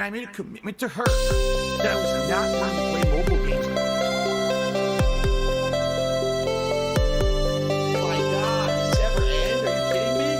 I made a commitment to her that it was not time to play mobile games. My God, does this ever end? Are you kidding me?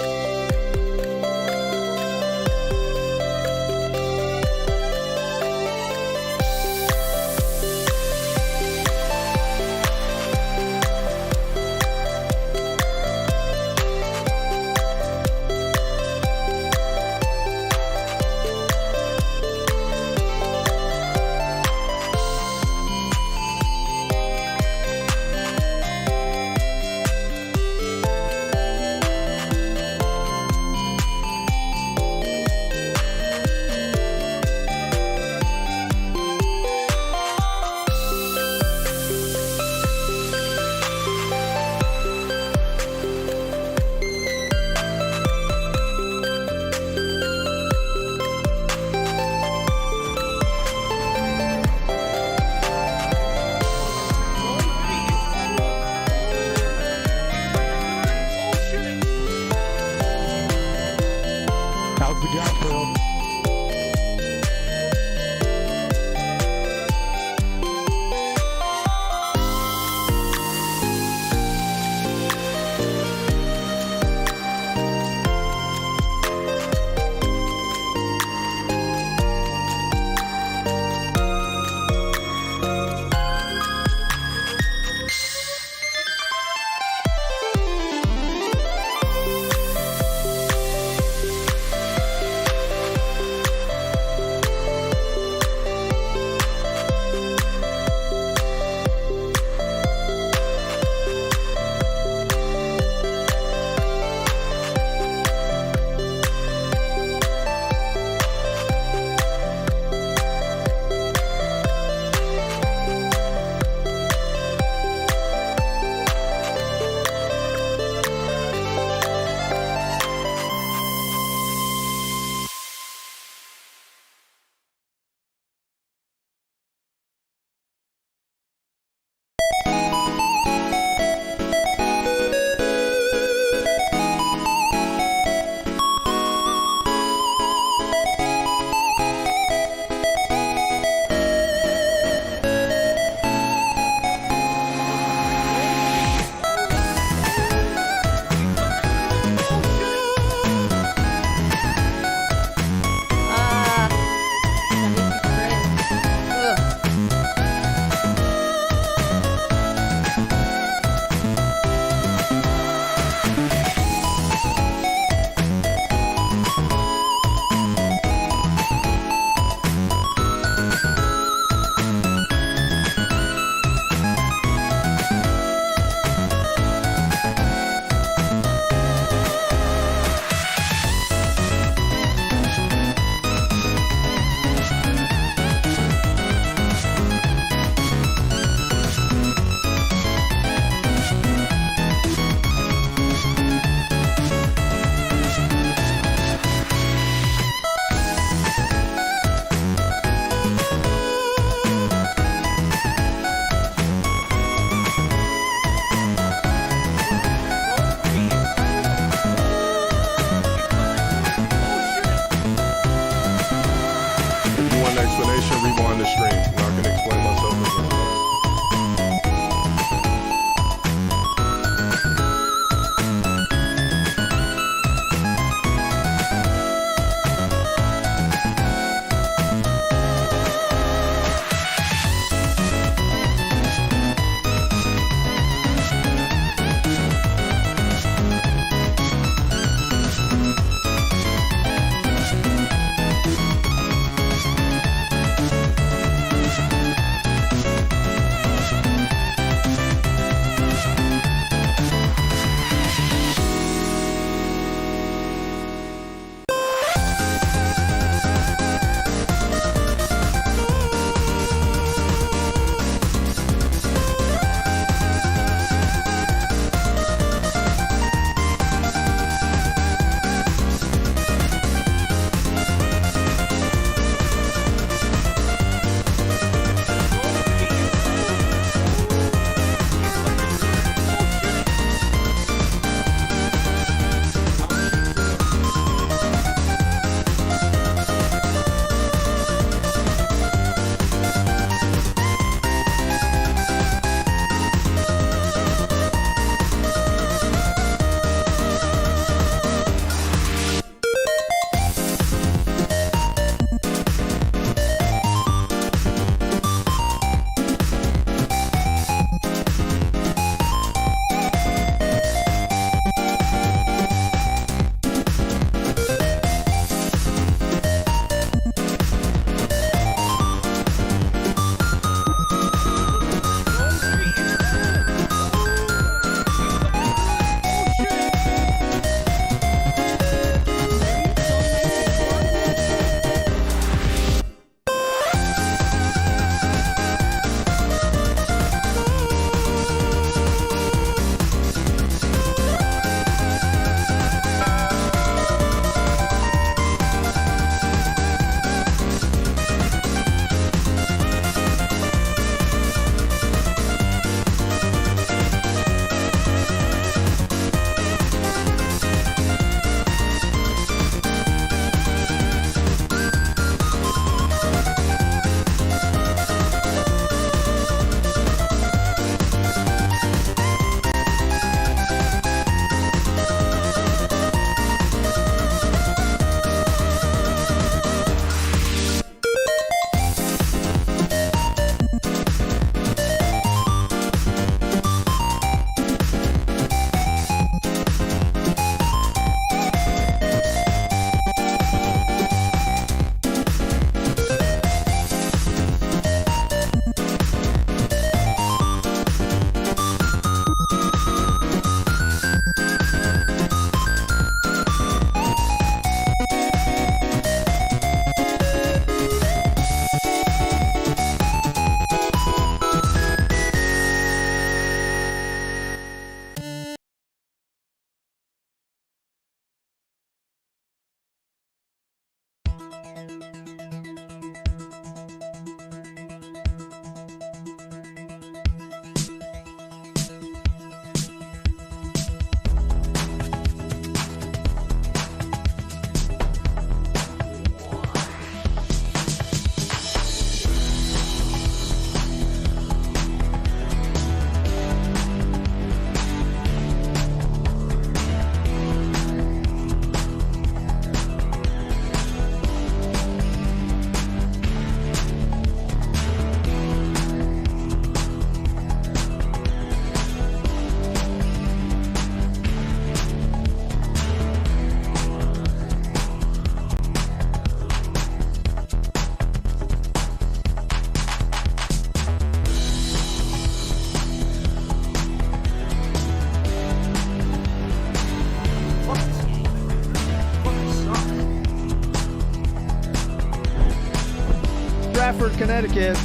Stratford, Connecticut.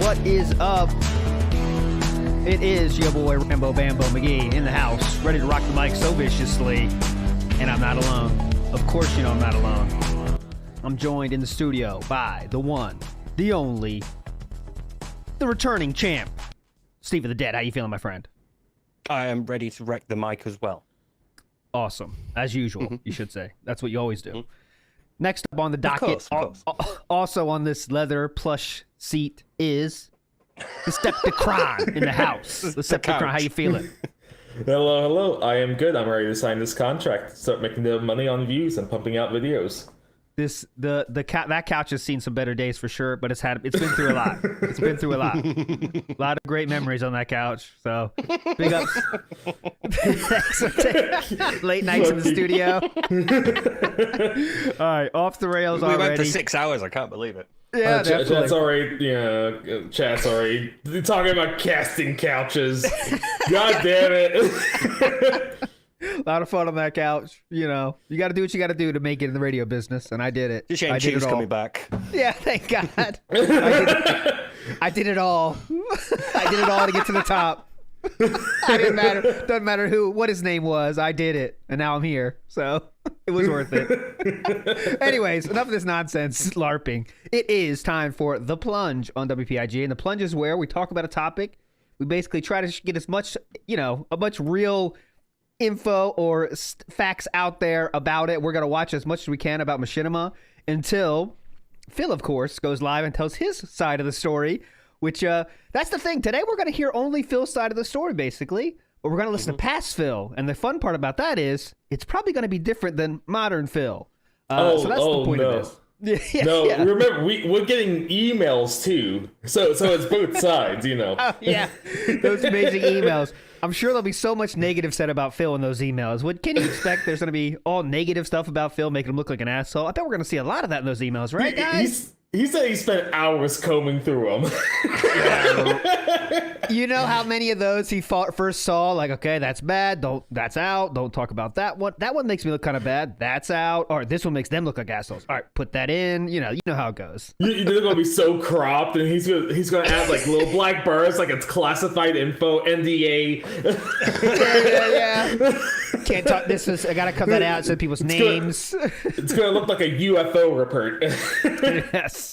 What is up? It is your boy Rambo Bambo McGee in the house, ready to rock the mic so viciously. And I'm not alone. Of course you know I'm not alone. I'm joined in the studio by the one, the only, the returning champ, Steve of the Dead. How you feeling, my friend? I am ready to wreck the mic as well. Awesome. As usual, you should say. That's what you always do. Next up on the docket, of course. Also on this leather plush seat is the Decepticon in the house. The Decepticon, how you feeling? Hello. I am good. I'm ready to sign this contract. Start making the money on views and pumping out videos. That couch has seen some better days for sure, but it's been through a lot. It's been through a lot. A lot of great memories on that couch. So big ups. Late nights in the studio. All right, off the rails already. We went for 6 hours. I can't believe it. Yeah, Chat's already, Chat's already talking about casting couches. God damn it. A lot of fun on that couch. You know, you got to do what you got to do to make it in the radio business, and I did it. It's a shame Chief's coming back. Yeah, thank God. I did it all. I did it all to get to the top. It didn't matter. Doesn't matter what his name was. I did it, and now I'm here. So it was worth it. Anyways, enough of this nonsense LARPing. It is time for The Plunge on WPIG, and The Plunge is where we talk about a topic. We basically try to get as much, a much real info or facts out there about it. We're going to watch as much as we can about Machinima until Phil, of course, goes live and tells his side of the story, which that's the thing. Today we're going to hear only Phil's side of the story, basically, but we're going to listen to past Phil. And the fun part about that is it's probably going to be different than modern Phil. So that's the point of this. Remember, we're getting emails too, so it's both sides, Oh, yeah, those amazing emails. I'm sure there'll be so much negative said about Phil in those emails. What can you expect? There's going to be all negative stuff about Phil, making him look like an asshole. I bet we're going to see a lot of that in those emails, right, guys? He said he spent hours combing through them. You know how many of those he first saw? Like, okay, that's bad. That's out. Don't talk about that one. That one makes me look kind of bad. That's out. Or this one makes them look like assholes. All right, put that in. You know how it goes. They're gonna be so cropped, and he's gonna add like little black bars, like it's classified info, NDA. Yeah. Can't talk. I gotta cut that out. So people's names. It's gonna look like a UFO report. Yes.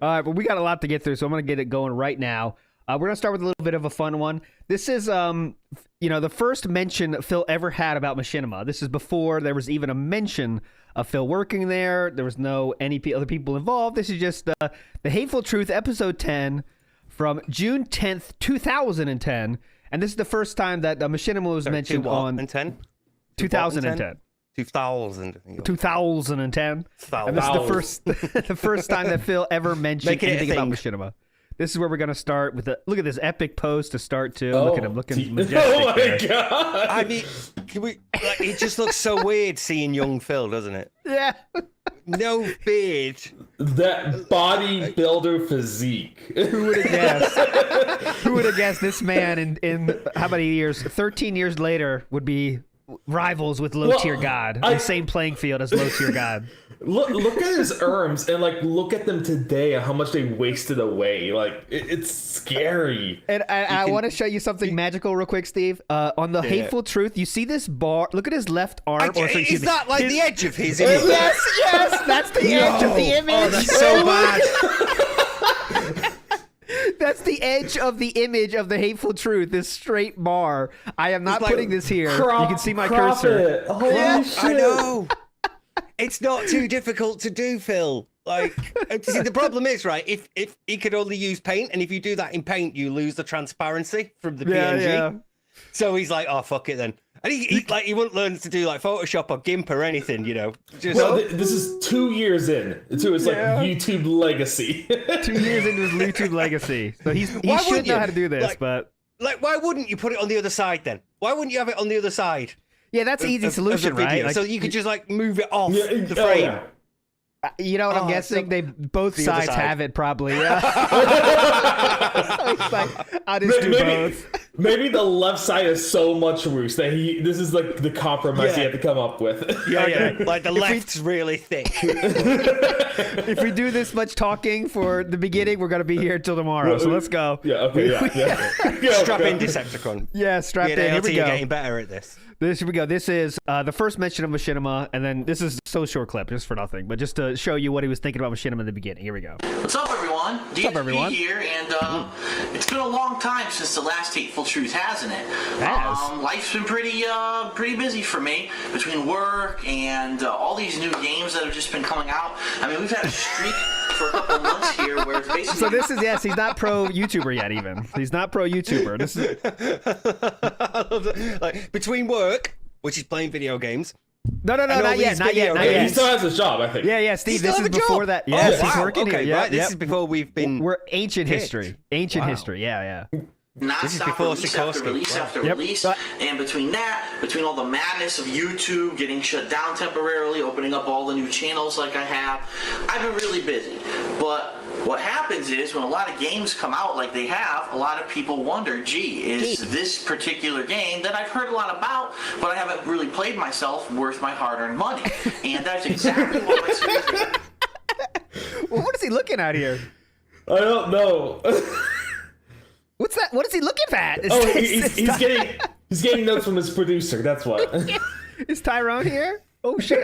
All right, but we got a lot to get through, so I'm gonna get it going right now. We're going to start with a little bit of a fun one. This is, the first mention Phil ever had about Machinima. This is before there was even a mention of Phil working there. There was no any other people involved. This is just The Hateful Truth, episode 10 from June 10th, 2010. And this is the first time that Machinima was mentioned on... 2010? 2010. 2010. And this is the first time that Phil ever mentioned anything about Machinima. This is where we're going to start with look at this epic pose to start too. Look at him looking majestic. Oh my God. I mean, it just looks so weird seeing young Phil, doesn't it? Yeah. No beard. That bodybuilder physique. Who would have guessed? Who would have guessed this man in how many years? 13 years later would be rivals with low tier God. The same playing field as low tier God. Look at his arms and look at them today and how much they wasted away. It's scary. And I want to show you something magical real quick, Steve. On the Hateful Truth, you see this bar. Look at his left arm. Is that like the edge of his image? Yes, that's the edge of the image. Oh, that's so bad. That's the edge of the image of the Hateful Truth, this straight bar. I am not putting this here. You can see my cursor. Holy shit. I know. It's not too difficult to do, Phil. See, the problem is, right, if he could only use paint, and if you do that in paint, you lose the transparency from the PNG. Yeah. So he's like, oh, fuck it then. And he wouldn't learn to do Photoshop or GIMP or anything, this is 2 years in to his YouTube legacy. 2 years into his YouTube legacy. So he should know how to do this, but why wouldn't you put it on the other side then? Why wouldn't you have it on the other side? Yeah, that's an easy solution, right? So you could just move it off the frame. You know what I'm guessing? They both sides have it probably. Yeah. So it's I'll just do both. Maybe the left side is so much worse that this is like the compromise he had to come up with. Yeah. Like the left's really thick. If we do this much talking for the beginning, we're gonna be here till tomorrow. So let's go. Yeah. Okay. Yeah. Strap in, Decepticon. Yeah, strap in. Yeah, Here we you're go. getting better at this. Here we go. This is the first mention of Machinima, and then this is so short clip, just for nothing, but just to show you what he was thinking about Machinima in the beginning. Here we go. What's up, everyone? up, everyone? Here, and it's been a long time since the last Hateful Truth, hasn't it? Has. Life's been pretty busy for me between work and all these new games that have just been coming out. I mean, we've had a streak for a couple months here where it's basically. So this is he's not pro YouTuber yet. Even he's not pro YouTuber. This is like between work, which is playing video games. no, not yet. He still has his job, I think. Yeah, Steve. Still This have is a before job? that. Oh, Yes, he's wow. working Okay, here. right. This is before we've been. We're ancient kicked. history. Ancient Wow. history. Yeah. This is Non-stop before release after Sikorsky. release Wow. after Yep. release, and between all the madness of YouTube getting shut down temporarily, opening up all the new channels like I have, I've been really busy. But what happens is when a lot of games come out like they have, a lot of people wonder, gee, is this particular game that I've heard a lot about, but I haven't really played myself worth my hard-earned money? And that's exactly what my series is. Well, what is he looking at here? I don't know. What's that? What is he looking at? Oh, he's getting notes from his producer. That's what. Is Tyrone here? Oh shit!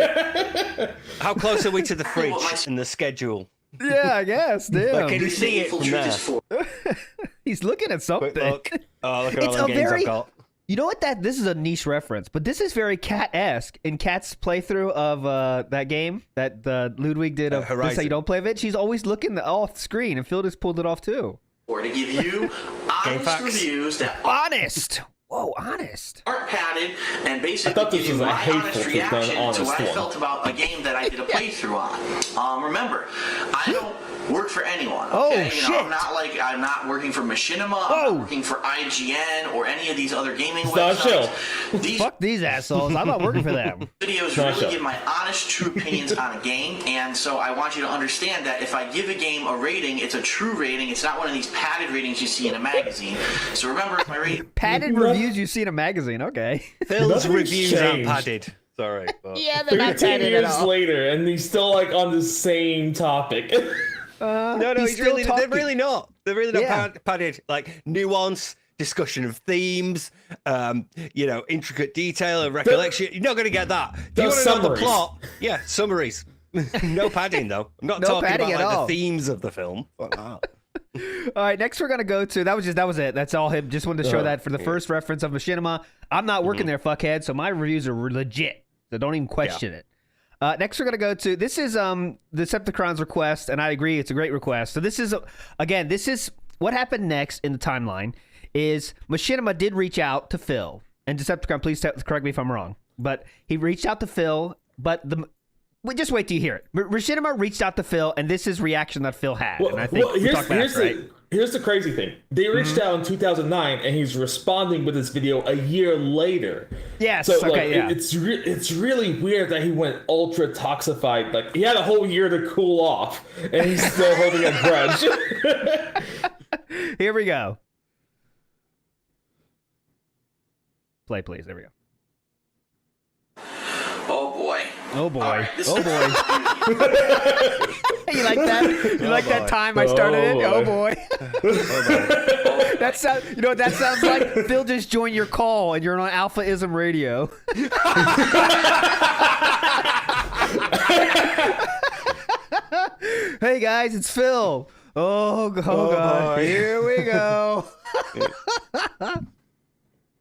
How close are we to the fridge and the schedule? Yeah, I guess. Damn. Like, can you see it Hateful from Truth there? is for. He's looking at something. Quick look. Oh, look at It's all a the games very. I've got. You know what? This is a niche reference, but this is very Khet-esque in Khet's playthrough of that game that Ludwig did of This Is How Horizon. You Don't Play of It. She's always looking off screen, and Phil just pulled it off too. Or to give you honest facts. reviews that Honest. Whoa, honest. aren't padded, and basically thought this give you was a my hateful honest truth, reaction not an to honest what I one. felt about a game that I did a playthrough on. Remember, I don't work for anyone. Oh, Okay? shit. I'm not working for Machinima. Whoa. I'm not working for IGN or any of these other gaming It's not a show. websites. These Fuck these assholes. I'm not working for them. videos Not really sure. give my honest, true opinions on a game, and so I want you to understand that if I give a game a rating, it's a true rating. It's not one of these padded ratings you see in a magazine. So remember, if my rating. Padded reviews you see in a magazine. Okay. Phil's Nothing's reviews aren't changed. padded. Sorry. But... Yeah, they're not 13 padded at years all. later, and he's still like on the same topic. No, He's he's still they're talking. really not. They're really not Yeah. padded. Like nuance, discussion of themes, intricate detail and recollection. You're not going to get that. If you Those want to know the summaries. plot, yeah, summaries. No padding though. I'm not No talking padding about at like all. the themes of the film. Fuck that. All right, next we're gonna go to that was it. That's all him. Just wanted to show that for the first reference of Machinima. I'm not working there, fuckhead. So my reviews are legit. So don't even question it. Next we're gonna go to this is the Decepticon's request, and I agree it's a great request. So this is this is what happened next in the timeline. Is Machinima did reach out to Phil, and Decepticon, please correct me if I'm wrong, but he reached out to Phil, but just wait till you hear it. Machinima reached out to Phil, and this is reaction that Phil had. And I think we talked about it, right? Here's the crazy thing. They reached out in 2009, and he's responding with this video a year later. Yes. So Okay. Yeah. it's really weird that he went ultra toxified. Like he had a whole year to cool off, and he's still holding a grudge. Here we go. Play, please. There we go. Oh boy. Oh boy. All right, this Oh is- boy. You like that? You like that time I started it? Oh boy. That sounds. You know what that sounds like? Phil just joined your call and you're on Alpha-ism Radio. Hey guys, it's Phil. Oh God. boy. Here we go.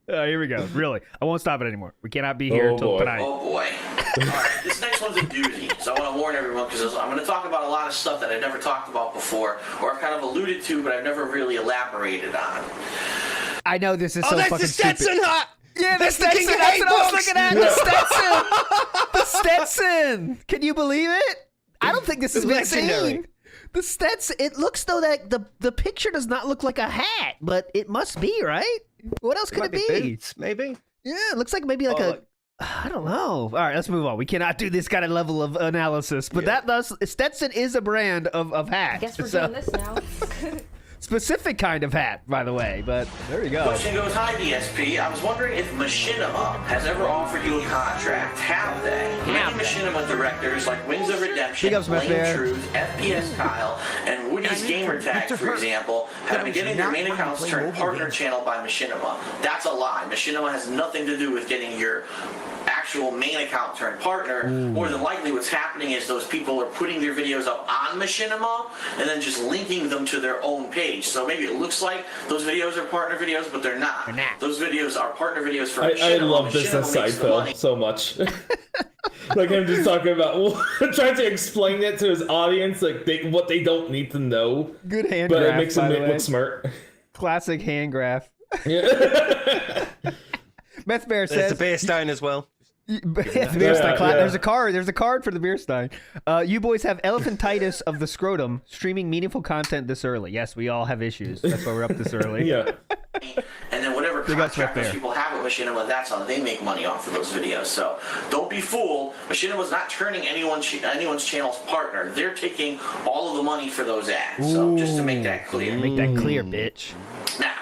Here we go. Really, I won't stop it anymore. We cannot be here Oh, until boy. tonight. Oh boy. Alright, this next one's a doozy. So I want to warn everyone because I'm going to talk about a lot of stuff that I've never talked about before, or I've kind of alluded to, but I've never really elaborated on. I know this is so that's fucking the Stetson stupid. hat. Yeah, the That's the Stetson. King of That's what I was Hatebox. looking at. The Stetson. The Stetson. Can you believe it? I don't think this has been Legendary. seen. The Stetson. It looks though that the picture does not look like a hat, but it must be, right? What else could it be? Boots, maybe. Yeah, it looks like maybe like I don't know. All right, let's move on. We cannot do this kind of level of analysis, but that thus Stetson is a brand of hat. I guess we're So- doing this now. specific kind of hat, by the way. But there you go. Question goes, hi DSP. I was wondering if Machinima has ever offered you a contract. Have they? Many Machinima directors like Wings of Redemption, Blame Truth, FPS Kyle, and Woody's Gamer Tag, for example, have been getting their main accounts turned partner channel by Machinima. That's a lie. Machinima has nothing to do with getting your actual main account turned partner. More than likely what's happening is those people are putting their videos up on Machinima and then just linking them to their own page. So maybe it looks like those videos are partner videos, but they're not. Those videos are partner videos for Machinima. I love Business Side Phil so much. Like him just talking about trying to explain it to his audience, like what they don't need to know. Good hand but graph, it makes them look smart. Classic hand graph. Yeah. Meth Bear says there's a beer stein as well. The beer stein. There's a card. There's a card for the beer stein. You boys have elephantitis of the scrotum. Streaming meaningful content this early. Yes, we all have issues. That's why we're up this early. Yeah. And then whatever contract those people have with Machinima, that's how they make money off of those videos. So don't be fooled. Machinima's not turning anyone's channel's partner. They're taking all of the money for those ads. So just to make that clear. Make that clear, bitch. Now,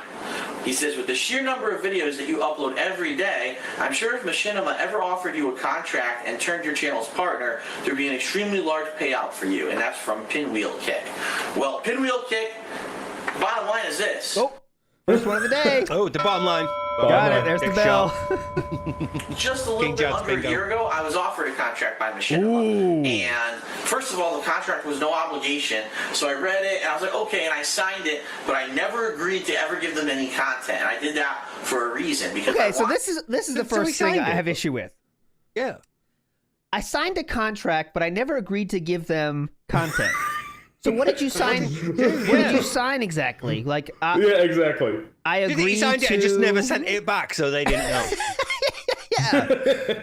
he says, with the sheer number of videos that you upload every day, I'm sure if Machinima ever offered you a contract and turned your channel's partner, there'd be an extremely large payout for you, and that's from Pinwheel Kick. Well, Pinwheel Kick, bottom line is this. Oh, first one of the day. Oh, the bottom line. Got it. There's the bell. Just a little bit under a year ago, I was offered a contract by Machinima. And first of all, the contract was no obligation. So I read it, and I was like, okay, and I signed it, but I never agreed to ever give them any content. And I did that for a reason. Because so this is the first thing I have issue with. Yeah. I signed a contract, but I never agreed to give them content. So what did you sign? What did you sign exactly? Like, yeah, exactly. I agreed he signed it and just never sent it back, so they didn't know. Yeah.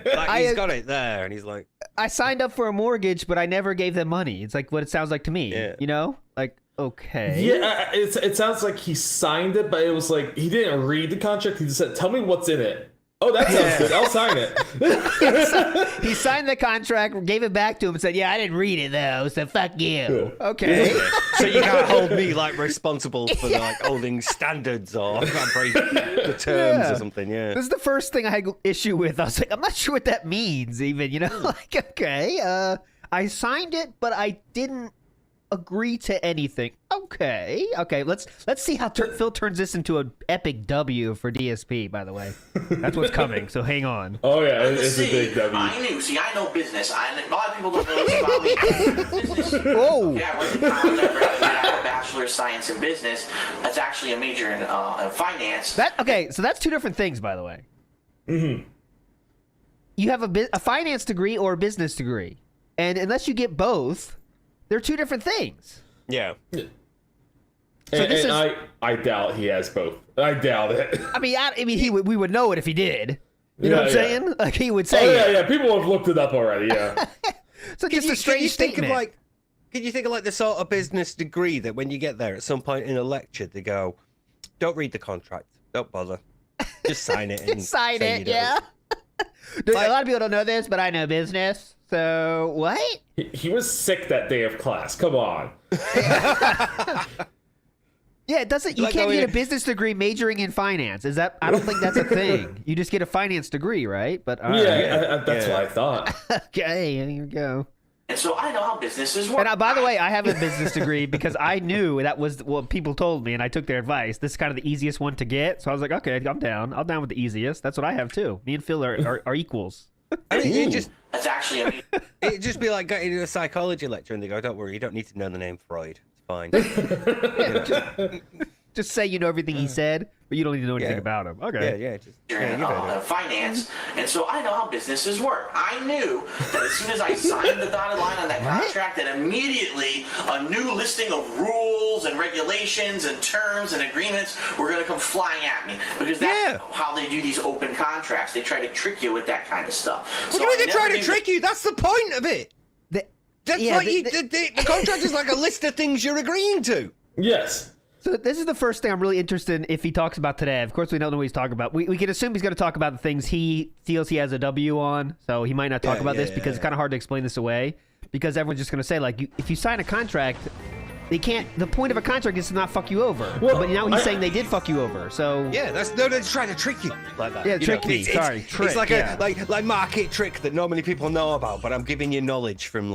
Like, he's got it there, and he's like, I signed up for a mortgage, but I never gave them money. It's like what it sounds like to me. Yeah. You know, like okay. Yeah, it sounds like he signed it, but it was like he didn't read the contract. He just said, "Tell me what's in it." Oh, that sounds good. I'll sign it. He signed the contract, gave it back to him, and said, "Yeah, I didn't read it though, so fuck you." Okay. so you can't hold me like responsible for like holding standards or I can't break the terms or something. Yeah. This is the first thing I had issue with. I was like, I'm not sure what that means, even. You know, like okay, I signed it, but I didn't agree to anything. Okay. Let's see how Phil turns this into an epic W for DSP. By the way, that's what's coming. So hang on. Oh yeah, it's a big W. I know business. A lot of people don't know this about me. Business. Whoa. Yeah, I went to college. I have a bachelor's of science in business. That's actually a major in finance. So that's two different things, by the way. Mm-hmm. You have a finance degree or a business degree, and unless you get both, they're two different things. Yeah. So I doubt he has both. I doubt it. I mean, we would know it if he did. You know what I'm saying? Like he would say. Oh yeah. People have looked it up already. Yeah. So just a strange statement. Can you think of like the sort of business degree that when you get there at some point in a lecture they go, "Don't read the contract. Don't bother. Just sign it." And sign it. Yeah. A lot of people don't know this, but I know business. So what? He was sick that day of class. Come on. Yeah, it doesn't. You can't get a business degree majoring in finance. Is that? I don't think that's a thing. You just get a finance degree, right? But that's what I thought. Okay, here you go. And so I know how businesses work. And by the way, I have a business degree because I knew that was what people told me, and I took their advice. This is kind of the easiest one to get, so I was like, okay, I'm down. I'm down with the easiest. That's what I have too. Me and Phil are equals. I mean, that's actually. It'd just be like going to a psychology lecture, and they go, "Don't worry, you don't need to know the name Freud. It's fine." Just say you know everything he said, but you don't need to know anything about him. Okay. Finance, and so I know how businesses work. I knew that as soon as I signed the dotted line on that contract, that immediately a new listing of rules and regulations and terms and agreements were going to come flying at me, because that's how they do these open contracts. They try to trick you with that kind of stuff. What do you mean they try to trick you? That's the point of it. The contract is like a list of things you're agreeing to. Yes. So this is the first thing I'm really interested in if he talks about today. Of course, we don't know what he's talking about. We can assume he's going to talk about the things he feels he has a W on, so he might not talk about this because it's kind of hard to explain this away, because everyone's just going to say, like, if you sign a contract, they can't. The point of a contract is to not fuck you over. Well, but now he's saying they did fuck you over. So Yeah, they're trying to trick you like that. Yeah, you trick know, me. Sorry, trick. It's like yeah. a like market trick that normally people know about, but I'm giving you knowledge from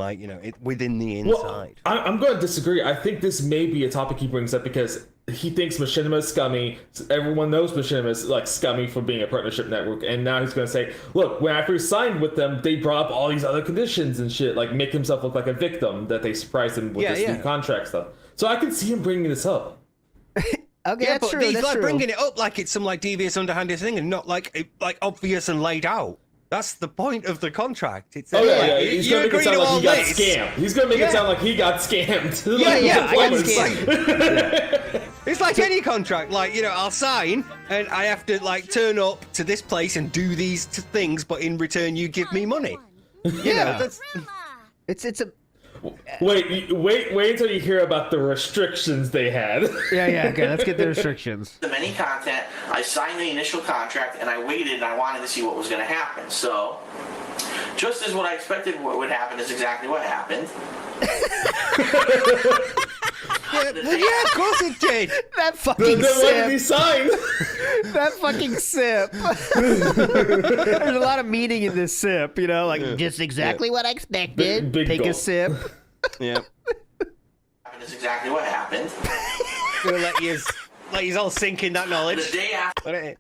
within the inside. Well, I'm going to disagree. I think this may be a topic he brings up because he thinks Machinima is scummy. Everyone knows Machinima is like scummy for being a partnership network, and now he's going to say, "Look, when I first signed with them, they brought up all these other conditions and shit, like make himself look like a victim that they surprised him with this new contract stuff." So I can see him bringing this up. Okay, Yeah, that's but true. he's That's like true. bringing it up like it's some like devious, underhanded thing, and not like obvious and laid out. That's the point of the contract. It's Oh yeah, he's you gonna make it agree sound to like all he got this. scammed. He's gonna make it sound like he got scammed. Yeah, I got scammed. It's like any contract. Like, I'll sign and I have to like turn up to this place and do these things, but in return you give me money. That's It's a Wait until you hear about the restrictions they had. yeah. Okay, let's get the restrictions. The many content, I signed the initial contract and I waited and I wanted to see what was going to happen. So, just as what I expected what would happen is exactly what happened. yeah, of course it did. That fucking Then why did he sip. sign? That fucking sip. There's a lot of meaning in this sip, just exactly what I expected. Big Take a gulp. sip. Yeah. Is exactly what happened. Gonna let you all sink in that knowledge. The day after. Let it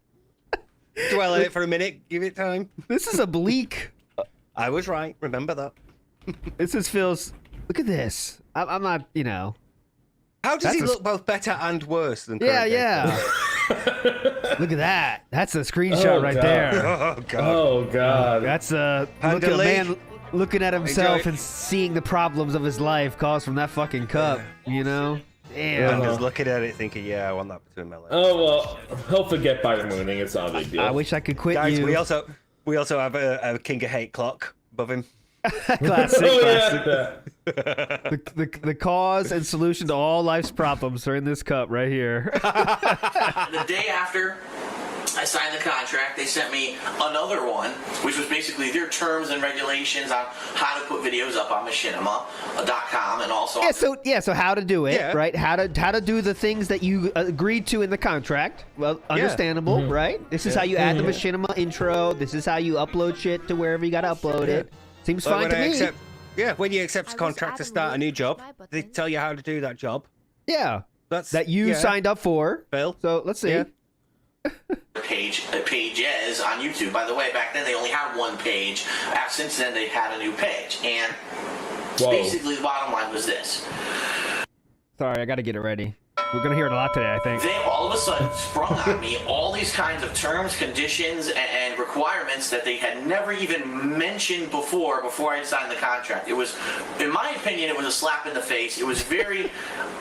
dwell on it for a minute. Give it time. This is a bleak. I was right. Remember that. This is Phil's. Look at this. I'm not, How does he That's a- look both better and worse than Yeah, current yeah. Look at that. That's a screenshot Oh, right God. there. Oh god. Oh god. That's a Panda man looking at himself Enjoy. and seeing the problems of his life caused from that fucking cup. Damn. I'm just looking at it thinking, yeah, I want that between my legs. Oh well, he'll forget by the mooning. It's not a big deal. I wish I could quit Guys, you. we also have a King of Hate clock above him. Classic. Oh classic. yeah. The cause and solution to all life's problems are in this cup right here. The day after I signed the contract, they sent me another one, which was basically their terms and regulations on how to put videos up on Machinima.com and also. So how to do it, Yeah. right? How to do the things that you agreed to in the contract. Well, understandable, right? This is how you add the Machinima intro. This is how you upload shit to wherever you got to upload it. Seems But fine to me. when you accept a contract to start a new job, they tell you how to do that job. Yeah. That's That you signed up for. Bill. So let's see. Yeah. Pages on YouTube. By the way, back then they only had one page. Since then they've had a new page. And basically the bottom line was this. Sorry, I got to get it ready. We're going to hear it a lot today, I think. They all of a sudden sprung on me all these kinds of terms, conditions, and requirements that they had never even mentioned before I signed the contract. It was, in my opinion, it was a slap in the face. It was very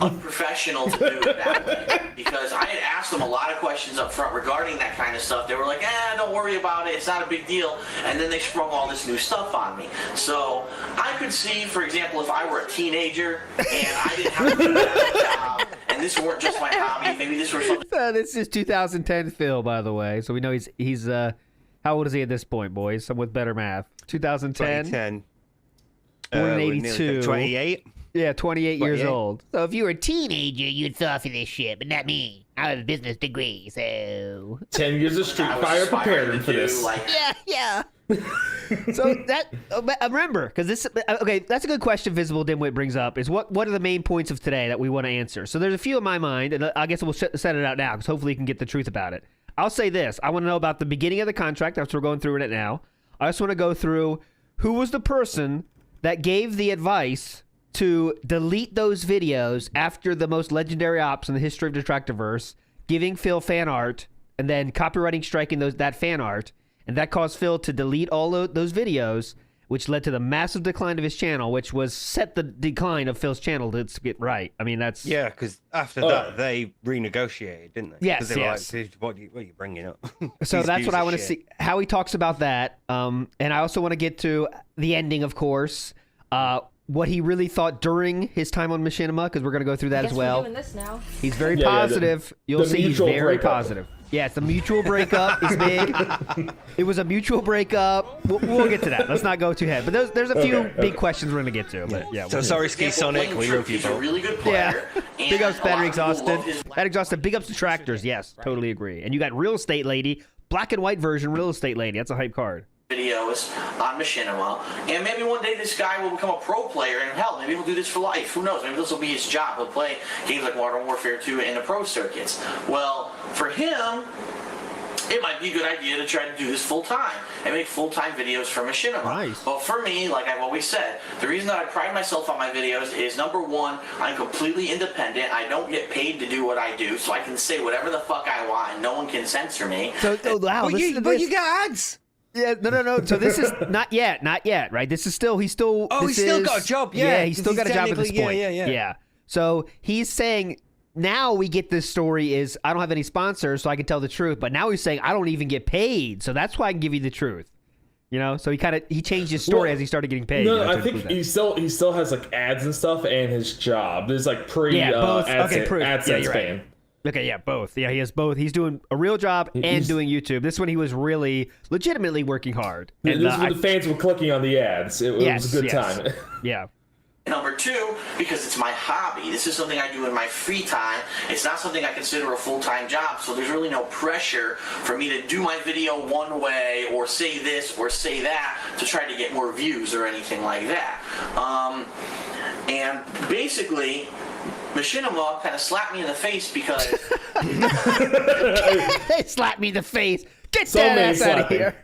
unprofessional to do it that way. Because I had asked them a lot of questions up front regarding that kind of stuff. They were like, don't worry about it. It's not a big deal. And then they sprung all this new stuff on me. So I could see, for example, if I were a teenager and I didn't have to do that job, and this weren't just my hobby, maybe this were something. This is 2010 Phil, by the way. So we know he's how old is he at this point, boys? Someone with better math. 2010. 2010. Born in we're nearly 82. 28. Yeah, 28 years 28. old. So if you were a teenager, you'd fall for this shit, but not me. I have a business degree, so 10 years of Street I was Fighter aspiring prepared to him for do, this. like, yeah. So that remember, because this that's a good question. Visible Dimwit brings up is what are the main points of today that we want to answer. So there's a few in my mind, and I guess we'll set it out now because hopefully you can get the truth about it. I'll say this: I want to know about the beginning of the contract. That's what we're going through it now. I just want to go through who was the person that gave the advice to delete those videos after the most legendary ops in the history of Detractiverse, giving Phil fan art and then copywriting striking that fan art, and that caused Phil to delete all those videos, which led to the massive decline of his channel, which was set the decline of Phil's channel to get right. I mean, that's Yeah, because after that they renegotiated, didn't they? Yes, 'Cause they were yes. like, what are you bringing up? So These that's views what I are want to shit. see, how he talks about that. And I also want to get to the ending, of course. what he really thought during his time on Machinima, because we're going to go through that as well. We're doing this now. He's very positive. You'll see he's very positive. Yeah, it's a mutual breakup is big. It was a mutual breakup. We'll get to that. Let's not go too ahead. But there's a few big questions we're going to get to. But yeah. So sorry, Ski Sonic. We love you He's a both. really good player. Yeah. Big ups, Battery Exhausted. His Battery Exhausted, big ups to Tractors. Yes, totally agree. And you got Real Estate Lady, black and white version Real Estate Lady. That's a hype card. videos on Machinima, and maybe one day this guy will become a pro player, and hell, maybe he'll do this for life. Who knows? Maybe this will be his job. He'll play games like Modern Warfare 2 in the pro circuits. Well, for him, it might be a good idea to try to do this full-time and make full-time videos for Machinima. Nice. But for me, like I've always said, the reason that I pride myself on my videos is, number one, I'm completely independent. I don't get paid to do what I do, so I can say whatever the fuck I want, and no one can censor me. So, wow, But you got ads. Yeah, no. So this is not yet, right? This is still, he's still. Oh, he's still got a job. Yeah, he's still got a job at this point. Yeah. So he's saying now we get this story is I don't have any sponsors, so I can tell the truth. But now he's saying I don't even get paid, so that's why I can give you the truth. You know, so he changed his story as he started getting paid. No, I think he still has like ads and stuff and his job. There's like both. AdSense fan. Right. Okay, yeah, both. Yeah, he has both. He's doing a real job and doing YouTube. This one he was really legitimately working hard. And, this is when the fans were clicking on the ads. It was a good time. Yeah. Number two, because it's my hobby. This is something I do in my free time. It's not something I consider a full-time job, so there's really no pressure for me to do my video one way or say this or say that to try to get more views or anything like that. And basically, Machinima kind of slapped me in the face because... They slapped me in the face. Get that ass out of here.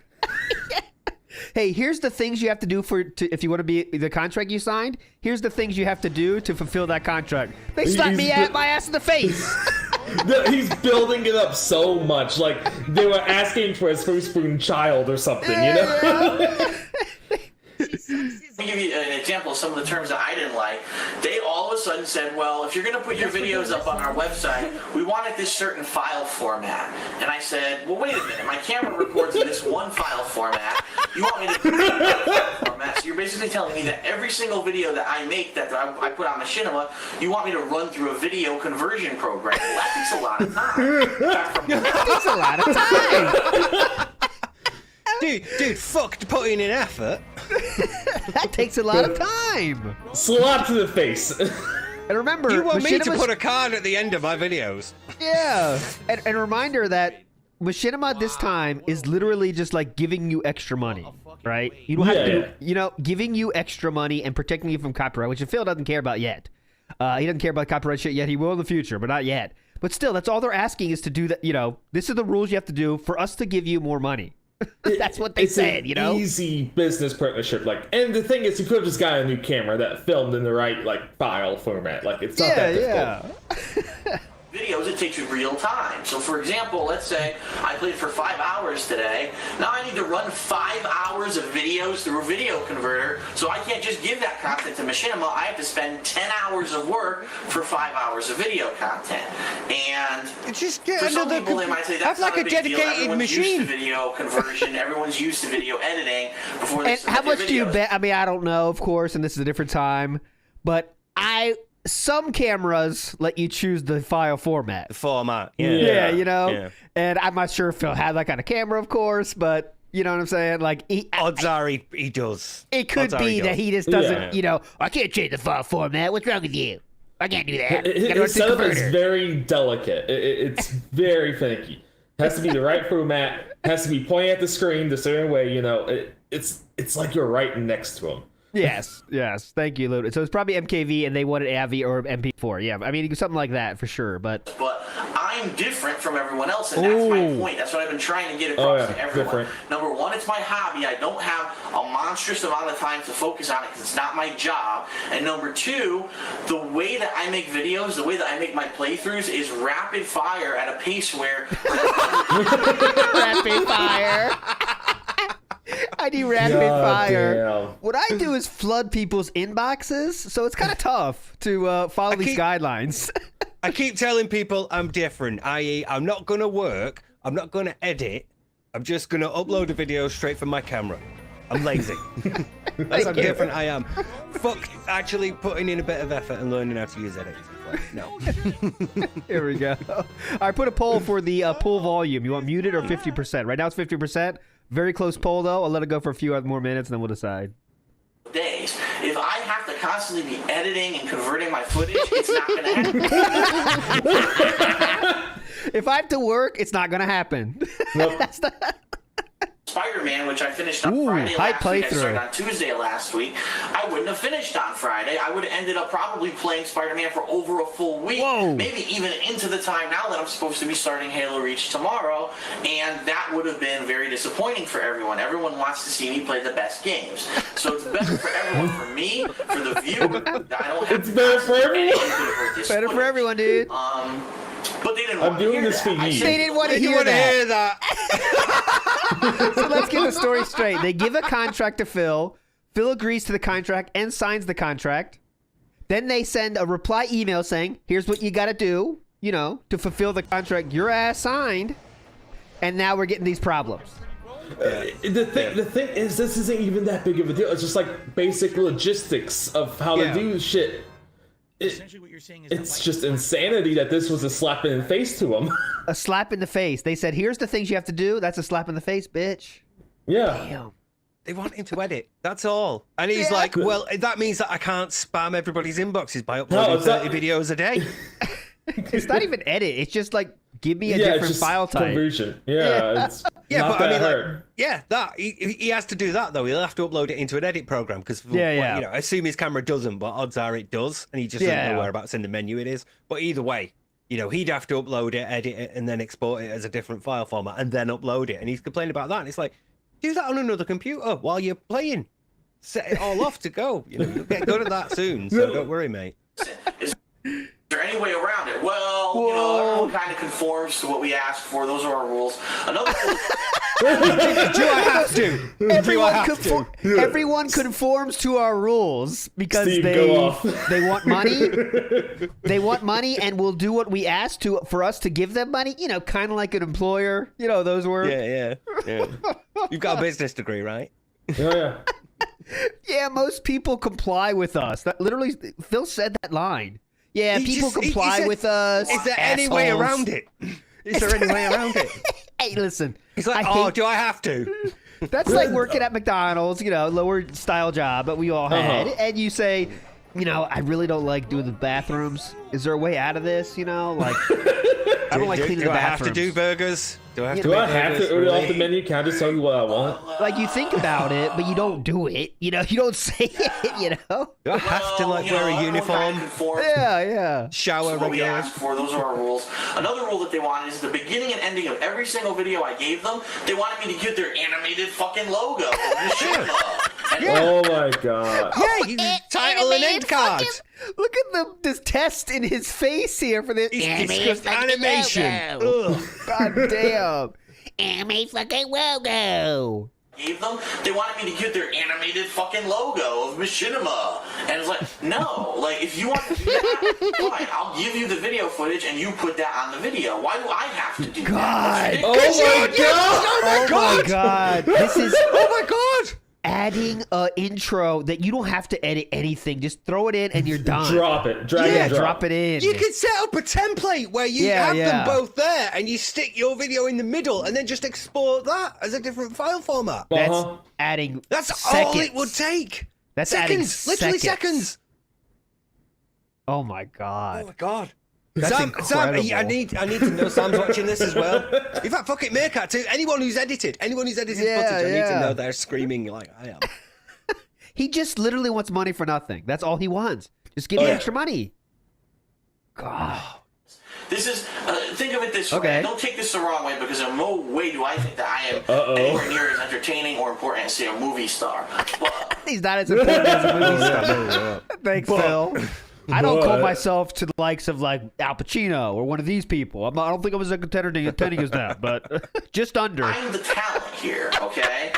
Hey, here's the things you have to do if you want to be the contract you signed. Here's the things you have to do to fulfill that contract. They slapped my ass in the face. He's building it up so much, like they were asking for his firstborn child or something, you know? Let me give you an example of some of the terms that I didn't like. They all of a sudden said, well, if you're going to put your videos up on our website, we wanted this certain file format. And I said, well, wait a minute. My camera records in this one file format. You want me to put it in another file format? So you're basically telling me that every single video that I make that I put on Machinima, you want me to run through a video conversion program. Well, that takes a lot of time. That takes a lot of time. Dude, fuck putting in effort. That takes a lot of time. Slap to the face. And remember, you want me to put a card at the end of my videos? Yeah. And a reminder that Machinima this time is literally just like giving you extra money, right? You don't have to, giving you extra money and protecting you from copyright, which Phil doesn't care about yet. He doesn't care about copyright shit yet. He will in the future, but not yet. But still, that's all they're asking is to do that. This is the rules you have to do for us to give you more money. That's what they said, Easy business partnership. And the thing is, you could have just got a new camera that filmed in the right file format. It's not that difficult. Videos, it takes you real time. So for example, let's say I played for 5 hours today. Now I need to run 5 hours of videos through a video converter. So I can't just give that content to Machinima. I have to spend 10 hours of work for 5 hours of video content. And just for some people, they might say that's like not a big deal. dedicated Everyone's machine. used to video conversion. Everyone's used to video editing before they And submit how much their do you videos. bet? I mean, I don't know, of course, and this is a different time, but some cameras let you choose the file format. Yeah. And I'm not sure if Phil had that kind of camera, of course, but you know what I'm saying? Odds are he does. It could be that he just doesn't, I can't change the file format. What's wrong with you? I can't do that. His setup is very delicate. It's very finicky. Has to be the right format. Has to be pointing at the screen the certain way. It's like you're right next to him. Yes. Thank you, Luda. So it's probably MKV, and they wanted AVI or MP4. Yeah, I mean, something like that for sure. But I'm different from everyone else, and that's my point. That's what I've been trying to get across to everyone. Different. Number one, it's my hobby. I don't have a monstrous amount of time to focus on it because it's not my job. And number two, the way that I make videos, the way that I make my playthroughs is rapid fire at a pace where... rapid fire. I do rapid fire. Damn. What I do is flood people's inboxes, so it's kind of tough to follow these guidelines. I keep telling people I'm different, i.e. I'm not going to work, I'm not going to edit, I'm just going to upload a video straight from my camera. I'm lazy. That's how different I am. Fuck actually putting in a bit of effort and learning how to use edit. No. Here we go. All right, put a poll for the pool volume. You want muted or 50%? Right now it's 50%. Very close poll, though. I'll let it go for a few more minutes, and then we'll decide. Days. If I have to constantly be editing and converting my footage, it's not going to happen. If I have to work, it's not going to happen. Nope. That's the... Spider-Man, which I finished on Friday hype last week, I playthrough. started on Tuesday last week. I wouldn't have finished on Friday. I would have ended up probably playing Spider-Man for over a full week. Whoa. Maybe even into the time now that I'm supposed to be starting Halo Reach tomorrow. And that would have been very disappointing for everyone. Everyone wants to see me play the best games. So it's better for everyone. For me, for the viewer, I don't have It's better for everyone. Better for everyone, dude. But they didn't I'm want to doing hear this that. for I you. said, They didn't want to You hear want to that. hear that? So let's get the story straight. They give a contract to Phil. Phil agrees to the contract and signs the contract. Then they send a reply email saying, here's what you got to do, to fulfill the contract your ass signed. And now we're getting these problems. The thing is, this isn't even that big of a deal. It's just like basic logistics of how to do shit. Essentially, what you're saying is It's just insanity that this was a slap in the face to him. A slap in the face. They said, here's the things you have to do. That's a slap in the face, bitch. Yeah. Damn. They want him to edit. That's all. And he's like, well, that means that I can't spam everybody's inboxes by uploading 30 videos a day. It's not even edit. It's just like, give me a different file type. Conversion. Yeah. It's Yeah, not but I that mean, hard. he has to do that though. He'll have to upload it into an edit program because, I assume his camera doesn't, but odds are it does, and he just doesn't know whereabouts in the menu it is. But either way, he'd have to upload it, edit it, and then export it as a different file format, and then upload it. And he's complaining about that, and it's like, do that on another computer while you're playing. Set it all off to go. You'll get good at that soon, so don't worry, mate. Is there any way around it? Well, everyone kind of conforms to what we asked for. Those are our rules. Another rule. Do I have to? Everyone conforms to our rules because Steve, go off. they want money. They want money, and will do what we ask for us to give them money. Kind of like an employer. Those words. Yeah. You've got a business degree, right? Yeah. Yeah, most people comply with us. That literally, Phil said that line. Yeah, people comply said, with us. Is there any way around it? Is there any way around it? Hey, listen. He's like, do I have to? That's like working at McDonald's, lower style job that we all had. And you say, I really don't like doing the bathrooms. Is there a way out of this? I don't like cleaning the bathrooms. Do I have to do burgers? Do I have Do I have to order off the menu? Can I just tell you what I want? Like, you think about it, but you don't do it. You don't say it, Do I have to, wear a uniform? Yeah. Shower what we regularly? asked for. Those are our rules. Another rule that they wanted is the beginning and ending of every single video I gave them, they wanted me to get their animated fucking logo. Oh my god. Yeah, title and end cards. Look at this test in his face here for this. It's animation. Ugh. God damn. Anime fucking logo. Gave them, they wanted me to get their animated fucking logo of Machinima. And it's like, no, if you want to do that, fine, I'll give you the video footage and you put that on the video. Why do I have to do that? Oh my god. Oh my god. This is. Oh my god. Adding an intro that you don't have to edit anything. Just throw it in and you're done. Drop it. Drag and drop it in. You could set up a template where you have them both there and you stick your video in the middle and then just export that as a different file format. That's adding That's seconds. all it would take. That's seconds. adding Literally seconds. Oh my god. Oh my god. That's Sam, incredible. I need to know Sam's watching this as well. In fact, fuck it, Meerkat too. Anyone who's edited footage, I need to know they're screaming like I am. He just literally wants money for nothing. That's all he wants. Just give me extra money. God. This is, think of it this way. Okay. Don't take this the wrong way because in no way do I think that I am anywhere near as entertaining or important as, say, a movie star. But He's not as important as a movie star. Thanks, Phil. I don't call myself to the likes of Al Pacino or one of these people. I don't think I was as entertaining as that, but just under. I'm the talent here, okay?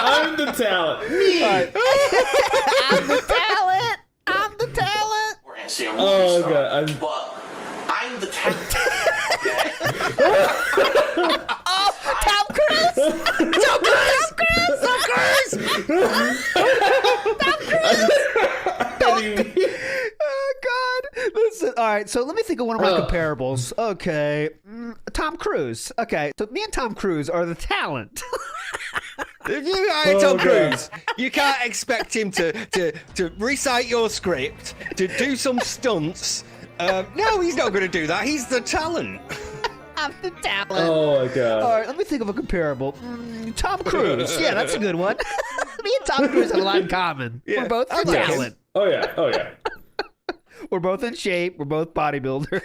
I'm the talent. I'm the talent. I'm the talent. Or as, say, a movie star. God. But I'm the talent. Okay? Oh think of one of my comparables. Okay, Tom Cruise. Okay, so me and Tom Cruise are the talent. If you hire Tom Cruise, you can't expect him to recite your script, to do some stunts. No, he's not going to do that. He's the talent. I'm the talent. Oh my god. All right, let me think of a comparable. Tom Cruise. Yeah, that's a good one. Me and Tom Cruise have a lot in common. Yeah, We're both the I like him. talent. Oh yeah. We're both in shape. We're both bodybuilders.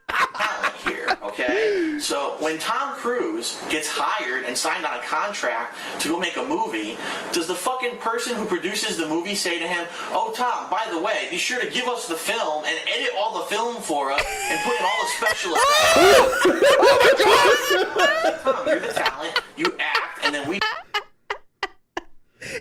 Talent here, okay? So when Tom Cruise gets hired and signed on a contract to go make a movie, does the fucking person who produces the movie say to him, "Oh, Tom, by the way, be sure to give us the film and edit all the film for us and put in all the special effects"? Tom, you're the talent. You act, and then we...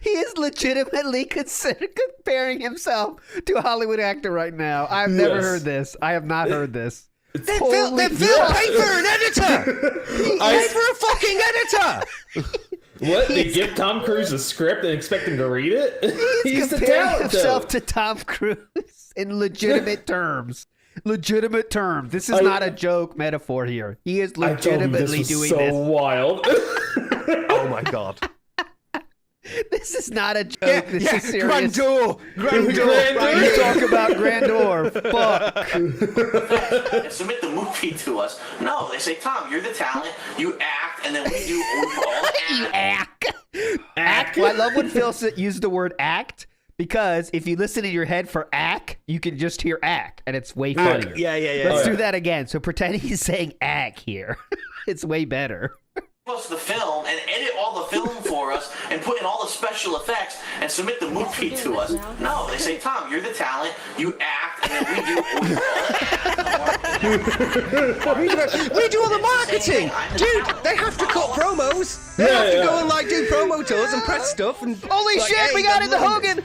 He is legitimately comparing himself to a Hollywood actor right now. I've never heard this. I have not heard this. Then Phil paid for an editor. He paid for a fucking editor. What? They give Tom Cruise a script and expect him to read it? He's the comparing talent, himself though. to Tom Cruise in legitimate terms. Legitimate terms. This is not a joke metaphor here. He is legitimately doing so this. wild. Oh my god. This is not a joke. This is serious. Grandeur. You talk about grandeur. Fuck. submit the movie to us. No, they say, Tom, you're the talent. You act, and then we do all the You act. Well, I love when Phil used the word act, because if you listen in your head for act, you can just hear act, and it's way funnier. Yeah. Let's do that again. So pretend he's saying act here. It's way better. us the film and edit all the film for us and put in all the special effects and submit the movie to us. No, they say, Tom, you're the talent. You act, and then we do we do all the marketing, dude. They have to cut promos. They have to go and like do promo tours and press stuff. And holy like, shit, hey, we got it. The Hogan.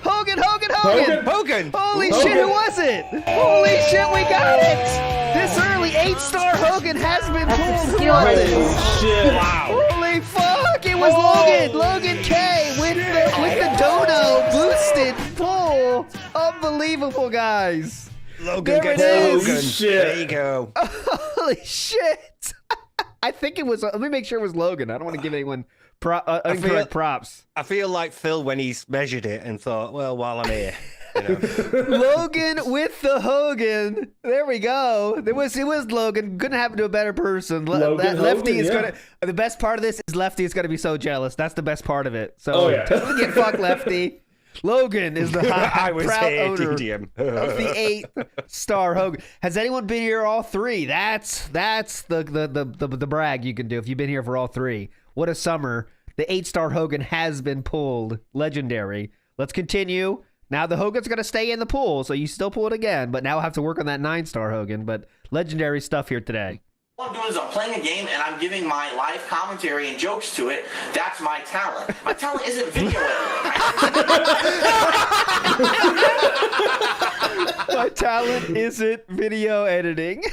Holy shit, who was it? Holy shit, we got it. This early 8-star Hogan has been pulled. Who was it? Shit. Wow. Holy fuck! It was Logan K with the dono boosted pull. Unbelievable, guys. Logan There gets it the is. Hogan. Shit. There you go. Holy shit! I think it was. Let me make sure it was Logan. I don't want to give anyone incorrect props. I feel like Phil when he's measured it and thought, well, while I'm here. You know. Logan with the Hogan. There we go. It was Logan. Couldn't happen to a better person. Logan Lefty Hogan, is yeah. gonna. The best part of this is Lefty is gonna be so jealous. That's the best part of it. So Oh, yeah. totally get fucked, Lefty. Logan is the I was proud here, owner DDM. of the 8-star Hogan. Has anyone been here all three? That's the brag you can do if you've been here for all three. What a summer. The 8-star Hogan has been pulled. Legendary. Let's continue. Now the Hogan's going to stay in the pool, so you still pull it again, but now I'll have to work on that 9-star Hogan. But legendary stuff here today. All I'm doing is I'm playing a game and I'm giving my live commentary and jokes to it. That's my talent. My talent isn't video editing. My talent isn't video editing.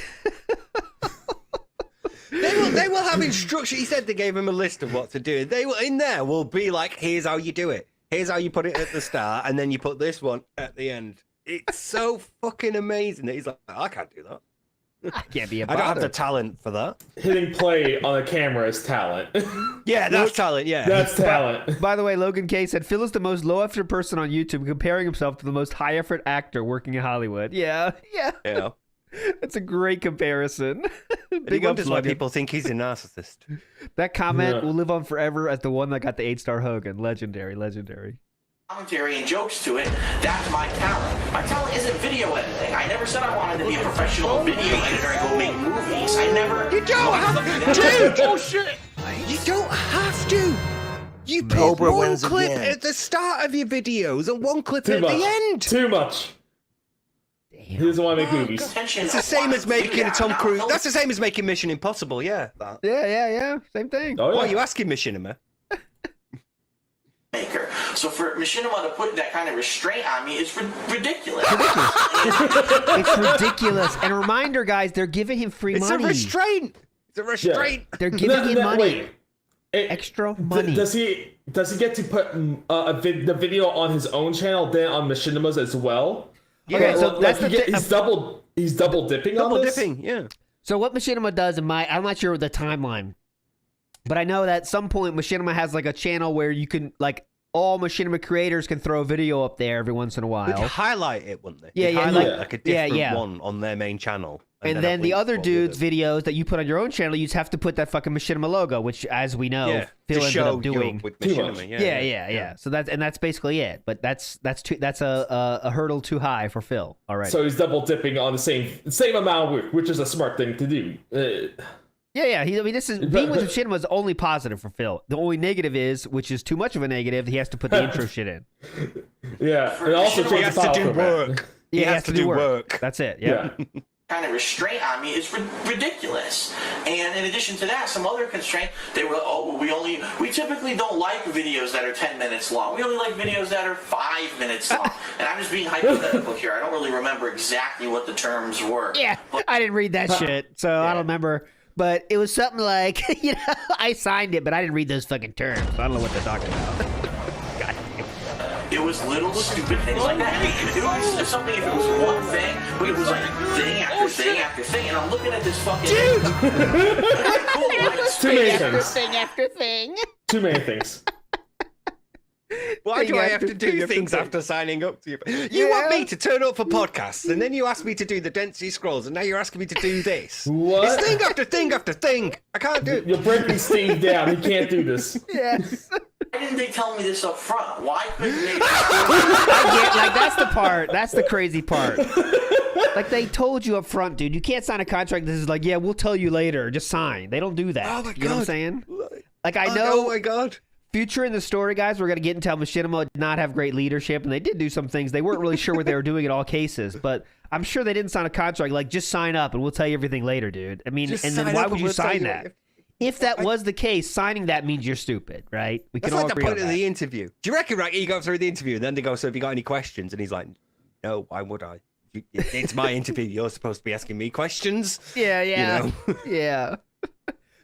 They will have instruction. He said they gave him a list of what to do. They will in there will be like, here's how you do it. Here's how you put it at the start, and then you put this one at the end. It's so fucking amazing that he's like, I can't do that. I can't be a I don't have the bother. talent for that. Hitting play on a camera is talent. Yeah, that's talent. Yeah, That's talent. By the way, Logan K said, Phil is the most low-effort person on YouTube, comparing himself to the most high-effort actor working in Hollywood. Yeah. yeah. That's a great comparison. He Big ups, wonders why Logan. people think he's a narcissist. That comment Yeah. will live on forever as the one that got the 8-star Hogan. Legendary. Commentary and jokes to it. That's my talent. My talent isn't video editing. I never said I wanted to be a professional video editor and go make movies. I never. You don't have to, dude. Oh shit! You don't have to. You put Cobra one wins clip again. at the start of your videos and one clip Too at much. the end. Too much. He doesn't want to make movies. It's the same as making Tom Cruise. That's the same as making Mission Impossible. Yeah. That. Yeah. Same thing. Oh, yeah. Why are you asking Machinima? maker. So for Machinima to put that kind of restraint on me is ridiculous. It's ridiculous. And a reminder, guys, they're giving him free It's money. a restraint. It's a restraint. They're giving him money. Wait. Extra money. Does he get to put the video on his own channel, then on Machinima's as well? Okay, so that's the thing. he's double. He's double dipping on Double this? dipping, yeah. So what Machinima does I'm not sure the timeline, but I know that at some point Machinima has like a channel where you can like all Machinima creators can throw a video up there every once in a while. They'd highlight it, wouldn't they? Yeah, They'd yeah, highlight like a different yeah. one on their main channel. And then the other dude's videos that you put on your own channel, you just have to put that fucking Machinima logo, which, as we know, Phil ended up doing. With Machinima, Yeah. So that's basically it. But that's a hurdle too high for Phil already. So he's double dipping on the same amount of work, which is a smart thing to do. Yeah. This is being with Machinima is only positive for Phil. The only negative is, which is too much of a negative, he has to put the intro shit in. Yeah, and also he has to do work. Yeah, he has to do work. That's it. Yeah. Kind of restraint on me is ridiculous. And in addition to that, some other constraint, they were, we typically don't like videos that are 10 minutes long. We only like videos that are 5 minutes long. And I'm just being hypothetical here. I don't really remember exactly what the terms were. Yeah, I didn't read that shit, so I don't remember. But it was something like, I signed it, but I didn't read those fucking terms. So I don't know what they're talking about. It was little stupid things like that. It was something, if it was one thing, but it was like thing after thing after thing, and I'm looking at this fucking... Dude! Too many things. Thing after thing. Too many things. Why do I have to do things after signing up to you? You want me to turn up for podcasts, and then you ask me to do the density scrolls, and now you're asking me to do this. What? It's thing after thing after thing. I can't do it. You're breaking Steve down. He can't do this. Yes. Why didn't they tell me this up front? Why couldn't they... That's the part. That's the crazy part. Like, they told you up front, dude. You can't sign a contract. This is like, yeah, we'll tell you later. Just sign. They don't do that. Oh, my God. You know what I'm saying? Like, I know... Oh, my God. Future in the story, guys, we're going to get into how Machinima did not have great leadership, and they did do some things. They weren't really sure what they were doing in all cases, but I'm sure they didn't sign a contract like, just sign up and we'll tell you everything later, dude. I mean, and then why would you sign that? If that was the case, signing that means you're stupid, right? We can That's all like the agree on point of that. the interview. Do you reckon, right, you go through the interview, and then they go, so have you got any questions? And he's like, no, why would I? It's my interview. You're supposed to be asking me questions. Yeah. You know? Yeah.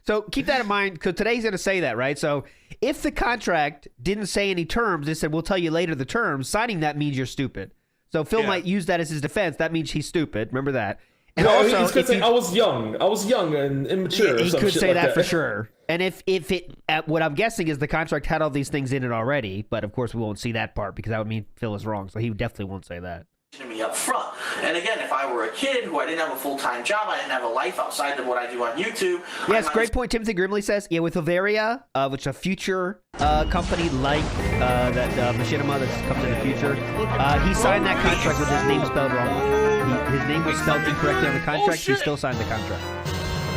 So keep that in mind, because today's going to say that, right? So if the contract didn't say any terms, it said, we'll tell you later the terms, signing that means you're stupid. So Phil might use that as his defense. That means he's stupid. Remember that. And No, also, he's gonna say, I was young and immature. he or some could shit say like that for sure. And if it, what I'm guessing is the contract had all these things in it already, but of course we won't see that part because that would mean Phil is wrong. So he definitely won't say that. To me up front. And again, if I were a kid who I didn't have a full-time job, I didn't have a life outside of what I do on YouTube. Yes, great point. Timothy Grimley says, yeah, with Bavaria, which is a future company like that Machinima that comes in the future, he signed that contract with his name spelled wrong. His name was spelled incorrectly on the contract. He still signed the contract.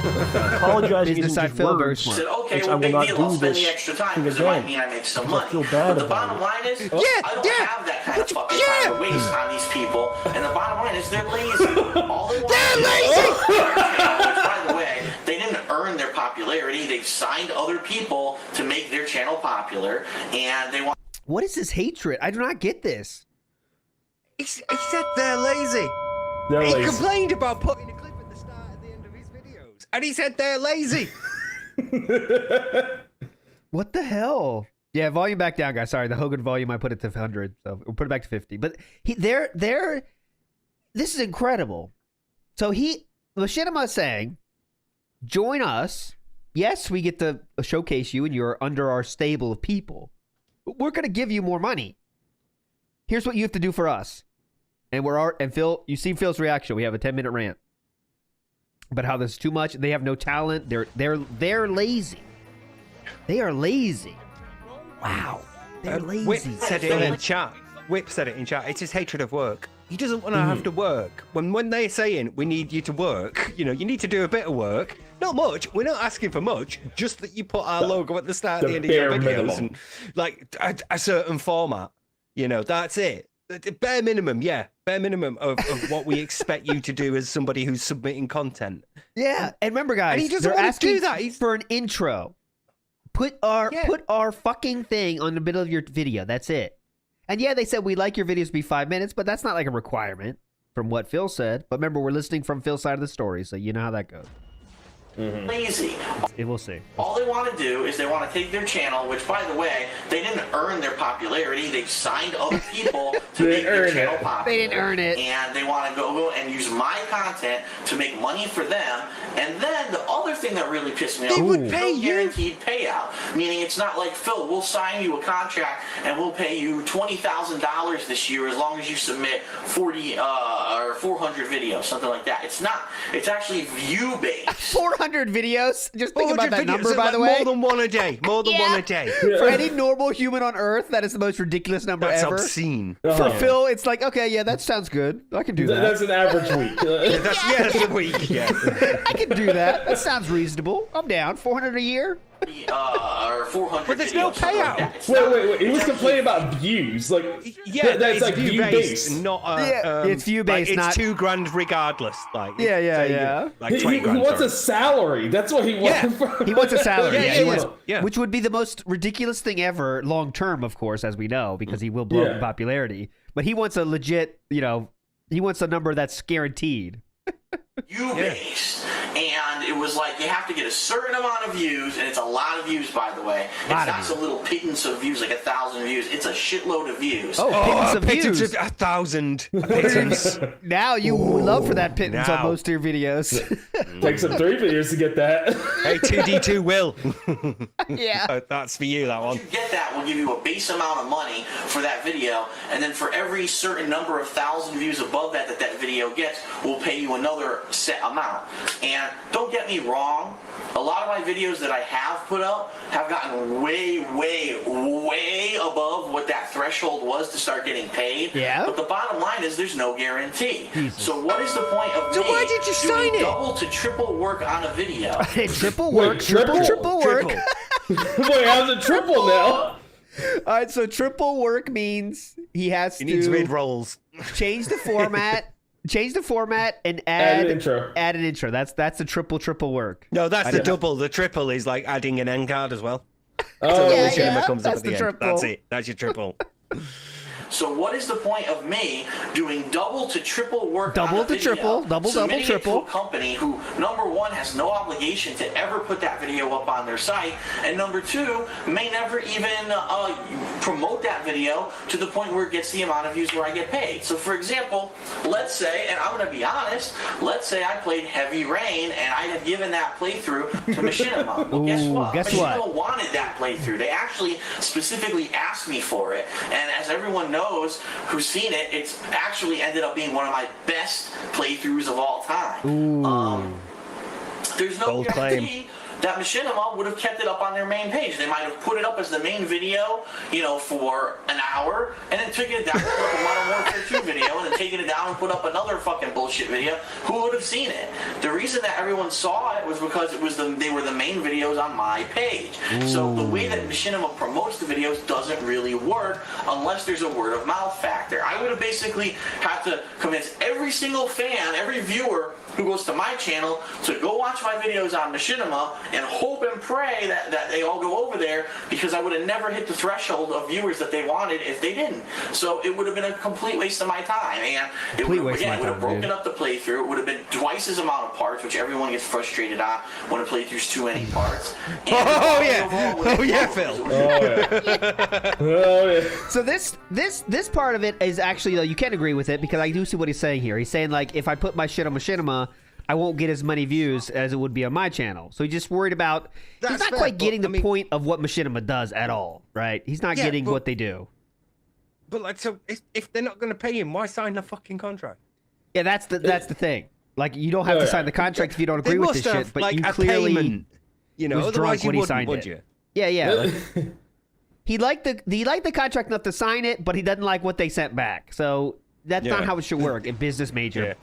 Apologizing Business is side Phil, very I smart. said, okay, Which well, I will big not deal. do I'll spend this the extra time thing because it might again. mean I make some Because I money. feel bad But the about bottom it. line is, I don't have that kind of fucking time to waste on these people. And the bottom line is, they're lazy. All they want They're lazy! Which, by the way, they didn't earn their popularity. They signed other people to make their channel popular, and they want. What is this hatred? I do not get this. He said they're lazy. They're He lazy. complained about putting a clip at the start and the end of his videos. And he said they're lazy. What the hell? Yeah, volume back down, guys. Sorry, the Hogan volume, I put it to 100, so we'll put it back to 50. But they're this is incredible. So Machinima is saying, join us. Yes, we get to showcase you, and you're under our stable of people. But we're going to give you more money. Here's what you have to do for us. And Phil, you see Phil's reaction. We have a 10-minute rant. But how there's too much. They have no talent. They're lazy. They are lazy. Wow. They're lazy. Whip said it in chat. Whip said it in chat. It's his hatred of work. He doesn't want to have to work. When they're saying, we need you to work, you need to do a bit of work. Not much. We're not asking for much. Just that you put our logo at the start and the end of your bare videos. minimum. And, like, a certain format. That's it. The bare minimum, yeah. Bare minimum of what we expect you to do as somebody who's submitting content. Yeah. And remember, guys, And he doesn't they're want to asking do that. He's- for an intro. Put our fucking thing on the middle of your video. That's it. And yeah, they said we like your videos to be 5 minutes, but that's not like a requirement from what Phil said. But remember, we're listening from Phil's side of the story, so you know how that goes. lazy. We'll see. All they want to do is they want to take their channel, which, by the way, they didn't earn their popularity. They've signed other people to make their channel popular. They didn't earn it. And they want to go and use my content to make money for them. And then the other thing that really pissed me off, They would pay no you. guaranteed payout. Meaning it's not like, Phil, we'll sign you a contract and we'll pay you $20,000 this year as long as you submit 40 or 400 videos, something like that. It's not. It's actually view-based. 400 videos. Just think about 400 that videos, number, so by like the way. More than one a day. More than one a day. For any normal human on Earth, that is the most ridiculous number That's ever. obscene. For Phil, it's like, okay, yeah, that sounds good. I can do that. That's an average week. That's a week. Yeah. I can do that. That sounds reasonable. I'm down. 400 a year. Or 400 But there's no videos, something like payout. that. It's Wait. not- He was it's complaining about views. Like, Yeah, that's it's like view-based, view-based. not it's view-based, Like, not- it's $2,000 regardless. Like, Yeah, say, like He 20 grand. wants sorry. a salary. That's what he wants. He wants a salary. Yeah, he yeah, wants, yeah. which would be the most ridiculous thing ever, long term, of course, as we know, because he will blow up in Yeah. popularity. But he wants a legit, he wants a number that's guaranteed. view-based, and it was like you have to get a certain amount of views, and it's a lot of views, by the way. It's Lot of not some little pittance of views, like 1,000 views. It's a shitload of views. Oh, pittance of pittance views. of 1,000 pittance. Now you would love for that pittance on Now. most of your videos. Takes him 3 videos to get that. Hey, 2D2 will. Yeah. That's for you, that one. You get that, we'll give you a base amount of money for that video, and then for every certain number of 1,000 views above that video gets, we'll pay you another set amount. And don't get me wrong, a lot of my videos that I have put up have gotten way above what that threshold was to start getting paid. Yeah. But the bottom line is there's no guarantee. So what is the point of So me why did you doing sign it? double to triple work on a video? Triple work. Triple work. Boy, how's it triple now? All right, so triple work means he has He needs to mid-rolls. change the format. Change the format and add an intro. Add an intro. That's the triple work. No, that's the double. The triple is like adding an end card as well. Oh, Yeah, Cinema yeah, comes that's up at the the end. triple. That's it. That's your triple. So what is the point of me doing double to triple work Double on a to video, triple, double, submitting it triple. to a company who, number one, has no obligation to ever put that video up on their site, and number two, may never even promote that video to the point where it gets the amount of views where I get paid. So for example, let's say, and I'm going to be honest, let's say I played Heavy Rain and I had given that playthrough to Machinima. Well, guess what? Machinima wanted that playthrough. They actually specifically asked me for it, and as everyone knows who's seen it, it's actually ended up being one of my best playthroughs of all time. There's no Bold claim. guarantee that Machinima would have kept it up on their main page. They might have put it up as the main video, for an hour, and then taken it down and put up a Modern Warfare 2 video, and then taken it down and put up another fucking bullshit video. Who would have seen it? The reason that everyone saw it was because they were the main videos on my page. So the way that Machinima promotes the videos doesn't really work unless there's a word of mouth factor. I would have basically had to convince every single fan, every viewer who goes to my channel to go watch my videos on Machinima and hope and pray that they all go over there, because I would have never hit the threshold of viewers that they wanted if they didn't. So it would have been a complete waste of my time, and it would have broken up the playthrough. It would have been twice as amount of parts, which everyone gets frustrated on when a playthrough's too many parts. And Phil. Oh, yeah. So this part of it is actually, though, you can agree with it, because I do see what he's saying here. He's saying, like, if I put my shit on Machinima, I won't get as many views as it would be on my channel. So he's just worried about, he's That's not fair, quite getting but, the point of what Machinima does at all, right? He's not Yeah, getting but- what they do. But like, so if they're not going to pay him, why sign the fucking contract? Yeah, that's the thing. Like, you don't have to sign the contract if you don't agree They with must this have shit, but like you a clearly payment. was Otherwise drunk you when he wouldn't, signed would it. you? Yeah. Like, he liked the contract enough to sign it, but he doesn't like what they sent back. So that's not Yeah. how it should work. A business major. Yeah.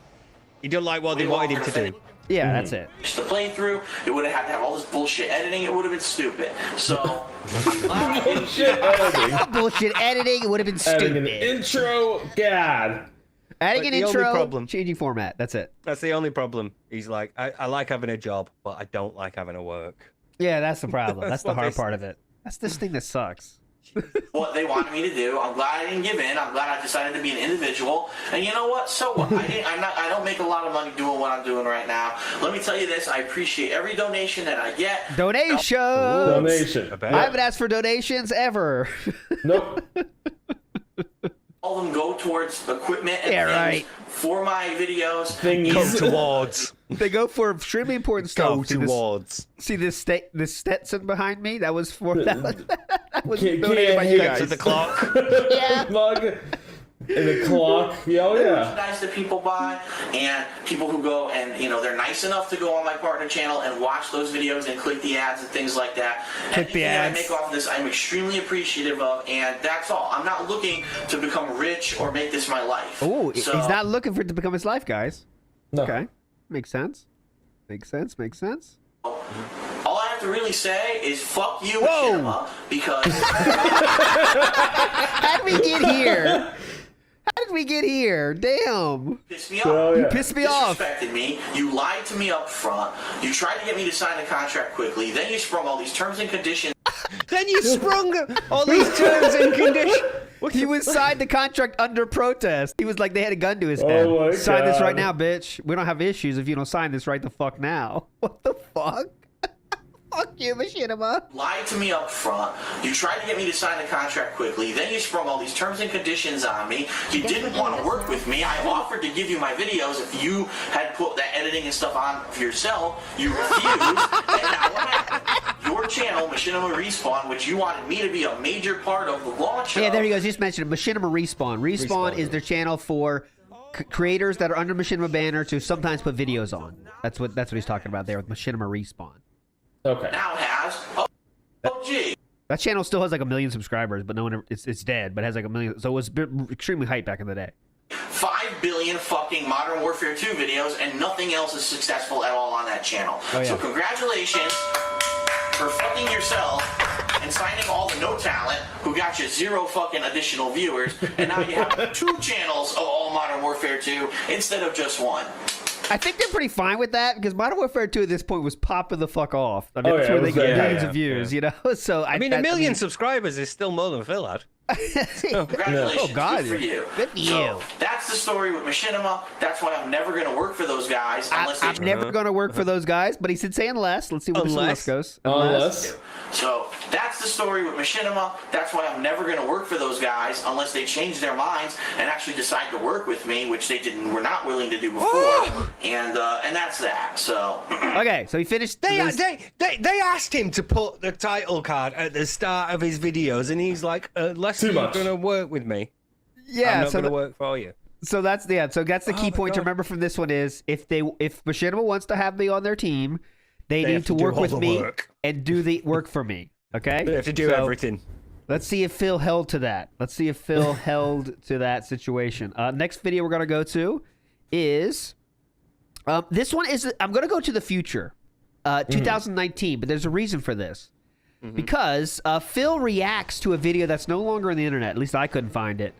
He didn't like what they wanted him to do. Yeah, that's it. The playthrough, it would have had to have all this bullshit editing. It would have been stupid. So, I'm glad I didn't Shit editing. Bullshit editing. It would have been Adding an stupid. intro, God. Adding But an the only intro, problem- changing format. That's it. That's the only problem. He's like, I like having a job, but I don't like having to work. Yeah, that's the problem. That's the what hard they part of it. That's this thing that sucks. what they wanted me to do. I'm glad I didn't give in. I'm glad I decided to be an individual. And you know what? So what? I don't make a lot of money doing what I'm doing right now. Let me tell you this. I appreciate every donation that I get. Donation. I haven't asked for donations ever. Nope. All of them go towards equipment and things for my videos. Go towards. They go for extremely important stuff. Go towards. See this Stetson behind me? That was for that was donated by you guys. To the clock. Yeah. Mug. And the clock. Yeah, Merchandise that people buy, and people who go and they're nice enough to go on my partner channel and watch those videos and click the ads and things like that. Click the ads. I make off of this, I'm extremely appreciative of, and that's all. I'm not looking to become rich or make this my life. Oh, he's not looking for it to become his life, guys. No. Okay, makes sense. Makes sense. All I have to really say is fuck you, Machinima, because how did we get here? How did we get here? Damn. Pissed me off. You pissed me off. Disrespected me. You lied to me up front. You tried to get me to sign the contract quickly. Then you sprung all these terms and conditions. Then you sprung all these terms and conditions. He was signed the contract under protest. He was like, they had a gun to his head. Oh my Sign this God. right now, bitch. We don't have issues if you don't sign this right the fuck now. What the fuck? Fuck you, Machinima. Lied to me up front. You tried to get me to sign the contract quickly. Then you sprung all these terms and conditions on me. You didn't want to work with me. I offered to give you my videos if you had put that editing and stuff on for yourself. You refused. And now what happened? Your channel, Machinima Respawn, which you wanted me to be a major part of the launch Yeah, of. there he goes. Just mentioned it. Machinima Respawn. Respawn is their channel for creators that are under Machinima banner to sometimes put videos on. That's what he's talking about there with Machinima Respawn. Okay. Now has. Oh, gee. That channel still has like 1 million subscribers, but no one ever, it's dead, but it has like 1 million. So it was extremely hyped back in the day. 5 billion fucking Modern Warfare 2 videos, and nothing else is successful at all on that channel. Oh, yeah. So congratulations for fucking yourself and signing all the no talent who got you 0 fucking additional viewers, and now you have 2 channels of all Modern Warfare 2 instead of just 1. I think they're pretty fine with that because Modern Warfare 2 at this point was popping the fuck off. I mean, Oh, that's yeah, where it they was get very- millions of views, you know? So I mean, a million subscribers is still more than Phil had. Congratulations. Oh, God. Good for you. Good for So, you. that's the story with Machinima. That's why I'm never going to work for those guys unless they... I'm never going to work for those guys, but he said say unless. Let's see where this unless goes. Unless. So that's the story with Machinima. That's why I'm never going to work for those guys unless they change their minds and actually decide to work with me, which they were not willing to do before. And that's that. So Okay, so he finished. They asked him to put the title card at the start of his videos, and he's like, "Unless Too you're much. going to work with me, Yeah, I'm not so going to work for you." So that's the key my point to God. remember from this one is if Machinima wants to have me on their team, they need have to to do work all with the me work. and do the work for me. Okay, They have to do So, everything. Let's see if Phil held to that. Let's see if Phil held to that situation. Next video we're gonna go to is this one is I'm gonna go to the future, 2019, but there's a reason for this. Because Phil reacts to a video that's no longer on the internet. At least I couldn't find it.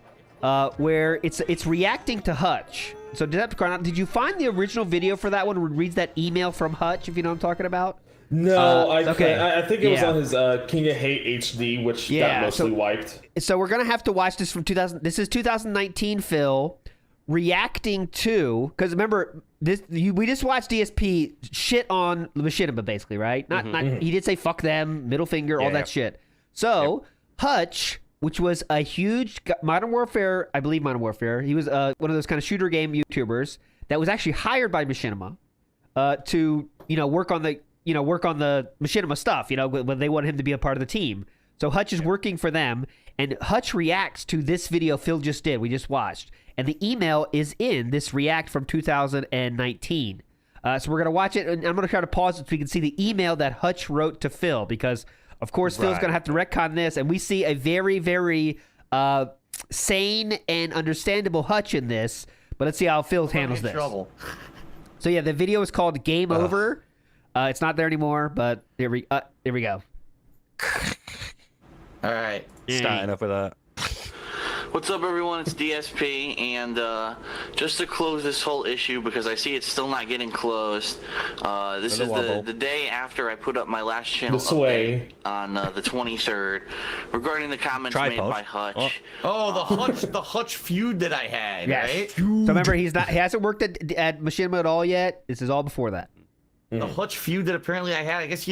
Where it's reacting to Hutch. So did you find the original video for that one? Where it reads that email from Hutch, if you know what I'm talking about? No, okay. I think it was Yeah. on his King of Hate HD, which Yeah, got mostly so- wiped. So we're gonna have to watch this from 2000. This is 2019 Phil reacting to, because remember we just watched DSP shit on Machinima basically, right? Not he did say fuck them, middle finger, all Yeah, that yeah. shit. So Hutch, which was a huge Modern Warfare, I believe Modern Warfare. He was one of those kind of shooter game YouTubers that was actually hired by Machinima to work on the Machinima stuff. When they wanted him to be a part of the team. So Hutch is working for them, and Hutch reacts to this video Phil just did. We just watched, and the email is in this react from 2019. So we're gonna watch it, and I'm gonna try to pause it so we can see the email that Hutch wrote to Phil, because of course Phil's gonna have to retcon this, and we see a very, very sane and understandable Hutch in this. But let's see how Phil handles this. So yeah, the video is called Game Over. It's not there anymore, but here we go. all right. Starting up with that. What's up, everyone? It's DSP, and just to close this whole issue, because I see it's still not getting closed, this is the day after I put up my last channel update on the 23rd, regarding the comments made by Hutch. The Hutch feud that I had, right? So remember, he hasn't worked at Machinima at all yet. This is all before that. The Hutch feud that apparently I had. I guess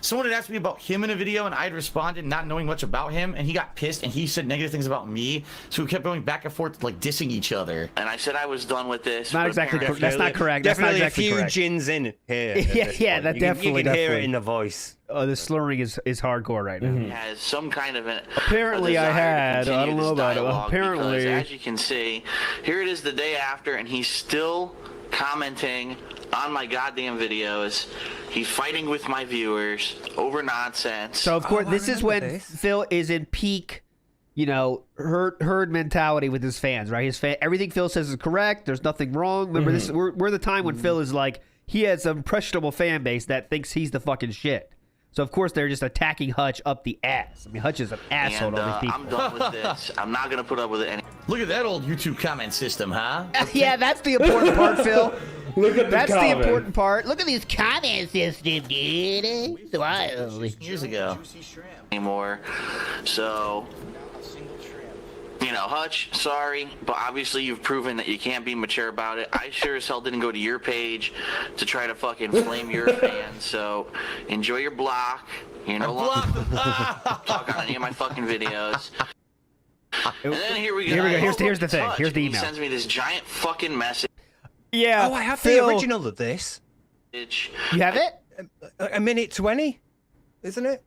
someone had asked me about him in a video, and I had responded not knowing much about him, and he got pissed and he said negative things about me. So we kept going back and forth, like dissing each other. And I said I was done with this. Not exactly. That's not correct. Definitely that's not exactly a few correct. gins in here. Yeah, that definitely. You can hear it in the voice. Oh, the slurring is hardcore right now. He has some kind of an Apparently I had. I don't know about it. Apparently. As you can see, here it is the day after, and he's still commenting on my goddamn videos. He's fighting with my viewers over nonsense. So of course, this is when Phil is in peak, herd mentality with his fans, right? Everything Phil says is correct. There's nothing wrong. Remember, this we're the time when Phil is like, he has an impressionable fan base that thinks he's the fucking shit. So of course they're just attacking Hutch up the ass. I mean, Hutch is an asshole to all these people. I'm done with this. I'm not gonna put up with it anymore. Look at that old YouTube comment system, huh? Yeah, that's the important part, Phil. Look at That's the important part. Look at these comment systems, dude. Years ago. Anymore. So, Hutch, sorry, but obviously you've proven that you can't be mature about it. I sure as hell didn't go to your page to try to fucking flame your fans, so enjoy your block. You're no longer talk on any of my fucking videos. And then here we go. Here's the thing. Hutch, Here's the email. He sends me this giant fucking message. Yeah. Oh, I have Phil, the original of this. You have it? A minute 20, isn't it?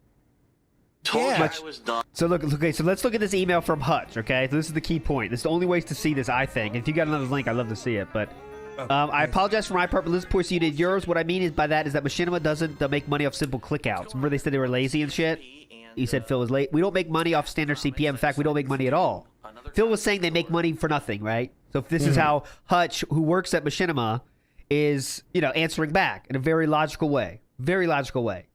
Told you I was done. So so let's look at this email from Hutch, okay? So this is the key point. This is the only ways to see this, I think. If you got another link, I'd love to see it. But I apologize for my part, but let's push you to yours. What I mean is by that is that Machinima doesn't make money off simple clickouts. Remember they said they were lazy and shit? He said Phil was late. We don't make money off standard CPM. In fact, we don't make money at all. Phil was saying they make money for nothing, right? So if this is how Hutch, who works at Machinima, is, answering back in a very logical way. Very logical way.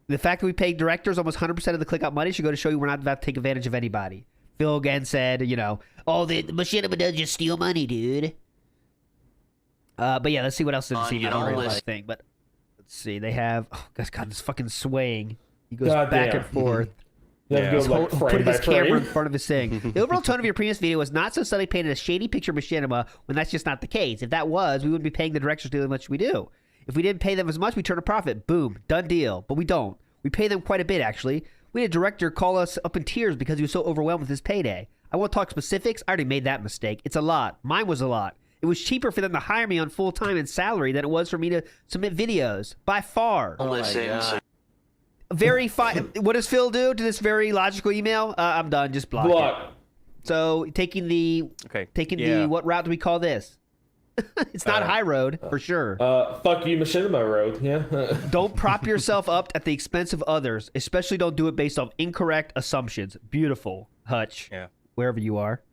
The fact that we pay directors almost 100% of the click-out money should go to show you we're not about to take advantage of anybody. Phil again said, the Machinima does just steal money, dude. But yeah, let's see what else in this email. Thing. But let's see. They have, God, this fucking swaying. He goes back and forth. He's putting his camera in front of his thing. The overall tone of your previous video was not so subtly painted a shady picture of Machinima when that's just not the case. If that was, we wouldn't be paying the directors nearly as much as we do. If we didn't pay them as much, we turn a profit. Boom. Done deal. But we don't. We pay them quite a bit, actually. We had a director call us up in tears because he was so overwhelmed with his payday. I won't talk specifics. I already made that mistake. It's a lot. Mine was a lot. It was cheaper for them to hire me on full-time and salary than it was for me to submit videos. By far. Oh, my God. Very fine. What does Phil do to this very logical email? I'm done. Just block it. So taking the what route do we call this? It's not high road for sure. Fuck you, Machinima road. Yeah. Don't prop yourself up at the expense of others. Especially don't do it based on incorrect assumptions. Beautiful, Hutch. Yeah. Wherever you are.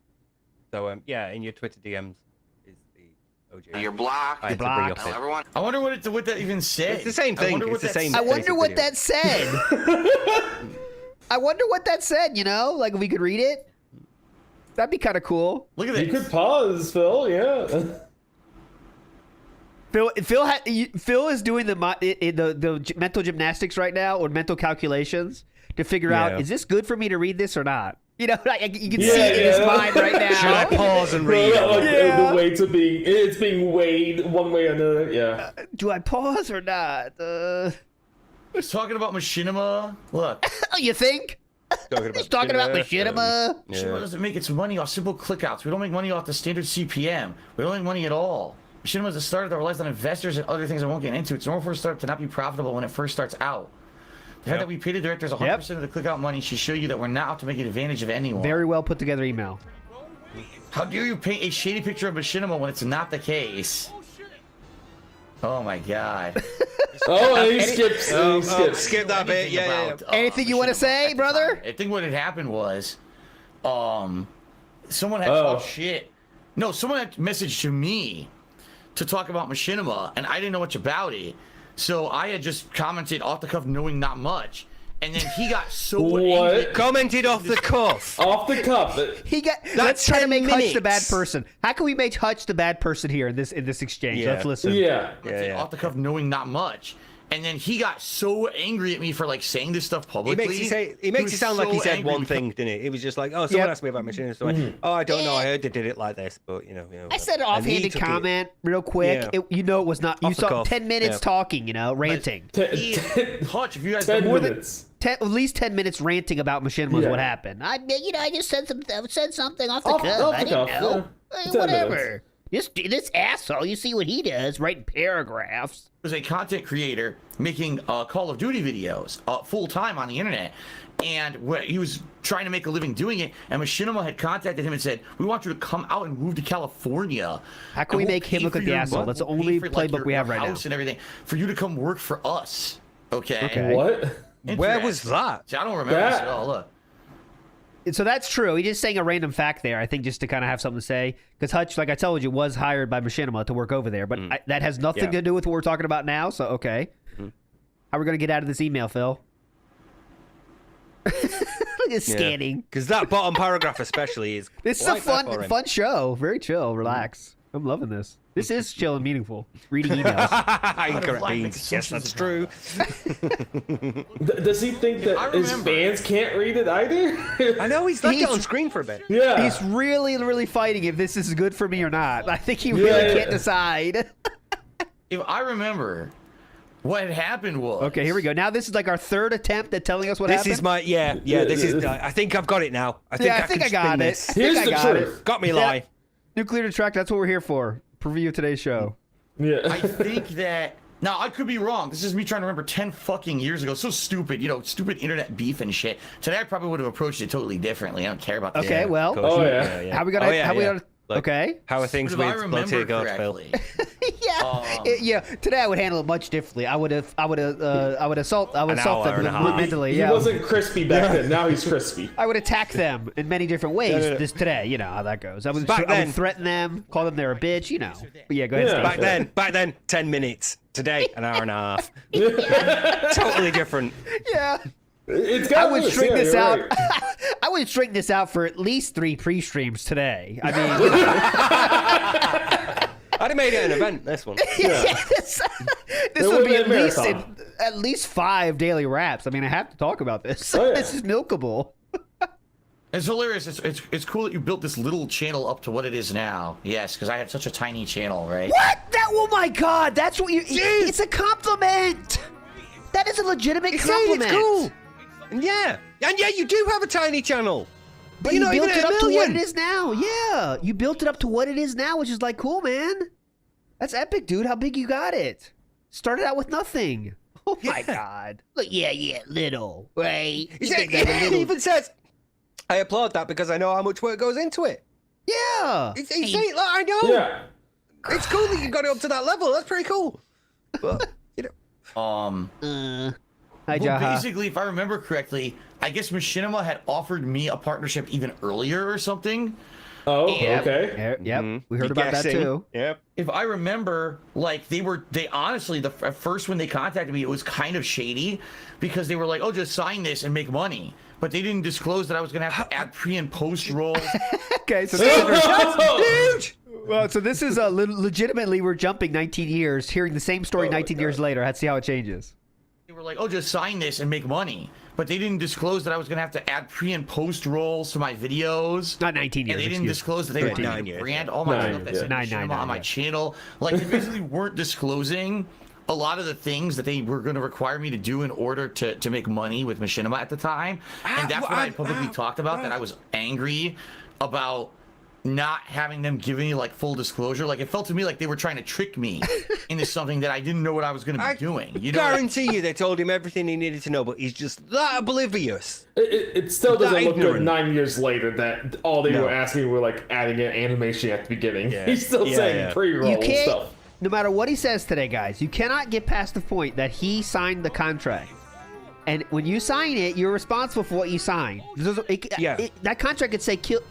So in your Twitter DMs is the OJ. You're blocked. You're blocked. Everyone. I wonder what that even said. It's the same thing. It's the same. I wonder what that said. I wonder what that said. Like if we could read it, that'd be kind of cool. Look at that. You could pause, Phil. Yeah. Phil is doing the mental gymnastics right now, or mental calculations to figure out, is this good for me to read this or not? You can see it in his mind right now. Should I pause and read it? The weight of it's being weighed one way or another. Yeah. Do I pause or not? He's talking about Machinima. Look. Oh, you think? He's talking about Machinima. Machinima doesn't make its money off simple clickouts. We don't make money off the standard CPM. We don't make money at all. Machinima is a startup that relies on investors and other things I won't get into. It's normal for a startup to not be profitable when it first starts out. The fact that we pay the directors 100% of the click-out money should show you that we're not out to make advantage of anyone. Very well put together email. How dare you paint a shady picture of Machinima when it's not the case? Oh my God. He skips. Skip that bit. Yeah. Anything you want to say, brother? I think what had happened was, someone had talked shit. No, someone had messaged to me to talk about Machinima, and I didn't know much about it. So I had just commented off the cuff, knowing not much. And then he got so What? angry. Commented off the cuff. Off the cuff. Let's try to 10 make Hutch the bad minutes. person. How can we make Hutch the bad person here in this exchange? Yeah. Let's listen. Yeah. Off the cuff, knowing not much. And then he got so angry at me for like saying this stuff He publicly. makes it was sound like he so said angry one because- thing, didn't it? It was just like, oh, someone Yep. asked me about Machinima. So I went, oh, I don't know. I heard they did it like this, but you know. I said an And he offhanded took it. comment real quick. Yeah. It was not. You Off the saw cuff. 10 minutes Yeah. talking, ranting. Hutch, if you guys 10 don't know minutes. At least 10 minutes ranting about Machinima was Yeah. what happened. I just said something off the Off- cuff. off the I didn't cuff, know. yeah. 10 Whatever. This asshole, you see what he does, writing paragraphs. was a content creator making Call of Duty videos full time on the internet, and he was trying to make a living doing it. And Machinima had contacted him and said, "We want you to come out and move to California. How can we and we'll make him pay look for like the your asshole? month. That's the We'll pay only for, playbook your we have right now." house and everything for you to come work for us." Okay. Okay. What? Where was Interesting. that? See, I don't remember this at all. Look. So that's true. He just saying a random fact there, I think, just to kind of have something to say. Because Hutch, like I told you, was hired by Machinima to work over there. But that has nothing Yeah. to do with what we're talking about now. So, okay. How are we going to get out of this email, Phil? Look at scanning. Because that bottom paragraph especially is. This is a quite bad for him. fun show. Very chill. Relax. I'm loving this. This is chill and meaningful. Reading emails. Incorrect Black beans. makes Yes, that's true. Does he think I that his remember. fans can't read it either? I know he's left it He's- on screen for a bit. Yeah. He's really, really fighting if this is good for me or not. I think he really Yeah. can't decide. If I remember, what had happened was. Okay, here we go. Now this is like our third attempt at telling us what This happened. is my This is. I think I've got it now. I think I think can I got spin it. this. I think Here's I the got truth. it. Got me Yeah. live. Nuclear Detract, that's what we're here for. Preview of today's show. Yeah. I think that. Now, I could be wrong. This is me trying to remember 10 fucking years ago. So stupid, stupid internet beef and shit. Today, I probably would have approached it totally differently. I don't care about that. Okay, well, Of course. Oh, yeah. how we gonna? Oh, yeah, how we yeah. gonna? Like, Okay. How are things But if I with remember Blood Goat, Phil? correctly, Yeah, today I would handle it much differently. I would assault them hour and a half. mentally. He Yeah, wasn't crispy back then. Now he's crispy. I would attack them in many different ways. Yeah. This today, you know how that goes. I would Back then- threaten them, call them they're a bitch. You know. But yeah, go ahead. Yeah. Steve. Back then, 10 minutes. Today, an hour and a half. Totally different. Yeah. It's I got would loose, string yeah, this you're out. right. I would string this out for at least 3 pre-streams today. I mean, you know, I'd have made it an event, this one. this It would would've be been a at least 5 daily wraps. I mean, I have to talk about this. Oh, yeah. This is milkable. it's hilarious. It's cool that you built this little channel up to what it is now. Yes, because I had such a tiny channel, right? What? Oh my God! That's what you. It's a compliment. That is a legitimate It's compliment. cool. And yeah, you do have a tiny channel. But you're you not built even it at up a to what million. it is now. Yeah, you built it up to what it is now, which is like cool, man. That's epic, dude. How big you got it? Started out with nothing. Oh my Yeah. God. Look, yeah, little, right? You He think that's a little- even says, I applaud that because I know how much work goes into it. Yeah. He's saying, like, I know. Yeah. It's cool that you got it up to that level. That's pretty cool. But, Hi, Well, Jaha. basically, if I remember correctly, I guess Machinima had offered me a partnership even earlier or something. Oh, Yep. okay. Yep. We heard about that guessing. too. Yep. If I remember, like they honestly, at first when they contacted me, it was kind of shady because they were like, "Oh, just sign this and make money," but they didn't disclose that I was gonna have to add pre and post rolls. Okay, so Huge. well, so this is legitimately we're jumping 19 years, hearing the same story 19 years later. Let's see how it changes. They were like, "Oh, just sign this and make money," but they didn't disclose that I was gonna have to add pre and post rolls to my videos. Not 19 years. And they didn't excuse disclose that they were 9 doing years, brand yeah. all my 9, stuff that yeah. said 9, Machinima 9, on my yeah. channel. Like they basically weren't disclosing a lot of the things that they were going to require me to do in order to make money with Machinima at the time. And that's what I publicly talked about, that I was angry about not having them give me like full disclosure. Like it felt to me like they were trying to trick me into something that I didn't know what I was going to be doing. You know, guarantee you they told him everything he needed to know, but he's just that oblivious. It still doesn't That look good ignorant. 9 years later that all they No. were asking were like adding an animation at the beginning. Yeah. He's still Yeah, saying yeah. pre-roll You and can't, stuff. no matter what he says today, guys, you cannot get past the point that he signed the contract. And when you sign it, you're responsible for what you sign. That contract could say kill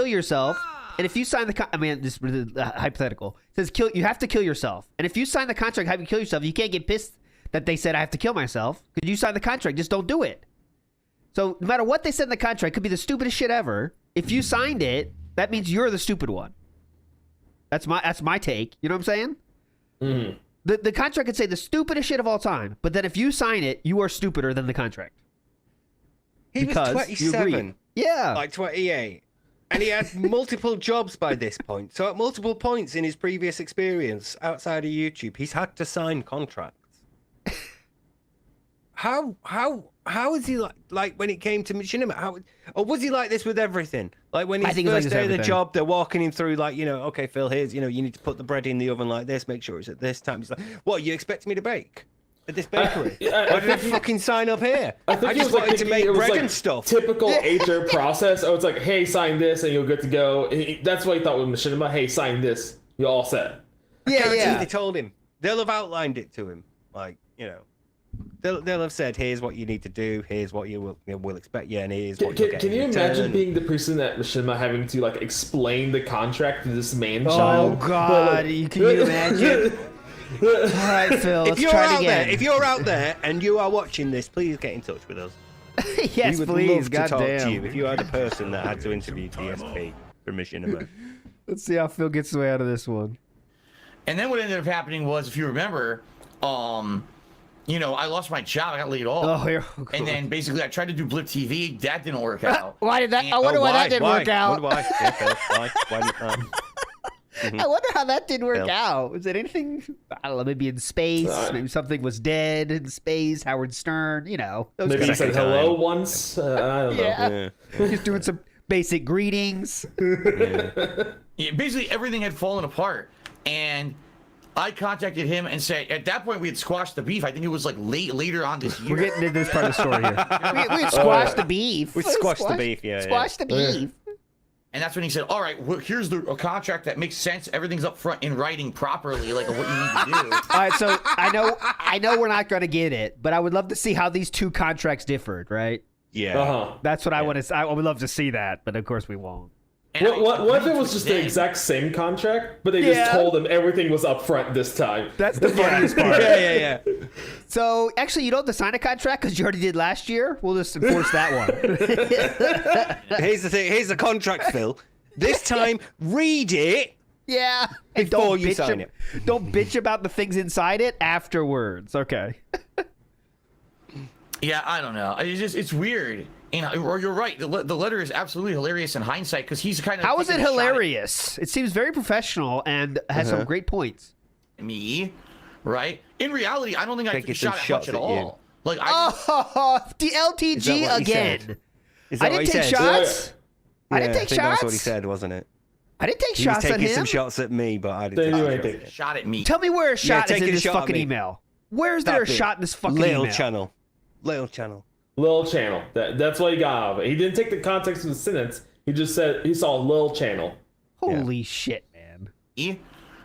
yourself. And if you sign the this is hypothetical. It says you have to kill yourself. And if you sign the contract, have you kill yourself, you can't get pissed that they said I have to kill myself because you signed the contract. Just don't do it. So no matter what they said in the contract, it could be the stupidest shit ever. If you signed it, that means you're the stupid one. That's my take. You know what I'm saying? Mm. The contract could say the stupidest shit of all time, but then if you sign it, you are stupider than the contract. He Because was you agreed. 27, Yeah. like 28, and he had multiple jobs by this point. So at multiple points in his previous experience outside of YouTube, he's had to sign contracts. How is he like when it came to Machinima? Or was he like this with everything? Like when I his think he's like first this day of the everything. job, they're walking him through like, okay, Phil, here's, you need to put the bread in the oven like this, make sure it's at this time. He's like, what, you expect me to bake at this bakery? Why did I fucking sign up here? I think just wanted to make bread and stuff. Typical HR process. Oh, it's like, hey, sign this and you're good to go. That's what he thought with Machinima. Hey, sign this. You're all set. Guarantee they told him. They'll have outlined it to him. Like, they'll have said, here's what you need to do, here's what you will expect, and here's what you'll get Can you in imagine return. being the person at Machinima having to like explain the contract to this man Oh child? God! Can you imagine? All right, Phil. Let's try it again. If you're out there and you are watching this, please get in touch with us. Yes, we would please. love to talk to Goddamn. you if you are the person that had to interview DSP for Machinima. Let's see how Phil gets away out of this one. And then what ended up happening was, if you remember, I lost my job. I got laid off. Oh, here. And then basically I tried to do Blip TV. That didn't work out. Why did that? And- I wonder why that didn't work out. Why? Yeah, Phil, why? Why didn't I wonder how that didn't work Phil. out. Was it anything? I don't know. Maybe in space. Maybe something was dead in space. Howard Stern. Those Maybe he kind said of hello once. I don't know. Yeah. Just doing some basic greetings. Yeah, basically everything had fallen apart. And I contacted him and said, at that point we had squashed the beef. I think it was like later on this year. We're getting into this part of the story here. We had squashed the beef. We squashed the beef, yeah. Squashed the beef. And that's when he said, all right, well, here's a contract that makes sense. Everything's up front in writing properly, like what you need to do. All right, so I know we're not going to get it, but I would love to see how these two contracts differed, right? Yeah. Uh-huh. That's what I want to. I would love to see that, but of course we won't. And What if it was just the exact same contract, but they Yeah. just told him everything was up front this time? That's the funniest part. Yeah. So actually, you don't have to sign a contract because you already did last year. We'll just enforce that one. Here's the thing. Here's the contract, Phil. This time, read it. Yeah. And Before you sign it. Don't bitch about the things inside it afterwards. Okay. Yeah, I don't know. It's weird. Or you're right. The letter is absolutely hilarious in hindsight because he's kind of. How is it hilarious? It seems very professional and has some great points. Me, right? In reality, I don't think I took a Taking some shot at shots Hutch at at you. all. Like I. Oh, the Is that LTG what he again. said? Is that I what didn't he take said? shots. I didn't Yeah, take think shots. That's what he said, wasn't it? I didn't take He was shots at taking him. some shots at me, but I They didn't. do take anything. shots. Shot at me. Tell me where a shot is taking in a this shot at fucking me. email. Where is there a Stop it. shot in this fucking Little email? channel. Little channel. Lil channel. That's what he got out of it. He didn't take the context of the sentence. He just said he saw Lil channel. Holy shit, man. Me,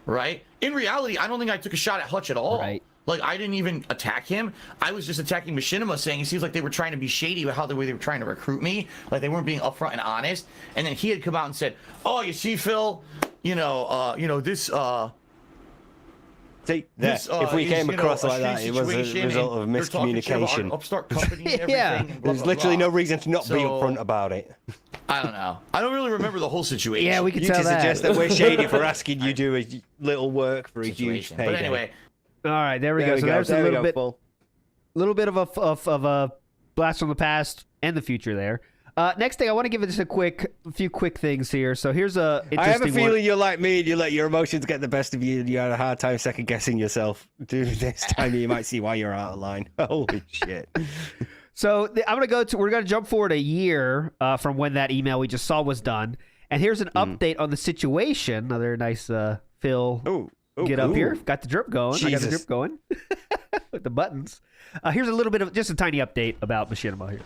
right? In reality, I don't think I took a shot at Hutch at all. Right. Like I didn't even attack him. I was just attacking Machinima, saying it seems like they were trying to be shady with how the way they were trying to recruit me. Like they weren't being upfront and honest. And then he had come out and said, "Oh, you see, Phil, this." See, there. This, If we is, came across a like that, street it was a situation, result and of they're talking shit about our miscommunication. upstart company and everything. Yeah. and blah, There's blah, literally blah. no reason to not be So- upfront about it. I don't know. I don't really remember the whole situation. Yeah, we can You tell to that. suggest that we're shady for asking you to do a little work for a huge situation. payday. But anyway, All right, there we There go. we So go. there's There a we little go, bit, Paul. of a blast from the past and the future there. Next thing, I want to give it just a few quick things here. So here's a interesting I have a one. feeling you're like me and you let your emotions get the best of you and you had a hard time second guessing yourself. Dude, this time you might see why you're out of line. Holy shit. So we're going to jump forward a year from when that email we just saw was done. And here's an update on the situation. Another nice Phil Ooh. get up here. Got the drip going. I got the Jesus. drip going with the buttons. Here's a little bit of just a tiny update about Machinima here.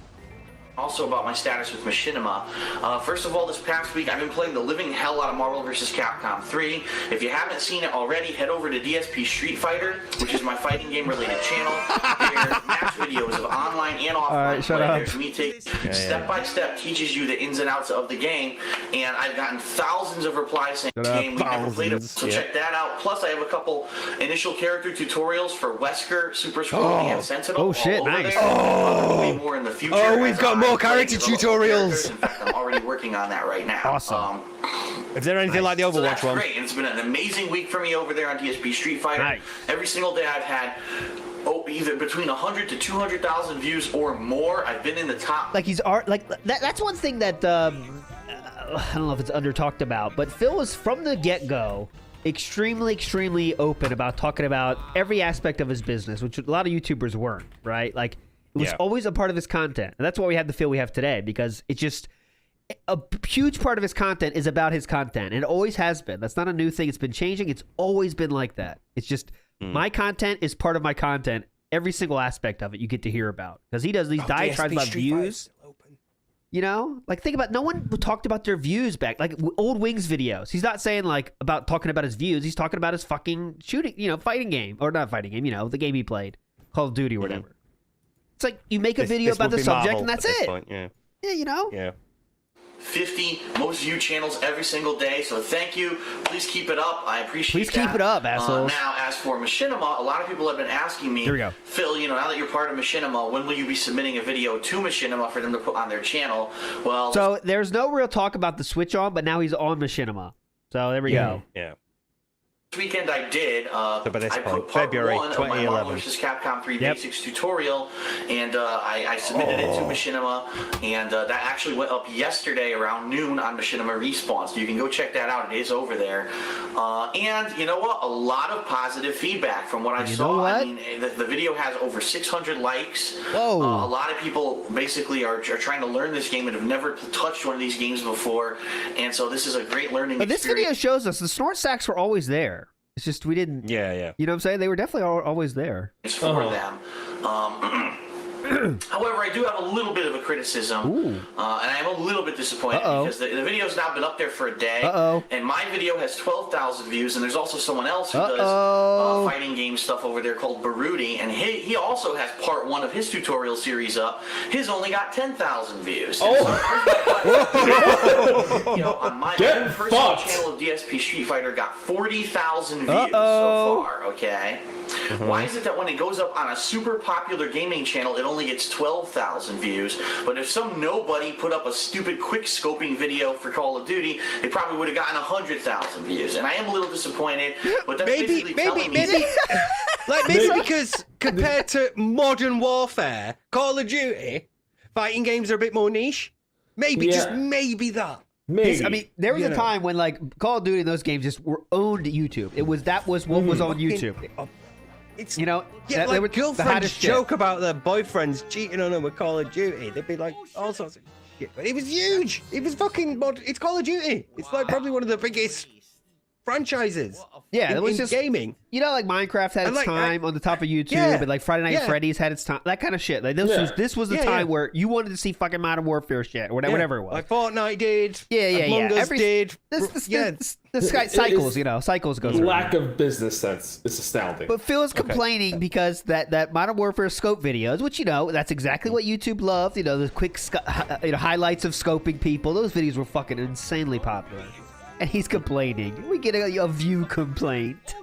Also about my status with Machinima. First of all, this past week I've been playing the living hell out of Marvel vs. Capcom 3. If you haven't seen it already, head over to DSP Street Fighter, which is my fighting game related channel. There are match videos of online and offline right, shut play. up. There's me take step by step teaches you the ins and outs of the game, and I've gotten thousands of replies saying Shut up. game we've never played it, Thousands, so yeah. check that out. Plus I have a couple initial character tutorials for Wesker, Super Scrolly, and Sentinel. Oh, shit, all over nice. there. Way more in the future. Oh, we've as got I more character tutorials. In fact, I'm already working on that right now. Awesome. Is there anything like the So Overwatch that's one? great. And it's been an amazing week for me over there on DSP Street Fighter. Nice. Every single day I've had either between 100 to 200,000 views or more. I've been in the top. Like he's art. Like that's one thing that I don't know if it's under talked about, but Phil was from the get-go extremely open about talking about every aspect of his business, which a lot of YouTubers weren't, right? Like it was always a part of his content, and that's why we have the Phil we have today, because it's just a huge part of his content is about his content, and it always has been. That's not a new thing. It's been changing. It's always been like that. It's just my content is part of my content. Every single aspect of it you get to hear about, because he does these diatribes about views. You know, like think about, no one talked about their views back, like old Wings videos. He's not saying like about talking about his views. He's talking about his fucking shooting, fighting game, or not fighting game, the game he played, Call of Duty or whatever. It's like you make a video about the subject and that's it. Point, yeah. Yeah, Yeah. 50 most viewed channels every single day, so thank you. Please keep it up. I appreciate Please keep it up, assholes. Now, as for Machinima, a lot of people have been asking me, Here we go. Phil, now that you're part of Machinima, when will you be submitting a video to Machinima for them to put on their channel? Well, so there's no real talk about the Switch on, but now he's on Machinima. So there we go. Yeah. this weekend I did. So by this I point, put part February 1 of my 2011. Marvel vs. Capcom 3 Basics tutorial, and I submitted it to Machinima, and that actually went up yesterday around noon on Machinima Respawn, so you can go check that out. It is over there. And you know what? A lot of positive feedback from what I saw. I mean, the video has over 600 likes. Whoa. A lot of people basically are trying to learn this game and have never touched one of these games before, and so this is a great learning But this experience. video shows us the snort sacks were always there. It's just we didn't. Yeah, yeah. You know what I'm saying? They were definitely always there. It's for them. However, I do have a little bit of a criticism, and I am a little bit disappointed because the video's now been up there for a day, and my video has 12,000 views, and there's also someone else who does fighting game stuff over there called Baruti, and he also has part 1 of his tutorial series up. His only got 10,000 views. You know, on my own personal channel of DSP Street Fighter got 40,000 views so far, okay? Why is it that when it goes up on a super popular gaming channel, it only gets 12,000 views, but if some nobody put up a stupid quick scoping video for Call of Duty, it probably would have gotten 100,000 views, and I am a little disappointed, but that's basically telling me maybe because compared to Modern Warfare, Call of Duty, fighting games are a bit more niche. Maybe, just maybe that. I mean, there was a time when like Call of Duty and those games just were owned YouTube. That was what was on YouTube. It's, you know, like girlfriends joke about their boyfriends cheating on them with Call of Duty. They'd be like all sorts of shit. But it was huge. It was fucking it's Call of Duty. It's like probably one of the biggest franchises. Yeah, it was just gaming. You know, like Minecraft had its time on the top of YouTube, and like Friday Night Freddy's had its time. That kind of shit. Like this was the time where you wanted to see fucking Modern Warfare shit or whatever it was. Like Fortnite did. Among Us did. The cycles, cycles goes. Lack of business sense. It's astounding. But Phil is complaining because that Modern Warfare scope videos, which that's exactly what YouTube loved. You know, the quick highlights of scoping people. Those videos were fucking insanely popular. And he's complaining. We get a view complaint.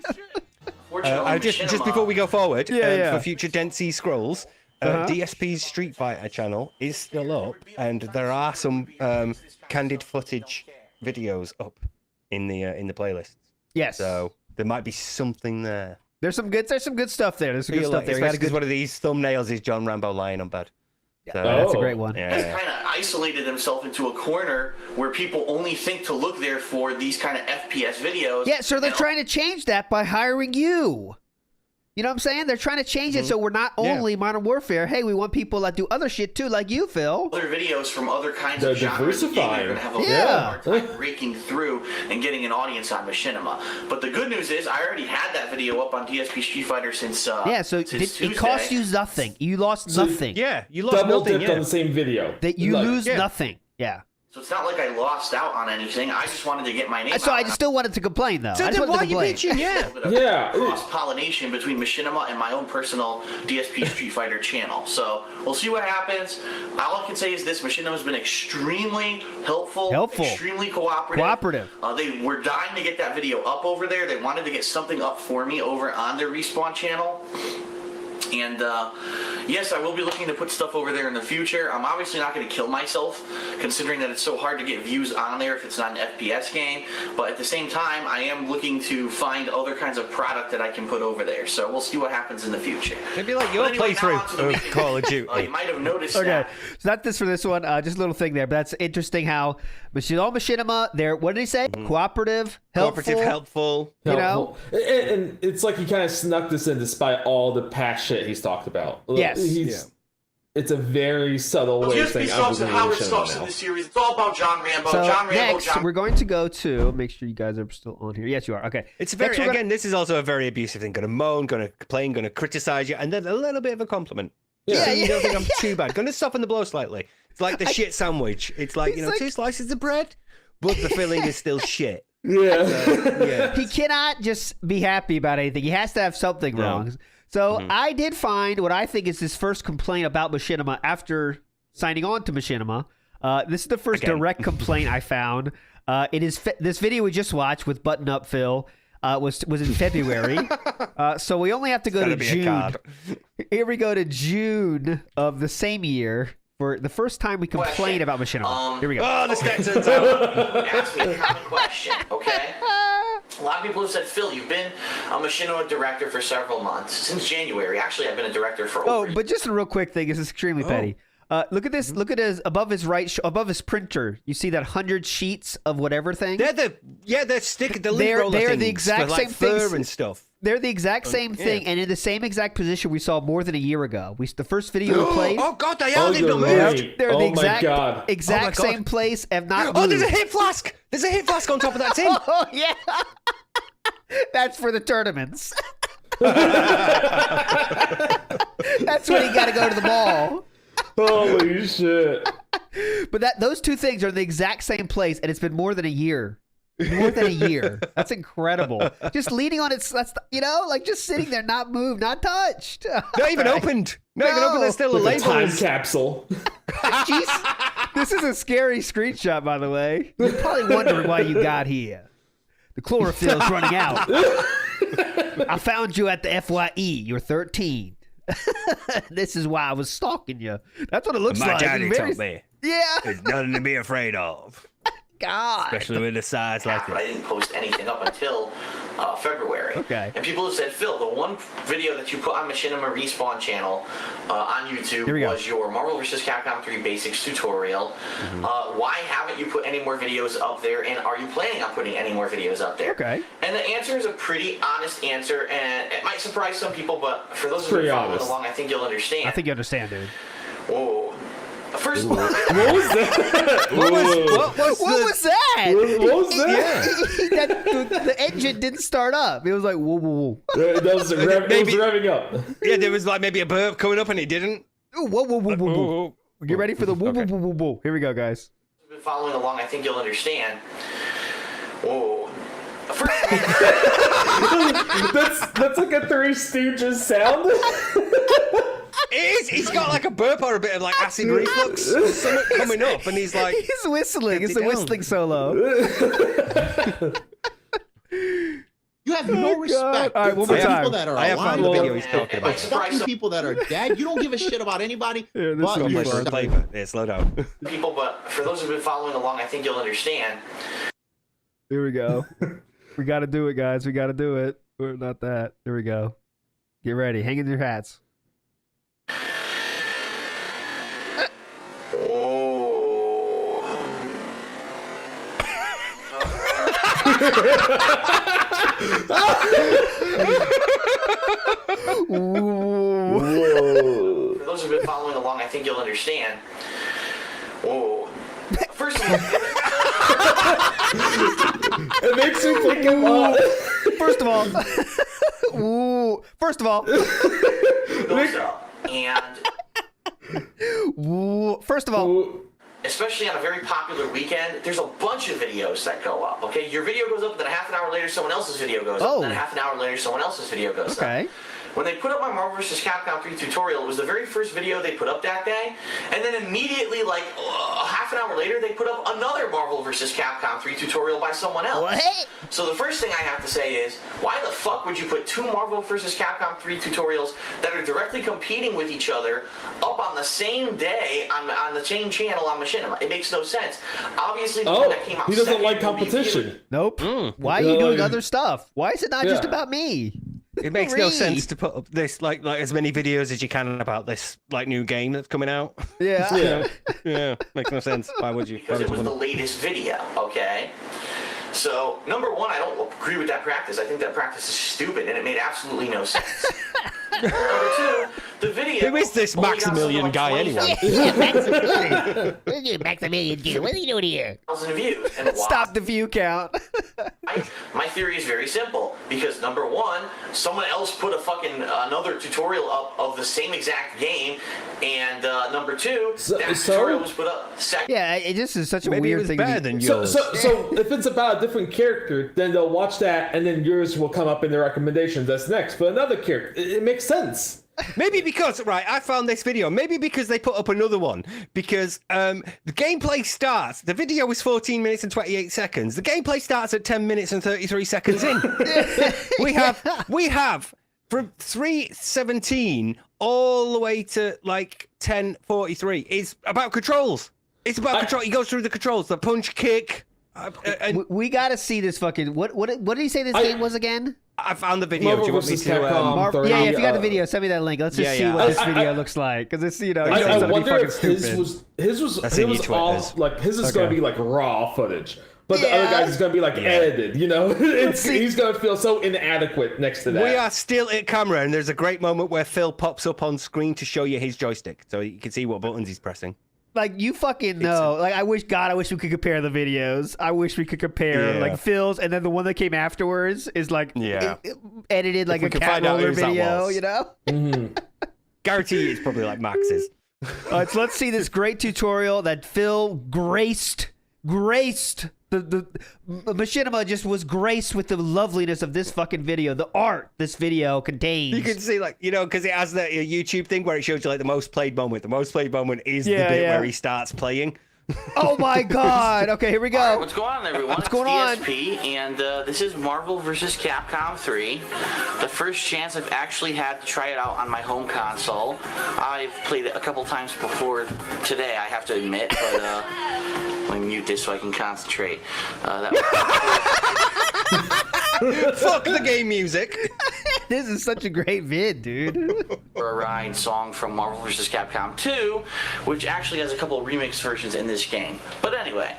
Just before we go forward, for future Densey scrolls, DSP's Street Fighter channel is still up, and there are some candid footage videos up in the playlist. Yes. So there might be something there. There's some good stuff there. There's some good stuff there. Because one of these thumbnails is John Rambo lying on bed. So, that's a great one. He's kind of isolated himself into a corner where people only think to look there for these kind of FPS videos. Yeah, so they're trying to change that by hiring you. You know what I'm saying? They're trying to change it so we're not only Modern Warfare. Hey, we want people that do other shit too, like you, Phil. Other videos from other kinds of genres. They're going to have a hard time breaking through and getting an audience on Machinima. But the good news is, I already had that video up on DSP Street Fighter since so Tuesday. It cost you nothing. You lost nothing. Yeah, you lost double nothing. Dipped on the same video. That you lose nothing. Yeah. So it's not like I lost out on anything. I just wanted to get my name out. So I just still wanted to complain, though. So I just then wanted why to complain. you bitching? Cross-pollination between Machinima and my own personal DSP Street Fighter channel. So we'll see what happens. All I can say is this: Machinima's been extremely helpful. Extremely cooperative. They were dying to get that video up over there. They wanted to get something up for me over on their Respawn channel. And yes, I will be looking to put stuff over there in the future. I'm obviously not going to kill myself, considering that it's so hard to get views on there if it's not an FPS game. But at the same time, I am looking to find other kinds of product that I can put over there. So we'll see what happens in the future. Maybe like your playthrough of Call of Duty. You might have noticed Okay, that. so that's this for this one. Just a little thing there, but that's interesting how Machinima, they're, what did he say? Cooperative, helpful. You know? And it's like he kind of snuck this in despite all the past shit he's talked about. Yes. It's a very subtle way of saying I'm and Howard Stokes in this series. It's all about John Rambo. So John Rambo. next, we're going to go to, make sure you guys are still on here. Yes, you are. Okay. It's very, Next, we're again, this is also a very abusive thing. Going to moan, going to complain, going to criticize you, and then a little bit of a compliment. Yeah. So you don't think I'm too bad. Going to soften the blow slightly. It's like the shit sandwich. It's like, It's like- 2 slices of bread, but the filling is still shit. Yeah. Yeah. He cannot just be happy about anything. He has to have something wrong. So I did find what I think is his first complaint about Machinima after signing on to Machinima. This is the first direct complaint I found. It is this video we just watched with Button Up Phil was in February. So we only have to go to June. Here we go to June of the same year for the first time we complained about Machinima. Here we go. Oh, the Stetson's out. Ask me a common question, okay? A lot of people have said, Phil, you've been a Machinima director for several months. Since January. Actually, I've been a director for over... Oh, but just a real quick thing. This is extremely petty. Look at this. Look at his above his above his printer. You see that 100 sheets of whatever thing? They're the lint roller they're things the exact for, like, same fur things. and stuff. They're the exact same thing, and in the same exact position we saw more than a year ago. The first video we played. Oh God, they are. They've you're not moved. right. They're the Oh exact my God. exact Oh my God. same place. Have not moved. Oh, there's a hit flask. There's a hit flask on top of that tin. Oh yeah, that's for the tournaments. That's when you got to go to the mall. Holy shit. But those two things are in the exact same place, and it's been more than a year. More than a year. That's incredible. Just leaning on its, like just sitting there, not moved, not touched. Not even opened. Not even opened. There's still a Like a label. time capsule. Jeez. This is a scary screenshot, by the way. You're probably wondering why you got here. The chlorophyll's running out. I found you at the FYE. You're 13. This is why I was stalking you. That's what it looks My like. daddy It's told me. Yeah. There's nothing to be afraid of. God. Especially with a size like But I this. didn't post anything up until February. Okay. And people have said, Phil, the one video that you put on Machinima Respawn channel on YouTube Here we go. was your Marvel vs. Capcom 3 Basics tutorial. Why haven't you put any more videos up there, and are you planning on putting any more videos up there? Okay. And the answer is a pretty honest answer, and it might surprise some people, but for those of you pretty following honest. along, I think you'll understand. I think you understand, dude. Whoa. First of all, What was that? What was that? What was that? The engine didn't start up. It was like, whoa, whoa, whoa. That was Maybe- revving up. Yeah, there was like maybe a burp coming up and he didn't. Ooh, whoa, whoa, whoa, whoa, whoa. Get ready for the whoa, whoa, whoa, whoa, whoa. Here we go, guys. been following along, I think you'll understand. Whoa. First of all, That's like a Three Stooges sound. It is. He's got like a burp or a bit of like acid reflux. There's something coming up and he's like... He's whistling. It's a down. whistling solo. You have no respect All right, one more for time. people that are I have found the alive. video he's talking Like, about. Fucking people that are dead. You don't give a shit about anybody. Here, this but is you My fun. are- flavor. Yeah, slow down. people, but for those who've been following along, I think you'll understand. Here we go. We got to do it, guys. We got to do it. Or not that. Here we go. Get ready. Hang in your hats. Whoa. For those who've been following along, I think you'll understand. Whoa. First of all, It makes you think of First of all, ooh. First of all, goes up. And ooh. First of all, especially on a very popular weekend, there's a bunch of videos that go up, okay? Your video goes up, then a half an hour later, someone else's video goes Oh. up, then a half an hour later, someone else's video goes okay. up. When they put up my Marvel vs. Capcom 3 tutorial, it was the very first video they put up that day, and then then immediately, like half an hour later, they put up another Marvel vs. Capcom 3 tutorial by someone else. What? So the first thing I have to say is, why the fuck would you put 2 Marvel vs. Capcom 3 tutorials that are directly competing with each other up on the same day on the same channel on Machinima? It makes no sense. Obviously, the one that came out he doesn't second like will be competition. Nope. Why are you doing other stuff? Why is it not just Yeah. about me? It makes no Read. sense to put up this like as many videos as you can about this like new game that's coming out. Yeah. Yeah. Yeah, makes no sense. Why would you? because it was the latest video, okay? So, number one, I don't agree with that practice. I think that practice is stupid, and it made absolutely no sense. Number two, the video... Who is this only got Maximilian something guy like anyway? 20,000 Maximilian, what are you doing here? views. And why? Stop the view count. My theory is very simple, because number one, someone else put a fucking another tutorial up of the same exact game, and number two, that tutorial was put up second. Yeah, it just is such a Maybe it weird was thing. better to than So, yours. so if it's about a different character, then they'll watch that, and then yours will come up in the recommendations as next for another character. It makes sense. Maybe because, right, I found this video. Maybe because they put up another one. Because the gameplay starts. The video was 14 minutes and 28 seconds. The gameplay starts at 10 minutes and 33 seconds in. we have from 3:17 all the way to like 10:43. It's about controls. It's about control. He goes through the controls. The punch, kick. And we gotta see this fucking. What did he say this game was again? I found the video. Marvel Do you want me vs. to? Capcom 30, Yeah, if you got the video, send me that link. Let's just yeah, see yeah. what this I- video looks like, because it's I gonna be wonder fucking if stupid. That's his in was your all Twitters. like his is Okay. going to be like raw footage, but the other Yeah. guy's is going to be like edited. You know, see. he's going to feel so inadequate next to that. We are still at camera, and there's a great moment where Phil pops up on screen to show you his joystick, so you can see what buttons he's pressing. Like, you fucking know. Like, I wish we could compare the videos. I wish we could compare, Yeah. like, Phil's, and then the one that came afterwards is, like, Yeah. edited like we a can cat find out roller whose that video, was. you know? Guarantee it's probably like Max's. So let's see this great tutorial that Phil graced. The Machinima just was graced with the loveliness of this fucking video. The art this video contains. You can see, like, you know, because it has that YouTube thing where it shows you, like, the most played moment. The most played moment is the Yeah, bit yeah. where he starts playing. Oh my god. Okay, here we go. All right, what's going on, everyone? What's going on? It's DSP, and this is Marvel vs. Capcom 3. The first chance I've actually had to try it out on my home console. I've played it a couple times before today, I have to admit, but let me mute this so I can concentrate. Fuck the game music. This is such a great vid, dude. For a Ride song from Marvel vs. Capcom 2, which actually has a couple of remix versions in this game. But anyway,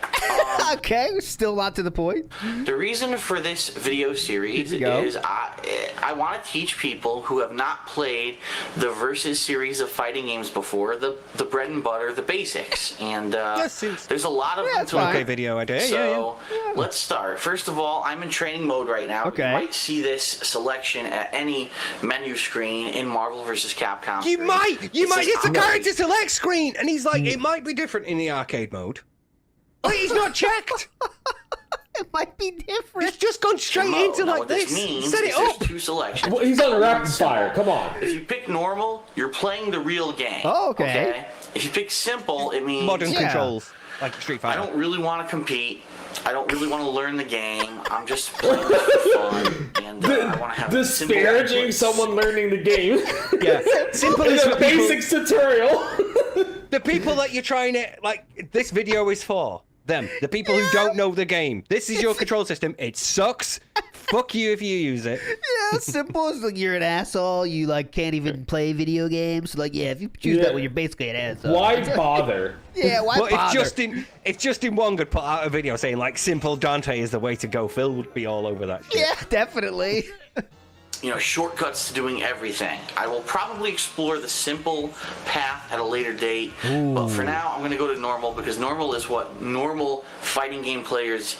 Okay, we're still not to the point. the reason for this video series Here you go. is I want to teach people who have not played the Versus series of fighting games before, the bread and butter, the basics. And seems- there's a lot of them that's to fine. learn. Okay, video idea. So let's start. First of all, I'm in training mode right now. Okay. You might see this selection at any menu screen in Marvel vs. Capcom. You 3. might. says It's a I'm character select screen, and he's like, it might be different in the arcade mode. Wait, he's not checked. It might be different. It's just gone straight Mode. into Now, like what this. this means Set is it there's up. two selections. Well, he's on a rapid Simple. fire. Come on. If you pick normal, you're playing the real game. Oh, okay. If you pick simple, it means Modern Yeah. controls, like Street I Fighter. don't really want to compete. I don't really want to learn the game. I'm just playing it for fun, and I want to have simple Disparaging inputs. someone learning the game. Yeah, simple In is a for people, basics tutorial. the people that you're trying to like. This video is for them. The people who don't know the game. This is your control system. It sucks. Fuck you if you use it. Yeah, simple as like you're an asshole. You like can't even play video games. Like, yeah, if you choose that one, you're basically an asshole. Why bother? Yeah, why But bother? if Justin Wong could put out a video saying like simple Dante is the way to go, Phil would be all over that shit. Yeah, definitely. Shortcuts to doing everything. I will probably explore the simple path at a later date, but for now, I'm going to go to normal because normal is what normal fighting game players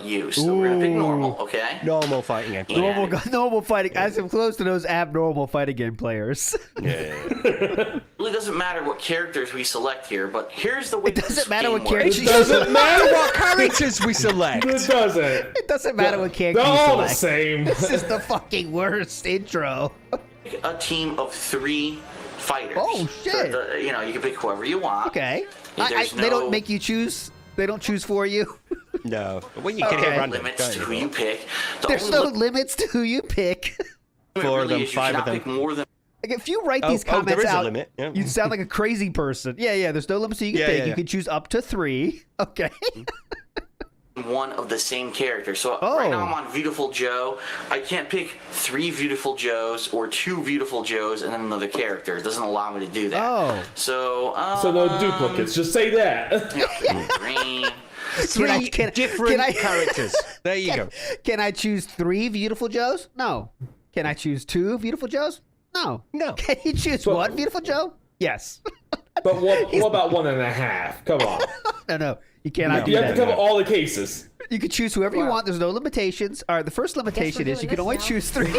use. So we're going to pick normal, okay? Normal fighting game. Yeah. Normal fighting. As I'm close to those abnormal fighting game players. It really doesn't matter what characters we select here, but here's the way It doesn't this matter game what works. characters It doesn't matter What characters we select? It doesn't. It doesn't matter what character They're you all the select. same. This is the fucking worst intro. A team of 3 fighters. Oh, shit. You know, you can pick whoever you want. Okay. There's They don't make you choose. They don't choose for you. No. Well, you can hit no random. limits to who you pick. The There's only no limits to who you pick. limit 4 of them, is you 5 of cannot them. pick more than Like if you write these comments there is out, a limit. Yeah. you sound like a crazy person. Yeah. There's no limits to you can Yeah, pick. yeah, You yeah. can choose up to 3. Okay. one of the same character. So Oh. right now I'm on Beautiful Joe. I can't pick 3 Beautiful Joes or 2 Beautiful Joes and then another character. It doesn't allow me to do that. Oh. So no duplicates. Just say that. green. 3 different I- characters. There you go. Can I choose 3 Beautiful Joes? No. Can I choose 2 Beautiful Joes? No. No. Can you choose 1 Beautiful Joe? Yes. But what about 1.5? Come on. No. You cannot do You have that. to cover all the cases. You can choose whoever you want. There's no limitations. All right, the first limitation is you can only choose 3. Pick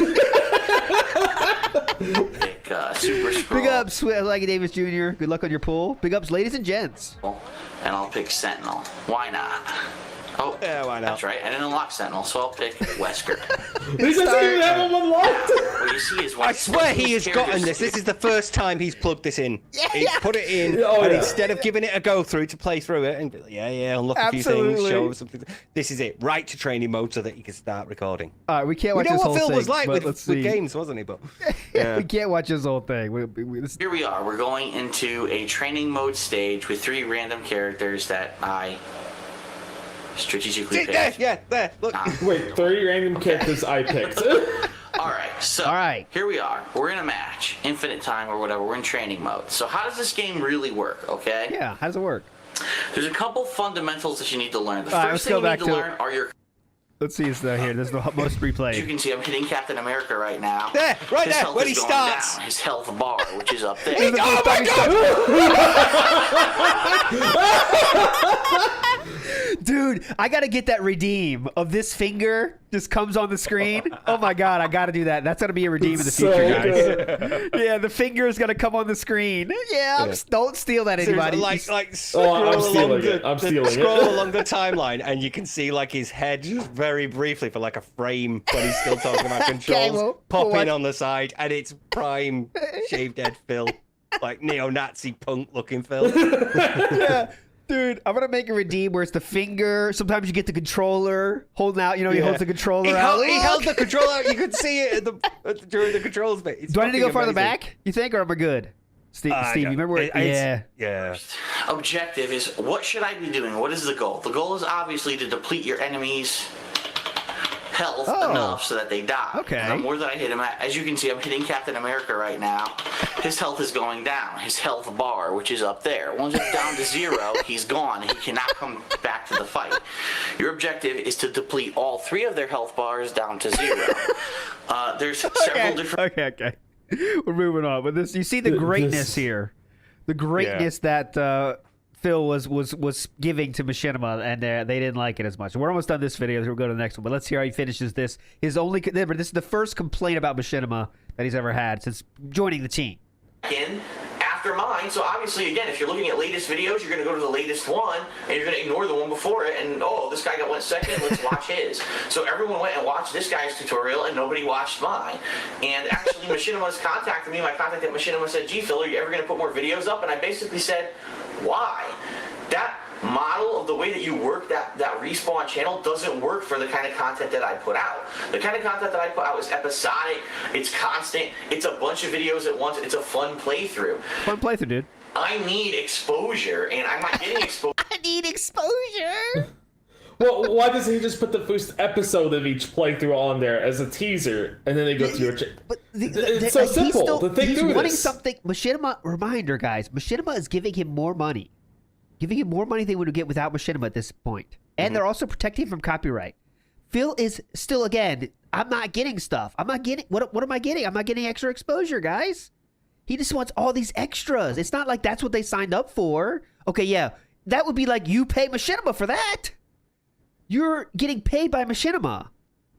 Super Scroll. Big ups, Leggy Davis Jr. Good luck on your pool. Big ups, ladies and gents. And I'll pick Sentinel. Why not? Oh, Yeah, why not? That's right. I didn't unlock Sentinel, so I'll pick Wesker. He doesn't even have one locked. What you see is I swear he has gotten this. This is the first time he's plugged this in. He's put it in, Oh, and yeah. instead of giving it a go through to play through it and be like, unlock a few things, Absolutely. show something. This is it, right to training mode so that you can start recording. All right, we can't We watch know this what whole Phil thing. was like but with let's see. games, wasn't he? But We can't watch this whole thing. Here we are. We're going into a training mode stage with 3 random characters that I strategically picked. there. Look. Wait, 3 random characters I picked. Alright, so All right. here we are. We're in a match, infinite time or whatever. We're in training mode. So how does this game really work, okay? Yeah, how does it work? There's a couple fundamentals that you need to learn. The All right, first let's go thing you back need to to- learn are your... Let's see it's here. This is the most As you replayed. can see, I'm hitting Captain America right now. There, right His there, health when is he going starts. down. His health bar, which is up there. Oh my god! Dude, I got to get that redeem of this finger just comes on the screen. Oh my God, I got to do that. That's going to be a redeem in the So future, guys. good. Yeah, the finger is going to come on the screen. Yeah, don't steal that, anybody. Like Oh, scroll I'm stealing along it. I'm stealing it. scroll along the timeline, and you can see like his head just very briefly for like a frame when he's still talking about controls we'll popping watch. on the side, and it's prime shaved head Phil, like neo-Nazi punk looking Phil. Yeah. Dude, I'm gonna make a redeem where it's the finger. Sometimes you get the controller holding out. You know, he holds the controller out. He held the Look! controller out. You could see it during the controls bit. It's Do I need to go fucking farther amazing. back? You think, or am I good? Steve, I you don't- remember? Where, it's- yeah. Yeah. Objective is, what should I be doing? What is the goal? The goal is obviously to deplete your enemy's health enough so that they die. Okay. And the more that I hit him at, as you can see, I'm hitting Captain America right now. His health is going down. His health bar, which is up there. Once it's down to 0, he's gone. He cannot come back to the fight. Your objective is to deplete all 3 of their health bars down to 0. There's several different... Okay. We're moving on. But this, you see the greatness here, the greatness that Phil was giving to Machinima, and they didn't like it as much. We're almost done this video. We'll go to the next one, but let's hear how he finishes this. This is the first complaint about Machinima that he's ever had since joining the team. in after mine. So obviously, again, if you're looking at latest videos, you're going to go to the latest one, and you're going to ignore the one before it. And oh, this guy went second. Let's watch his. So everyone went and watched this guy's tutorial, and nobody watched mine. And actually, Machinima's contacted me. My contact at Machinima said, "Gee, Phil, are you ever going to put more videos up?" And I basically said, "Why? That model of the way that you work that respawn channel doesn't work for the kind of content that I put out. The kind of content that I put out is episodic, it's constant, it's a bunch of videos at once, it's a fun playthrough. Fun playthrough, dude. I need exposure, and I'm not getting exposure. I need exposure. Well, why doesn't he just put the first episode of each playthrough on there as a teaser, and then they go through your... But It's so simple to think he's through wanting this. something. Machinima, reminder, guys. Machinima is giving him more money. Giving him more money than he would get without Machinima at this point. And they're also protecting him from copyright. Phil is still, again, I'm not getting stuff. I'm not getting, what am I getting? I'm not getting extra exposure, guys. He just wants all these extras. It's not like that's what they signed up for. Okay, yeah, that would be like you pay Machinima for that. You're getting paid by Machinima.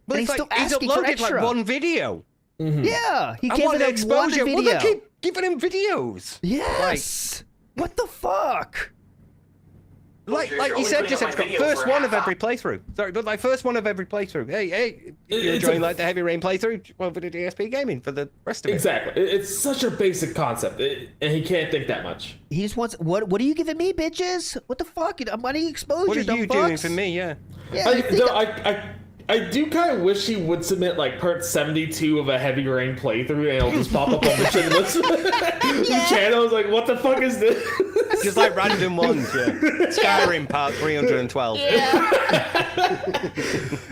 But And it's he's still like, he's asking for uploaded extra. like one video. Yeah, he I gave want it exposure. one Well, video. they keep giving him videos. Yes. What the fuck? like you said, just first one of every playthrough. Sorry, but like first one of every playthrough. Hey, you're enjoying like the Heavy Rain playthrough? Well, for the DSP gaming for the rest of it. Exactly. It's such a basic concept, and he can't think that much. He just wants what are you giving me, bitches? What the fuck? I'm money exposure. What are you doing for me? Yeah. I do kind of wish he would submit like part 72 of a Heavy Rain playthrough, and it'll just pop up on Machinima's channel. It's like, what the fuck is this? Just like random ones, yeah. Skyrim part 312. Yeah.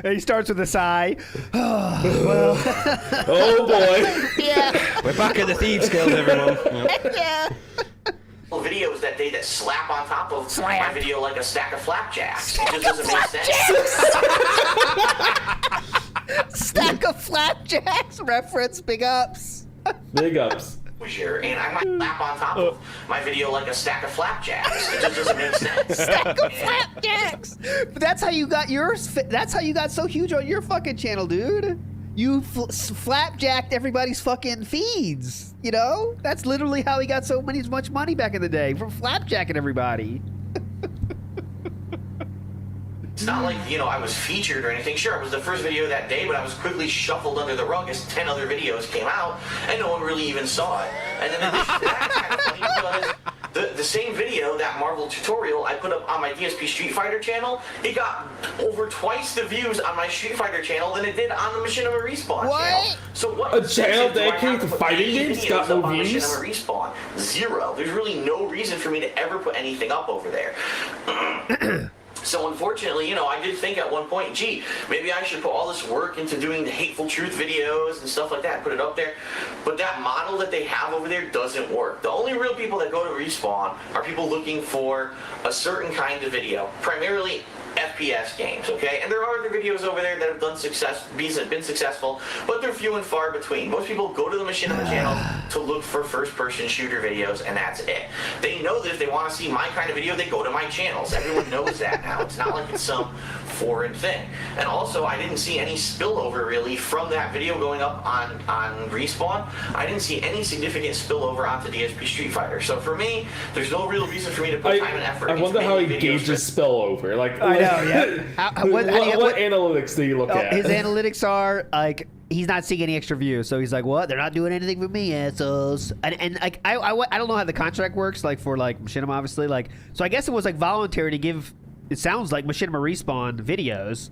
And he starts with a sigh. Oh, well. Oh boy. Yeah. We're back at the Thieves Guild, everyone. Yeah. Videos that day that slap on top of my video like a stack of flapjacks. It just doesn't make sense. Stack of flapjacks reference. Big ups. Big ups. And I might slap on top of my video like a stack of flapjacks. It just doesn't make sense. Stack of flapjacks. But that's how you got yours. That's how you got so huge on your fucking channel, dude. You flapjacked everybody's fucking feeds. You know, that's literally how he got so much money back in the day, from flapjacking everybody. It's not like, I was featured or anything. Sure, it was the first video that day, but I was quickly shuffled under the rug as 10 other videos came out, and no one really even saw it. And then that's kind of funny because the same video, that Marvel tutorial I put up on my DSP Street Fighter channel, it got over twice the views on my Street Fighter channel than it did on the Machinima Respawn channel. So what a channel dedicated to fighting games got no views? Machinima Respawn? 0. There's really no reason for me to ever put anything up over there. So unfortunately, I did think at one point, gee, maybe I should put all this work into doing the hateful truth videos and stuff like that, put it up there. But that model that they have over there doesn't work. The only real people that go to Respawn are people looking for a certain kind of video, primarily FPS games, okay? And there are other videos over there that have been successful, but they're few and far between. Most people go to the Machinima channel to look for first-person shooter videos, and that's it. They know that if they want to see my kind of video, they go to my channels. Everyone knows that now. It's not like it's some foreign thing. And also, I didn't see any spillover, really, from that video going up on Respawn. I didn't see any significant spillover onto DSP Street Fighter. So for me, there's no real reason for me to put time and effort into wonder how he videos gauges spillover. Like, I know, yeah. What analytics do you look at? His analytics are like he's not seeing any extra views, so he's like, "What? They're not doing anything for me, assholes." And like I don't know how the contract works, like for like Machinima, obviously, like so. I guess it was like voluntary to give. It sounds like Machinima Respawn videos,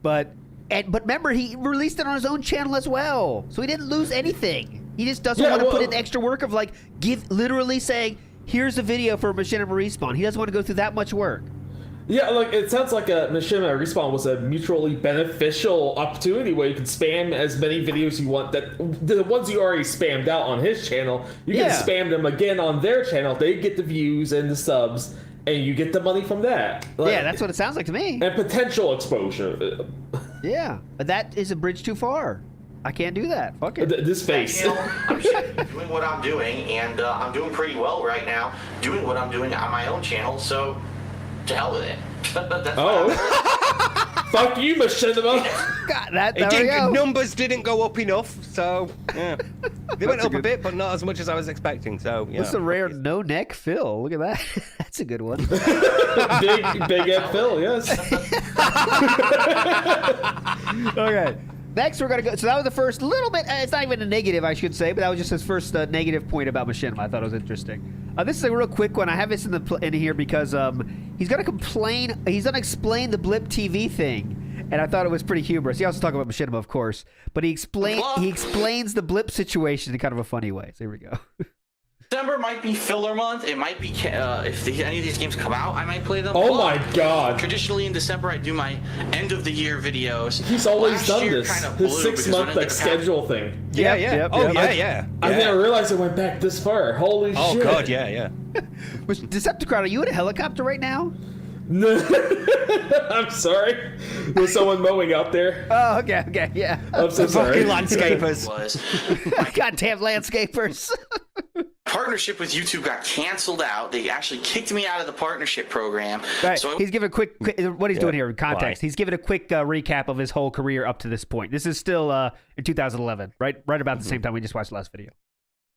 but remember he released it on his own channel as well, so he didn't lose anything. He just doesn't want to put in the extra work of like literally saying, "Here's a video for Machinima Respawn." He doesn't want to go through that much work. Yeah, like it sounds like a Machinima Respawn was a mutually beneficial opportunity where you can spam as many videos you want. That the ones you already spammed out on his channel, you can spam them again on their channel. They get the views and the subs, and you get the money from that. Like, yeah, that's what it sounds like to me. And potential exposure. Yeah, but that is a bridge too far. I can't do that. Fuck it. This face. I'm doing what I'm doing, and I'm doing pretty well right now, doing what I'm doing on my own channel, so to hell with it. Fuck you, Machinima. God, numbers didn't go up enough, so yeah. They went up a bit, but not as much as I was expecting. So yeah. That's a rare no neck Phil. Look at that. That's a good one. big Ed Phil, yes. Okay. Next, we're going to go. So that was the first little bit. It's not even a negative, I should say, but that was just his first negative point about Machinima. I thought it was interesting. This is a real quick one. I have this in here because he's going to complain. He's going to explain the Blip TV thing, and I thought it was pretty humorous. He also talked about Machinima, of course, but he explains the Blip situation in kind of a funny way. So here we go. December might be filler month. It might be if any of these games come out, I might play them. Oh my god! Traditionally in December, I do my end of the year videos. He's always done this. His 6 month like schedule thing. Yeah. I never realized it went back this far. Holy shit! Oh god, yeah. Decepticon, are you in a helicopter right now? No, I'm sorry. There's someone mowing out there. Oh, okay, yeah. I'm so sorry. Fucking landscapers. Goddamn landscapers. Partnership with YouTube got canceled out. They actually kicked me out of the partnership program. Right. So he's giving a quick what he's doing here in context. Why? He's giving a quick recap of his whole career up to this point. This is still in 2011, right about the same time we just watched the last video.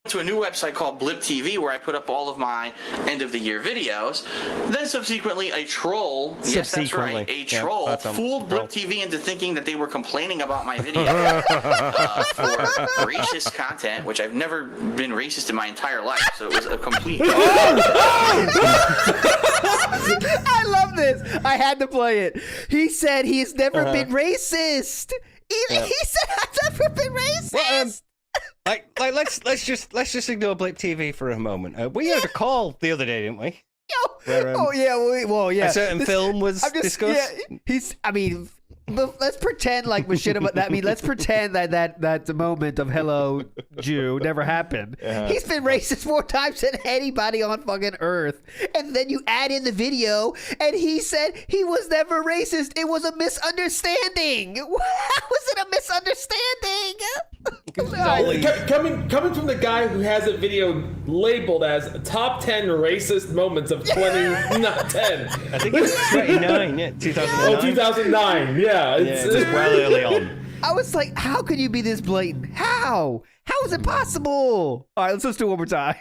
to a new website called Blip TV where I put up all of my end of the year videos. Then subsequently a troll, yes that's right, a troll fooled Blip TV into thinking that they were complaining about my video for racist content, which I've never been racist in my entire life, so it was a complete... I love this. I had to play it. He said he's never been racist. He said I've never been racist. Well, let's just ignore Blip TV for a moment. We had a call the other day, didn't we? Where, yeah. A certain film was discussed. Yeah, but let's pretend like Machinima. Let's pretend that the moment of "Hello, Jew" never happened. He's been racist more times than anybody on fucking Earth. And then you add in the video, and he said he was never racist. It was a misunderstanding. How was it a misunderstanding? Coming from the guy who has a video labeled as top 10 racist moments of 2010. I think it was 29, yeah, 2009. Oh, 2009, yeah. It's well early on. I was like, how could you be this blatant? How is it possible? All right, let's just do it one more time.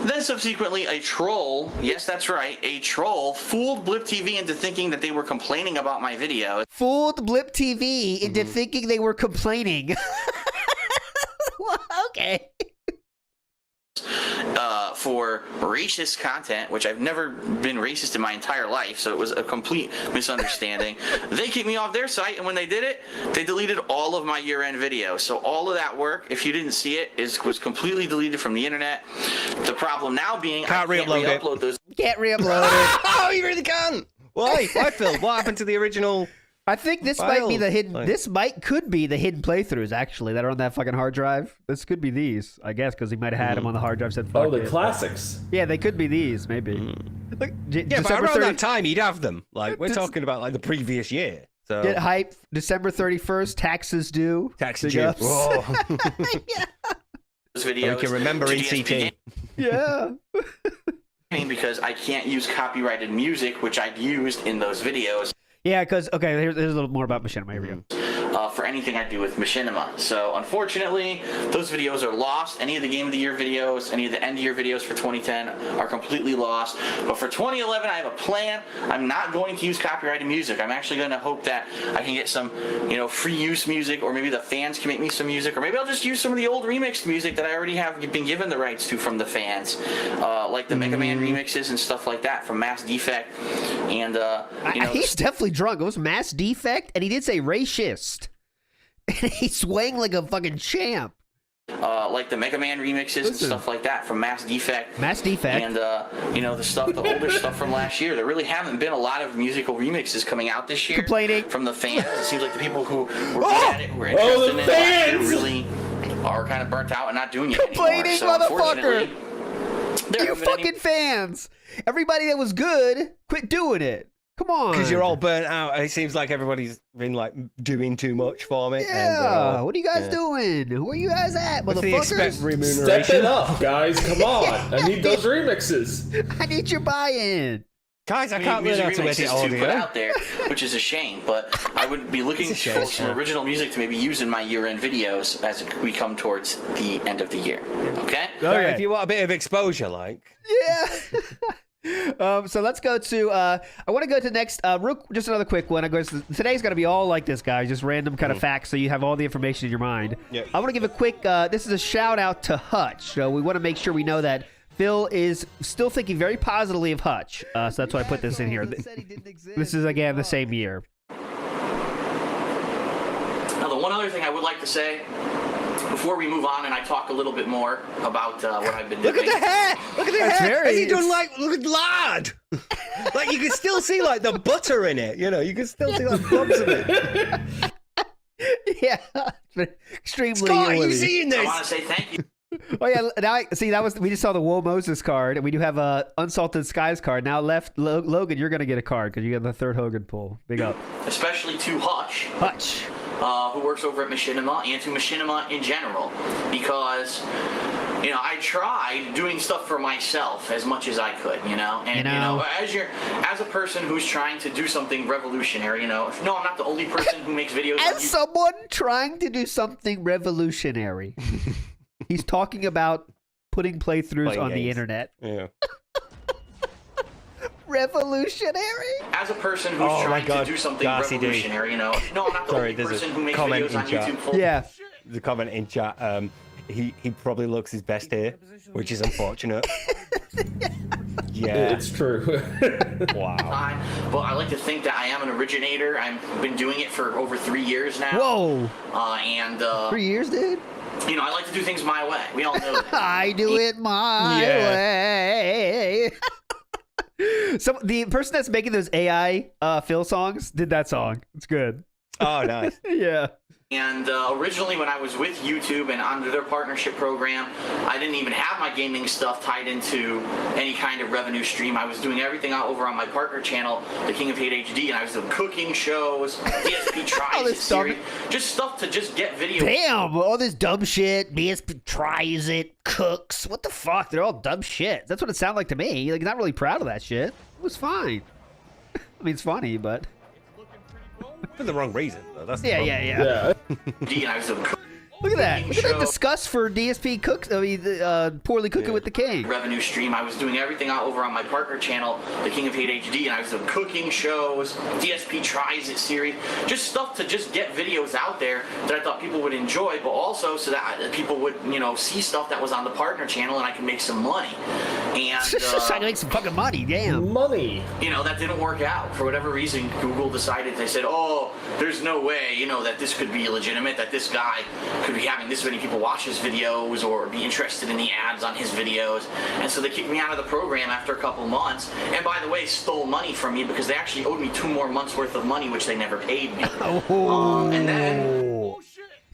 Then subsequently a troll, yes that's right, a troll fooled Blip TV into thinking that they were complaining about my video. Fooled Blip TV into thinking they were complaining. Well, okay. For racist content, which I've never been racist in my entire life, so it was a complete misunderstanding. They kicked me off their site, and when they did it, they deleted all of my year-end videos. So all of that work, if you didn't see it, was completely deleted from the internet. The problem now being I can't re-upload those. Can't re-upload it. Oh, you really can't. Why, Phil? What happened to the original? I think this might be the hidden. This could be the hidden playthroughs actually that are on that fucking hard drive. This could be these, I guess, because he might have had them on the hard drive. Said, "Oh, the classics." Yeah, they could be these, maybe. Look, yeah, but around that time he'd have them. Like we're talking about like the previous year. So get hype. December 31st, taxes due. Taxes due. Whoa. Yeah. This video. We can remember ECT. Yeah. Because I can't use copyrighted music, which I'd used in those videos. Yeah, because, okay, here's a little more about Machinima. Here we go. For anything I do with Machinima. So, unfortunately, those videos are lost. Any of the Game of the Year videos, any of the End of Year videos for 2010 are completely lost. But for 2011, I have a plan. I'm not going to use copyrighted music. I'm actually going to hope that I can get some, free use music, or maybe the fans can make me some music, or maybe I'll just use some of the old remixed music that I already have been given the rights to from the fans, like the Mega Man remixes and stuff like that from Mass Defect. And, he's definitely drunk. It was Mass Defect, and he did say racist. And he's swaying like a fucking champ. Like the Mega Man remixes and stuff like that from Mass Defect. Mass Defect. And, the older stuff from last year. There really haven't been a lot of musical remixes coming out this year. Complaining. From the fans. It seems like the people who were good at it, who were interested in it last year, really are kind of burnt out and not doing it complaining anymore. So, motherfucker! You fucking fans! Everybody that was good, quit doing it. Come on. Because you're all burnt out. It seems like everybody's been doing too much for me. Yeah. What are you guys doing? Where you guys at, motherfuckers? Remuneration? Step it up, guys. Come on. I need those remixes. I need your buy-in. Guys, I can't learn how to edit audio. Put out there, which is a shame. But I would be looking for some original music to maybe use in my year-end videos as we come towards the end of the year. Okay? Okay. If you want a bit of exposure, Yeah. So let's go to I want to go to next just another quick one. Today's going to be all like this, guys, just random kind of facts, so you have all the information in your mind. Yep. I want to give a quick this is a shout out to Hutch. So we want to make sure we know that Phil is still thinking very positively of Hutch. So that's why I put this in here. This is again the same year. Now the one other thing I would like to say before we move on and I talk a little bit more about what I've been doing. Look at the hair! Look at the hair! Has he done look at lard? You can still see the butter in it. You can still see blobs of it. Yeah, extremely. Scott, are you seeing this? I want to say thank you. Oh yeah, now we just saw the WhoaMoses card, and we do have a UnsaltedSkies card. Now Logan, you're gonna get a card because you got the third Hogan pull. Big up. Especially to Hutch. Who works over at Machinima, and to Machinima in general, because I tried doing stuff for myself as much as I could, and as a person who's trying to do something revolutionary, no, I'm not the only person who makes videos. As someone trying to do something revolutionary. He's talking about putting playthroughs Playing on the games. internet. Yeah. Revolutionary. As a person who's Oh my trying God, to do something Darcy D. revolutionary, you know. No, I'm not the Sorry, only there's a person who makes comment videos on in chat. YouTube full. Yeah. The comment in chat, he probably looks his best here, which is unfortunate. Yeah. It's true. Wow. Time, but I like to think that I am an originator. I've been doing it for over 3 years now. Whoa. And 3 years, dude. you know, I like to do things my way. We all know that. I do it my way. So the person that's making those AI Phil songs did that song. It's good. Oh, nice. Yeah. And originally when I was with YouTube and under their partnership program, I didn't even have my gaming stuff tied into any kind of revenue stream. I was doing everything out over on my partner channel, The King of Hate HD, and I was doing cooking shows, DSP Tries It series, just stuff to just get video. Damn, all this dumb shit. BSP tries it, cooks. What the fuck? They're all dumb shit. That's what it sounded like to me. Like, not really proud of that shit. It was fine. I mean, it's funny, but... For the wrong reason, though. That's the Yeah. And I was doing Look at that. Look at that disgust for DSP cooks. I mean, poorly cooking with the king. revenue stream. I was doing everything out over on my partner channel, The King of Hate HD, and I was doing cooking shows, DSP Tries It series, just stuff to just get videos out there that I thought people would enjoy, but also so that people would, you know, see stuff that was on the partner channel and I can make some money. And Trying to make some fucking money. Damn. Money. you know, that didn't work out. For whatever reason, Google decided, they said, oh, there's no way, you know, that this could be legitimate, that this guy could be having this many people watch his videos or be interested in the ads on his videos. And so they kicked me out of the program after a couple months. And by the way, stole money from me because they actually owed me 2 more months worth of money, which they never paid me. And then...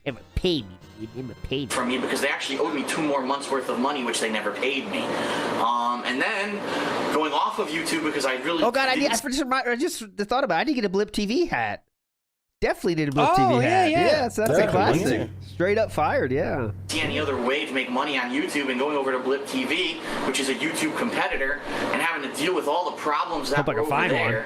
Never paid me. Never paid me. from me because they actually owed me 2 more months worth of money, which they never paid me. And then going off of YouTube because I really... Oh, God, I just thought about it. I need to get a Blip TV hat. Definitely need a Blip TV hat. yeah. So that's a classic. Straight up fired, yeah. see any other way to make money on YouTube and going over to Blip TV, which is a YouTube competitor, and having to deal with all the problems that Hope I were can over find there.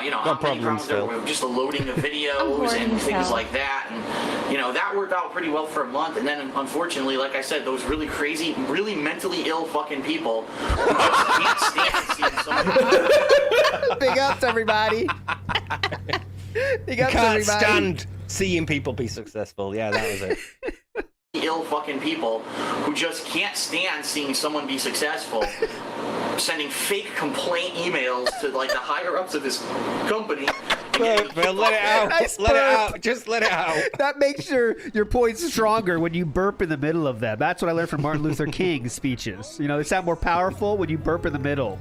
You know, how many problems there were with just the loading of videos and things like that. And, you know, that worked out pretty well for a month. And then, unfortunately, like I said, those really crazy, really mentally ill fucking people who just can't stand seeing someone... Big ups, everybody. Big ups, Can't everybody. stand seeing people be successful. Yeah, that was it. ill fucking people who just can't stand seeing someone be successful, sending fake complaint emails to like the higher ups of this company. Phil, let it out. Nice Let it burp. out. Just let it out. That makes your points stronger when you burp in the middle of them. That's what I learned from Martin Luther King's speeches. You know, they sound more powerful when you burp in the middle.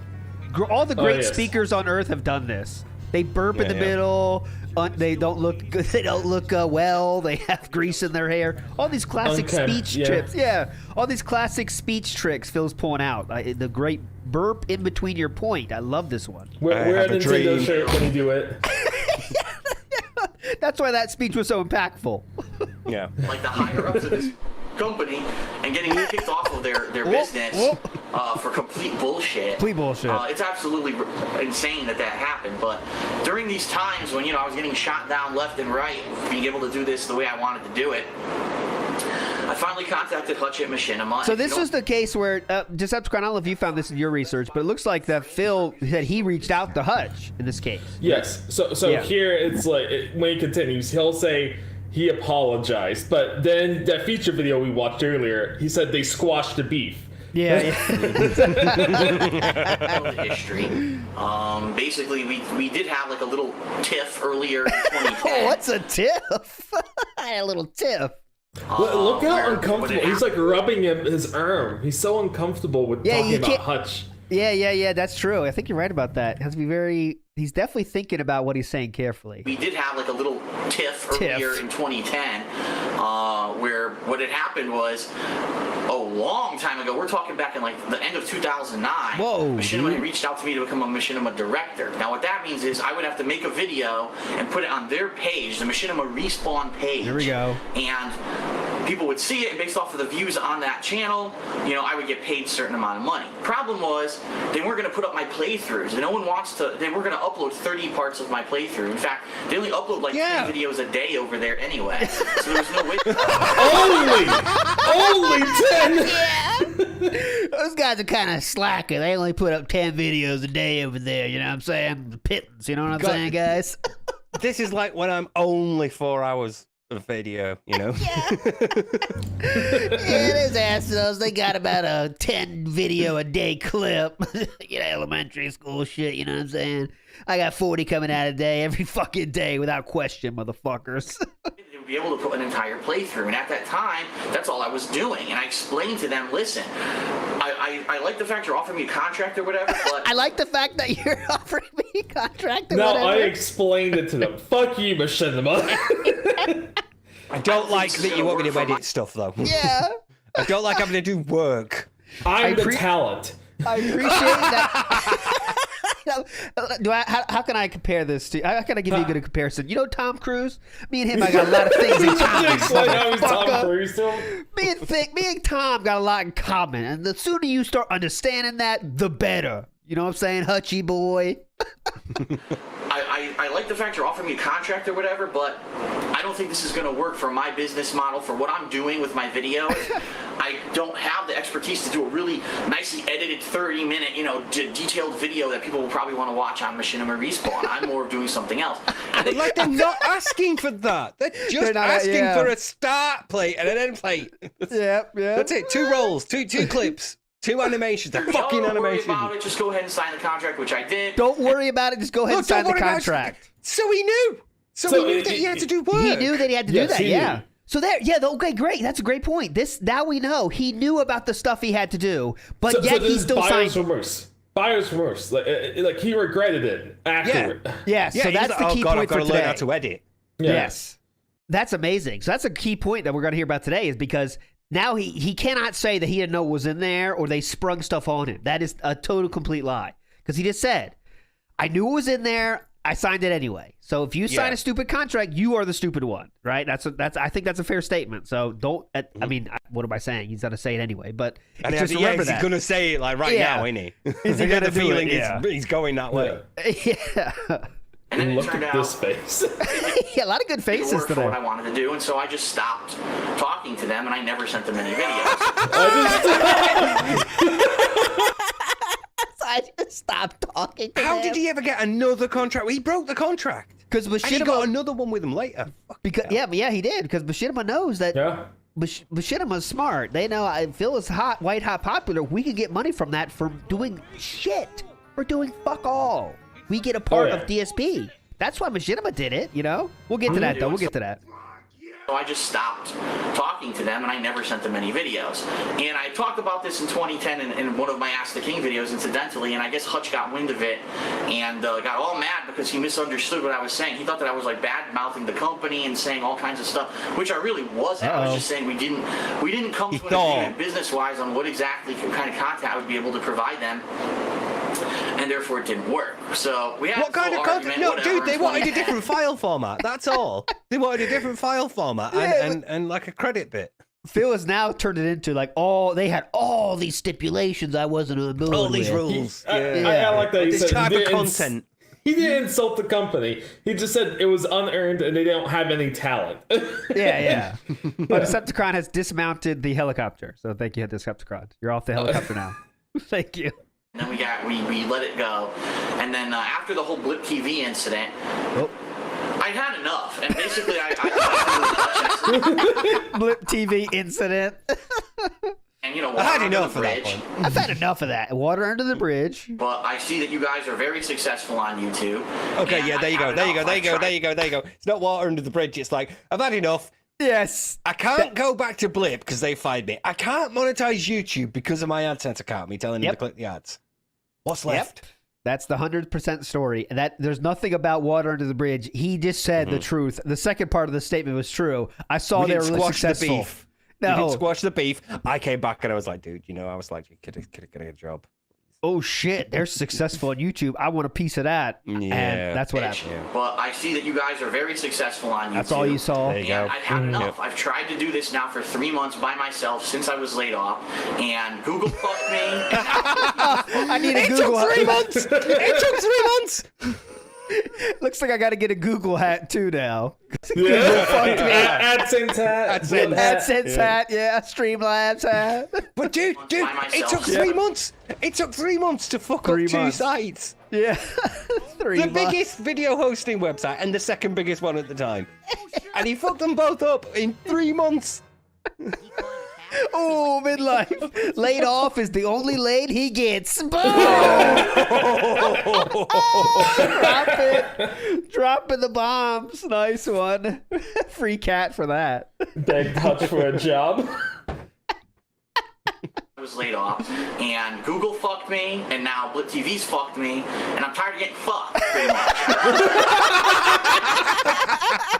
All the great yes. speakers on earth have done this. They burp in the middle. They don't look good. They don't look well. They have grease in their hair. All these classic speech tricks. Yeah, all these classic speech tricks Phil's pulling out. The great burp in between your point. I love this one. Wear a Nintendo shirt when you do it. That's why that speech was so impactful. Yeah. Like the higher ups of this company and getting kicked off of their business for complete bullshit. Complete bullshit. It's absolutely insane that happened. But during these times when, you know, I was getting shot down left and right, being able to do this the way I wanted to do it, I finally contacted Hutch at Machinima. So this was the case where, Decepticon, I don't know if you found this in your research, but it looks like that Phil said he reached out to Hutch in this case. Yes. So here it's like, when he continues, he'll say he apologized. But then that feature video we watched earlier, he said they squashed the beef. Yeah. history. Basically, we did have like a little tiff earlier in 2010. Oh, what's a tiff? I had a little tiff. Look how uncomfortable. He's like rubbing his arm. He's so uncomfortable with talking about Hutch. Yeah, that's true. I think you're right about that. It has to be very... He's definitely thinking about what he's saying carefully. We did have like a little tiff earlier in 2010, where what had happened was a long time ago. We're talking back in like the end of 2009. Whoa, Machinima reached out to me to become a Machinima director. Now what that means is I would have to make a video and put it on their page, the Machinima respawn page. There we go. And people would see it, and based off of the views on that channel, you know, I would get paid a certain amount of money. Problem was, they weren't going to put up my playthroughs. And no one wants to, they were going to upload 30 parts of my playthrough. In fact, they only upload like 10 videos a day over there anyway. So there was no way. Only 10. Those guys are kind of slacker. They only put up 10 videos a day over there. You know what I'm saying? The pittance. You know what I'm saying, guys? This is like when I'm only 4 hours of video, you know? Yeah, those assholes, they got about a 10 video a day clip. You know, elementary school shit, you know what I'm saying? I got 40 coming out a day every fucking day without question, motherfuckers. To be able to put an entire playthrough, and at that time, that's all I was doing. And I explained to them, listen, I like the fact you're offering me a contract or whatever, but I like the fact that you're offering me a contract or No, whatever. I explained it to them. Fuck you, Machinima. I don't like that you want me to edit stuff, though. Yeah. I don't like having to do work. I'm the talent. I appreciate that. How can I compare this to? How can I give you a good comparison? You know Tom Cruise? Me and him, I got a lot of things in common. Explain how he's Tom motherfucker. Cruise to him. Me and Tom got a lot in common, and the sooner you start understanding that, the better. You know what I'm saying, Hutchie boy? I like the fact you're offering me a contract or whatever, but I don't think this is going to work for my business model, for what I'm doing with my videos. I don't have the expertise to do a really nicely edited 30-minute, detailed video that people will probably want to watch on Machinima Respawn. I'm more of doing something else. And But like, they're not asking for that. They're just not, asking yeah. for a start plate and an end plate. Yeah. That's it. 2 rolls, two clips, 2 animations. They're fucking don't worry animations. about it. Just go ahead and sign the contract, which I did. Don't worry about it. Just go ahead and sign the contract. So he knew. So he knew that he had to do work. He knew that he had to do Yes, that. he Yeah. knew. So there, okay, great. That's a great point. Now we know he knew about the stuff he had to do, but So yet this he is still buyer's signed. remorse. Buyer's remorse. Like he regretted it afterward. Yeah. So he's that's like, the oh key God, point I've got for to today. learn how to edit. Yeah. Yes. That's amazing. So that's a key point that we're going to hear about today is because now he cannot say that he didn't know what was in there or they sprung stuff on him. That is a total complete lie. Because he just said, I knew it was in there. I signed it anyway. So if you sign a stupid contract, you are the stupid one, right? I think that's a fair statement. So don't. I mean, what am I saying? He's gonna say it anyway. But And just remember he's that. gonna say it like right now, isn't he? Is he I get gonna the do it? feeling Yeah. he's going that way. Yeah. And then it Look turned at out this face. Yeah, a lot of good it faces worked for what I today. wanted to do, and so I just stopped talking to them, and I never sent them any videos. I just stopped talking to How them. did he ever get another contract? He broke the contract. Because And he got Machinima, another one with him later. he did. Because Machinima knows that Yeah. Machinima's smart. They know Phil is hot, white hot, popular. We can get money from that for doing shit. We're doing fuck all. We get a part of DSP. That's why Machinima did it. You know. We'll get to that though. We'll get to that. So I just stopped talking to them, and I never sent them any videos. And I talked about this in 2010 in one of my Ask the King videos, incidentally, and I guess Hutch got wind of it and got all mad because he misunderstood what I was saying. He thought that I was like bad-mouthing the company and saying all kinds of stuff, which I really wasn't. I was just saying we didn't come to an agreement business-wise on what exactly kind of content I would be able to provide them. And therefore it didn't work. So we had What kind of content? No, dude, they wanted a different file format. That's all. They wanted a different file format and like a credit bit. Phil has now turned it into like they had all these stipulations I wasn't on board All these with. rules. I like that he This said type he of didn't content. He didn't insult the company. He just said it was unearned and they don't have any talent. Yeah. But Decepticon has dismounted the helicopter. So thank you, Decepticon. You're off the helicopter now. Thank you. And then we let it go. And then after the whole Blip TV incident, I had enough. And basically I Blip TV incident. and you know, I had water under enough the of that bridge. one. I've had enough of that. Water under the bridge. But I see that you guys are very successful on YouTube. Okay, and yeah, there you go, I've there you had go, there you enough. go, there you go, there you go. It's not water under the bridge. It's like, I've had enough. Yes. I can't go back to Blip because they fired me. I can't monetize YouTube because of my AdSense account. Me telling them to click the ads. What's left? That's the 100% story. And that there's nothing about water under the bridge. He just said the truth. The second part of the statement was true. I saw they were really successful. The beef. We No. didn't squash the beef. I came back and I was like, dude, I was like, you could have got a job. Oh shit, they're successful on YouTube. I want a piece of that. Yeah. And that's what happened. But I see that you guys are very successful on YouTube. That's all you saw. There you go. And I've had enough. I've tried to do this now for 3 months by myself since I was laid off, and Google fucked me. I need a It Google. took 3 months. It took 3 months. looks like I got to get a Google hat too now. Yeah. fucked me. AdSense hat. AdSense hat, yeah. Streamlabs hat. But dude, By it took myself. 3 months. It took 3 months to fuck up 3 two months. sites. Yeah. The biggest video hosting website and the second biggest one at the time. And he fucked them both up in 3 months. Oh, midlife. Laid off is the only laid he gets. Boom! Drop it. Dropping the bombs. Nice one. Free cat for that. Beg Hutch for a job. I was laid off, and Google fucked me, and now Blip TV's fucked me, and I'm tired of getting fucked, pretty much.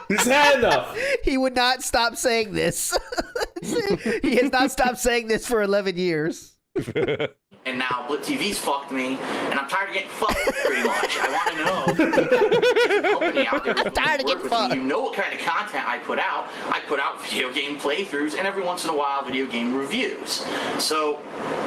He's had enough. He would not stop saying this. He has not stopped saying this for 11 years. And now Blip TV's fucked me, and I'm tired of getting fucked, pretty much. I want to know, helping me out there, I'm tired of getting fucked. you know what kind of content I put out. I put out video game playthroughs, and every once in a while, video game reviews. So,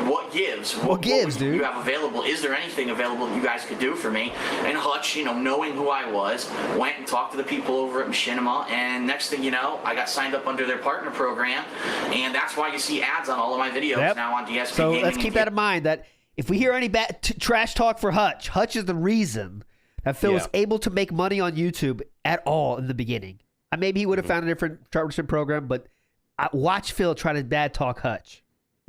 what gives? What gives, dude? You have available? Is there anything available that you guys could do for me? And Hutch, knowing who I was, went and talked to the people over at Machinima, and next thing you know, I got signed up under their partner program, and that's why you see ads on all of my videos now on DSP So Gaming. let's keep that in mind, that if we hear any bad trash talk for Hutch, Hutch is the reason that Phil was able to make money on YouTube at all in the beginning. Maybe he would have found a different partnership program, but watch Phil try to bad talk Hutch.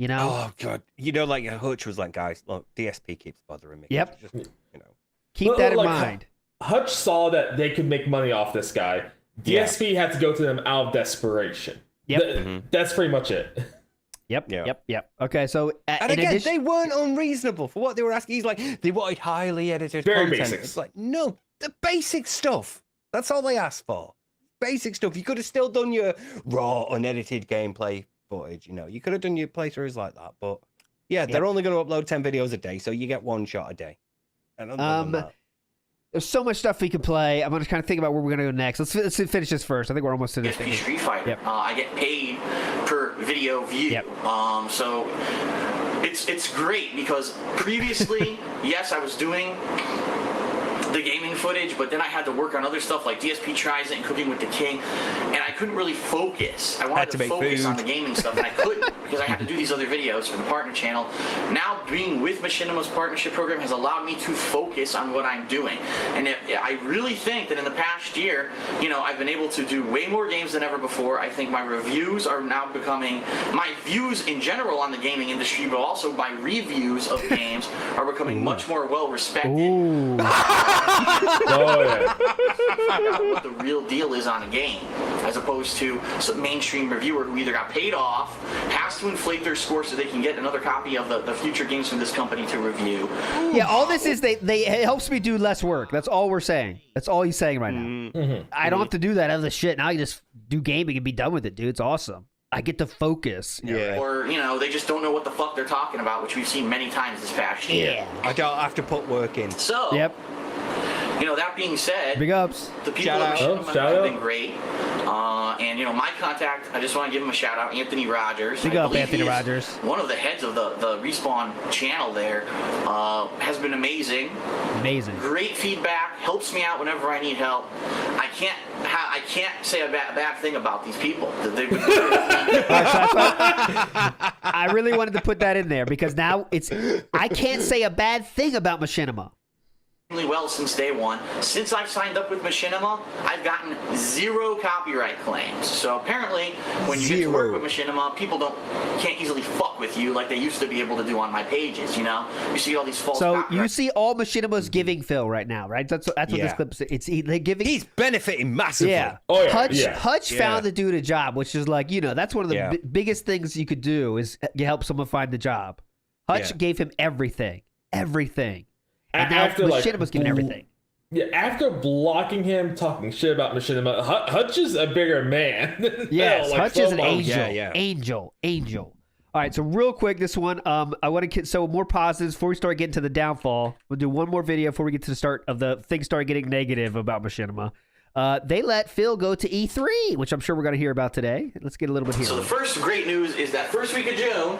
Oh god, like Hutch was like, guys, look, DSP keeps bothering me. Yep. Just, Keep that in like, mind. Hutch saw that they could make money off this guy. DSP had to go to them out of desperation. Yep. That's pretty much it. Yep. Okay, so And in again, addition, they weren't unreasonable for what they were asking. He's like, they wanted highly edited Very content. basic. It's like, no, the basic stuff. That's all they asked for. Basic stuff. You could have still done your raw, unedited gameplay footage. You could have done your playthroughs like that. But yeah, they're only going to upload 10 videos a day, so you get one shot a day. And other than that, there's so much stuff we could play. I'm going to kind of think about where we're going to go next. Let's finish this first. I think we're almost to this DSP thing. Street Fighter. Yep. I get paid per video view. Yep. So it's great because previously, yes, I was doing the gaming footage, but then I had to work on other stuff like DSP Tries It and Cooking with the King, and I couldn't really focus. I wanted to make focus food. on the gaming stuff, and I couldn't because I had to do these other videos for the partner channel. Now, being with Machinima's partnership program has allowed me to focus on what I'm doing, and I really think that in the past year, I've been able to do way more games than ever before. I think my reviews are now becoming, my views in general on the gaming industry, but also my reviews of games are becoming much more well respected. Ooh. Oh, yeah. What the real deal is on a game, as opposed to some mainstream reviewer who either got paid off, has to inflate their score so they can get another copy of the future games from this company to review. Yeah, all this is it helps me do less work. That's all we're saying. That's all he's saying right now. I don't have to do that other shit. Now I just do gaming and be done with it, dude. It's awesome. I get to focus. yeah. Or, they just don't know what the fuck they're talking about, which we've seen many times this past year. I don't have to put work in. So, Yep. That being said, Big ups. the people Shout at out. Machinima Shout have out. been great. And, my contact, I just want to give him a shout out, Anthony Rogers. Big I up, believe Anthony he is Rogers. One of the heads of the Respawn channel there has been amazing. Amazing. Great feedback, helps me out whenever I need help. I can't say a bad thing about these people. They've been I really wanted to put that in there because now I can't say a bad thing about Machinima. really well since day one. Since I've signed up with Machinima, I've gotten 0 copyright claims. So apparently, when you get to work with Machinima, people can't easily fuck with you like they used to be able to do on my pages. You see all these false. So copyright. you see all Machinima's giving Phil right now, right? That's what this clip is. They're giving. He's benefiting massively. Yeah. Oh, yeah. Hutch found the dude a job, which is like, that's one of the biggest things you could do is you help someone find the job. Hutch gave him everything. And now Machinima's giving everything. Yeah, after blocking him, talking shit about Machinima, Hutch is a bigger man. Yes, Hutch is an angel. Yeah. Angel. All right, so real quick, this one, I want to get more positives before we start getting to the downfall. We'll do one more video before we get to the start of the things start getting negative about Machinima. They let Phil go to E3, which I'm sure we're going to hear about today. Let's get a little bit here. So the first great news is that first week of June,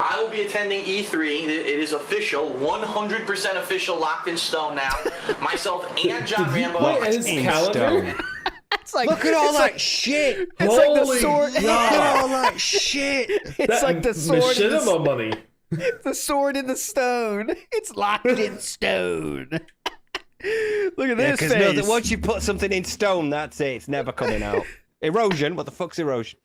I will be attending E3. It is official, 100% official, locked in stone now. Myself and John Rambo. Wait, his calendar? It's like, Look at all that shit. It's like the Holy sword. Look at all that shit. It's like the sword. In Machinima money. the sword in the stone. It's locked in stone. Look at this face. Because once you put something in stone, that's it. It's never coming out. Erosion? What the fuck's erosion?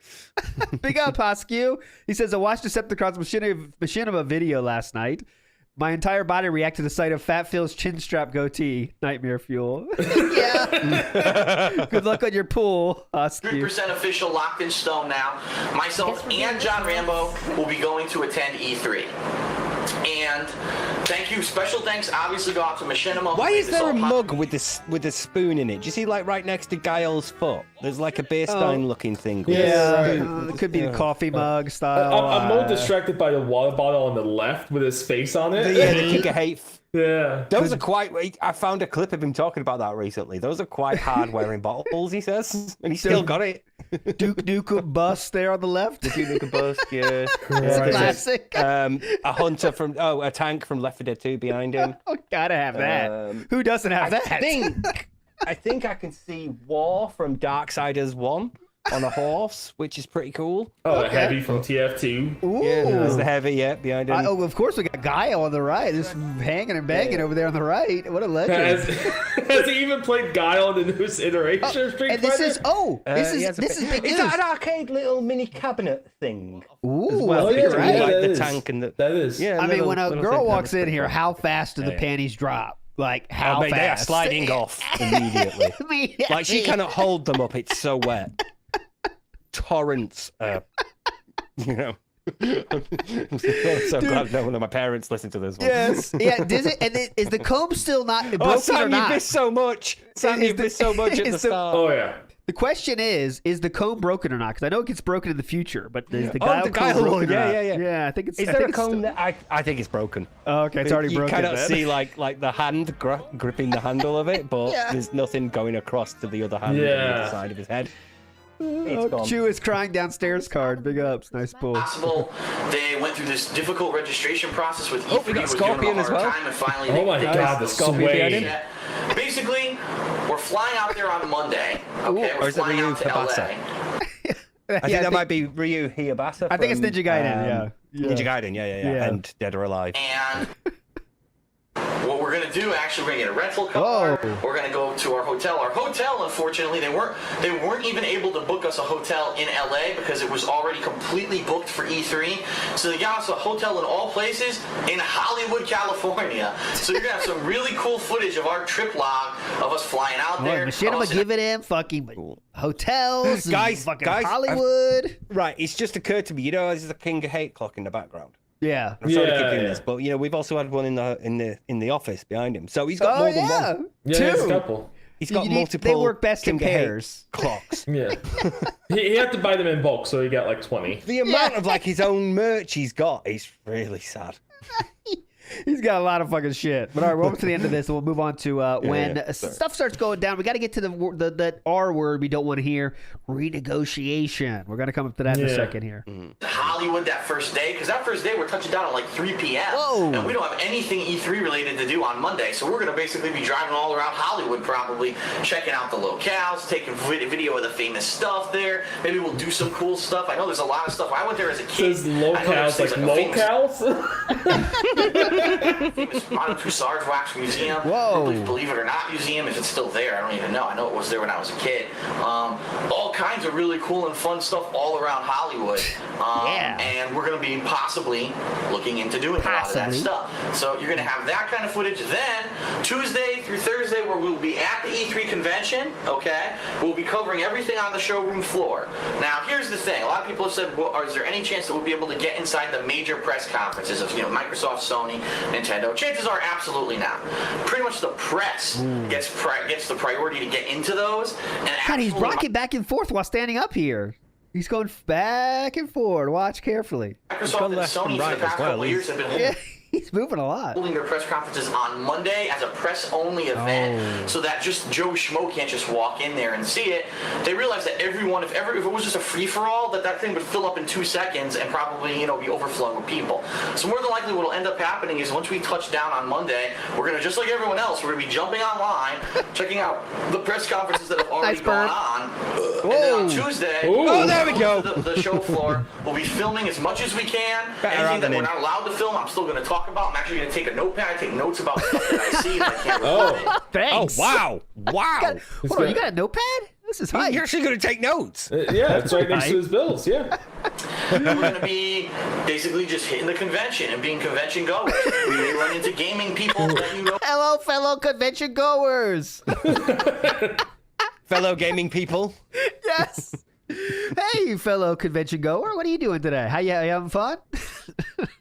Big up, Hoskew. He says, I watched Decepticon's Machinima video last night. My entire body reacted to the sight of Fat Phil's chin strap goatee. Nightmare fuel. Yeah. Good luck on your pool, Hoskew. 100% official, locked in stone now. Myself and John Rambo will be going to attend E3. And thank you, special thanks obviously go out to Machinima. Why is there a mug with a spoon in it? Do you see, like, right next to Guile's foot? There's like a beer stein looking thing. With a spoon. It could be the coffee mug style. I'm more distracted by the water bottle on the left with his face on it. Yeah, the King of Hate. Yeah. Those are quite. I found a clip of him talking about that recently. Those are quite hard wearing bottles, he says, and he's still got it. Duke Nukem bust there on the left. Duke Nukem bust, yeah. Classic. A hunter from a tank from Left 4 Dead 2 behind him. Oh, gotta have that. Who doesn't have that? I think I can see War from Darksiders 1 on a horse, which is pretty cool. Oh, okay. Heavy from TF2. Ooh. Yeah, there's the heavy, behind him. Oh, of course we got Guile on the right. Just hanging and banging over there on the right. What a legend. Has he even played Guile in the newest iteration of Street And Fighter? this is big news. Is that an arcade little mini cabinet thing? Ooh, Well, you're yeah, right. like the is. tank and the. That is. Yeah, I mean, when a little girl thing. walks That was in here, pretty how fast do the Yeah. panties drop? Like, cool. how I mean, fast? they are sliding off immediately. Like, she cannot hold them up. It's so wet. Torrents. You know. I'm so glad none of my parents listen to this one. Yes. Yeah. Does it? And is the comb still not broken Oh, or Sam, you not? missed so much. Sam, you missed so much at the start. Oh, yeah. The question is the comb broken or not? Because I know it gets broken in the future, but is the Guile the comb Guile broken one. or not? Yeah. Yeah, I think it's. Is I there think a it's comb still- that I think it's broken. Oh, okay, it's already you broken. cannot then. see like the hand gripping the handle of it, but there's nothing going across to the other hand on the other side of his head. It's gone. Chew is crying downstairs card. Big ups. Nice pull. Possible. They went through this difficult registration process with E3. Oh, we got was giving them Scorpion a as hard well. time, and finally Oh my God, the Scorpion behind him. sway. Basically, we're flying out there on Monday. Okay, Or we're is it flying Ryu out to Habasa? LA. I think that might be Ryu Hiyabasa. I think it's Ninja Gaiden, yeah. Ninja Gaiden, yeah. And Dead or Alive. And what we're gonna do, actually, we're gonna get a rental car. Oh. We're gonna go to our hotel. Our hotel, unfortunately, they weren't even able to book us a hotel in LA because it was already completely booked for E3. So they got us a hotel in all places in Hollywood, California. So you're gonna have some really cool footage of our trip log of us flying out there. Machinima giving him fucking hotels, Guys, fucking guys, Hollywood. Right, it's just occurred to me, there's a King of Hate clock in the background. Yeah. I'm sorry to keep doing Yeah. this, but we've also had one in the office behind him. So he's got Oh more than yeah. one. Yeah, there's a Two. couple. He's got You need- multiple. they work best in King of Hate pairs. clocks. Yeah. he had to buy them in bulk, so he got like 20. The amount of like his own merch he's got is really sad. He's got a lot of fucking shit. But all right, we're almost to the end of this, and we'll move on to when sorry. stuff starts going down. We got to get to the R word we don't want to hear: renegotiation. We're gonna come up to that in a Yeah. second here. Hollywood that first day, because that first day we're touching down at like 3 p.m. Whoa. And we don't have anything E3 related to do on Monday, so we're going to basically be driving all around Hollywood probably, checking out the locales, taking video of the famous stuff there. Maybe we'll do some cool stuff. I know there's a lot of stuff. I went there as a kid. Says I know there's locales, like things locales? famous Modern Tussauds Wax Museum. Whoa. Believe it or not museum, if it's still there, I don't even know. I know it was there when I was a kid. All kinds of really cool and fun stuff all around Hollywood. Yeah. And we're going to be possibly looking into doing a lot of that Possibly. stuff. So you're going to have that kind of footage. Then Tuesday through Thursday, where we'll be at the E3 convention, okay? We'll be covering everything on the showroom floor. Now, here's the thing. A lot of people have said, well, is there any chance that we'll be able to get inside the major press conferences of Microsoft, Sony, Nintendo? Chances are absolutely not. Pretty much the press gets the priority to get into those. And God, he's actually, rocking back and forth while standing up here. He's going back and forward. Watch carefully. Microsoft and left Sony and for right the past as well. couple of years have been holding He's moving a lot. Holding their press conferences on Monday as a press-only event, so that just Joe Schmo can't just walk in there and see it. They realized that everyone, if it was just a free-for-all, that thing would fill up in 2 seconds and probably, be overflowing with people. So more than likely what will end up happening is once we touch down on Monday, we're going to, just like everyone else, we're going to be jumping online, checking out the press conferences that have already gone on. And then on Tuesday, there we go. The show floor, we'll be filming as much as we can. Anything that we're not allowed to film, I'm still going to talk about. I'm actually going to take a notepad, take notes about stuff that I see if I can't record it. Thanks. Oh, wow. Hold on, you got a notepad? This is hype. You're actually going to take notes. Yeah, it's right next to his bills. Yeah. And we're going to be basically just hitting the convention and being convention goers. We may run into gaming people that Hello, fellow convention goers. Fellow gaming people. Yes. Hey, fellow convention goer. What are you doing today? How you having fun?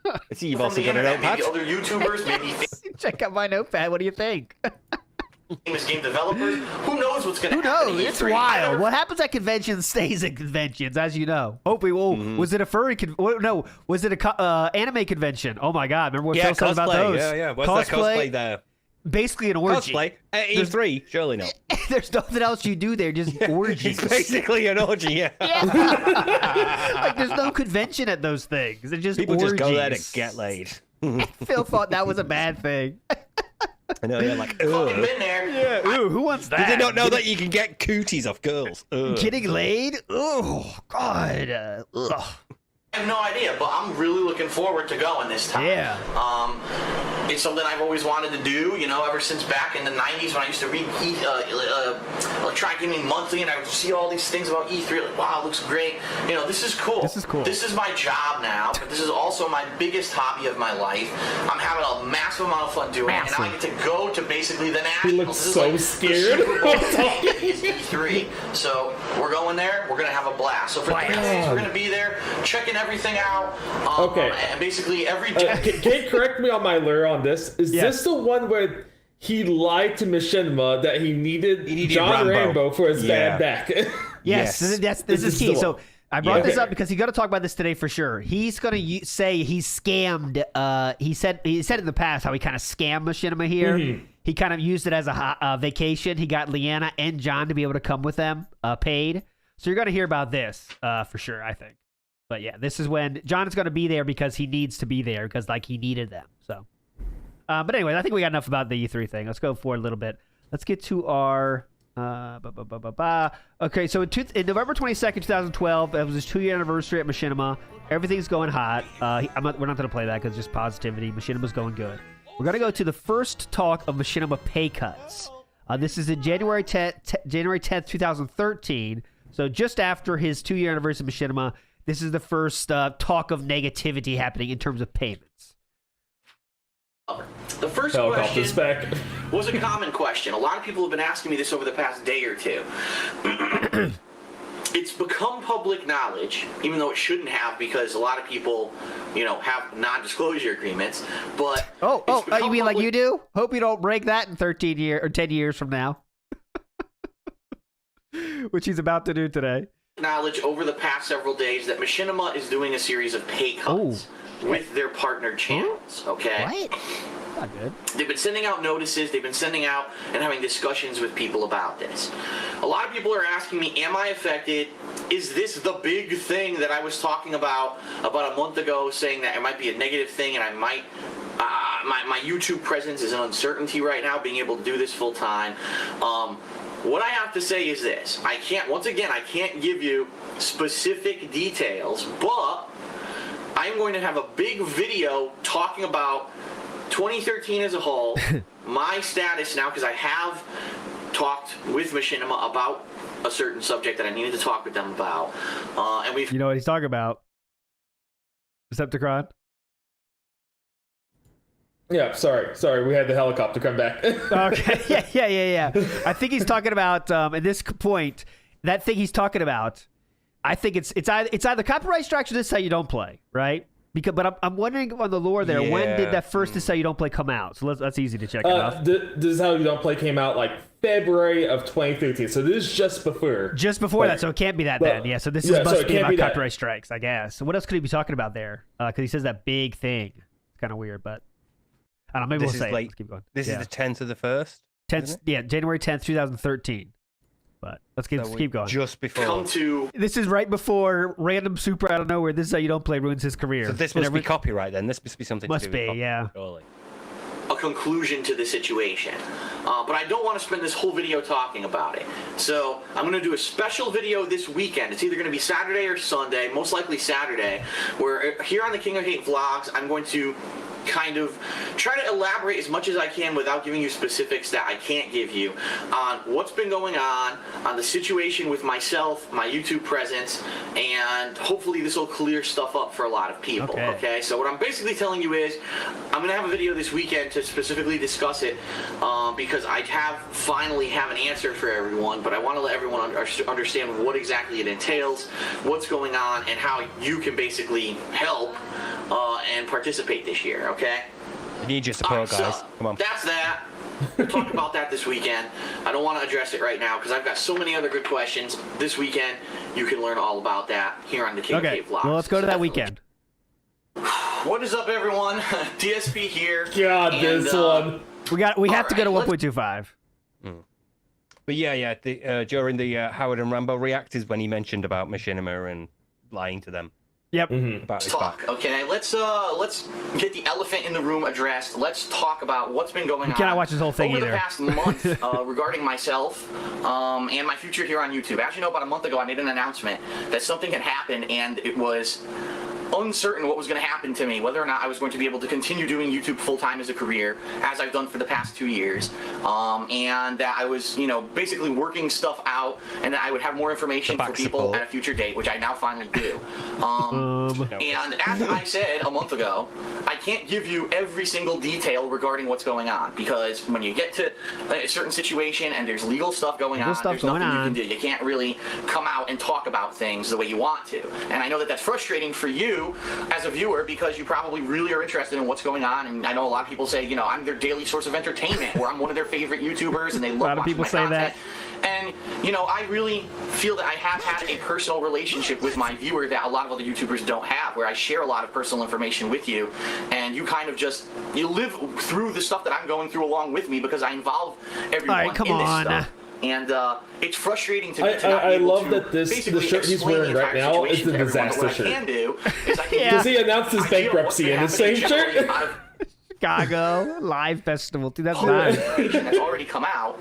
I see you've from also the got an internet, notepad. maybe other YouTubers, maybe Check out my notepad. What do you think? famous game developers. Who knows what's going to Who happen? knows? It's wild. What happens at conventions stays at conventions, as you know. Hopefully, was it a furry? No, was it a anime convention? Oh my God! Remember what Phil said about those? Yeah. What's that cosplay there? Basically an orgy. Cosplay at E3? Surely not. There's nothing else you do there. Just orgies. It's basically an orgy. Yeah. Like there's no convention at those things. They're just People orgies. just go there to get laid. Phil thought that was a bad thing. I know. Yeah, like. Fucking been there. Yeah. Ooh, who wants that? Did they not know that you can get cooties off girls? Getting laid? Oh God. Ugh. I have no idea, but I'm really looking forward to going this time. Yeah. It's something I've always wanted to do, ever since back in the 90s when I used to read Electronic Gaming Monthly, and I would see all these things about E3, like, wow, it looks great. This is cool. This is cool. This is my job now, but this is also my biggest hobby of my life. I'm having a massive amount of fun doing it, and now I get to go to basically the Nationals. He looks This is so like scared. The Super Bowl thing is E3, so we're going there. We're going to have a blast. So for 3 days, we're going to be there, checking everything out. Okay. And basically every Can you correct me on my lure on this? Is this the one where he lied to Machinima that he needed John Rambo for his bad back? Yes. This is key. So I brought this up because he's going to talk about this today for sure. He's going to say he scammed. He said in the past how he kind of scammed Machinima here. Mm-hmm. He kind of used it as a vacation. He got Leanna and John to be able to come with them, paid. So you're going to hear about this for sure, I think. But yeah, this is when John is going to be there because he needs to be there because he needed them. So, but anyway, I think we got enough about the E3 thing. Let's go forward a little bit. Let's get to our. Okay, so in November 22nd, 2012, it was his 2-year anniversary at Machinima. Everything's going hot. We're not going to play that because just positivity. Machinima's going good. We're going to go to the first talk of Machinima pay cuts. This is in January 10th, 2013. So just after his 2-year anniversary of Machinima. This is the first talk of negativity happening in terms of payments. The first question was a common question. A lot of people have been asking me this over the past day or two. It's become public knowledge, even though it shouldn't have, because a lot of people, have non-disclosure agreements. But you mean like you do? Hope you don't break that in 13 years or 10 years from now, which he's about to do today. Knowledge over the past several days that Machinima is doing a series of pay cuts with their partner channels. Okay. What? Not good. They've been sending out notices. They've been sending out and having discussions with people about this. A lot of people are asking me, am I affected? Is this the big thing that I was talking about a month ago, saying that it might be a negative thing and I might my YouTube presence is an uncertainty right now, being able to do this full time. What I have to say is this. I can't give you specific details, but I'm going to have a big video talking about 2013 as a whole, my status now, because I have talked with Machinima about a certain subject that I needed to talk with them about. And we've... You know what he's talking about? Decepticon? Yeah, sorry. We had the helicopter come back. Okay, yeah. I think he's talking about at this point, that thing he's talking about. I think it's either copyright strikes or this is how you don't play, right? But I'm wondering on the lore there, when did that first "This is how you don't play" come out? So that's easy to check it off. This is how you don't play came out like February of 2013. So this is just before. Just before that, so it can't be that then. Yeah, so this must be about copyright strikes, I guess. So what else could he be talking about there? Because he says that big thing. It's kind of weird, but. I don't know. Maybe This we'll is say it. like- Let's keep going. This yeah. is the 10th of the 1st. 10th, yeah, January 10th, 2013. But let's keep going. Just before. Come to This is right before random super out of nowhere. This is how you don't play ruins his career. So this And must be every- copyright then. This must be something Must to do with be, yeah. copyright, surely. a conclusion to the situation. But I don't want to spend this whole video talking about it. So I'm going to do a special video this weekend. It's either going to be Saturday or Sunday, most likely Saturday, where here on the King of Hate vlogs, I'm going to kind of try to elaborate as much as I can without giving you specifics that I can't give you on what's been going on the situation with myself, my YouTube presence, and hopefully this will clear stuff up for a lot of people. Okay? So what I'm basically telling you is I'm going to have a video this weekend to specifically discuss it because I finally have an answer for everyone, but I want to let everyone understand what exactly it entails, what's going on, and how you can basically help and participate this year, okay? I need your support, guys. So Come on. that's that. We'll talk about that this weekend. I don't want to address it right now because I've got so many other good questions. This weekend, you can learn all about that here on the King Cave vlog. Well, let's go to that weekend. What is up, everyone? DSP here. God, and, this one. We have to go to Alright, 1.25. But yeah. During the Howard and Rambo react is when he mentioned about Machinima and lying to them Yep. about his Talk, back. okay? Let's get the elephant in the room addressed. Let's talk about what's been going on. You cannot watch this whole thing over either. the past month regarding myself and my future here on YouTube. As you know, about a month ago, I made an announcement that something had happened, and it was uncertain what was going to happen to me, whether or not I was going to be able to continue doing YouTube full-time as a career, as I've done for the past 2 years, and that I was, basically working stuff out, and that I would have more information for people at a future date, which I now finally do. And as I said a month ago, I can't give you every single detail regarding what's going on, because when you get to a certain situation and there's legal stuff going on, there's nothing you can do. You can't really come out and talk about things the way you want to. And I know that that's frustrating for you as a viewer, because you probably really are interested in what's going on. And I know a lot of people say, I'm their daily source of entertainment, or I'm one of their favorite YouTubers, and they love watching my content. And, I really feel that I have had a personal relationship with my viewer that a lot of other YouTubers don't have, where I share a lot of personal information with you, and you kind of you live through the stuff that I'm going through along with me, because I involve everyone in this stuff. And it's frustrating to me to not be I able love to that the basically shirt he's explain wearing the right entire now is situation the to everyone. disaster What I shirt. can do is I can Because he announced his idea of what's bankruptcy been in the same happening shirt. out of Chicago Live Festival the 2009. information that's already come out,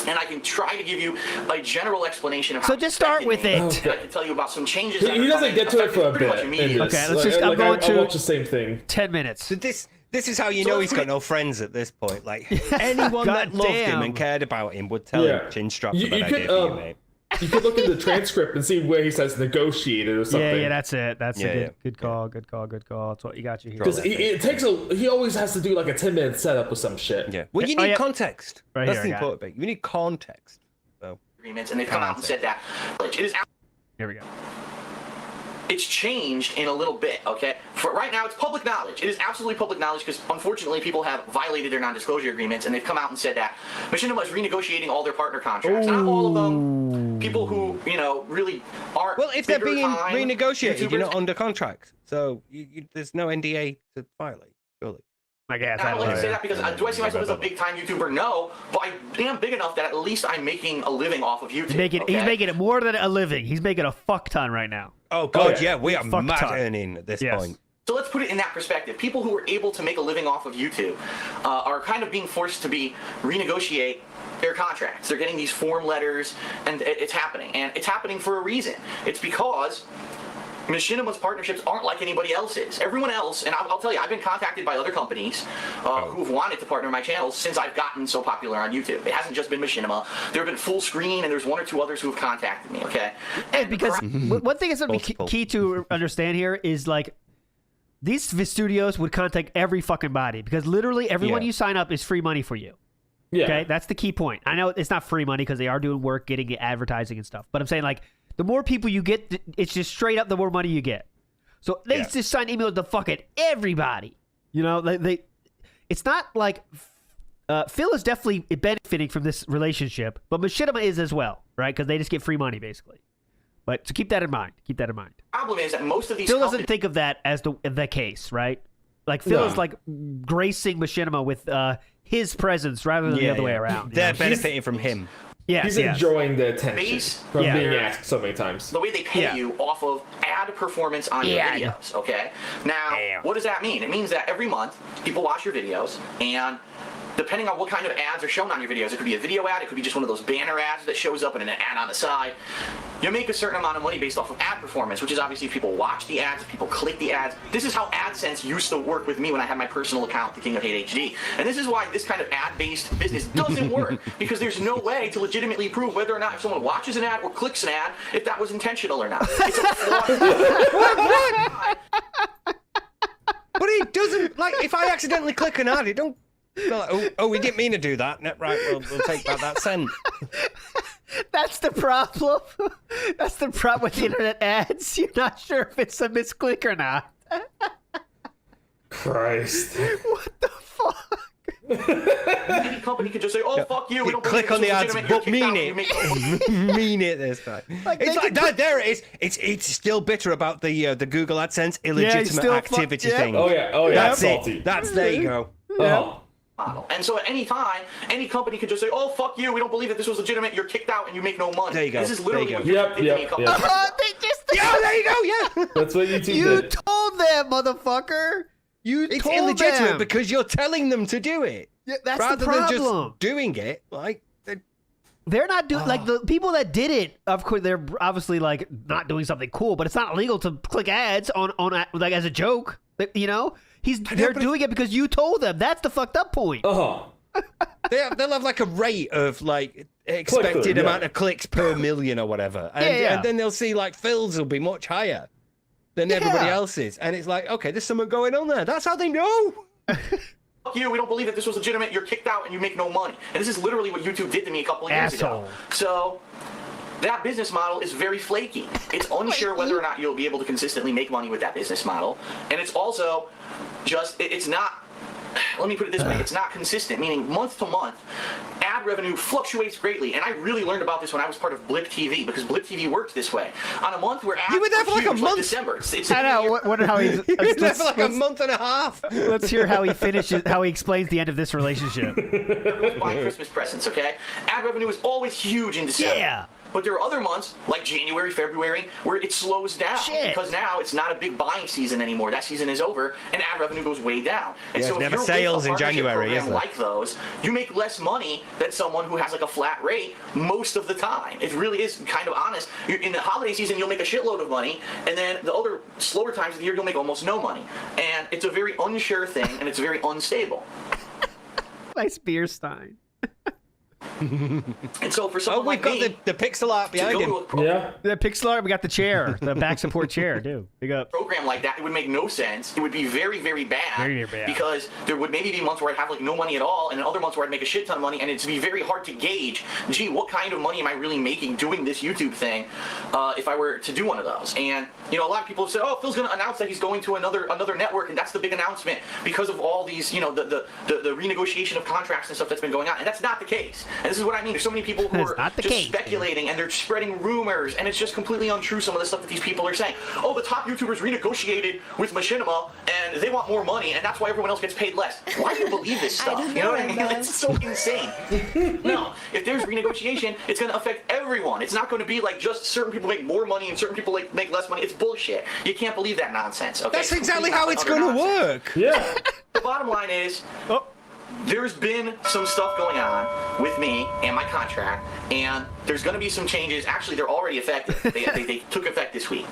and I can try to give you a general explanation of how So it's just start with affected me. it. I can tell you about some changes. He doesn't get to it for a bit. in this. Okay, let's just. I'm going I to watch the same thing. 10 minutes. So this is how you So know let's he's got put no friends at this point. Like anyone that loved him Goddamn. and cared about him would tell him, chin strap You- for you that could, idea for you, mate. You could look in the transcript and see where he says negotiated or something. Yeah, that's it. That's Yeah, a good call. Good call. That's what you got you here. Because he always has to do like a 10-minute setup with some shit. Yeah. Well, you need context. Right That's here, the I got important bit. You need context. So agreements, and they've come out and said that it is. Here we go. It's changed in a little bit, okay? For right now, it's public knowledge. It is absolutely public knowledge because, unfortunately, people have violated their non-disclosure agreements, and they've come out and said that Machinima is renegotiating all their partner contracts. Not all of them. People who, really aren't. well, if they're being bigger-time renegotiated, you're not YouTubers. under contract, so there's no NDA to violate, surely. I guess. I don't like to say yeah. that because do I see myself as a big-time YouTuber? No, but I am big enough that at least I'm making a living off of YouTube. He's making it more than a living. He's making a fuck ton right now. Oh God, yeah. we are Fuck mad ton. earning at this Yes. point. So let's put it in that perspective. People who are able to make a living off of YouTube are kind of being forced to renegotiate their contracts. They're getting these form letters, and it's happening. And it's happening for a reason. It's because Machinima's partnerships aren't like anybody else's. Everyone else, and I'll tell you, I've been contacted by other companies who've wanted to partner my channels since I've gotten so popular on YouTube. It hasn't just been Machinima. There have been Full Screen, and there's one or two others who have contacted me, okay? And Because one thing is Multiple. key to understand here is like these studios would contact every fucking body because literally everyone Yeah. you sign up is free money for you. Yeah. Okay, that's the key point. I know it's not free money because they are doing work, getting advertising and stuff. But I'm saying like the more people you get, it's just straight up the more money you get. So they just sign emails to fucking everybody. It's not like Phil is definitely benefiting from this relationship, but Machinima is as well, right? Because they just get free money basically. But so keep that in mind. problem is that most of these Phil doesn't companies think of that as the case, right? Like Phil No. is like gracing Machinima with his presence rather than the other way around. They're you know? benefiting from him. Yes, He's yes. enjoying the attention Base- from Yeah. being asked so many times. The way they pay Yeah. you off of ad performance on your videos, okay? Now, what does that mean? It means that every month, people watch your videos, and depending on what kind of ads are shown on your videos, it could be a video ad, it could be just one of those banner ads that shows up and an ad on the side. You make a certain amount of money based off of ad performance, which is obviously if people watch the ads, if people click the ads. This is how AdSense used to work with me when I had my personal account, The King of Hate HD. And this is why this kind of ad-based business doesn't work, because there's no way to legitimately prove whether or not if someone watches an ad or clicks an ad, if that was intentional or not. It's a flawed But it doesn't, like, if I accidentally click an ad, it don't go like, oh, we didn't mean to do that. No, right, we'll take back that cent. That's the problem. That's the problem with the internet ads. You're not sure if it's a misclick or not. Christ. What the fuck? Any company could just say, "Oh, fuck you." We don't Click believe on this the was ads, legitimate. but You're mean kicked out. You make no money. Mean it this time. Like, It's they like could that. There it is. It's still bitter about the Google AdSense illegitimate still activity yeah. thing. Oh yeah, That's salty. it. That's there you go. Oh. Model. And so at any time, any company could just say, "Oh, fuck you. We don't believe that this was legitimate. You're kicked out and you make no money." There you go. This is literally There what you you go. did to me a couple Yep, of years ago. They just Yeah, there you go. Yeah. That's what YouTube you did. told them, motherfucker. You It's told illegitimate them. because you're telling them to do it. Yeah, that's rather the than problem. just doing it. Like, They're not doing like the people that did it. Of course, they're obviously like not doing something cool, but it's not illegal to click ads on like as a joke. You know, they're but doing it because you told them. That's the fucked up point. Oh. they'll have like a rate of like expected Click-through, amount of clicks per million or whatever, and, Yeah. and then they'll see like Phil's will be much higher than everybody Yeah. else's, and it's like, okay, there's something going on there. That's how they know. Fuck you. We don't believe that this was legitimate. You're kicked out and you make no money. And this is literally what YouTube did to me a couple of years Asshole. ago. So that business model is very flaky. It's unsure whether or not you'll be able to consistently make money with that business model. And it's also just, it's not, let me put it this way, it's not consistent, meaning month to month, ad revenue fluctuates greatly. And I really learned about this when I was part of Blip TV, because Blip TV works this way. On a month where ads You were there for like a huge, month. December. It's I know. Wonder how he's. You're there let's, for like a month and a half. let's hear how he finishes. How he explains the end of this relationship. buying Christmas presents, okay? Ad revenue is always huge in December. Yeah. But there are other months, like January, February, where it slows down. Shit. Because now it's not a big buying season anymore. That season is over, and ad revenue goes way down. And Yeah, so it's if never you're sales with a in partnership January, program is it? like those, you make less money than someone who has like a flat rate most of the time. It really is kind of honest. In the holiday season, you'll make a shitload of money, and then the other slower times of the year, you'll make almost no money. And it's a very unsure thing, and it's very unstable. Nice beer stein. And so for Oh, someone we've like me, got the pixel art to behind go him. to a pro- Yeah. The pixel art. We got the chair, the back support chair, dude. Big up. program like that, it would make no sense. It would be very, very bad. Very bad. Because there would maybe be months where I'd have like no money at all, and then other months where I'd make a shit ton of money, and it'd be very hard to gauge, gee, what kind of money am I really making doing this YouTube thing if I were to do one of those. And you know, a lot of people have said, oh, Phil's going to announce that he's going to another network, and that's the big announcement because of all these, you know, the renegotiation of contracts and stuff that's been going on. And that's not the case. And this is what I mean. There's so many people who That's are not the just case. speculating, and they're spreading rumors, and it's just completely untrue, some of the stuff that these people are saying. Oh, the top YouTubers renegotiated with Machinima, and they want more money, and that's why everyone else gets paid less. Why do you believe this stuff? You know what I mean? It's so insane. No, if there's renegotiation, it's going to affect everyone. It's not going to be like just certain people make more money and certain people make less money. It's bullshit. You can't believe that nonsense. Okay? That's It's exactly completely how it's utter going to nonsense. work. Yeah. The bottom line is, there's been some stuff going on with me and my contract, and there's going to be some changes. Actually, they're already effective. They took effect this week.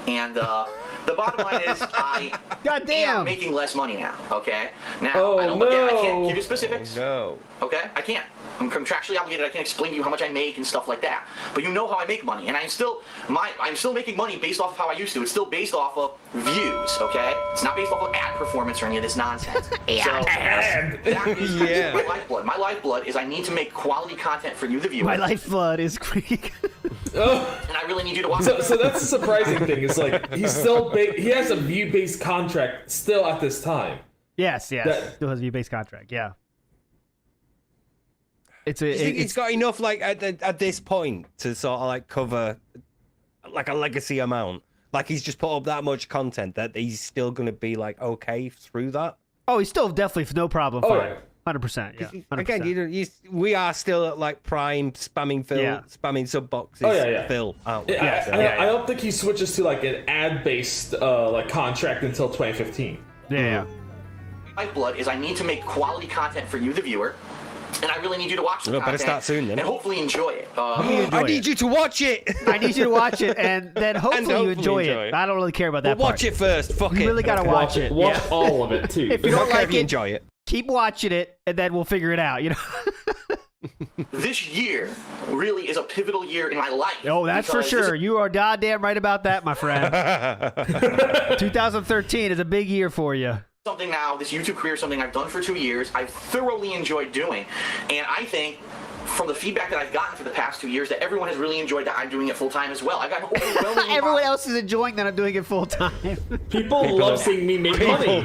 And the bottom line is I Goddamn. am making less money now, okay? Now, Oh, again, I can't no. give you specifics. No. Okay, I can't. I'm contractually obligated. I can't explain to you how much I make and stuff like that. But you know how I make money, and I'm still making money based off of how I used to. It's still based off of views. Okay, it's not based off of ad performance or any of this nonsense. So that is Yeah. my lifeblood. My lifeblood is I need to make quality content for you, the viewer. My lifeblood is Greek. Oh. And I really need you to watch it. So that's the surprising thing. It's like he has a view-based contract still at this time. yes. That- Still has a view-based contract. Yeah. You think it's got enough, like at this point, to sort of like cover like a legacy amount? Like he's just put up that much content that he's still going to be like okay through that. Oh, he's still definitely no problem. Oh, Fine. yeah. 100%. Yeah. 100%. Again, we are still at like prime spamming Phil, spamming sub boxes. Oh, yeah. Phil, aren't we? I don't think he switches to like an ad-based like contract until 2015. Yeah. My blood is I need to make quality content for you, the viewer. And I really need you to watch the Well, content better start soon, then. and hopefully enjoy it. I need you to watch it. I need you to watch it, and then hopefully you enjoy enjoy it. it. I don't really care about that Well, part. watch it first. Fuck You it. really gotta watch it. Watch Yeah. all of it too. If you don't Okay, like it, enjoy it. keep watching it, and then we'll figure it out. You know. This year really is a pivotal year in my life. Oh, that's for because this sure. You are goddamn right about that, my friend. 2013 is a big year for you. Something now, this YouTube career is something I've done for 2 years. I've thoroughly enjoyed doing. And I think from the feedback that I've gotten for the past 2 years that everyone has really enjoyed that I'm doing it full time as well. I've got overwhelmingly Everyone else is enjoying that I'm doing it full time. People love seeing me make money.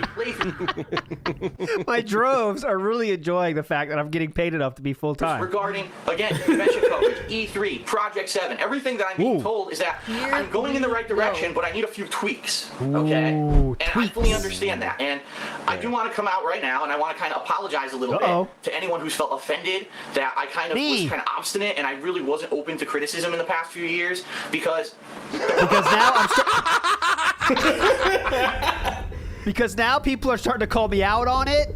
My droves are really enjoying the fact that I'm getting paid enough to be full time. regarding, again, convention coverage, E3, Project 7. Everything that I'm being told is that I'm going in the right direction, but I need a few tweaks, okay? And I fully understand that. And I do want to come out right now, and I want to kind of apologize a little bit to anyone who's felt offended that I kind of was kind of obstinate, and I really wasn't open to criticism in the past few years, because now because now people are starting to call me out on it,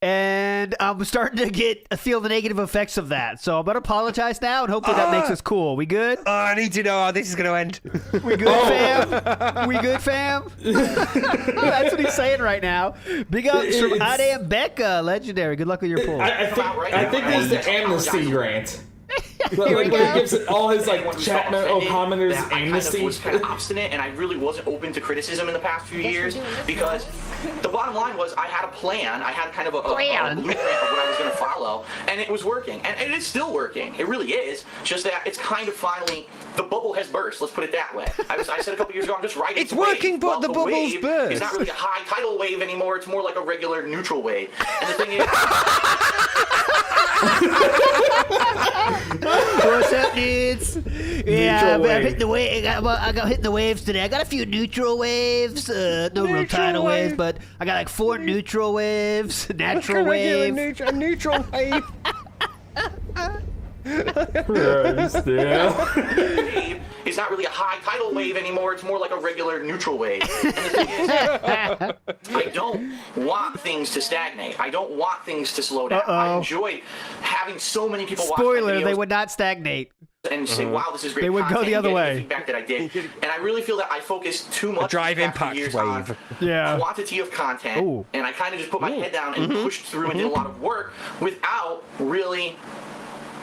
and I'm starting to feel the negative effects of that. So I'm gonna apologize now, and hopefully that makes us cool. We good? Oh, I need to know how this is going to end. We good, fam? We good, fam? That's what he's saying right now. Big ups from Ade and Becca, legendary. Good luck with your poll. I think there's the amnesty grant. Like, he gives it all his like Chapman commenters amnesty. I was kind of obstinate, and I really wasn't open to criticism in the past few years, because the bottom line was I had a plan. I had kind of a blueprint of what I was going to follow, and it was working, and it is still working. It really is. Just that it's kind of finally the bubble has burst. Let's put it that way. I said a couple years ago, I'm just riding. It's working, but the bubble's burst. It's not really a high tidal wave anymore. It's more like a regular neutral wave. And the thing is. What's up, dudes? Yeah, I'm hitting the wave. I got hitting the waves today. I got a few neutral waves, no real tidal waves, but I got like 4 neutral waves, natural wave. A neutral wave. It's not really a high tidal wave anymore. It's more like a regular neutral wave. And the thing is, I don't want things to stagnate. I don't want things to slow down. I enjoy having so many people watch my Spoiler, videos they would not stagnate. and say, wow, this is great. They would go the other way. The feedback that I did. And I really feel that I focused too much drive in the past impact few years wave. on quantity of content. And I kind of just put my head down and pushed through and did a lot of work without really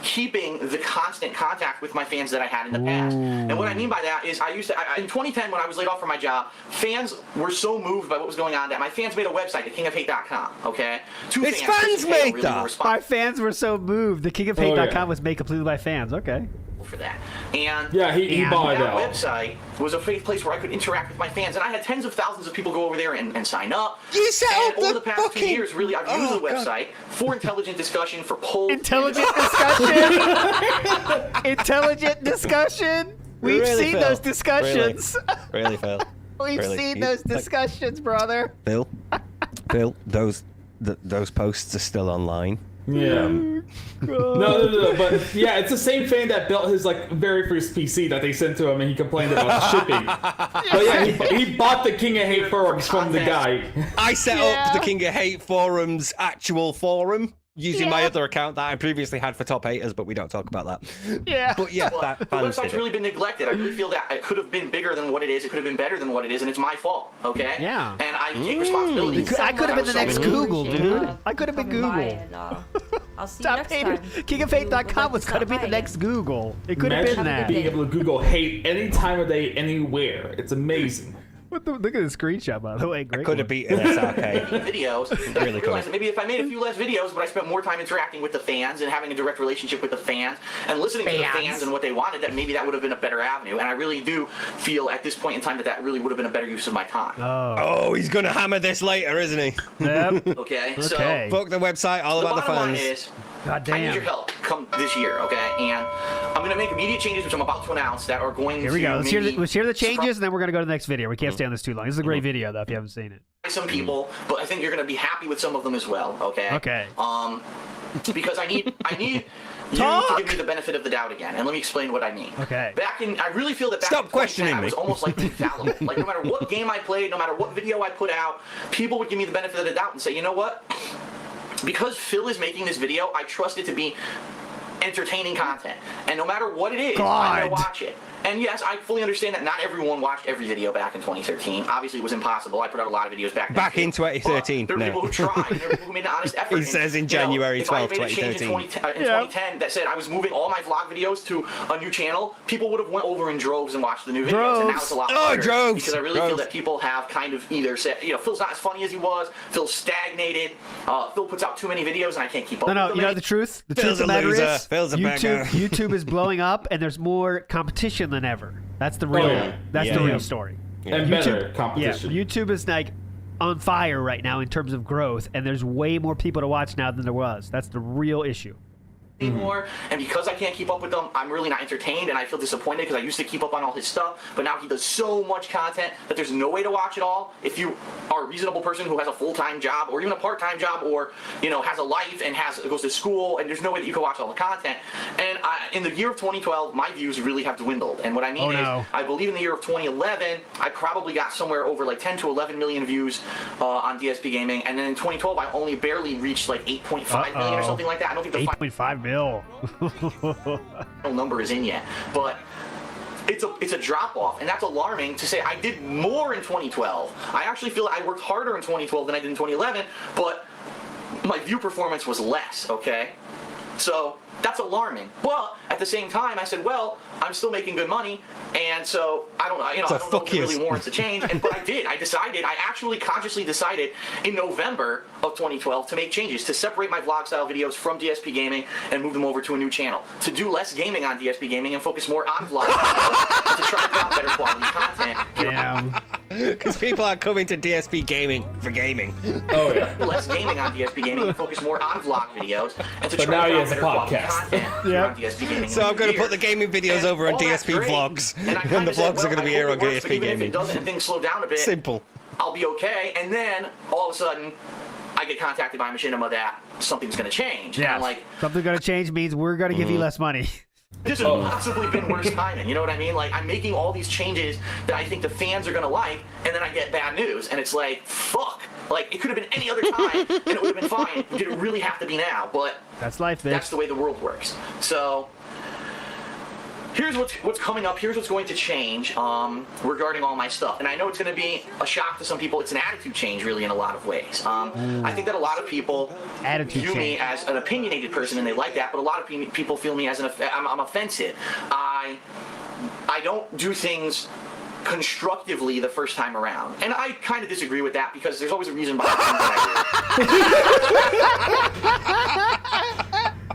keeping the constant contact with my fans that I had in the past. And what I mean by that is in 2010 when I was laid off from my job, fans were so moved by what was going on that my fans made a website, thekingofhate.com, okay? His fans made that? My fans were so moved. Thekingofhate.com was made completely by fans. Okay. For that. And yeah, he bought it that out. website was a place where I could interact with my fans, and I had tens of thousands of people go over there and sign up. You set up over the past fucking... 2 years, really, I've used the website for intelligent discussion, for polls. Intelligent discussion? Intelligent discussion? We've really, seen Phil? those discussions. Really, Phil? We've Really? seen those discussions, brother. Phil, those posts are still online. Yeah. No, but yeah, it's the same fan that built his like very first PC that they sent to him, and he complained about shipping. But yeah, he bought the King of Hate forums from the guy. I set up the King of Hate forums actual forum using my other account that I previously had for top haters, but we don't talk about that. Yeah. But yeah, Well, the website's really been neglected. I really feel that it could have been bigger than what it is. It could have been better than what it is, and it's my fault. Okay. Yeah. And I take responsibility. I could have been the next Google, dude. I could have been Google. I'll see you Stop next hating. time. KingofHate.com was going to be the next Google. It could have been Imagine that. being able to Google hate any time of day, anywhere. It's amazing. Look at the screenshot, by the way. Great. Could have beaten SRK. Videos. I Really realized that maybe if I made a few less videos, but I spent more time interacting with the fans and having a direct relationship with the fans and listening to the fans and what they wanted, that maybe that would have been a better avenue. And I really do feel at this point in time that really would have been a better use of my time. Oh, he's gonna hammer this later, isn't he? Yep. Okay. Okay. Fuck the website, all about the bottom line fans. is, God I need damn. your help come this year, okay? And I'm going to make immediate changes, which I'm about to announce, that are going Here we go. Let's hear the changes, surprise and then we're gonna go to the next video. We can't stay on this too long. This is a great video, though, if you haven't seen it. some people, but I think you're going to be happy with some of them as well, okay? Okay. Because I need you to give me the benefit of the doubt again, and let me explain what I mean. Okay. I really feel that back Stop in 2010, questioning I was me. almost like infallible. Like no matter what game I played, no matter what video I put out, people would give me the benefit of the doubt and say, you know what? Because Phil is making this video, I trust it to be entertaining content, and no matter what it is, I'm gonna watch it. And yes, I fully understand that not everyone watched every video back in 2013. Obviously, it was impossible. I put out a lot of videos back then. Back in too. 2013, But there were no. people who tried. There were people who made an honest effort. He says in January 12th, if I made a change 2013. in 2010 that said I was moving all my vlog videos to a new channel, people would have went over in droves and watched the new videos. And now it's a lot harder. droves! Because I really feel that people have kind of either said, Phil's not as funny as he was, Phil's stagnated, Phil puts out too many videos and I can't keep up with them. You know the truth? The Phil's truth of the a matter loser. is, Phil's a beggar. YouTube is blowing up, and there's more competition than ever. That's the real. yeah. That's Yeah, the yeah. real story. And better competition. Yeah, YouTube is like on fire right now in terms of growth, and there's way more people to watch now than there was. That's the real issue. Anymore, and because I can't keep up with them, I'm really not entertained, and I feel disappointed because I used to keep up on all his stuff, but now he does so much content that there's no way to watch it all. If you are a reasonable person who has a full-time job or even a part-time job, or has a life and goes to school, and there's no way that you can watch all the content. And in the year of 2012, my views really have dwindled, and what I mean is, I believe in the year of 2011, I probably got somewhere over like 10 to 11 million views on DSP Gaming, and then in 2012, I only barely reached like 8.5 million or something like that. I don't think the 8.5 mil. final number is in yet, but it's a drop off, and that's alarming to say. I did more in 2012. I actually feel I worked harder in 2012 than I did in 2011, but my view performance was less, okay? So that's alarming. But at the same time, I said, well, I'm still making good money, and so I don't know if it really warrants a change. But I did. I actually consciously decided in November of 2012 to make changes, to separate my vlog style videos from DSP Gaming and move them over to a new channel, to do less gaming on DSP Gaming and focus more on vlog videos, and to try to put out better quality content. Damn. Because people are coming to DSP Gaming for gaming. Oh yeah. Less gaming on DSP Gaming and focus more on vlog videos, and to But try now to he put out has a better quality podcast. content here on DSP Gaming. So I'm going to put the gaming videos over on DSP Vlogs, and the vlogs are going to be here on DSP Even if it Gaming. doesn't and things slow down a bit, Simple. I'll be okay. And then all of a sudden, I get contacted by Machinima that something's going to change. And Yeah. I'm like, Something's gonna change means we're gonna give you less money. this has possibly been worse timing. You know what I mean? Like, I'm making all these changes that I think the fans are going to like, and then I get bad news, and it's like, fuck. Like, it could have been any other time, and it would have been fine. Did it really have to be now? But That's life, bitch. that's the way the world works. So here's what's coming up. Here's what's going to change regarding all my stuff. And I know it's going to be a shock to some people. It's an attitude change, really, in a lot of ways. I think that a lot of people view me as an opinionated person, and they like that. But a lot of people feel me as I'm offensive. I don't do things constructively the first time around. And I kind of disagree with that, because there's always a reason behind things that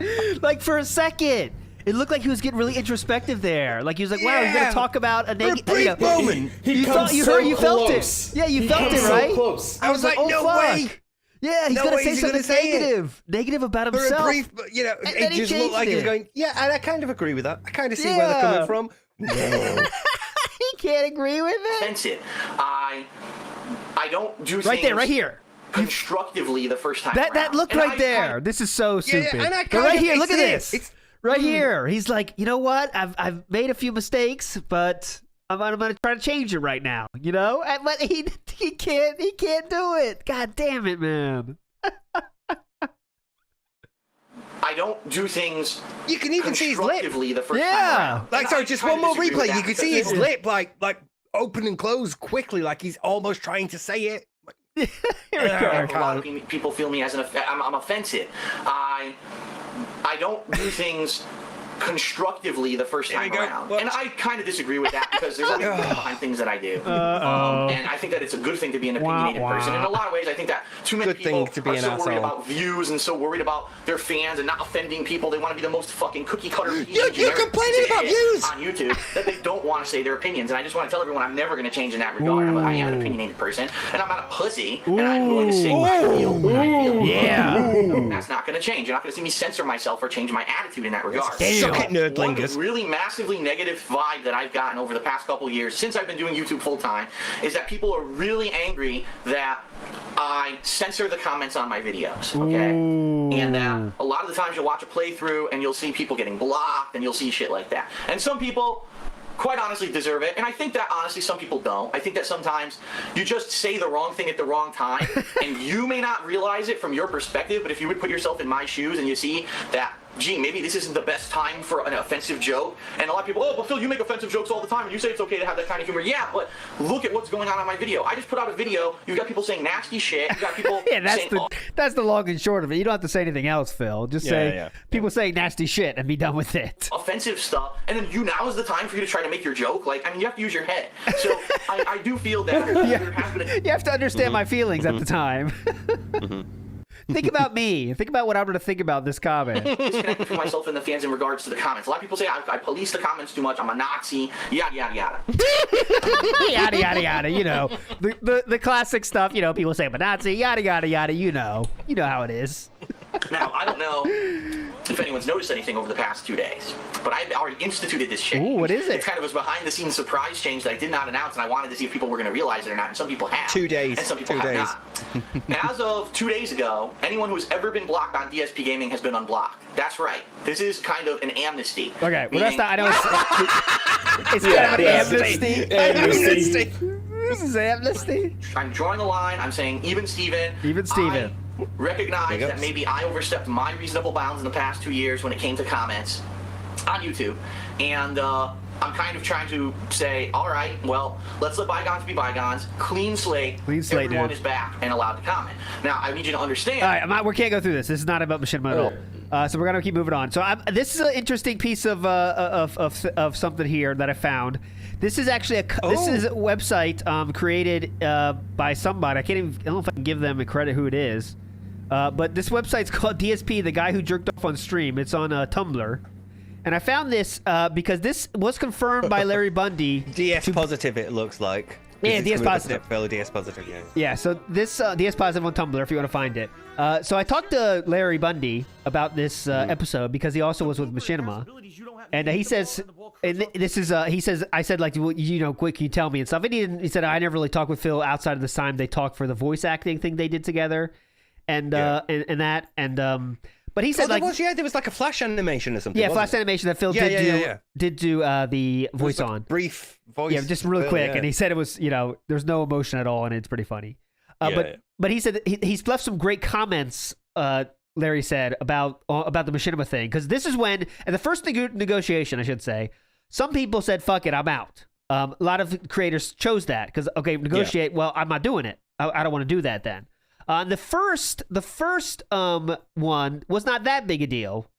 I do. Like, for a second, it looked like he was getting really introspective there. Like, he was like, wow, he's gonna talk about a negative brief moment. You felt it. Yeah, you felt it, right? Close. I was like, oh, no fuck. way. Yeah, he's No gonna way say is he gonna something say it. negative about For himself. a brief, And it then he just looked like he was changed going, yeah, and I kind of agree with that. I kind of see where they're coming from. He can't agree with it. Offensive. I don't do Right things there, right here. constructively the first time That around. look And right I there. This is so stupid. and I But kind right of- here, it's look at this. this. Right here. He's like, you know what? I've made a few mistakes, but I'm gonna try to change it right now. You know? But he can't do it. God damn it, man. I don't do things You can even see his lip. constructively the first time Yeah. around. Like, And sorry, I just kinda one more disagree with replay. that You can because see his it's- lip, like open and close quickly, like he's almost trying to say it. Here we A go. lot of people feel me as I'm offensive. I don't do things constructively the first time around. What? And I kind of disagree with that because there's always reason behind things that I do. And I think that it's a good thing to be an opinionated person. In a lot of ways, I think that too many people are so worried about views and so worried about their fans and not offending people. They want to be the most fucking cookie cutter. You're complaining about views on YouTube that they don't want to say their opinions. And I just want to tell everyone I'm never going to change in that regard. I am an opinionated person, and I'm not a pussy, and I'm willing to say what I feel when I feel. Yeah. That's not going to change. You're not going to see me censor myself or change my attitude in that regard. Suck it, nerdlingers. One really massively negative vibe that I've gotten over the past couple years since I've been doing YouTube full time is that people are really angry that I censor the comments on my videos, okay? And a lot of the times you'll watch a playthrough and you'll see people getting blocked and you'll see shit like that. And some people quite honestly deserve it. And I think that honestly some people don't. I think that sometimes you just say the wrong thing at the wrong time and you may not realize it from your perspective, but if you would put yourself in my shoes and you see that, gee, maybe this isn't the best time for an offensive joke. And a lot of people, oh, but Phil, you make offensive jokes all the time and you say it's okay to have that kind of humor. Yeah, but look at what's going on my video. I just put out a video. You've got people saying nasty shit. You've got people saying, that's the long and short of it. You don't have to say anything else, Phil. Just say people saying nasty shit and be done with it. Offensive stuff. And then now is the time for you to try to make your joke. Like, I mean, you have to use your head. So I do feel that there has been you have to understand my feelings at the time. Think about me. Think about what I'm going to think about this comment. Disconnecting from myself and the fans in regards to the comments. A lot of people say I police the comments too much. I'm a Nazi. Yada yada yada. Yada yada yada. You know the classic stuff. You know, people say I'm a Nazi. Yada yada yada. You know how it is. Now I don't know if anyone's noticed anything over the past 2 days, but I've already instituted this change. Ooh, what is it? It's kind of a behind-the-scenes surprise change that I did not announce, and I wanted to see if people were going to realize it or not. And some people have. 2 days. And some people have not. As of 2 days ago, anyone who's ever been blocked on DSP Gaming has been unblocked. That's right. This is kind of an amnesty. Okay, well that's not. I know it's kind of an amnesty. This is amnesty. I'm drawing a line. I'm saying even Steven. I recognize that maybe I overstepped my reasonable bounds in the past 2 years when it came to comments on YouTube, and I'm kind of trying to say, all right, well, let's let bygones be bygones. Clean slate. Everyone is back and allowed to comment. Now, I need you to understand. All right, we can't go through this. This is not about Machinima at all. So we're gonna keep moving on. So this is an interesting piece of something here that I found. This is actually this is a website created by somebody. I don't know if I can give them a credit who it is. But this website's called DSP, the guy who jerked off on stream. It's on Tumblr. And I found this because this was confirmed by Larry Bundy. DS positive, it looks like. Yeah, DS positive. Fellow DS positive, yeah. Yeah, so this DS positive on Tumblr if you want to find it. So I talked to Larry Bundy about this episode because he also was with Machinima. And he says, and this is, he says, I said, like, well, you know, quick, can you tell me and stuff. And he said, I never really talked with Phil outside of this time they talked for the voice acting thing they did together. And but he said there was like a flash animation or something. Yeah, flash animation that Phil did do the voice on. Brief voice. Yeah, just really quick. And he said it was, you know, there's no emotion at all, and it's pretty funny. But he said he's left some great comments. Larry said about the Machinima thing, because this is when, and the first negotiation, I should say, some people said, "Fuck it, I'm out." A lot of creators chose that because negotiate. Well, I'm not doing it. I don't want to do that then. The first one was not that big a deal.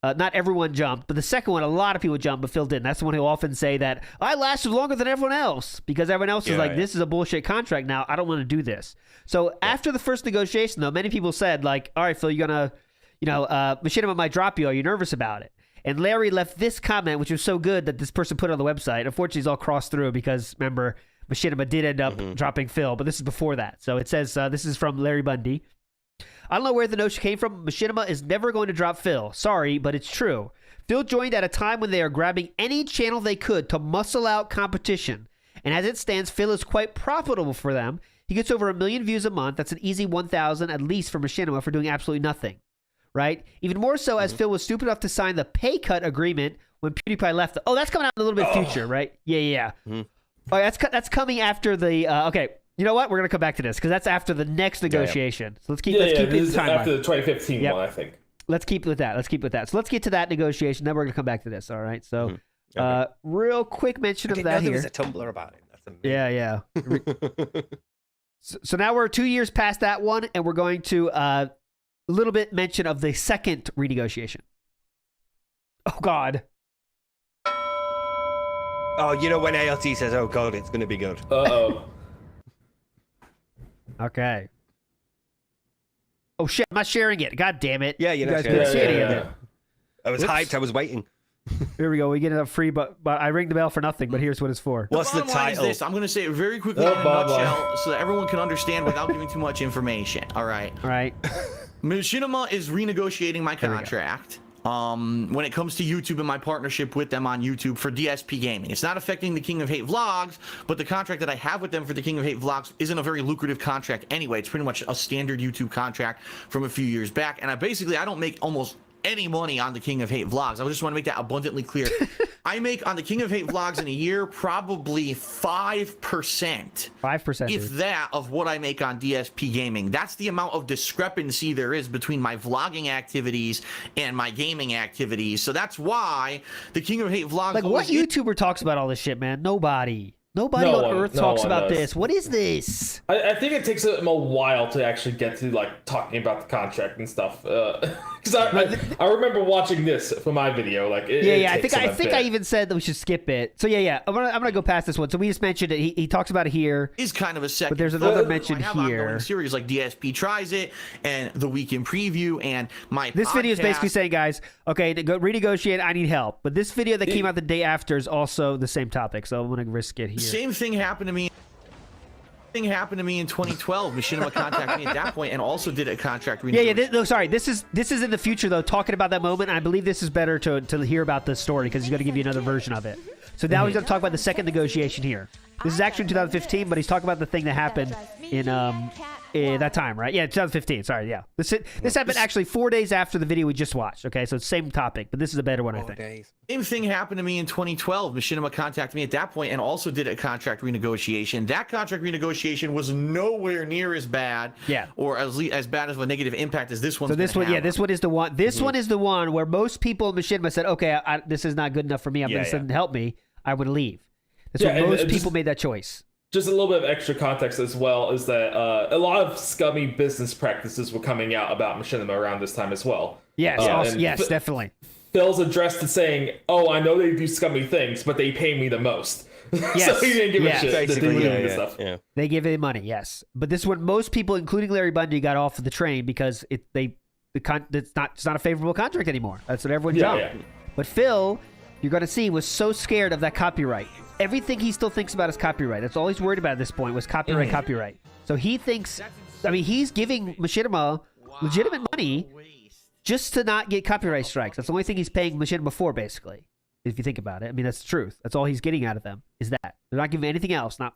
Not everyone jumped, but the second one, a lot of people jumped, but Phil didn't. That's the one who often say that I lasted longer than everyone else because everyone else is like, this is a bullshit contract now. I don't want to do this. So after the first negotiation, though, many people said like, all right, Phil, you're gonna, Machinima might drop you. Are you nervous about it? And Larry left this comment, which was so good that this person put it on the website. Unfortunately, it's all crossed through because remember, Machinima did end up dropping Phil, but this is before that. So it says, this is from Larry Bundy. I don't know where the notion came from. Machinima is never going to drop Phil. Sorry, but it's true. Phil joined at a time when they are grabbing any channel they could to muscle out competition. And as it stands, Phil is quite profitable for them. He gets over 1 million views a month. That's an easy 1,000 at least for Machinima for doing absolutely nothing. Right? Even more so as Phil was stupid enough to sign the pay cut agreement when PewDiePie left. Oh, that's coming out in a little bit future, right? Yeah. Oh, that's coming after the okay. You know what? We're gonna come back to this because that's after the next negotiation. So let's keep this in timeline. After the 2015 one, I think. Let's keep with that. So let's get to that negotiation. Then we're gonna come back to this. All right. So, real quick mention of that here. There was a Tumblr about it. That's amazing. Yeah. So now we're 2 years past that one, and we're going to a little bit mention of the second renegotiation. Oh God. Oh, you know when ALT says, "Oh God, it's gonna be good." Uh-oh. Okay. Oh shit! I'm not sharing it. God damn it! Yeah, you're not guys sharing couldn't it. see any Yeah, of yeah, it. I was Whoops. hyped. I was waiting. Here we go. We get it up free, but I ring the bell for nothing. But here's what it's for. What's the bottom line is title? this. I'm going to say it very quickly Oh, in a bottom line. nutshell so that everyone can understand without giving too much information. All right. All right. Machinima is renegotiating my we go. contract when it comes to YouTube and my partnership with them on YouTube for DSP Gaming. It's not affecting the King of Hate vlogs, but the contract that I have with them for the King of Hate vlogs isn't a very lucrative contract anyway. It's pretty much a standard YouTube contract from a few years back. And I don't make almost any money on the King of Hate vlogs. I just want to make that abundantly clear. I make on the King of Hate vlogs in a year probably 5%. 5%. If that of what I make on DSP Gaming. That's the amount of discrepancy there is between my vlogging activities and my gaming activities. So that's why the King of Hate vlogs. Like, what YouTuber talks about all this shit, man? Nobody. Nobody No on one- Earth no talks one about does. this. What is this? I think it takes them a while to actually get to like talking about the contract and stuff. Because I remember watching this for my video. Like, Yeah. I think I even said that we should skip it. So yeah. I'm gonna go past this one. So we just mentioned it. He talks about it here. Is kind of a second. But there's another I mention have here. ongoing series like DSP Tries It and The Week in Preview and my This video is basically podcast. saying, guys, okay, to go renegotiate, I need help. But this video that came out the day after is also the same topic. So I'm gonna risk it here. Same thing happened to me. In 2012. Machinima contacted me at that point and also did a contract renegotiation. No, sorry. This is in the future though. Talking about that moment, and I believe this is better to hear about the story because he's going to give you another version of it. So now he's going to talk about the second negotiation here. This is actually in 2015, but he's talking about the thing that happened in that time, right? Yeah, 2015. Sorry, yeah. This happened actually 4 days after the video we just watched. Okay, so it's same topic, but this is a better one, I think. Same thing happened to me in 2012. Machinima contacted me at that point and also did a contract renegotiation. That contract renegotiation was nowhere near as bad, or as bad of a negative impact as this one. So this one, this one is the one. This one is the one where most people in Machinima said, "Okay, this is not good enough for me. This doesn't help me. I would leave." That's when most people made that choice. Just a little bit of extra context as well is that a lot of scummy business practices were coming out about Machinima around this time as well. Yes, definitely. Phil's addressed to saying, "Oh, I know they do scummy things, but they pay me the most." Yes. So he didn't give a shit. Basically, This stuff. They give him money, yes. But this is when most people, including Larry Bundy, got off of the train because it's not a favorable contract anymore. That's what everyone jumped. Yeah. But Phil, you're going to see, was so scared of that copyright. Everything he still thinks about is copyright. That's all he's worried about at this point was copyright. So he thinks, he's giving Machinima legitimate money just to not get copyright strikes. That's the only thing he's paying Machinima for, basically. If you think about it, that's the truth. That's all he's getting out of them is that they're not giving anything else. Not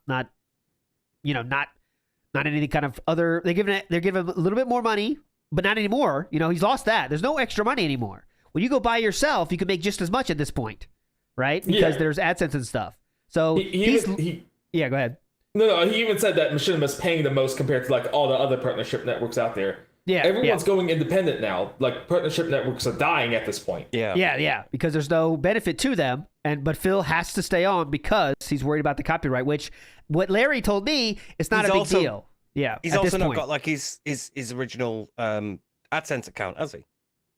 any kind of other. They're giving him a little bit more money, but not anymore. He's lost that. There's no extra money anymore. When you go by yourself, you can make just as much at this point, right? Because there's AdSense and stuff. So go ahead. No, he even said that Machinima's paying the most compared to like all the other partnership networks out there. Yeah, everyone's going independent now. Like partnership networks are dying at this point. Yeah, because there's no benefit to them, but Phil has to stay on because he's worried about the copyright. Which, what Larry told me, it's not a big deal. Yeah, he's also not got like his original AdSense account, has he?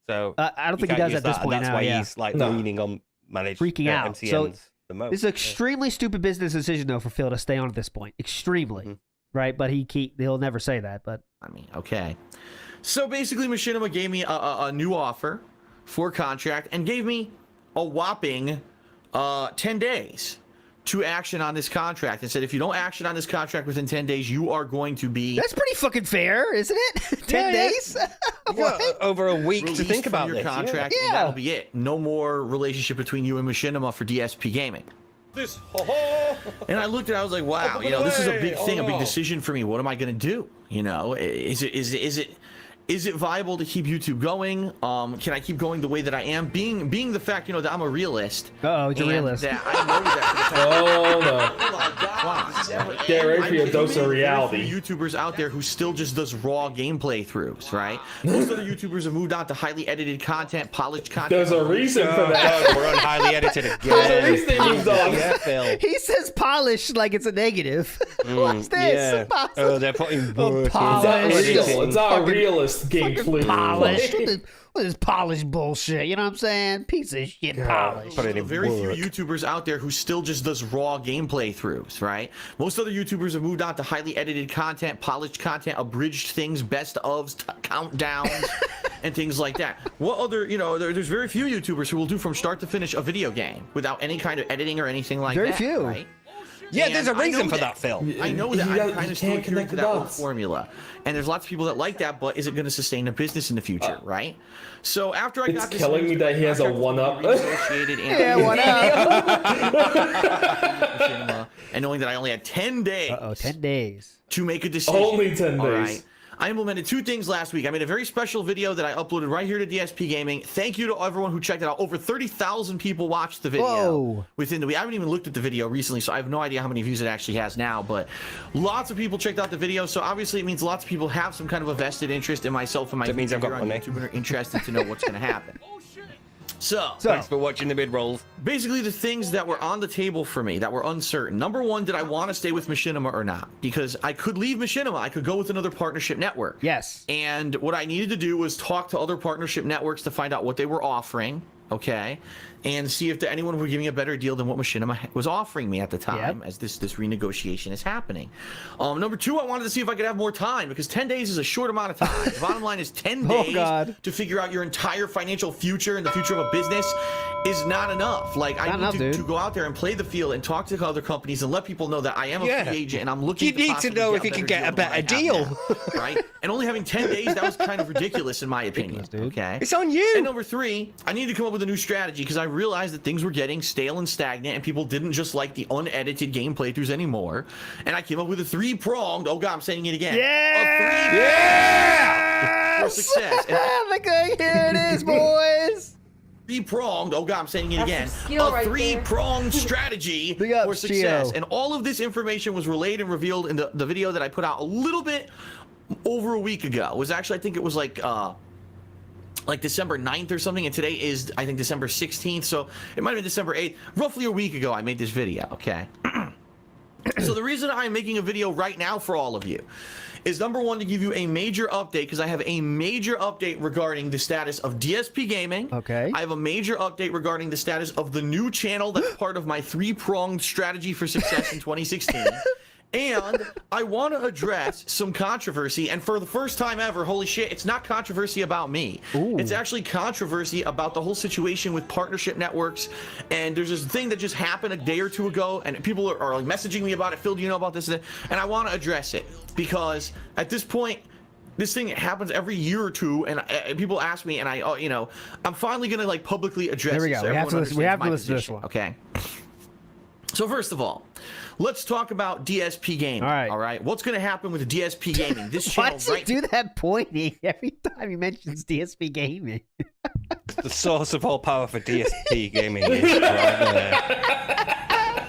So I don't think he does at this point. That's now, why he's like leaning on managed freaking out. MCNs So the most. this is an extremely stupid business decision though for Phil to stay on at this point. Extremely, right? But he'll never say that. But okay. So basically, Machinima gave me a new offer for contract and gave me a whopping 10 days to action on this contract and said, if you don't action on this contract within 10 days, you are going to be... That's pretty fucking fair, isn't it? 10 days? Over a week to released think from about your this. contract, and that'll be it. No more relationship between you and Machinima for DSP Gaming. And I looked at it, I was like, wow, this is a big thing, a big decision for me. What am I going to do? Is it viable to keep YouTube going? Can I keep going the way that I am? Being the fact, that I'm a realist. He's a realist. That I know that. Oh no! Get ready for your dose of reality. YouTubers out there who still just does raw gameplay throughs, right? Most other YouTubers have moved on to highly edited content, polished content. There's a reason for that. We're on highly edited again. There's a reason they moved on. Yeah, Phil. He says polished like it's a negative. What's this? Yeah. Oh, they're putting work polished. in. It's not real. It's not realist. polished gameplay. Polished. What is polished bullshit? You know what I'm saying? Piece of shit polished. Put it There's in very work. few YouTubers out there who still just does raw gameplay throughs, right? Most other YouTubers have moved on to highly edited content, polished content, abridged things, best ofs, countdowns, and things like that. What other, there's very few YouTubers who will do from start to finish a video game without any kind of editing or anything like Very that. few. Right? Yeah, And there's a I know reason for that, Phil. I know that. You I'm gotta- kind you of still can't adhering connect to the that old dots. formula. And there's lots of people that like that, but is it going to sustain a business in the future, right? So after I It's got this killing me that he has a contract one-up. renegotiated and Yeah, what up? and knowing that I only had 10 days 10 days. to make a decision. Only 10 All days. right. I implemented two things last week. I made a very special video that I uploaded right here to DSP Gaming. Thank you to everyone who checked it out. Over 30,000 people watched the video Whoa. within the week. I haven't even looked at the video recently, so I have no idea how many views it actually has now, but lots of people checked out the video, so obviously it means lots of people have some kind of a vested interest in myself and my That means I've got career on money. YouTube and are interested to know what's going to happen. So, Thanks for watching the mid-rolls. basically the things that were on the table for me that were uncertain. Number one, did I want to stay with Machinima or not? Because I could leave Machinima. I could go with another partnership network. Yes. And what I needed to do was talk to other partnership networks to find out what they were offering, okay? And see if anyone would give me a better deal than what Machinima was offering me at the time as this renegotiation is happening. Number two, I wanted to see if I could have more time because 10 days is a short amount of time. The bottom line is 10 Oh, days God. to figure out your entire financial future and the future of a business is not enough. Like, I Not need enough, to go out there and play the field and talk to other companies and let people know that I am a Yeah. free agent and I'm looking You need to possibly know get if you can better get a than what I better have deal. now, right? And only having 10 days, that was kind of ridiculous in my opinion. dude. Okay. It's on you. And number three, I needed to come up with a new strategy because I realized that things were getting stale and stagnant and people didn't just like the unedited game playthroughs anymore. And I came up with a three-pronged, oh God, I'm saying it again. Yeah! For success. And Okay, here it is, boys. three-pronged, oh God, I'm saying it That's again. some skill A right three-pronged strategy Big ups, for success. Gio. And all of this information was relayed and revealed in the video that I put out a little bit over a week ago. It was actually, I think it was like December 9th or something, and today is, I think, December 16th, so it might have been December 8th. Roughly a week ago, I made this video, okay? So the reason I'm making a video right now for all of you is, number one, to give you a major update, because I have a major update regarding the status of DSP Gaming. Okay. I have a major update regarding the status of the new channel that's part of my three-pronged strategy for success in 2016. And I want to address some controversy, and for the first time ever, holy shit, it's not controversy about me. Ooh. It's actually controversy about the whole situation with partnership networks. And there's this thing that just happened a day or two ago, and people are like messaging me about it. Phil, do you know about this? And I want to address it because at this point, this thing happens every year or two, and people ask me, and I'm finally gonna like publicly address. There we it go. so We have to everyone listen. We have to understands listen to my this position, one. Okay. So first of all, let's talk about DSP Gaming. All right. What's going to happen with DSP Gaming? This Why channel does he right do that pointing every time he mentions DSP Gaming? The source of all power for DSP gaming is right there.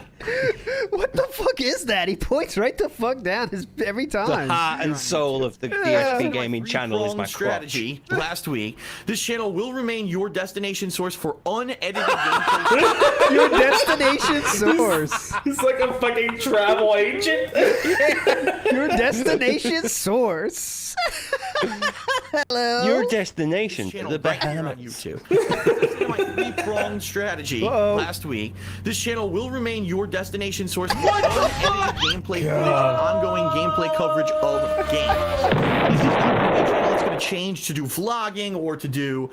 What the fuck is that? He points right the fuck down every The time. heart and soul of the DSP gaming channel is my crotch. strategy last week. This channel will remain your destination source for unedited gameplay. Your destination source. He's like a fucking travel agent. Your destination source. Hello. Your destination This to channel the right here on Bahamas. YouTube. This is my three-pronged strategy last week. This channel will remain your destination source for unedited gameplay footage and ongoing gameplay coverage of games. This is not going to be a channel that's going to change to do vlogging or to do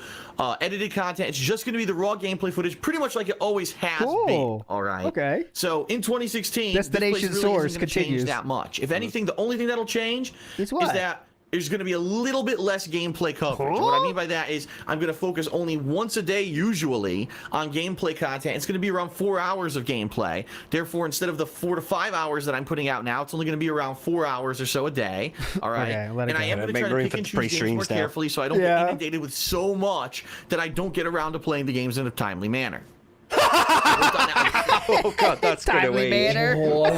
edited content. It's just going to be the raw gameplay footage, pretty much like it always has been. All right. Okay. So in 2016, Destination this place really source isn't gonna change continues. that much. If anything, the only thing that'll change Is is what? that there's going to be a little bit less gameplay coverage. Huh? What I mean by that is I'm going to focus only once a day, usually, on gameplay content. It's going to be around 4 hours of gameplay. Therefore, instead of the 4 to 5 hours that I'm putting out now, it's only going to be around 4 hours or so a day. All right. Okay, let it and I go. am going to Make try to room pick for and the choose games more pre-streams now. carefully so I don't Yeah. get inundated with so much that I don't get around to playing the games in a timely manner. Oh god, that's gonna Timely wait. manner. What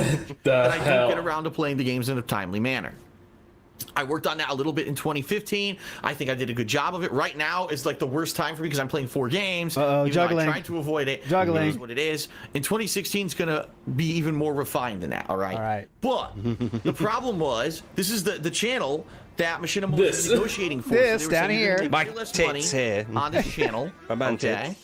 the I don't get hell? around to playing the games in a timely manner. I worked on that a little bit in 2015. I think I did a good job of it. Right now is like the worst time for me because I'm playing 4 games. Juggling. I'm trying to avoid it. Juggling. It is what it is. In 2016, it's going to be even more refined than that, all right? All right. But the problem was, this is the channel that Machinima was negotiating for. This so down here. My less tits money here. on this channel. Okay.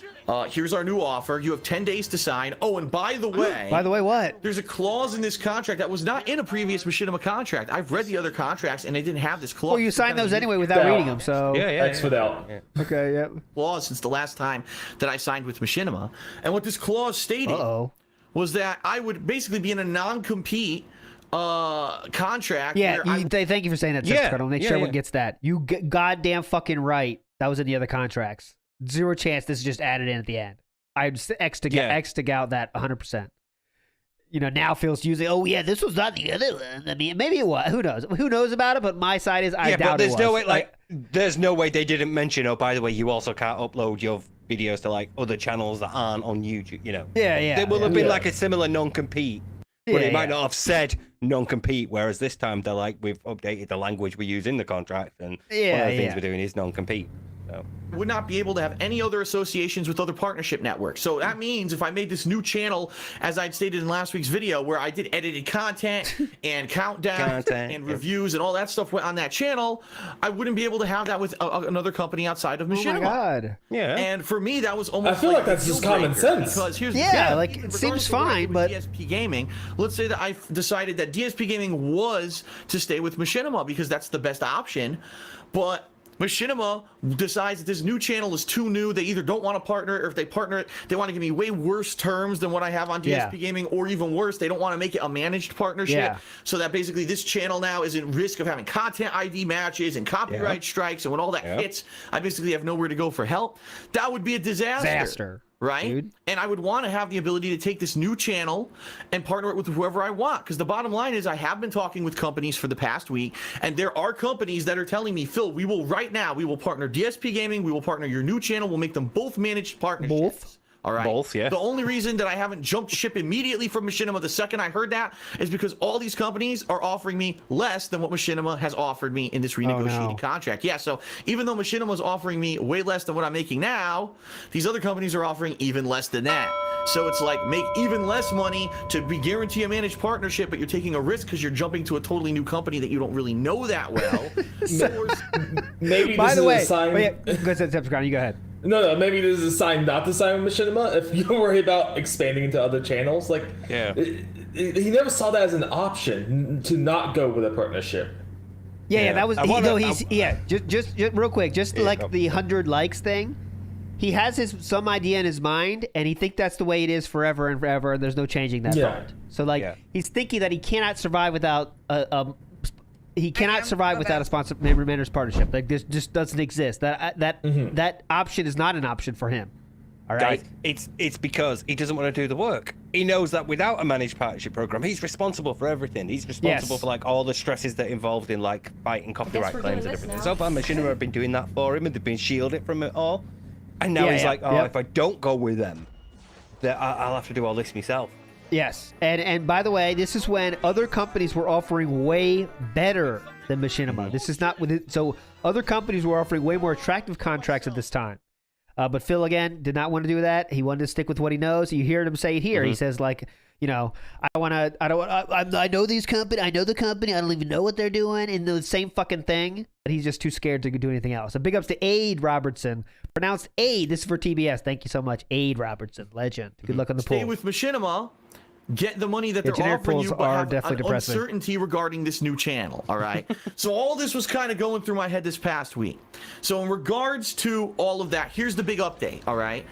Here's our new offer. You have 10 days to sign. Oh, and by the way... By the way, what? There's a clause in this contract that was not in a previous Machinima contract. I've read the other contracts, and they didn't have this clause. Well, you signed those anyway without reading them, so... Thanks for that. Okay, yeah. Clause since the last time that I signed with Machinima. And what this clause stated was that I would basically be in a non-compete contract. Yeah, thank you for saying that, I'll make sure everyone gets that. You goddamn fucking right. That was in the other contracts. Zero chance this is just added in at the end. I'd X to Gout that 100%. You know, now Phil's using, oh yeah, this was not the other one. I mean, maybe it was. Who knows? Who knows about it? But my side is, I doubt it was. No way, there's no way they didn't mention, oh, by the way, you also can't upload your videos to like other channels that aren't on YouTube, you know. There will have been like a similar non-compete. But it might not have said non-compete, whereas this time they're like, we've updated the language we use in the contract, and one of the things we're doing is non-compete. So. Would not be able to have any other associations with other partnership networks. So that means if I made this new channel, as I'd stated in last week's video, where I did edited content and countdown and reviews and all that stuff went on that channel, I wouldn't be able to have that with another company outside of Machinima. Oh my god. Yeah. And for me, that was almost. I feel like that's just common sense. Because here's like it seems fine, but DSP Gaming. Let's say that I decided that DSP Gaming was to stay with Machinima because that's the best option, but Machinima decides that this new channel is too new. They either don't want to partner, or if they partner it, they want to give me way worse terms than what I have on DSP Gaming, or even worse, they don't want to make it a managed partnership. So that basically this channel now is in risk of having content ID matches and copyright strikes, and when all that hits, I basically have nowhere to go for help. That would be a disaster. Right? Dude. And I would want to have the ability to take this new channel and partner it with whoever I want. Because the bottom line is I have been talking with companies for the past week, and there are companies that are telling me, Phil, we will partner DSP Gaming, we will partner your new channel, we'll make them both managed partnerships. Both? All right. Both, yeah. The only reason that I haven't jumped ship immediately from Machinima the second I heard that is because all these companies are offering me less than what Machinima has offered me in this renegotiated contract. Yeah, so even though Machinima is offering me way less than what I'm making now, these other companies are offering even less than that. So it's like make even less money to be guarantee a managed partnership, but you're taking a risk because you're jumping to a totally new company that you don't really know that well. Maybe by the way, a sign. You go ahead. No, maybe this is a sign not to sign with Machinima if you worry about expanding into other channels. Like, he never saw that as an option to not go with a partnership. That was just real quick, like the 100 likes thing. He has some idea in his mind, and he thinks that's the way it is forever and forever, and there's no changing that part. So he's thinking that he cannot survive without a sponsor managed partnership. Like this just doesn't exist. That option is not an option for him. All right. Guys, it's because he doesn't want to do the work. He knows that without a managed partnership program, he's responsible for everything. He's responsible for like all the stresses that are involved in like fighting copyright claims and everything. So far, Machinima have been doing that for him, and they've been shielded from it all. And now he's like, if I don't go with them, then I'll have to do all this myself. Yes, and by the way, this is when other companies were offering way better than Machinima. This is not with it. So other companies were offering way more attractive contracts at this time. But Phil again did not want to do that. He wanted to stick with what he knows. You heard him say it here. He says like, I know these company. I know the company. I don't even know what they're doing. And the same fucking thing. But he's just too scared to do anything else. So big ups to Aid Robertson. Pronounced Aid. This is for TBS. Thank you so much, Aid Robertson. Legend. Good luck on the pool. Stay with Machinima. Get the money that they're offering you, but have an uncertainty regarding this new channel, all right? So all this was kind of going through my head this past week. So in regards to all of that, here's the big update, all right?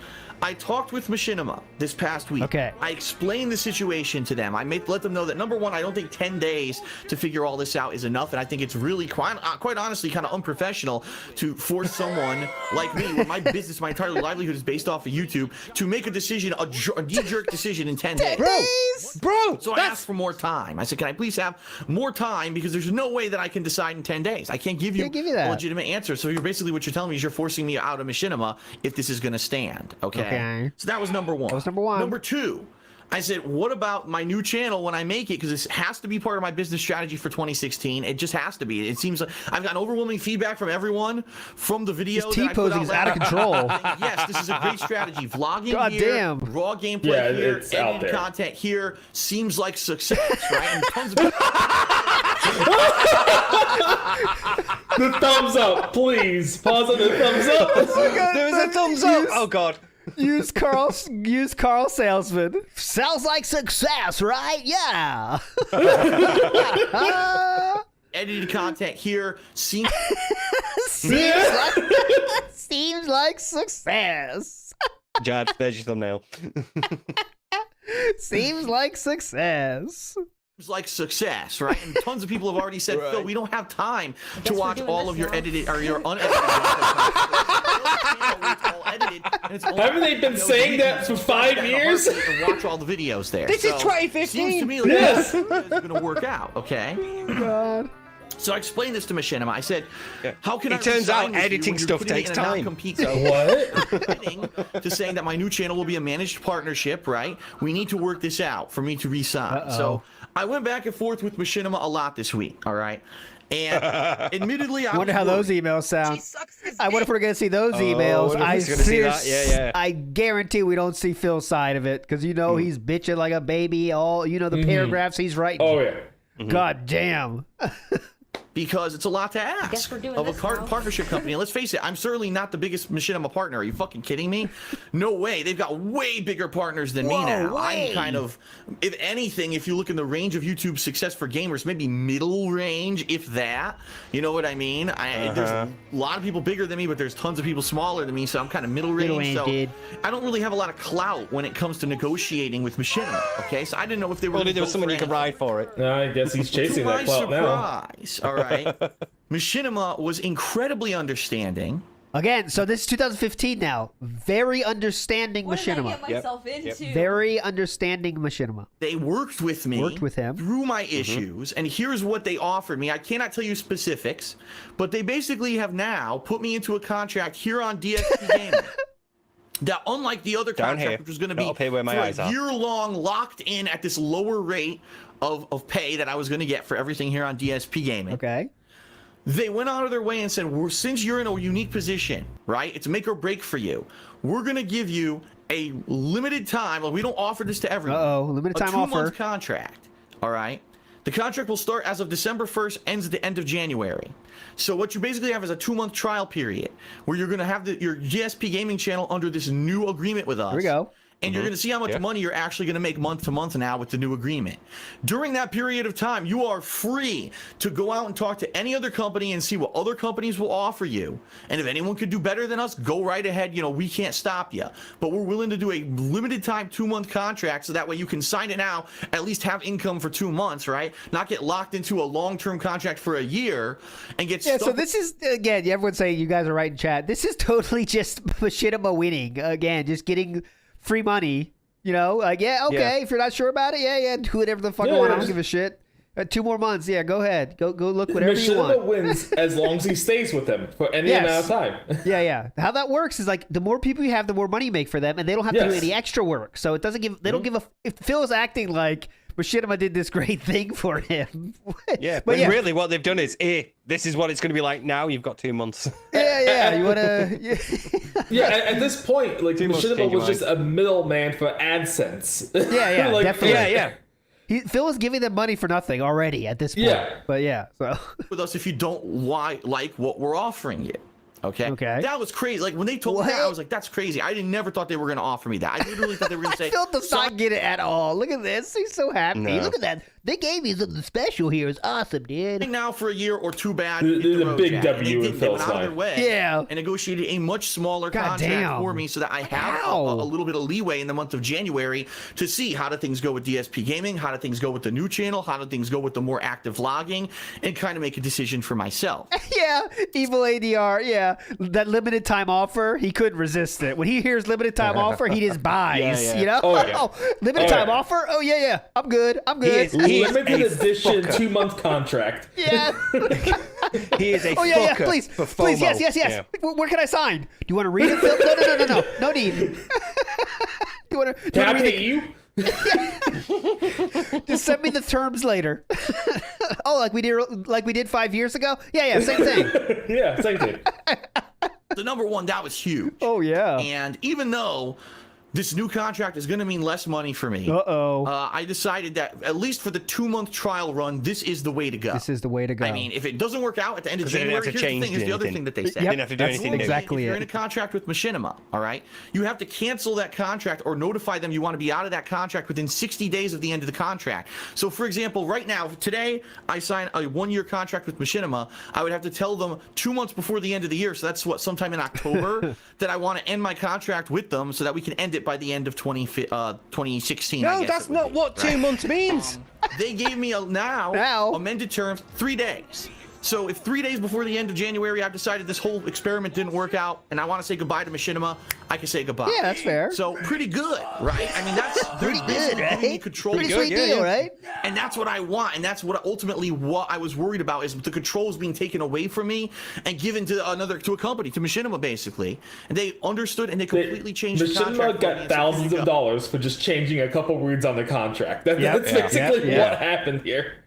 I talked with Machinima this past week. Okay. I explained the situation to them. I let them know that, number one, I don't think 10 days to figure all this out is enough, and I think it's really, quite honestly, kind of unprofessional to force someone like me, where my business, my entire livelihood is based off of YouTube, to make a decision, a knee-jerk decision in 10 days. Bro! So I asked for more time. I said, can I please have more time, because there's no way that I can decide in 10 days. I can't give you a legitimate answer. So you're basically, what you're telling me is you're forcing me out of Machinima if this is going to stand, okay? So that was number one. That was number one. Number two, I said, what about my new channel when I make it? Because this has to be part of my business strategy for 2016. It just has to be. It seems like I've gotten overwhelming feedback from everyone from the video. T-posing is out of control. Yes, this is a great strategy. Vlogging God here, damn. raw gameplay here, edited content here seems like success, right? And tons of The thumbs up, please. Pause on the thumbs up. There was a thumbs up. Oh God. Used Carl salesman. Sounds like success, right? Yeah. edited content here seems seems like success. Jad, there's your thumbnail. Seems like success. like success, right? And tons of people have already said, Phil, we don't have time to watch all of your edited or your unedited. Haven't they been saying that for 5 years? And watch all the videos there. This is 2015. Seems to me like Yes. it's going to work out, okay? God. So I explained this to Machinima. I said, how can It turns out editing stuff takes time. What? To saying that my new channel will be a managed partnership, right? We need to work this out for me to re-sign. So I went back and forth with Machinima a lot this week, all right? And admittedly, I wonder how those emails sound. I wonder if we're gonna see those emails. I guarantee we don't see Phil's side of it because you know he's bitching like a baby. All you know the paragraphs he's writing. Oh yeah. God damn. Because it's a lot to ask of a partnership company. And let's face it, I'm certainly not the biggest Machinima partner. Are you fucking kidding me? No way. They've got way bigger partners than me now. I'm kind of, if anything, if you look in the range of YouTube success for gamers, maybe middle range, if that. You know what I mean? There's a lot of people bigger than me, but there's tons of people smaller than me, so I'm kind of middle range. So I don't really have a lot of clout when it comes to negotiating with Machinima. Okay, so I didn't know if they were. Well, there was someone you could ride for it. No, I guess he's chasing that clout now. All right. Machinima was incredibly understanding. Again, so this is 2015 now. Very understanding Machinima. What did I get myself into? Very understanding Machinima. They worked with me. Worked with him. Through my issues. And here's what they offered me. I cannot tell you specifics, but they basically have now put me into a contract here on DSP Gaming. That unlike the other contract, which was going to be for a year-long locked in at this lower rate of pay that I was going to get for everything here on DSP Gaming. Okay. They went out of their way and said, since you're in a unique position, right? It's make or break for you. We're going to give you a limited time. Well, we don't offer this to everyone. Limited time offer. offer. A 2-month contract, all right? The contract will start as of December 1st, ends at the end of January. So what you basically have is a 2-month trial period where you're going to have your GSP gaming channel under this new agreement with us. Here we go. And you're going to see how much money you're actually going to make month to month now with the new agreement. During that period of time, you are free to go out and talk to any other company and see what other companies will offer you. And if anyone could do better than us, go right ahead. You know, we can't stop you. But we're willing to do a limited time 2-month contract so that way you can sign it now, at least have income for 2 months, right? Not get locked into a long-term contract for a year and get stuck. So this is, again, everyone's saying you guys are right in chat. This is totally just Machinima winning. Again, just getting free money, you know, like, if you're not sure about it, do whatever the fuck you want. I don't give a shit. 2 more months, go ahead. Go look whatever you want. Machinima wins as long as he stays with them for any amount of time. How that works is like the more people you have, the more money you make for them, and they don't have to do any extra work. So it doesn't give, they don't give a, if Phil is acting like Machinima did this great thing for him. But really what they've done is, this is what it's going to be like now. You've got 2 months. You want to... At this point, like, Machinima was just a middleman for AdSense. Definitely. Phil is giving them money for nothing already at this point. But so... With us if you don't like what we're offering you. Okay. That was crazy. Like when they told me that, I was like, that's crazy. I never thought they were going to offer me that. I literally thought they were going to say, Phil does not get it at all. Look at this. He's so happy. No. Look at that. They gave me something special here. It's awesome, dude. Now for a year or two bad. The big W in Phil's life. And negotiated a much smaller contract for me so that I have a little bit of leeway in the month of January to see how do things go with DSP Gaming, how do things go with the new channel, how do things go with the more active vlogging, and kind of make a decision for myself. Evil ADR, that limited time offer, he couldn't resist it. When he hears limited time offer, he just buys, you know? Limited time offer? I'm good. Limited edition 2-month contract. He is a fucker. Please, for FOMO. please, yes. Where can I sign? Do you want to read it, Phil? No need. Can I pay you? Just send me the terms later. Oh, like we did 5 years ago? Yeah, same thing. Yeah, same thing. The number one, that was huge. Oh yeah. And even though this new contract is going to mean less money for me, I decided that at least for the 2-month trial run, this is the way to go. This is the way to go. I mean, if it doesn't work out at the end of Because they didn't have January, to here's the change thing, here's the other anything. thing that they said. Didn't have to do anything new. Exactly If you're it. in a contract with Machinima, all right, you have to cancel that contract or notify them you want to be out of that contract within 60 days of the end of the contract. So, for example, right now, today, I sign a 1-year contract with Machinima. I would have to tell them 2 months before the end of the year, so that's sometime in October, that I want to end my contract with them so that we can end it by the end of 2016. I No, guess that's it would not be, what 2 right? months means. They gave me Now. amended terms 3 days. So if 3 days before the end of January I've decided this whole experiment didn't work out and I want to say goodbye to Machinima, I can say goodbye. Yeah, that's fair. So pretty good, right? I mean, that's Pretty good, right? Control. Pretty sweet deal, right? And that's what I want, and that's what I was worried about is the controls being taken away from me and given to a company, to Machinima basically. And they understood and they completely changed the contract. Machinima got thousands of dollars for just changing a couple words on the contract. That's basically what happened here.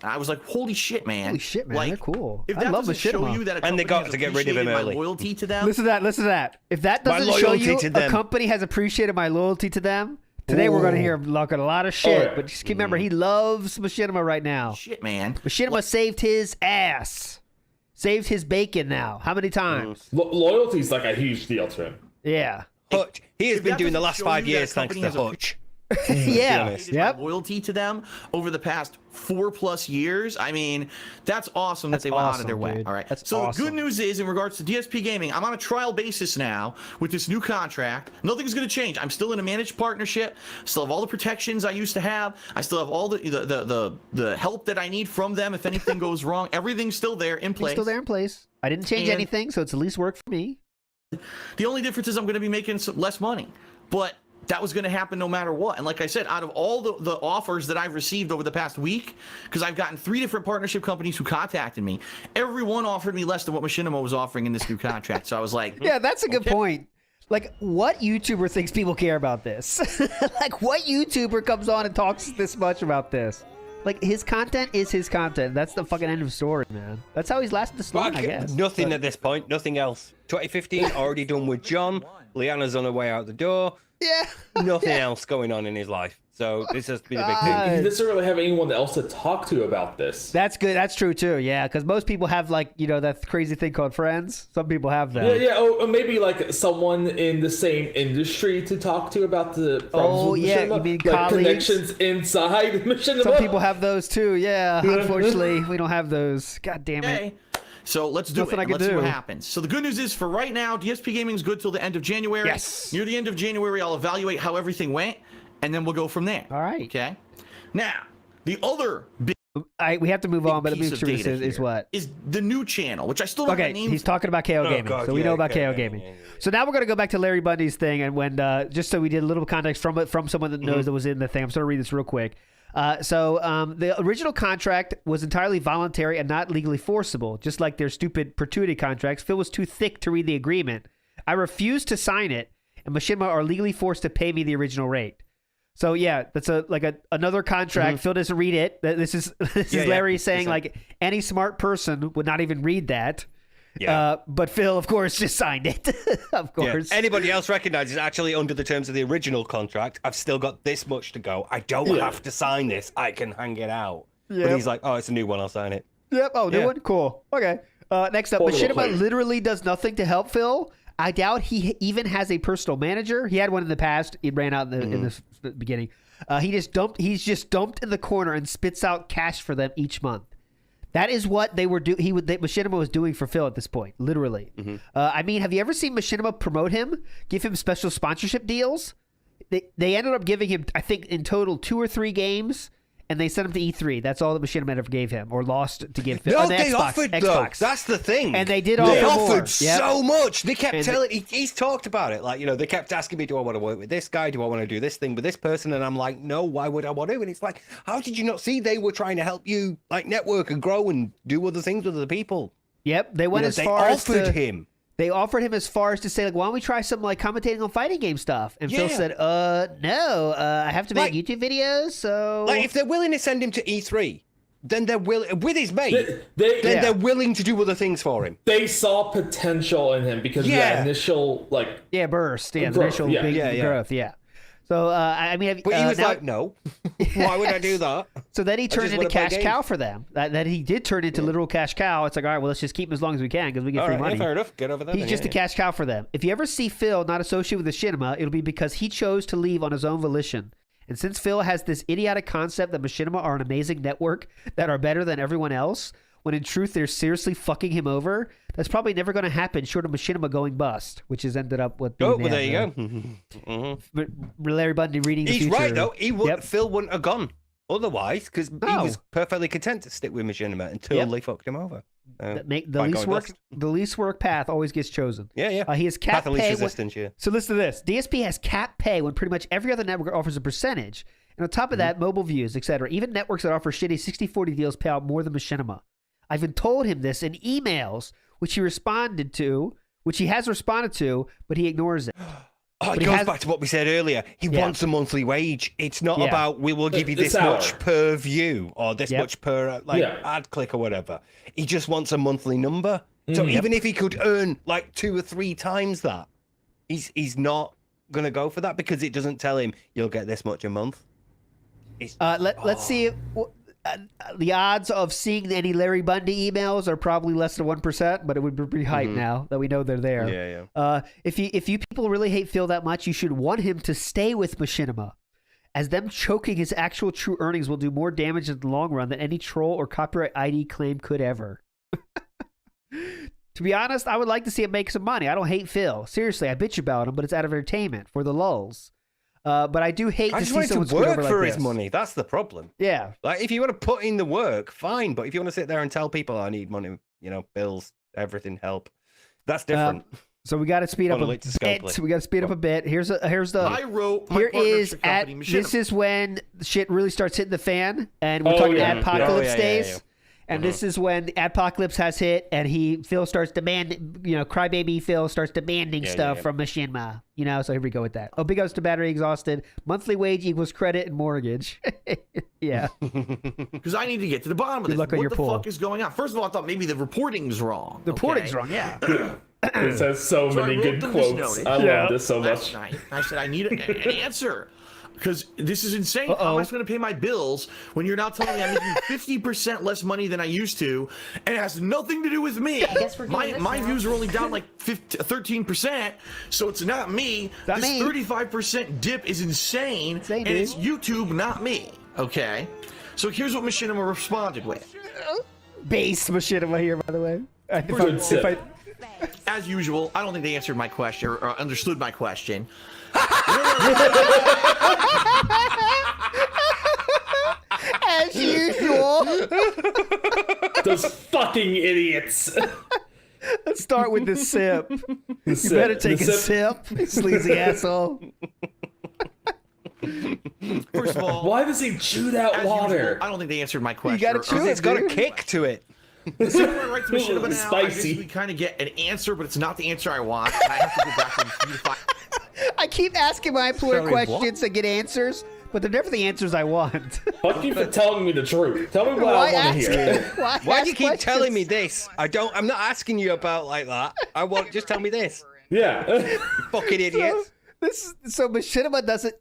I was like, holy shit, man. Holy shit, man, Like, they're cool. If I that love doesn't show Machinima. you that a And they company got has to get rid of him appreciated early. my loyalty to them. Listen to that. If that My doesn't show loyalty you to a them. company has appreciated my loyalty to them, today we're going to hear him talk a lot of shit. yeah. But just keep remember, he loves Machinima right now. Shit, man. Machinima saved his ass. Saved his bacon now. How many times? Loyalty's like a huge deal to him. Yeah. Hutch. He has If been that doing the doesn't last show 5 you that years a thanks to company has Hutch. Yeah. honest. My Yep. loyalty to them over the past 4+ years. I mean, that's awesome that they went out of their way. dude. All right. That's so awesome. the good news is, in regards to DSP Gaming, I'm on a trial basis now with this new contract. Nothing's going to change. I'm still in a managed partnership. Still have all the protections I used to have. I still have all the help that I need from them if anything goes wrong. Everything's still there in place. It's still there in place. I didn't change And- anything, so it's at least work for me. The only difference is I'm going to be making less money, but that was going to happen no matter what. And like I said, out of all the offers that I've received over the past week, because I've gotten 3 different partnership companies who contacted me, every one offered me less than what Machinima was offering in this new contract. So I was like, Yeah, that's a good point. Like, what YouTuber thinks people care about this? Like, what YouTuber comes on and talks this much about this? Like, his content is his content. That's the fucking end of story, man. That's how he's lasted this long, I guess. Nothing at this point. Nothing else. 2015 already done with John. Leanna's on her way out the door. Yeah. Nothing else going on in his life. So this has been a big thing. He doesn't really have anyone else to talk to about this. That's good. That's true, too. Yeah, because most people have, like, you know, that crazy thing called friends. Some people have that. Yeah, or maybe like someone in the same industry to talk to about the problems with yeah, Machinima. you mean like colleagues? connections inside Machinima. Some people have those, too. Yeah, unfortunately, we don't have those. God damn it. okay. So let's do Nothing it. I can Let's see what do. happens. So the good news is, for right now, DSP Gaming's good till the end of January. Yes. Near the end of January, I'll evaluate how everything went, and then we'll go from there. All right. Okay. Now, the other big We have to move on, but let me piece make of sure this data is here what? is the new channel, which I still don't have Okay, a name he's for. talking about KO Gaming, God, so we yeah, know about KO KO Gaming, Gaming. yeah. So now we're gonna go back to Larry Bundy's thing, and when just so we did a little context from someone that knows that was in the thing. I'm just gonna read this real quick. The original contract was entirely voluntary and not legally forcible, just like their stupid perpetuity contracts. Phil was too thick to read the agreement. I refused to sign it, and Machinima are legally forced to pay me the original rate. So yeah, that's another contract. Phil doesn't read it. This is Larry saying like any smart person would not even read that. Yeah. But Phil, of course, just signed it. Of Yeah. course. Anybody else recognizes actually under the terms of the original contract, I've still got this much to go. I don't have to sign this. I can hang it out. But Yep. he's like, oh, it's a new one. I'll sign it. Yep. Oh, new Yeah. one. Cool. Okay. Next up, Portable Machinima plate. literally does nothing to help Phil. I doubt he even has a personal manager. He had one in the past. It ran out in the beginning. He's just dumped in the corner and spits out cash for them each month. That is what they were Machinima was doing for Phil at this point, literally. I mean, have you ever seen Machinima promote him, give him special sponsorship deals? They ended up giving him, I think, in total 2 or 3 games, and they sent him to E3. That's all that Machinima ever gave him, or lost to give Phil. No, Oh, the they Xbox, offered though. Xbox. That's the thing. And they did They offer more. offered Yep. so much. They kept And telling. He's talked about it. Like, you know, they kept asking me, "Do I want to work with this guy? Do I want to do this thing with this person?" And I'm like, "No. Why would I want to?" And it's like, how did you not see they were trying to help you, like, network and grow and do other things with other people? Yep, they went as They far as offered to, him. They offered him as far as to say, like, why don't we try some like commentating on fighting game stuff? And Phil Yeah. said, no, I have to make Like- YouTube videos. So Like, if they're willing to send him to E3, then they're willing with his mate. They They're willing to do other things for him. they saw potential in him because of that initial like burst, the growth, initial yeah. big Yeah. growth, So I mean, But he was now- like, no. Why would I do that? So then he turned just into wanna play cash games. cow for them. That he did turn into literal cash cow. It's like, all right, well, let's just keep him as long as we can because we get All free right, money. yeah, fair enough. Get over there. He's then, just a yeah. cash cow for them. If you ever see Phil not associated with Machinima, it'll be because he chose to leave on his own volition. And since Phil has this idiotic concept that Machinima are an amazing network that are better than everyone else, when in truth they're seriously fucking him over, that's probably never going to happen short of Machinima going bust, which has ended up with Oh, well, there you go. Larry Bundy reading the He's future. right, though. Yep. Phil wouldn't have gone otherwise because he No. was perfectly content to stick with Machinima until Yep. they fucked him over. The by least going work, bust. the least work path always gets chosen. Yeah. He has cap Path of least pay. resistance, yeah. So listen to this. DSP has cap pay when pretty much every other network offers a percentage. And on top of that, mobile views, etc. Even networks that offer shitty 60-40 deals pay out more than Machinima. I've been told him this in emails, which he has responded to, but he ignores it. Oh, But it he goes has- back to what we said earlier. He wants a monthly wage. It's not Yeah. about we will give you The this salary. much per view or this Yep. much per ad click or whatever. He just wants a monthly number. So Mm-hmm. even if he could earn like 2 or 3 times that, he's not gonna go for that because it doesn't tell him you'll get this much a month. Let's see if the odds of seeing any Larry Bundy emails are probably less than 1%, but it would be pretty hype now that we know they're there. Yeah. If you people really hate Phil that much, you should want him to stay with Machinima, as them choking his actual true earnings will do more damage in the long run than any troll or copyright ID claim could ever. To be honest, I would like to see him make some money. I don't hate Phil. Seriously, I bitch about him, but it's out of entertainment for the lulls. But I do hate I to just see want someone him to screw work over for like his this. money. That's the problem. Yeah. Like if you want to put in the work, fine. But if you want to sit there and tell people I need money, bills, everything, help, that's different. So we got to speed up a Wanna wait to bit. Scopely. We got to speed up a bit. Here's the I wrote my here is partnership at company, this Machinima. is when shit really starts hitting the fan, and we're Oh, talking yeah. Adpocalypse Yeah. days. And this is when Adpocalypse has hit, and Phil starts demanding, Crybaby Phil starts demanding stuff from Machinima. So here we go with that. Oh, big ups to Battery Exhausted. Monthly wage equals credit and mortgage. Yeah. Because I need to get to the bottom of this. luck on What your the pool. fuck is going on? First of all, I thought maybe the reporting's wrong. The reporting's wrong, yeah. It says so So I many wrote good them this quotes. notice I love this so last much. night. I said, I need an answer. Because this is insane. How am I going to pay my bills when you're now telling me I'm making 50% less money than I used to, and it has nothing to do with me? guess we're doing this my now. views are only down like 13%, so it's not me. Not this me. 35% dip is insane, Insane, and dude. it's YouTube, not me. Okay? So here's what Machinima responded with. Base Machinima here, by the way. Good tip. As usual, I don't think they answered my question or understood my question. As usual. Those fucking idiots. Let's start with the sip. You sip. better take The a sip, you sleazy asshole. First of all, Why does he chew that as water? usual, I don't think they answered my question. gotta or- chew It's got a dude. kick to it. So when I write to Machinima now, I Spicy. basically kind of get an answer, but it's not the answer I want, and I have to go back to the 3 to 5. I keep asking my employer Sorry, questions to get answers, but they're never the answers I want. Fuck you for telling me the truth. Tell me what Why I want to ask hear. you? Why Why ask do you keep questions? telling me this? I'm not asking you about like that. Just tell me this. Yeah. Fucking idiots. So Machinima doesn't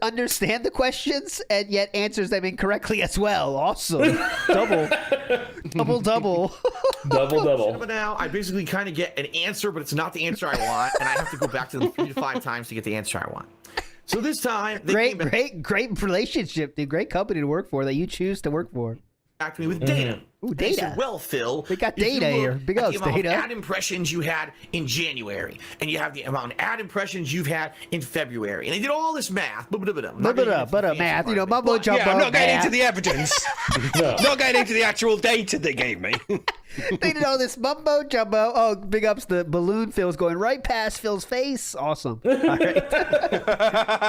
understand the questions and yet answers them incorrectly as well. Awesome. Double. Double. But now I basically kind of get an answer, but it's not the answer I want, and I have to go back to them 3 to 5 times to get the answer I want. So this time, they came Great relationship, dude. Great company to work for that you choose to work for. back to me with data. Ooh, They data. said, well, Phil, They got if you data look here. Big at ups, the amount data. of ad impressions you had in January, and you have the amount of ad impressions you've had in February, and they did all this math. Math, mumbo jumbo. Yeah, I'm not getting math. into the evidence. Not getting into the actual data they gave me. They did all this mumbo jumbo. Oh, big ups. The balloon Phil's going right past Phil's face. Awesome. All right.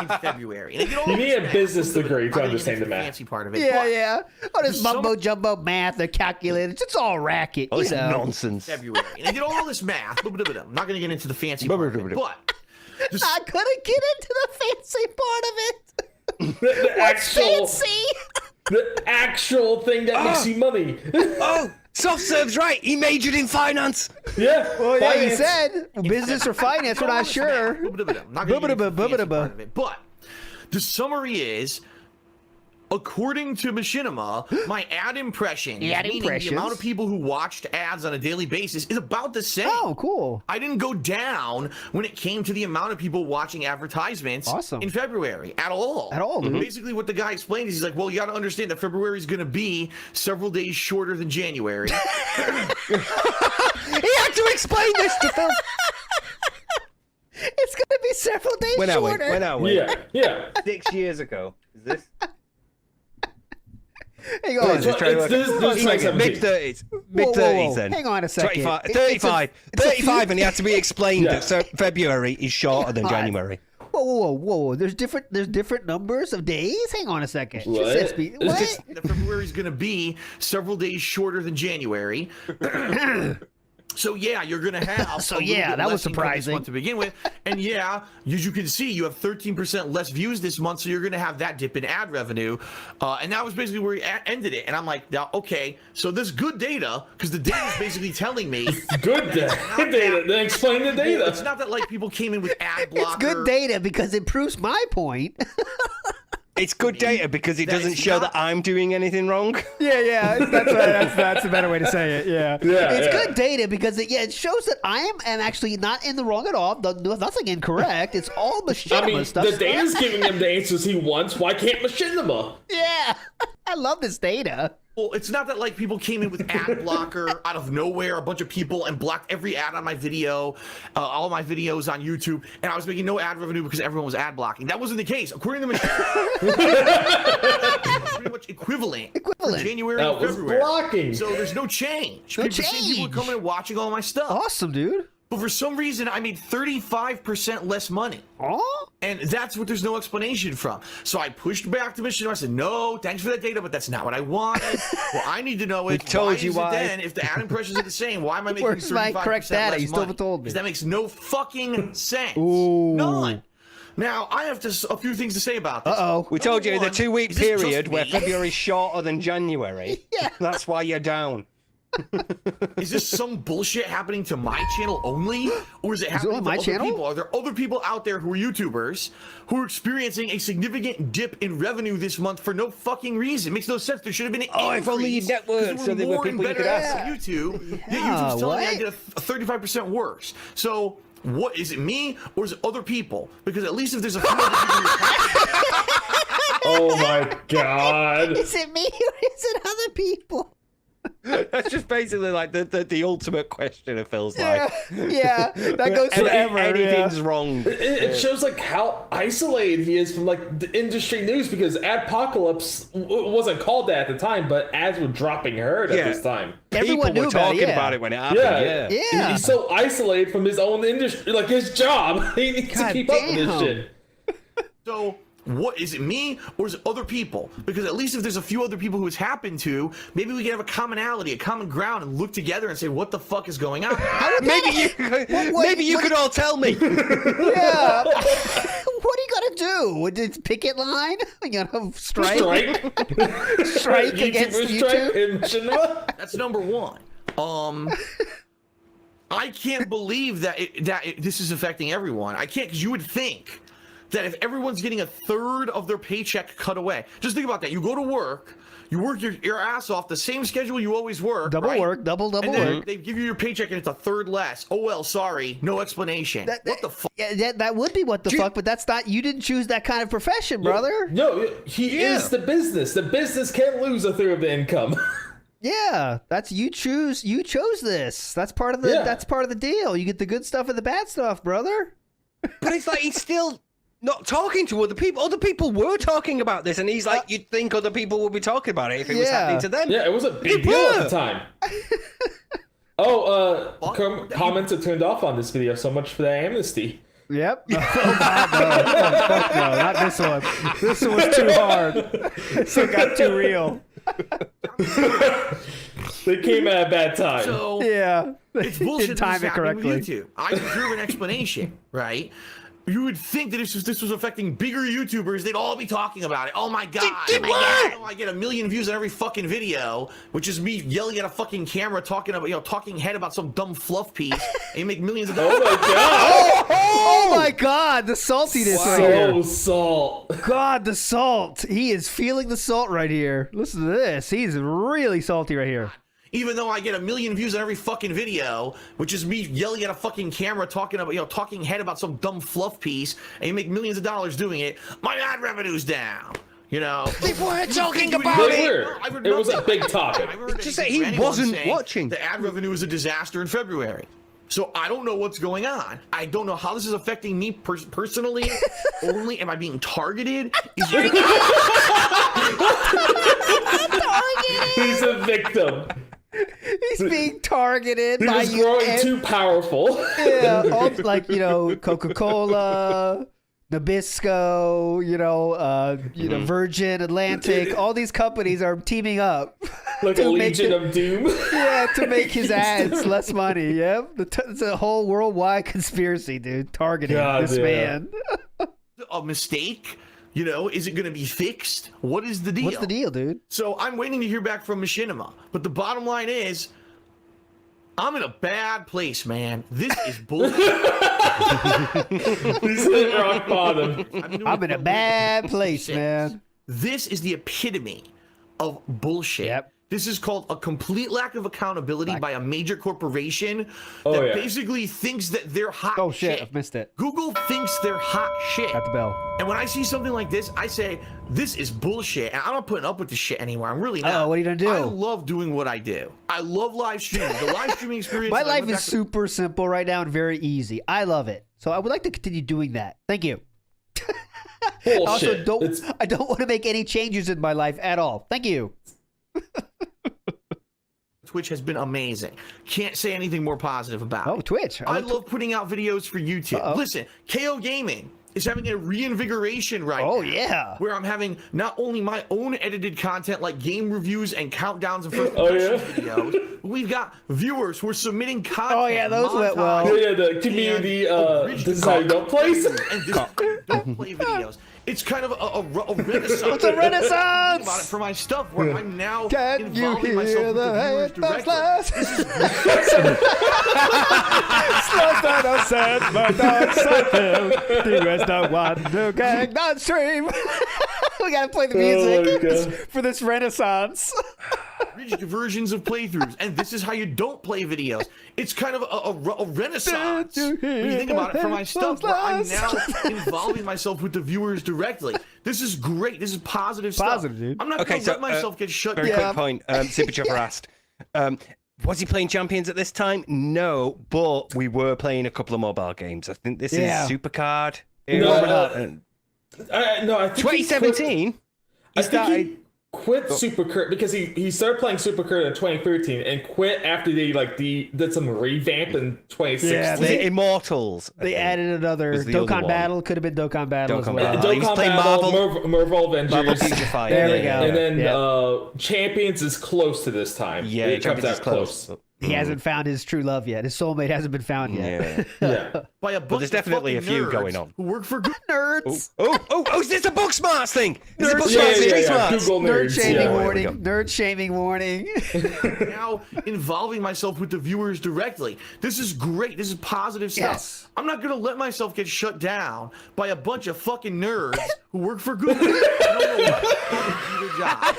in February. And they did all You this need a math. business degree to I'm gonna get understand into the math. Fancy part of it. Yeah, But yeah. Oh, this some- mumbo jumbo math. The calculated. It's all racket. Oh, You it's know. nonsense. February. And I did all this math. I'm not going to get into the fancy part of it, but I couldn't get into the fancy part of it. The actual, Fancy. the actual thing that makes you money. Oh, Soft Serve's right. He majored in finance. Yeah. Well, yeah, he finance. said business or finance. We're not sure. I'm not going to get into the fancy part of it, but the summary is, according to Machinima, my ad impressions, meaning the amount of people who watched ads on a daily basis, is about the same. Oh, cool. I didn't go down when it came to the amount of people watching advertisements in February at all. At all, dude. Basically, what the guy explained is he's like, well, you got to understand that February is going to be several days shorter than January. He had to explain this to Phil. It's going to be several days shorter. When are we? Yeah. 6 years ago. Is this? Hang on. Just trying to work- this like Mid-30s. Whoa, Mid-30s then. Hang on a second. 25, It's a 35. it's a 35, and he had to be explained Yeah. that February is shorter than January. Whoa. There's different numbers of days? Hang on a second. What? What? That February is going to be several days shorter than January. So yeah, you're gonna have. So a little yeah, bit that was less income this surprising. month to begin with, and yeah, as you can see, you have 13% less views this month, so you're gonna have that dip in ad revenue, and that was basically where he ended it. And I'm like, now, okay, so this good data, because the data is basically telling me Good data. Then explain the data. it's not that like people came in with ad blocker. It's good data because it proves my point. It's good data because it That doesn't is show not- that I'm doing anything wrong. Yeah, that's a better way to say it. Yeah, Yeah, it's yeah. good data because it shows that I am actually not in the wrong at all. Nothing incorrect. It's all machinima I mean, stuff. the data's giving him the answers he wants. Why can't Machinima? Yeah, I love this data. Well, it's not that like people came in with ad blocker out of nowhere, a bunch of people, and blocked every ad on my video, all my videos on YouTube, and I was making no ad revenue because everyone was ad blocking. That wasn't the case. According to Machinima, pretty much equivalent for January That and was February. blocking. So there's no change. No The same people are change. coming and watching all my stuff. Awesome, dude. But for some reason, I made 35% less money. Oh, And that's what there's no explanation from. So I pushed back to Machinima. I said, no, thanks for that data, but that's not what I wanted. What I need to know is told you is why. it then, if the ad impressions are the same, why am I making Where's my 35% correct data? less You still money? haven't told me. 'Cause that makes no fucking sense. Ooh. None. Now, I have a few things to say about this. We told you in the Number one, 2-week is this just period where me? February's shorter than January. Yeah. That's why you're down. Is this some bullshit happening to my channel only? Or is it happening only to my other channel? people? Are there other people out there who are YouTubers who are experiencing a significant dip in revenue this month for no fucking reason? It makes no sense. There should have been an if only you increase, networked 'cause so there were more and people you could better ask. at YouTube. Yet Yeah, YouTube's telling me I what? did a 35% worse. So what is it, me or is it other people? Because at least if there's a few other people who are Oh my god. is it me or is it other people? That's just basically like the ultimate question it feels like. Yeah, that goes forever. Anything's wrong. It shows like how isolated he is from like the industry news because Adpocalypse wasn't called that at the time, but ads were dropping herd at Yeah. this time. Everyone People knew were talking about it, about yeah. it when it happened. Yeah. Yeah. Yeah. He's so isolated from his own industry, like his job. He needs to God keep up with this damn. shit. So, what is it, me or is it other people? Because at least if there's a few other people who it's happened to, maybe we can have a commonality, a common ground, and look together and say, what the fuck is going on? Maybe you could all tell me. Yeah. What are you gonna do? It's picket line? You gonna strike? Strike against YouTuber strike YouTube? in Machinima? That's number one. I can't believe that this is affecting everyone. I can't, because you would think that if everyone's getting a third of their paycheck cut away, just think about that. You go to work, you work your ass off, the same schedule you always work. Double right? work, double And then work. they give you your paycheck and it's a third less. Oh well, sorry, no explanation. What the fuck? Yeah, that would be what the fuck, but that's not. You didn't choose that kind of profession, brother. No, he is the business. The business can't lose a third of the income. Yeah, that's you choose. You chose this. That's part of the. Yeah. That's part of the deal. You get the good stuff and the bad stuff, brother. But it's like he's still not talking to other people. Other people were talking about this, and he's like, you'd think other people would be talking about it if it was Yeah. happening to them. Yeah, it was a big They deal were. at the time. Comments are turned off on this video. So much for the amnesty. Yep. Oh, God, no. Fuck no, not this one. This one was too hard. This one got too real. They came at a bad time. So Yeah. it's bullshit. Didn't time that's it happening with correctly. YouTube. I deserve an explanation, right? You would think that if this was affecting bigger YouTubers, they'd all be talking about it. Oh my god! Oh my god! Oh, I get 1 million views on every fucking video, which is me yelling at a fucking camera, talking about talking head about some dumb fluff piece, and you make millions of dollars. Oh my god! Oh my God, the saltiness right here. So salt. God, the salt. He is feeling the salt right here. Listen to this. He's really salty right here. Even though I get 1 million views on every fucking video, which is me yelling at a fucking camera, talking about talking head about some dumb fluff piece, and you make millions of dollars doing it, my ad revenue's down. People weren't talking about They were. It was a big topic. Just say he wasn't watching. The ad revenue was a disaster in February. So I don't know what's going on. I don't know how this is affecting me personally. Only am I being targeted? He's a victim. He's being targeted He by was you. growing too powerful. Yeah, all, like, Coca-Cola, Nabisco, Virgin, Atlantic. All these companies are teaming up. Like a to make Legion of Doom. Yeah, to make his ads less money. Yeah, it's a whole worldwide conspiracy, dude. Targeting this man. A mistake? Is it going to be fixed? What is the deal? What's the deal, dude? So I'm waiting to hear back from Machinima. But the bottom line is, I'm in a bad place, man. This is bullshit. He's hit rock bottom. I'm in a bad place, man. This is the epitome of bullshit. Yep. This is called a complete lack of accountability by a major corporation that basically thinks that they're hot Oh, shit. I've missed it. Google thinks they're hot shit. Got the bell. And when I see something like this, I say, this is bullshit. And I'm not putting up with this shit anymore. I'm really not. Oh, what are you going to do? I love doing what I do. I love live streaming. The live streaming experience. My life is super simple right now and very easy. I love it. So I would like to continue doing that. Thank you. Bullshit. Also, I don't want to make any changes in my life at all. Thank you. Twitch has been amazing. Can't say anything more positive about it. Oh, Twitch. I love putting out videos for YouTube. Listen, KO Gaming is having a reinvigoration right now. Oh, yeah. Where I'm having not only my own edited content like game reviews and countdowns and first impressions videos, but we've got viewers who are submitting content. Oh, yeah, those went well. Yeah, the community, this is how you don't play. And this is how you don't play videos. It's kind of a renaissance. It's a renaissance. Think about it for my stuff where I'm now Can you involving hear myself with the the viewers headphones directly. blast? This is The rest of one to gang non stream. We gotta play the music for this renaissance. rigid versions of playthroughs, and this is how you don't play videos. It's kind of a renaissance when you think about it for my stuff, where I'm now involving myself with the viewers directly. This is great. This is positive stuff. Positive, dude. I'm not going to let myself get shut down. Very quick point. Super Chopper asked, was he playing Champions at this time? No, but we were playing a couple of mobile games. I think this is Supercard. No, I think 2017. I think he quit Supercard because he started playing Supercard in 2013 and quit after they did some revamp in 2016. Yeah, The Immortals. They added another Was the other Dokkan one. Battle. Could have been Dokkan Battle as Dokkan well. Battle. He was Dokkan playing Battle, Marvel Avengers. Marvel Future Fight. There we go. And then Champions is close to this time. Yeah, it comes Champions is out close. He hasn't found his true love yet. His soulmate hasn't been found yet. Yeah. By a bunch there's definitely of a few nerds going on. who work for Google. Nerds. Oh, is this a book smarts thing? Is it book Yeah, smarts? Street smarts? Google Nerd nerds. shaming Yeah. warning. Nerd shaming warning. Now involving myself with the viewers directly. This is great. This is positive stuff. Yes. I'm not going to let myself get shut down by a bunch of fucking nerds who work for Google. I don't know what do their job.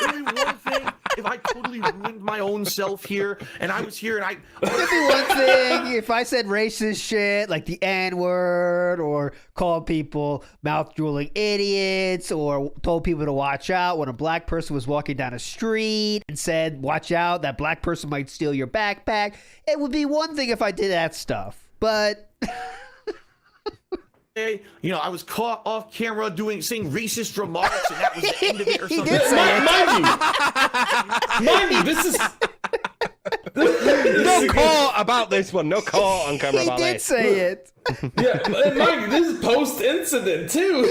Only one thing. If I totally ruined my own self here, and I was here, and It'd be one thing if I said racist shit like the N-word, or called people mouth-drooling idiots, or told people to watch out when a black person was walking down a street and said, watch out, that black person might steal your backpack. It would be one thing if I did that stuff. But I was caught off camera saying racist remarks, and that was the end of it, or he something. did say it. Mind you, this is No call about this one. No call on camera He about did this. say it. and mind you, this is post-incident too.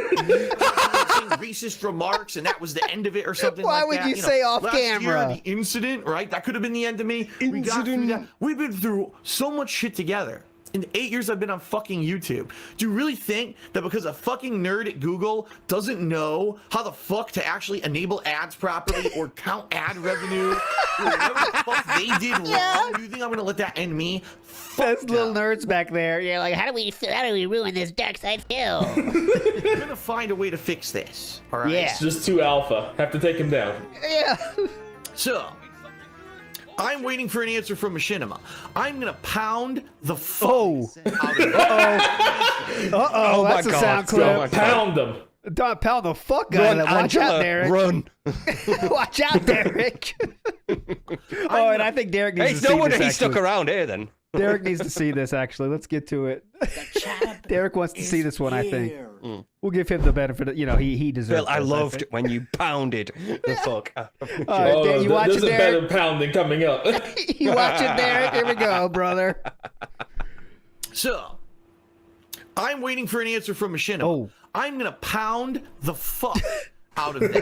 Saying racist remarks, and that was the end of it, or something Why like would that. you say off last camera? Year, the incident, right? That could have been the end of me. We got through that. We've been through so much shit together. In the 8 years I've been on fucking YouTube, do you really think that because a fucking nerd at Google doesn't know how the fuck to actually enable ads properly or count ad revenue or whatever the fuck they did wrong? Do you think I'm gonna let that end me? Those little nerds back there. You're like, how do we ruin this dark side Phil? I'm gonna find a way to fix this. All right. Yeah. It's just too alpha. Have to take him down. Yeah. So, I'm waiting for an answer from Machinima. I'm gonna pound the fuck Oh. out of it. Uh-oh, that's a sound clip. Pound him. Don't pound the fuck out of them. Watch out, Derich. Run. Watch out, Derich. Oh, and I think Derich needs Hey, to it's see no wonder this, he stuck actually. around here then. Derich needs to see this, actually. Let's get to it. Derich wants to see this one, I think. We'll give him the benefit of, he deserves Phil, I this, loved think. when you pounded the fuck out of me. All right, Oh, you watch there's it, a better Derich? pounding coming up. You watch it, Derich? Here we go, brother. So, I'm waiting for an answer from Machinima. Oh. I'm gonna pound the fuck out of them.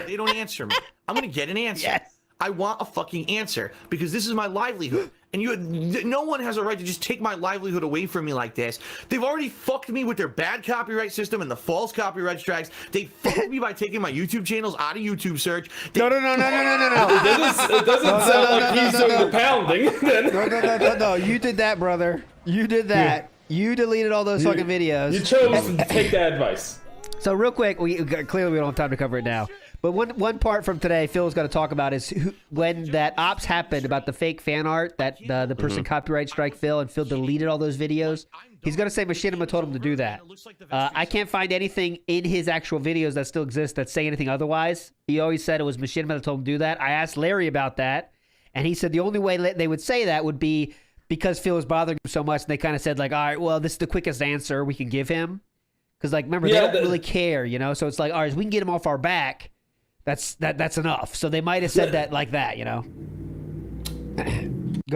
They don't answer me. I'm gonna get an answer. Yes. I want a fucking answer because this is my livelihood. And no one has a right to just take my livelihood away from me like this. They've already fucked me with their bad copyright system and the false copyright strikes. They fucked me by taking my YouTube channels out of YouTube search. No. It doesn't sound like he's doing the pounding. Then. No. You did that, brother. You did that. You deleted all those fucking videos. You chose to take that advice. So real quick, clearly we don't have time to cover it now. But one part from today Phil's got to talk about is when that ops happened about the fake fan art that the person copyright strike Phil, and Phil deleted all those videos. He's going to say Machinima told him to do that. I can't find anything in his actual videos that still exist that say anything otherwise. He always said it was Machinima that told him to do that. I asked Larry about that, and he said the only way they would say that would be because Phil was bothering him so much, and they kind of said, like, all right, well, this is the quickest answer we can give him. Because, like, remember, they don't really care, So it's like, all right, we can get him off our back. That's enough. So they might have said that like that, Go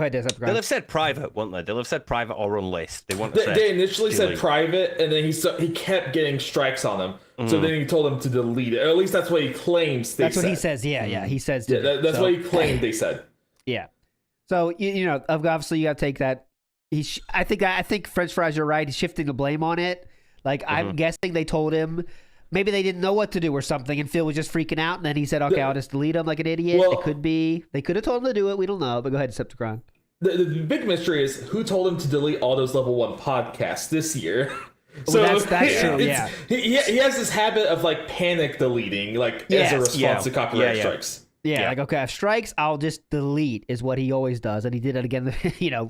ahead, Des. They'll have said private, won't they? They'll have said private or unlist. They want to say. They initially said delete. private, and then he kept getting strikes on him. So then he told him to delete it. Or at least that's what he claims. That's what he says. Yeah. He says. That's what he claimed. They said. Yeah. So obviously you got to take that. I think French Fries, you're right. He's shifting the blame on it. Like I'm guessing they told him. Maybe they didn't know what to do or something, and Phil was just freaking out, and then he said, okay, I'll just delete him like an idiot. Well, it could be. They could have told him to do it. We don't know, but go ahead, Decepticon. The big mystery is who told him to delete all those level 1 podcasts this year. Well, that's true, yeah. He has this habit of, like, panic deleting, like, as a response to copyright strikes. Yeah, like, okay, if strikes, I'll just delete is what he always does, and he did it again,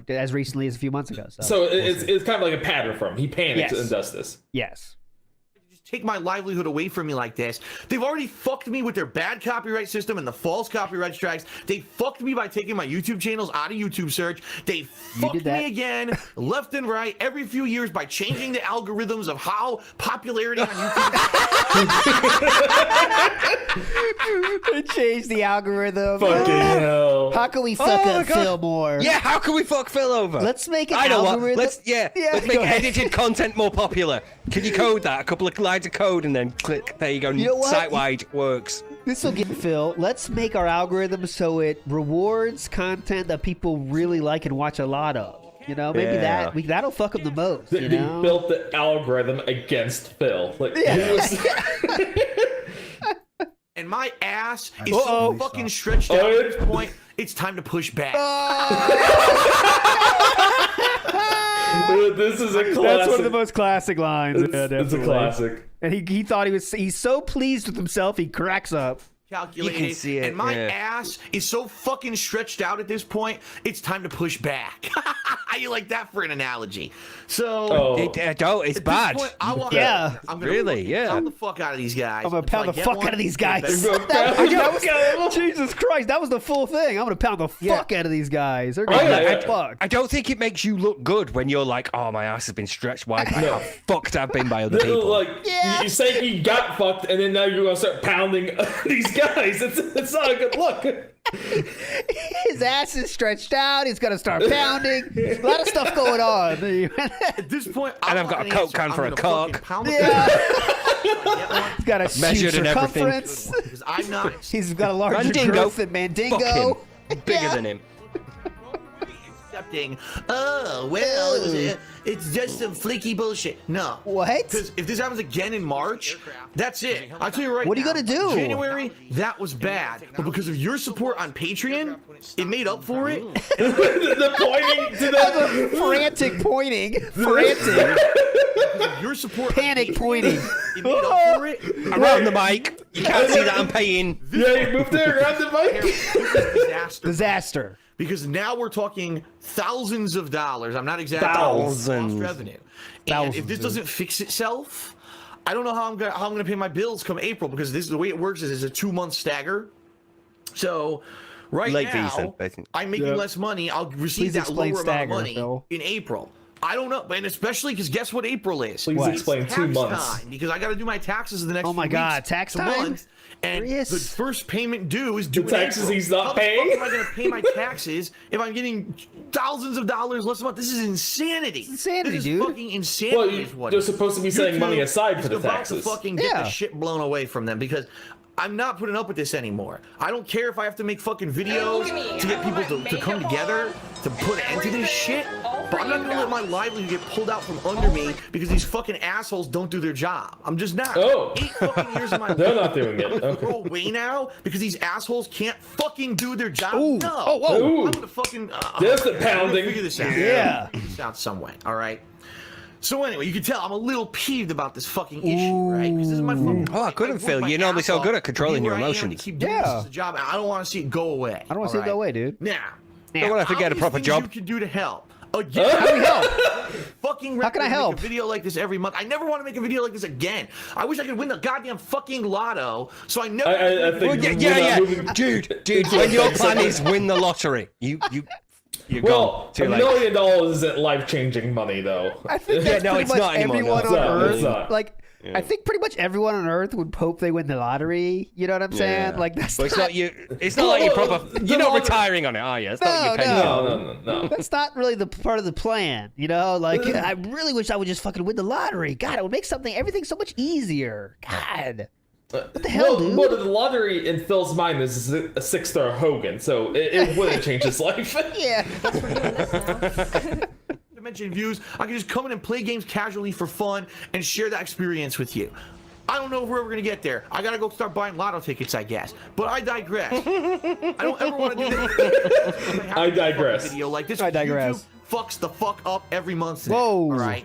as recently as a few months ago. So it's kind of like a pattern for him. He panics and does this. Yes. Take my livelihood away from me like this. They've already fucked me with their bad copyright system and the false copyright strikes. They fucked me by taking my YouTube channels out of YouTube search. They fucked me again, left and right, every few years by changing the algorithms of how popularity on YouTube. They changed the algorithm. Fucking hell. How can we fuck up Phil more? Yeah, how can we fuck Phil over? Let's make an I know algorithm. what. Let's make edited content more popular. Can you code that? A couple of lines of code and then click. There you go. You know what? Site-wide works. This will get Phil. Let's make our algorithm so it rewards content that people really like and watch a lot of. Maybe that'll fuck them the most. They built the algorithm against Phil. Like, And my ass is so fucking stretched out at this point, it's time to push back. This is a classic. That's one of the most classic lines. It's a classic. And he thought he's so pleased with himself, he cracks up. Calculated. You can see it, and my ass is so fucking stretched out at this point, it's time to push back. How you like that for an analogy? So It's bad. Point, I'm gonna pound the fuck out of these guys. I'm gonna pound the fuck out of these guys. Jesus Christ, that was the full thing. I'm gonna pound the fuck out of these guys. They're gonna get fucked. I don't think it makes you look good when you're like, oh, my ass has been stretched wide by how fucked I've been by other people. Like, you say he got fucked, and then now you're gonna start pounding these guys. It's not a good look. His ass is stretched out. He's gonna start pounding. A lot of stuff going on. At this point, And I've got a Coke can for a cock. Yeah. He's got a Measured huge and everything. circumference. Because I'm not. He's got a larger Mandingo. growth than Mandingo. Fuck him. Bigger Yeah. than him. Accepting. Oh well, it's just some flaky bullshit. No. What? Because if this happens again in March, that's it. I'll tell you right What are you now, gonna do? January, that was bad. But because of your support on Patreon, it made up for it. The pointing to the Frantic pointing. Frantic. Because of your support, Panic pointing. it made up for it. Around the mic. You can't see that I'm paying. Yeah, you moved it around the mic. This is disaster. Disaster. Because now we're talking thousands of dollars. I'm not exaggerating. Thousands. Lost revenue. And Thousands, if this dude. doesn't fix itself, I don't know how I'm gonna pay my bills come April, because this is the way it works. Is it's a 2-month stagger. So right Late now, visa, basically. I'm making Yep. less money. I'll receive Please that explain lower stagger, amount of money Phil. in April. I don't know, and especially because guess what April is? Please What? explain 2 Tax months. time, because I got to do my taxes in the next Oh my few God, weeks tax to time? month, and Serious? the first payment due is due in taxes April. he's not How the paying? fuck am I going to pay my taxes if I'm getting thousands of dollars less a month? This is insanity. Insanity, this is dude. fucking insanity. Well, is what you're it is. supposed to be setting money YouTube aside for is the about taxes. To fucking get Yeah. the shit blown away from them, because I'm not putting up with this anymore. I don't care if I have to make fucking videos to get people to come together to put an end to this shit, but I'm not gonna let my livelihood get pulled out from under me because these fucking assholes don't do their job. I'm just not. Oh. 8 fucking years of my life. They're not doing it. Okay. Throw away now because these assholes can't fucking do their job. Ooh. No. Oh, whoa. Ooh. I'm gonna fucking. There's the I'm gonna pounding. Figure this out. Yeah. Figure this out some way. All right. So anyway, you can tell I'm a little peeved about this fucking issue, right? Because this is my fucking. Oh, I couldn't, Phil. You're normally so good at controlling your emotions. Keep doing this as a job, and I don't want to see it go away. I don't want to see it go away, dude. Now, Don't want to forget a obvious proper things job. you can do to help. Again, How do we help? fucking How can I make help? a video like this every month. I never want to make a video like this again. I wish I could win the goddamn fucking lotto, so I never. I think Well, we're yeah. not moving- Dude, when your plan is win the lottery, you're Well, gone. Too $1 late. million isn't life-changing money, though. I think Yeah, that's no, pretty it's much not anymore, no. everyone It's on not, Earth. it's not. Like, I think pretty much everyone on Earth would hope they win the lottery. You know what I'm saying? Like that's But it's not, not you. It's not like you're proper. You're not lottery- retiring on it, are you? It's not No, your pension. No. that's not really the part of the plan. You know, like I really wish I would just fucking win the lottery. God, it would make everything so much easier. God. What the hell, dude? Well, the lottery in Phil's mind is a 6-star Hogan, so it wouldn't change his life. Yeah. Dimension views. I can just come in and play games casually for fun and share that experience with you. I don't know if we're ever gonna get there. I gotta go start buying lotto tickets, I guess. But I digress. I don't ever want to do that. I digress. Video like this. I digress. YouTube fucks the fuck up every month. Now, Whoa. All right.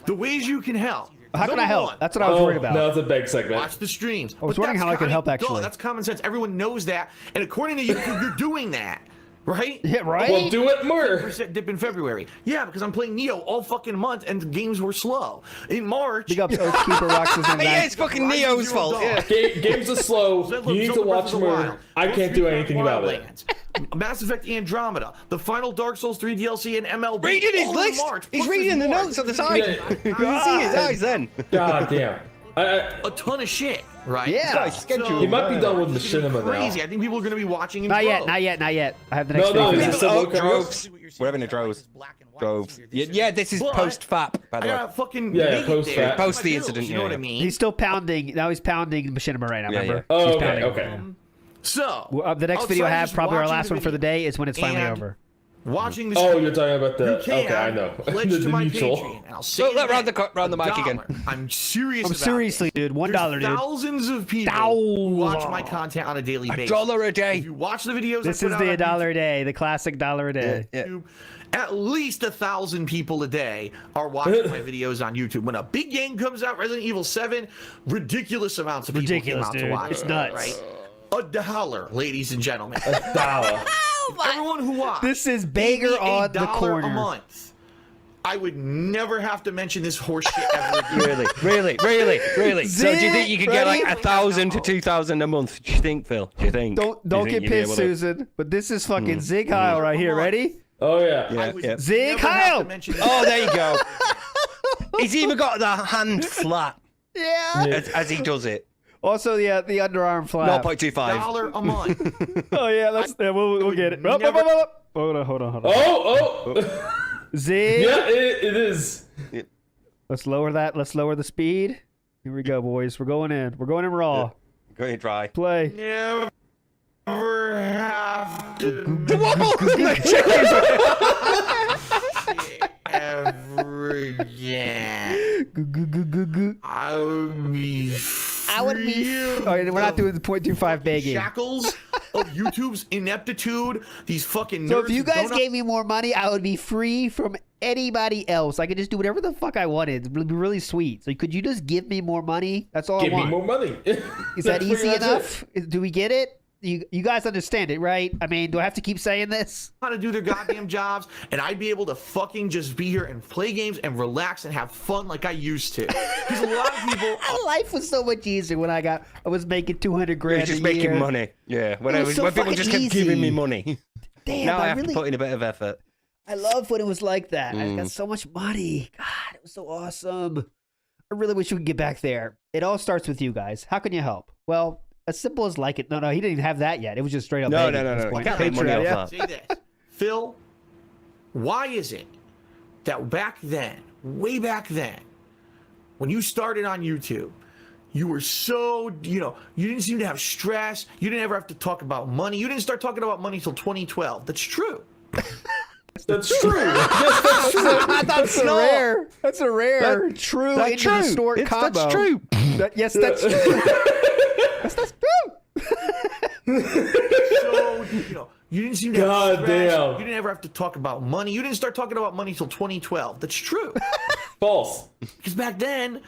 The ways you can help. How can I Number help? one, That's what I was worried about. Now it's a big segment. watch the streams. I was wondering how I could help, actually. That's common sense. Everyone knows that. And according to YouTube, you're doing that. Right? Yeah, right? Well, do it more. 10% dip in February. Yeah, because I'm playing Neo all fucking month and the games were slow. In March, Big ups, Oathkeeper, Roxas, and Yeah, Max. it's fucking Neo's fault. Yeah. Games are slow. You need to watch more. I can't do anything about it. Mass Effect Andromeda, the final Dark Souls 3 DLC, and MLB. Reading his all in list. March. He's Plus reading the there's more. notes on the side. Yeah. You can see his eyes then. God damn. A ton of shit, right? Yeah. Guys, schedule. He might be done with It's gonna be Machinima now. crazy. I think people are going to be watching in Not yet, droves. not yet, not yet. I have the next No, video. is it still okay? droves. We're having a droves. Droves. Yeah, this is But post FAP, by I the way. gotta fucking Yeah, make it post there. that. Post the My bills, incident, You know yeah, what I yeah. mean? He's still pounding. Now he's pounding Machinima right now, Yeah, remember? Oh, He's okay, pounding. okay. So, The next video I outside have, just probably our watching last the one for the video day, is when it's finally and over. Watching the Oh, stream, you're talking about the. you can Okay, I know. pledge the to my mutual. Patreon, and I'll say So, it round again, the mic $1. again. I'm serious I'm about seriously, dude. $1, There's dude. thousands of people who watch my content on a daily basis. $1 a If day. you watch the videos, This I is put the out on $1 a day, the classic $1 a day. Yeah. YouTube, at least 1,000 people a day are watching my videos on YouTube. When a big game comes out, Resident Evil 7, ridiculous amounts of people Ridiculous, came out dude. to watch It's it, nuts. Right? $1, ladies and gentlemen. $1. Everyone who watched. This is gave me Baker on the $1 corner. a month. I would never have to mention this horse shit ever again. Really. So do you think you could get like Ready? 1,000 to 2,000 a month? Do you think, Phil? Do you think? Don't Do you think get you'd be pissed, able to- Susan. But this is fucking Zig Heil right here. Ready? Oh, yeah. I Yeah, would yeah. Zig never have to Heil! mention this. Oh, there you go. He's even got the hand flat Yeah. as he does it. Also, the underarm flap. 0.25. $1 a month. Oh yeah, we'll get it. Hold on. Oh. Zig. Yeah, it is. Let's lower that. Let's lower the speed. Here we go, boys. We're going in. We're going in raw. Going dry. Play. Never have to ever again. I would be Oh, we're not doing the 0.25 begging. shackles of YouTube's ineptitude. These fucking nerds. So if you who guys don't gave me more money, I would be free from anybody else. I could just do whatever the fuck I wanted. It would be really sweet. So could you just give me more money? That's all Give I want. me more money. Is that easy enough? Do we get it? You guys understand it, right? I mean, do I have to keep saying this? how to do their goddamn jobs, and I'd be able to fucking just be here and play games and relax and have fun like I used to. Because a lot of people, Life was so much easier when I was making 200 grand You're just a making year. money. Yeah. When It was so people fucking just kept giving me easy. money. Damn, Now I have really, to put in a bit of effort. I love when it was like that. I got so much money. God, it was so awesome. I really wish we could get back there. It all starts with you guys. How can you help? Well, as simple as like it. No, he didn't even have that yet. It was just straight up. No. begging at this You point. can't make money Patreon, off yeah. that. say this, Phil, why is it that back then, way back then, when you started on YouTube, you were so, you didn't seem to have stress. You didn't ever have to talk about money. You didn't start talking about money until 2012. That's true. That's true. Yes, that's true. That's a rare. That's a rare, true, That's into true. the store combo. That's true. Yes, that's true. that's true. So, you didn't seem to have God stress. damn. You didn't ever have to talk about money. You didn't start talking about money until 2012. That's true. False. Because back then,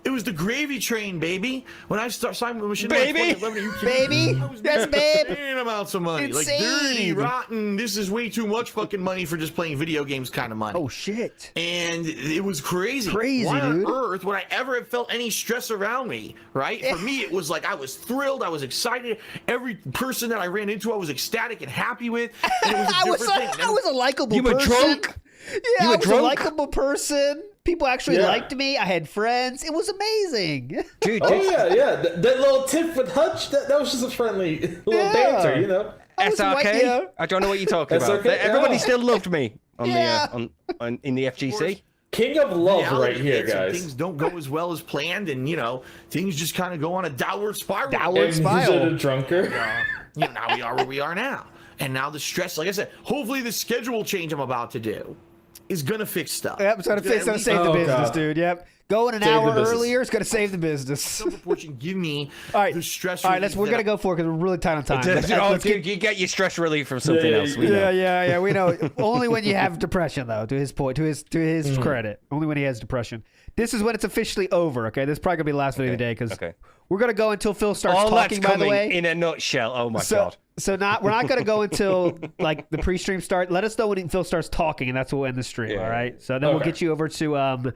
it was the gravy train, baby. When I signed with Machinima Baby. 2011, Baby. I was Yes, babe. insane amounts of money. Like dirty, Insane. rotten, this is way too much fucking money for just playing video games kind of money. Oh shit. And it was crazy. Crazy, Why dude. on earth would I ever have felt any stress around me, right? For me, it was like I was thrilled. I was excited. Every person that I ran into, I was ecstatic and happy with. And it was a I different thing. was a likable You were person. drunk? Yeah, You I were was a drunk? likable person. People actually Yeah. liked me. I had friends. It was amazing. Dude, Oh yeah. That little tip with Hutch, that was just a friendly little Yeah. banter, you know. I was SRK? white, yeah. I don't know what you're talking about. SRK? Everybody Yeah. still loved me on Yeah. the on in the FGC. King of love Reality right here, hits and guys. Things don't go as well as planned, and things just kind of go on a downward spiral. Downward And spiral. he's a drunker. Now we are where we are now, and now the stress. Like I said, hopefully the schedule change I'm about to do is gonna fix stuff. Yep, it's gonna At least save the Oh, business, God. dude. Yep. Going an Save the hour business. earlier is gonna save the business. some proportion give me All right. the stress. All right, we're relief gonna that go for it because we're really tight on time. Let's Dude, get- you get your stress relief from something Yeah, else. We know. yeah. We know. Only when you have depression, though. To his point, to his credit, only when he has depression. This is when it's officially over. Okay, this is probably gonna be the last video of the day because we're gonna go until Phil starts All talking. that's By the coming way, in a nutshell. Oh my so god. so we're not gonna go until like the pre-stream start. Let us know when Phil starts talking, and that's when we'll end the stream. Yeah. All right. So then we'll Okay. get you over to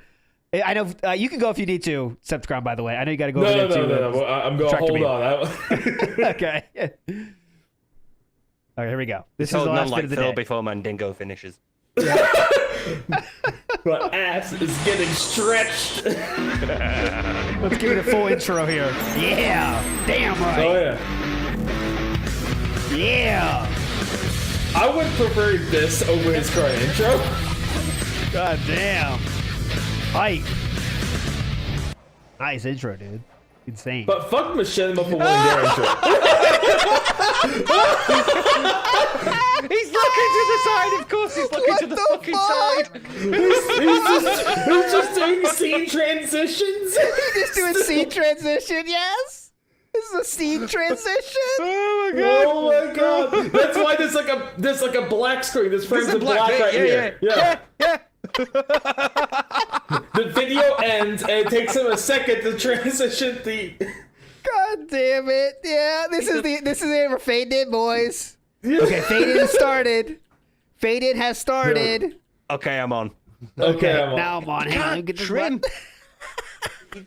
I know you can go if you need to. Subscribe, by the way. I know you got to go over there No. to. Well, I'm going to track to hold me. on. Okay. All right, here we go. This is the Told none last bit like of the Phil day. before Mandingo finishes. My ass is getting stretched. Let's give it a full intro here. Yeah. Damn right. Oh yeah. Yeah. I would prefer this over his current intro. God damn. Hype. Nice intro, dude. Insane. But fuck Machinima for winning their intro. He's looking to the side, of course. He's looking to the fucking side. He's just doing scene transitions. Just doing scene transition, yes? This is a scene transition? Oh my god. Oh my god! That's why there's like a black screen. This frame's in black right here. Yeah. The video ends and it takes him a second to transition the. God damn it. Yeah, this is it for Fade In, boys. Okay, Fade In has started. Fade In has started. Okay, I'm on. Okay, I'm on. Now I'm on. Hang on, let me get this Trim. button.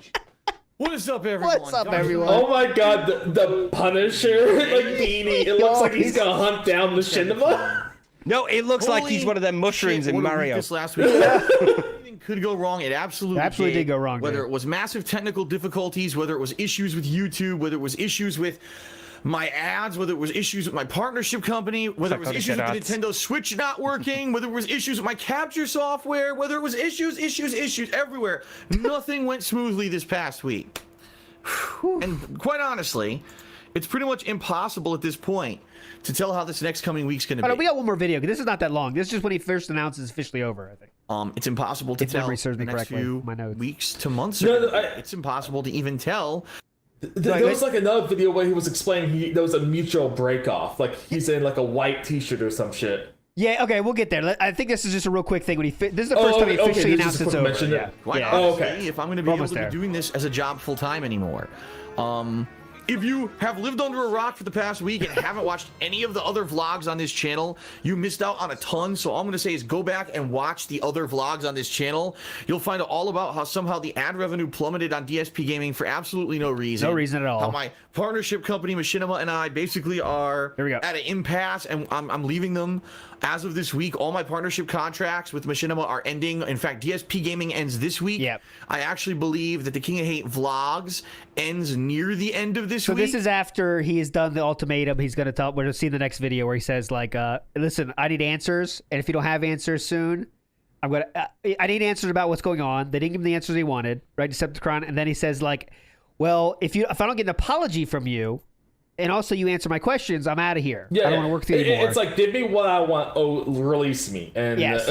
What is up, everyone? What's up, everyone? Oh my god, the Punisher like beanie. It looks like he's gonna hunt down Machinima. No, it looks like he's one of them mushrooms in Mario. This last week. Everything could go wrong. It absolutely did go wrong. Whether dude. it was massive technical difficulties, whether it was issues with YouTube, whether it was issues with my ads, whether it was issues with my partnership company, whether it was issues with the Nintendo Switch not working, whether it was issues with my capture software, whether it was issues everywhere. Nothing went smoothly this past week. And quite honestly, it's pretty much impossible at this point to tell how this next coming week's going to be. We got one more video. This is not that long. This is just when he first announced it's officially over, I think. It's impossible to tell serves me the next correctly, few my notes. weeks to months. No, It's impossible to even tell. There was like another video where he was explaining there was a mutual break off. Like he's in like a white t-shirt or some shit. Yeah, okay, we'll get there. I think this is just a real quick thing. This is the first time he officially announced it's over. Yeah. Quite honestly, if I'm going to be able to be doing this as a job full time anymore, if you have lived under a rock for the past week and haven't watched any of the other vlogs on this channel, you missed out on a ton. So all I'm going to say is go back and watch the other vlogs on this channel. You'll find out all about how somehow the ad revenue plummeted on DSP Gaming for absolutely no reason. No reason at all. How my partnership company, Machinima, and I basically are at an impasse, and I'm leaving them. As of this week, all my partnership contracts with Machinima are ending. In fact, DSP Gaming ends this week. Yep. I actually believe that the King of Hate vlogs ends near the end of this week. So this is after he has done the ultimatum. He's going to tell. We're going to see the next video where he says, like, listen, I need answers, and if you don't have answers soon, I'm going to. I need answers about what's going on. They didn't give him the answers he wanted, right? Decepticon, and then he says, like, well, if I don't get an apology from you, and also you answer my questions, I'm out of here. Yeah, I don't want to work with you anymore. It's like, give me what I want. Oh, release me. And yes.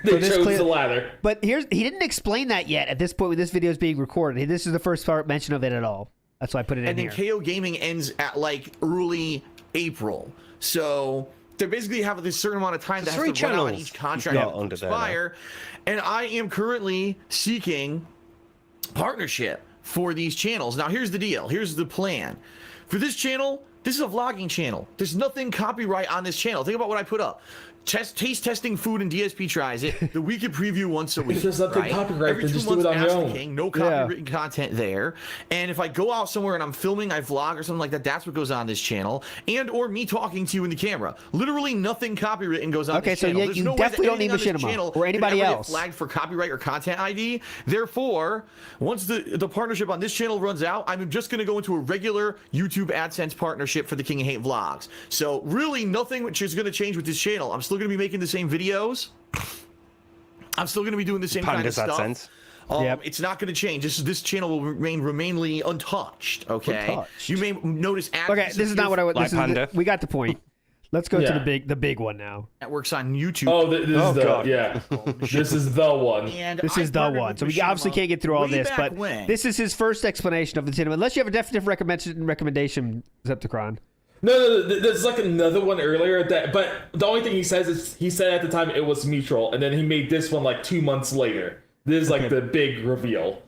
they chose the latter. But he didn't explain that yet at this point when this video is being recorded. This is the first mention of it at all. That's why I put it in here. And then KO Gaming ends at like early April. So they basically have this certain amount of time that has to run out on each contract to expire. And I am currently seeking partnership for these channels. Now, here's the deal. Here's the plan. For this channel, this is a vlogging channel. There's nothing copyright on this channel. Think about what I put up. Taste testing food and DSP tries it. The weekend preview once a week. There's nothing copyright. Every 2 just months, do it on your Ask the own. King. No copywritten content there. And if I go out somewhere and I'm filming, I vlog or something like that, that's what goes on this channel. And or me talking to you in the camera. Literally nothing copywritten goes on this channel. Okay, so you definitely don't need Machinima or anybody else flagged for copyright or content ID. Therefore, once the partnership on this channel runs out, I'm just going to go into a regular YouTube AdSense partnership for the King of Hate vlogs. So really nothing which is going to change with this channel. I'm still going to be making the same videos. I'm still going to be doing the same kind of stuff. It's not going to change. This channel will remain untouched. Okay. You may notice. Okay, this is not what I want. Panda. We got the point. Let's go to the big one now. That works on YouTube. Oh, this is the one. This is the one. So we obviously can't get through all this, but this is his first explanation of the cinema. Unless you have a definitive recommendation, Zepticron. No, there's like another one earlier but the only thing he says is he said at the time it was mutual, and then he made this one like 2 months later. This is like the big reveal.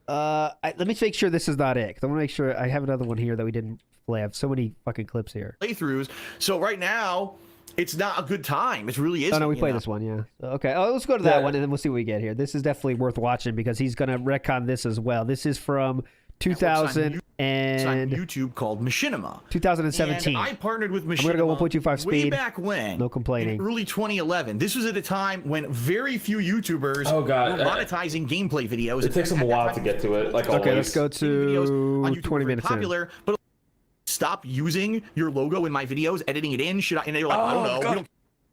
Let me make sure this is not it. 'Cause I want to make sure I have another one here that we didn't play. I have so many fucking clips here. Playthroughs. So right now, it's not a good time. It really isn't. Oh no, we played this one, yeah. Okay. Oh, let's go to that one, and then we'll see what we get here. This is definitely worth watching because he's gonna retcon this as well. This is from 2000 it's on YouTube called Machinima. 2017. And I partnered with Machinima. I'm gonna go 1.25 speed. Way back when. No complaining. In early 2011. This was at a time when very few YouTubers were monetizing gameplay videos. It takes them a while to get to it. Like okay, let's go to 20 minutes popular, but stop using your logo in my videos, editing it in. And they're like, I don't know.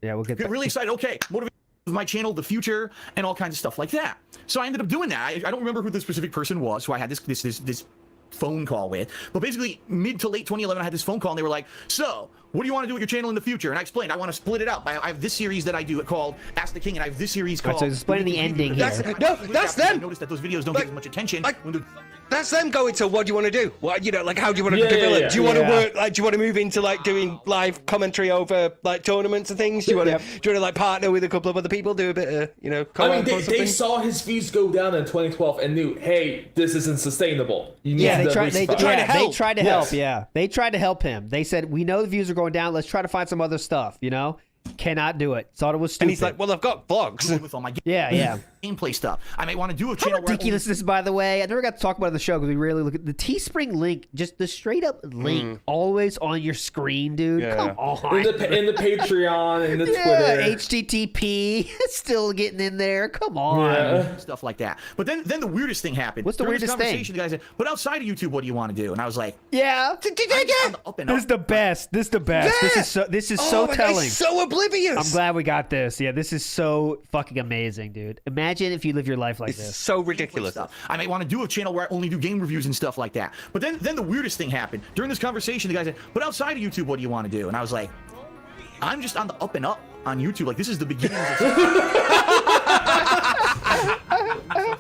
Yeah, we'll get really excited. Okay, motivate my channel, the future, and all kinds of stuff like that. So I ended up doing that. I don't remember who the specific person was who I had this phone call with, but basically mid to late 2011 I had this phone call and they were like, so what do you want to do with your channel in the future? And I explained I want to split it up. I have this series that I do called Ask the King, and I have this series called so explaining the ending here. That's them. I noticed that those videos don't get as much attention. That's them going to, what do you want to do? What, like, how do you want to develop? Do you want to work, like, do you want to move into, like, doing live commentary over, like, tournaments and things? Do you want to, like, partner with a couple of other people, do a bit of, I mean, they saw his views go down in 2012 and knew, hey, this isn't sustainable. You need they tried to help. Yes. They tried to help him. They said, we know the views are going down. Let's try to find some other stuff, Cannot do it. Thought it was stupid. And he's like, well, I've got vlogs. With all my yeah. gameplay stuff. I may want to do a How channel where ridiculous this is, by the way. I never got to talk about it on the show because we rarely look at the Teespring link, just the straight up link, always on your screen, dude. Yeah. Come on. In the Patreon and the yeah, Twitter. HTTP, still getting in there. Come on. Yeah. stuff like that. But then the weirdest thing happened. What's the During this weirdest thing? conversation, the guy said, but outside of YouTube, what do you want to do? And I was like, Yeah. I'm on the up and This up. is the best. This is the best. This is so my God, telling. he's so oblivious. I'm glad we got this. Yeah, this is so fucking amazing, dude. Imagine if you live your life like It's this. so ridiculous. Stuff. I might want to do a channel where I only do game reviews and stuff like that. But then the weirdest thing happened. During this conversation, the guy said, but outside of YouTube, what do you want to do? And I was like, I'm just on the up and up on YouTube. Like, this is the beginning of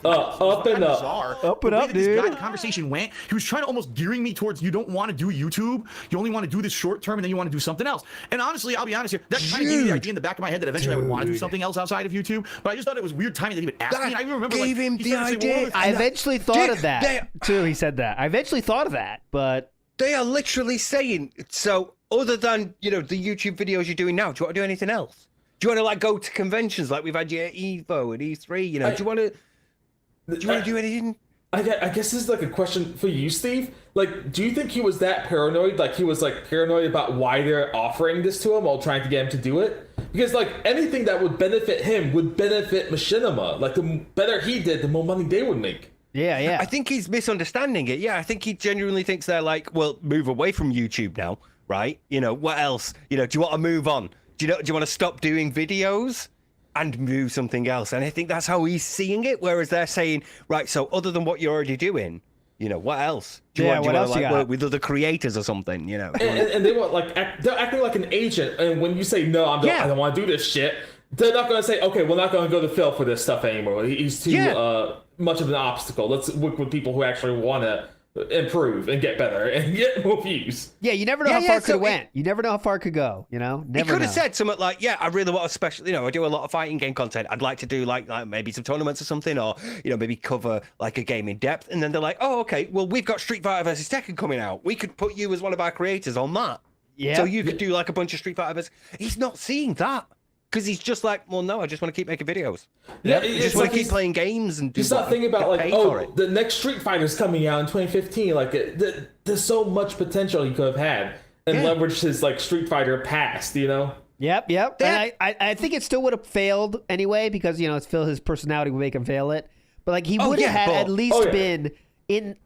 Up and up. bizarre. Up and The way up, that this dude. guy, the conversation went, he was trying to almost gearing me towards, you don't want to do YouTube, you only want to do this short term, and then you want to do something else. And honestly, I'll be honest here, that kind of gave me the idea in the back of my head that eventually I would want to do something else outside of YouTube. But I just thought it was weird timing that he would ask me. And I even remember gave him he the started to say, well, idea. I eventually thought Dude, of that too. He said that. I eventually thought of that, but They are literally saying, so other than, the YouTube videos you're doing now, do you want to do anything else? Do you want to like go to conventions like we've had your Evo and E3? Do you want to do anything? I guess this is like a question for you, Steve. Like, do you think he was that paranoid? Like, he was like paranoid about why they're offering this to him while trying to get him to do it? Because like anything that would benefit him would benefit Machinima. Like, the better he did, the more money they would make. yeah. I think he's misunderstanding it. Yeah, I think he genuinely thinks they're like, well, move away from YouTube now, right? What else? Do you want to move on? Do you want to stop doing videos and move something else? And I think that's how he's seeing it. Whereas they're saying, right, so other than what you're already doing, what else? Do you want to like work with other creators or something? And they want like they're acting like an agent. And when you say no, I don't want to do this shit, they're not going to say, okay, we're not going to go to Phil for this stuff anymore. He's too much of an obstacle. Let's work with people who actually want to improve and get better and get more views. Yeah, you never know how far it could went. You never know how far it could go, Never He could have know. said something like, I really want a special, I do a lot of fighting game content. I'd like to do like maybe some tournaments or something, or, maybe cover like a game in depth. And then they're like, oh, okay, well, we've got Street Fighter versus Tekken coming out. We could put you as one of our creators on that. Yeah. So you could do like a bunch of Street Fighter versus. He's not seeing that. Because he's just like, well, no, I just want to keep making videos. Yeah, I just want to keep playing games and do. He's not thinking about like, oh, the next Street Fighter's coming out in 2015. Like, there's so much potential he could have had and leveraged his like Street Fighter past. Yep. And I think it still would have failed anyway because it's Phil. His personality would make him fail it. But like he would have had at least been in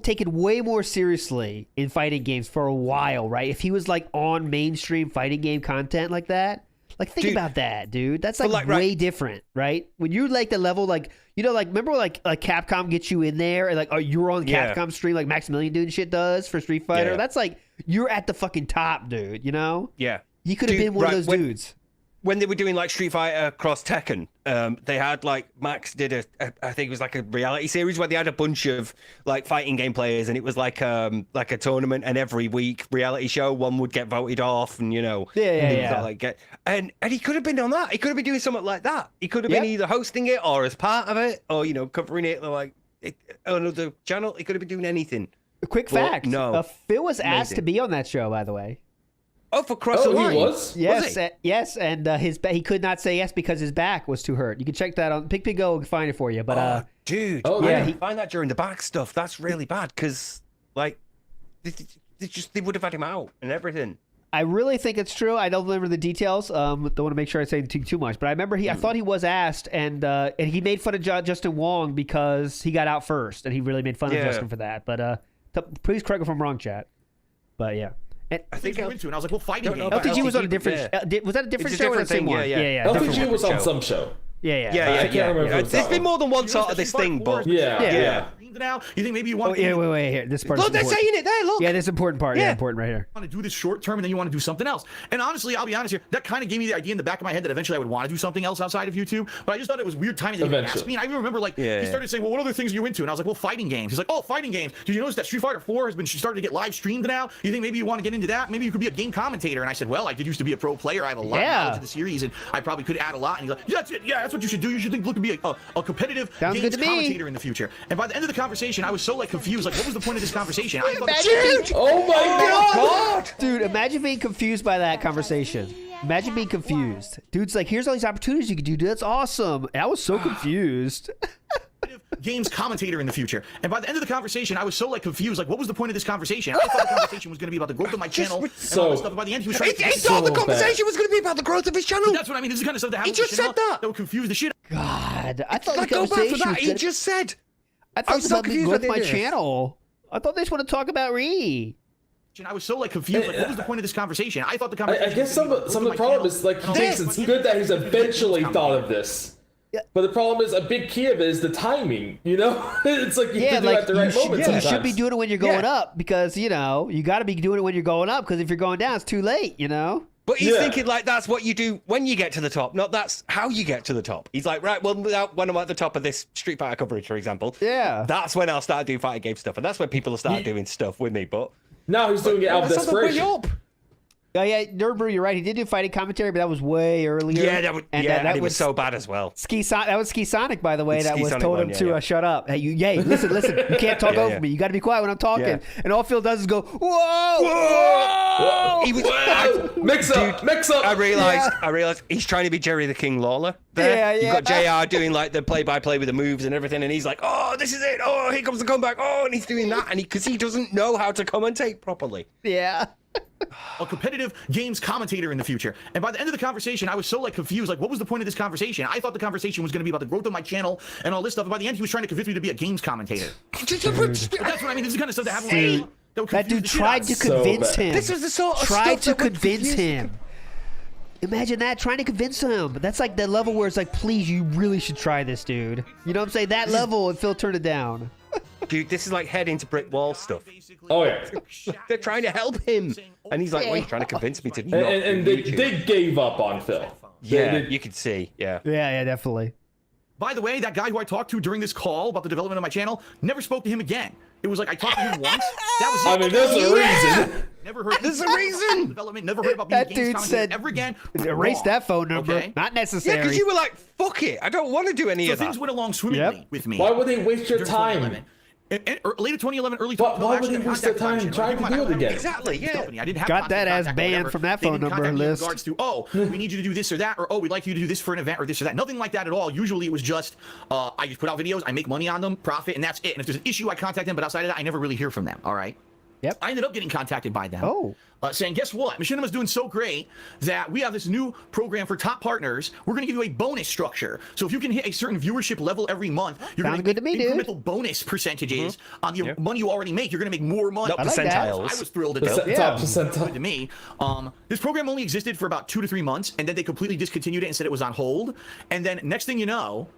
taken way more seriously in fighting games for a while, right? If he was like on mainstream fighting game content like that. Like, think about that, dude. That's like way different, right? When you're like the level, like, remember like Capcom gets you in there and like, you're on Capcom stream like Maximilian doing shit does for Street Fighter. That's like, you're at the fucking top, dude, Yeah. He could have been one of those dudes. When they were doing like Street Fighter cross Tekken, they had like Max did I think it was like a reality series where they had a bunch of like fighting game players, and it was like a tournament, and every week reality show one would get voted off, and and he could have been on that. He could have been doing something like that. He could have been either hosting it or as part of it, or covering it like on another channel. He could have been doing anything. A quick fact: no, Phil was asked to be on that show, by the way. Oh, for Cross the Line. He was? Yes, yes, and he could not say yes because his back was too hurt. You can check that on Pig Go and find it for you. But dude, I find that during the back stuff. That's really bad because like they would have had him out and everything. I really think it's true. I don't remember the details. Don't want to make sure I say too much, but I remember I thought he was asked, and he made fun of Justin Wong because he got out first, and he really made fun of Justin for that. But please correct me if I'm wrong, chat. But yeah. And I think I went to, and I was like, well, fighting game. LTG was on a different. Was that a different show or the same one? Yeah. LTG was on some show. Yeah. I can't remember. There's been more than one sort of this thing, but yeah. Now you think maybe you want? Wait. Here, this part. Look, they're saying it there. Look. Yeah, this important part. Yeah, important right here. You want to do this short term, and then you want to do something else. And honestly, I'll be honest here. That kind of gave me the idea in the back of my head that eventually I would want to do something else outside of YouTube. But I just thought it was weird timing that he asked me. And I even remember he started saying, "Well, what other things are you into?" And I was like, "Well, fighting games." He's like, "Oh, fighting games. Did you notice that Street Fighter 4 has been started to get live streamed now? You think maybe you want to get into that? Maybe you could be a game commentator." And I said, "Well, I did used to be a pro player. I have a lot of knowledge of the series, and I probably could add a lot." And he's like, "Yeah, that's it. Yeah, that's what you should do. You should look to be a competitive games commentator in the future." And by the end of the conversation, I was so confused. Like, what was the point of this conversation? Oh my God, dude! Imagine being confused by that conversation. Imagine being confused. Dude's like, here's all these opportunities you can do. Dude, that's awesome. And I was so confused. Games commentator in the future. And by the end of the conversation, I was so like confused. Like, what was the point of this conversation? I thought the conversation was going to be about the growth of my channel and all this stuff. And by the end, he was trying to. He thought the conversation was going to be about the growth of his channel. That's what I mean. This is the kind of stuff that happened. He just said that. That would confuse the shit. God, I thought the Go back conversation for that. was He gonna- just said. I thought I it was was so about the confused growth at the of my end of this. channel. I thought they just want to talk about Ree. And I was so like confused. Like, what was the point of this conversation? I thought the conversation. I guess some of the problem is like he thinks it's good that he's eventually thought of this. Yeah. But the problem is a big key of it is the timing, you know? It's like you have to do it at the right moment you sometimes. should be doing it when you're going up because, you know, you got to be doing it when you're going up because if you're going down, it's too late, you know? But he's thinking like that's what you do when you get to the top, not that's how you get to the top. He's like, right, well, when I'm at the top of this Street Fighter coverage, for example, that's when I'll start doing fighting game stuff, and that's when people will start doing stuff with me. But now he's doing it out of that's on the way desperation. up. Oh yeah, Nuremberg, you're right. He did do fighting commentary, but that was way earlier. Yeah, that was was so bad as well. That was Ski Sonic, by the way. It's That Ski was Sonic told one, him to shut up. Hey, listen. You can't talk over me. You got to be quiet when I'm talking. Yeah. And all Phil does is go, whoa! He was Mix up. I realized he's trying to be Jerry the King Lawler. Yeah. You've got JR doing like the play-by-play with the moves and everything, and he's like, oh, this is it. Oh, here comes the comeback. Oh, and he's doing that, and because he doesn't know how to commentate properly. Yeah. A competitive games commentator in the future. And by the end of the conversation, I was so like confused. Like, what was the point of this conversation? I thought the conversation was going to be about the growth of my channel and all this stuff. And by the end, he was trying to convince me to be a games commentator. But that's what I mean. This is the kind of stuff that happened. That dude tried to convince him. This was the sort of tried stuff to that would convince confuse him. Imagine that, trying to convince him. That's like the level where it's like, please, you really should try this, dude. You know what I'm saying? That level, and Phil turned it down. Dude, this is like head into brick wall stuff. Oh yeah. They're trying to help him, and he's like, "Wait, you're trying to convince me to." And they gave up on Phil. You could see, Yeah, definitely. By the way, that guy who I talked to during this call about the development of my channel, never spoke to him again. It was like I talked to him once. That was it. I mean, there's a reason. Never heard. There's a reason. Development. Never heard about being That a games dude commentator said, ever again. Erase Wrong. that phone number. Okay? Not Yeah, necessary. because you were like, "Fuck it, I don't want to do any So of that." things went along swimmingly with me. Why would they waste your during time? 2011. Later 2011, early Why 2012. would they waste their time trying to do it again? Exactly, yeah. I didn't have Got that constant ass contact or banned whatever. from that They phone didn't number contact me list. in regards to, oh, we need you to do this or that, or oh, we'd like you to do this for an event or this or that. Nothing like that at all. Usually it was just, I just put out videos, I make money on them, profit, and that's it. And if there's an issue, I contact them, but outside of that, I never really hear from them, all right? Yep. I ended up getting contacted by them. Oh. Saying, guess what? Machinima's doing so great that we have this new program for top partners. We're going to give you a bonus structure. So if you can hit a certain viewership level every month, you're going to good to me, dude. incremental bonus percentages on the money you already make. You're going to make more money. Not like that. percentiles. I was thrilled to death. Top Good percentile. to me. This program only existed for about 2 to 3 months, and then they completely discontinued it and said it was on hold. And then next thing you know,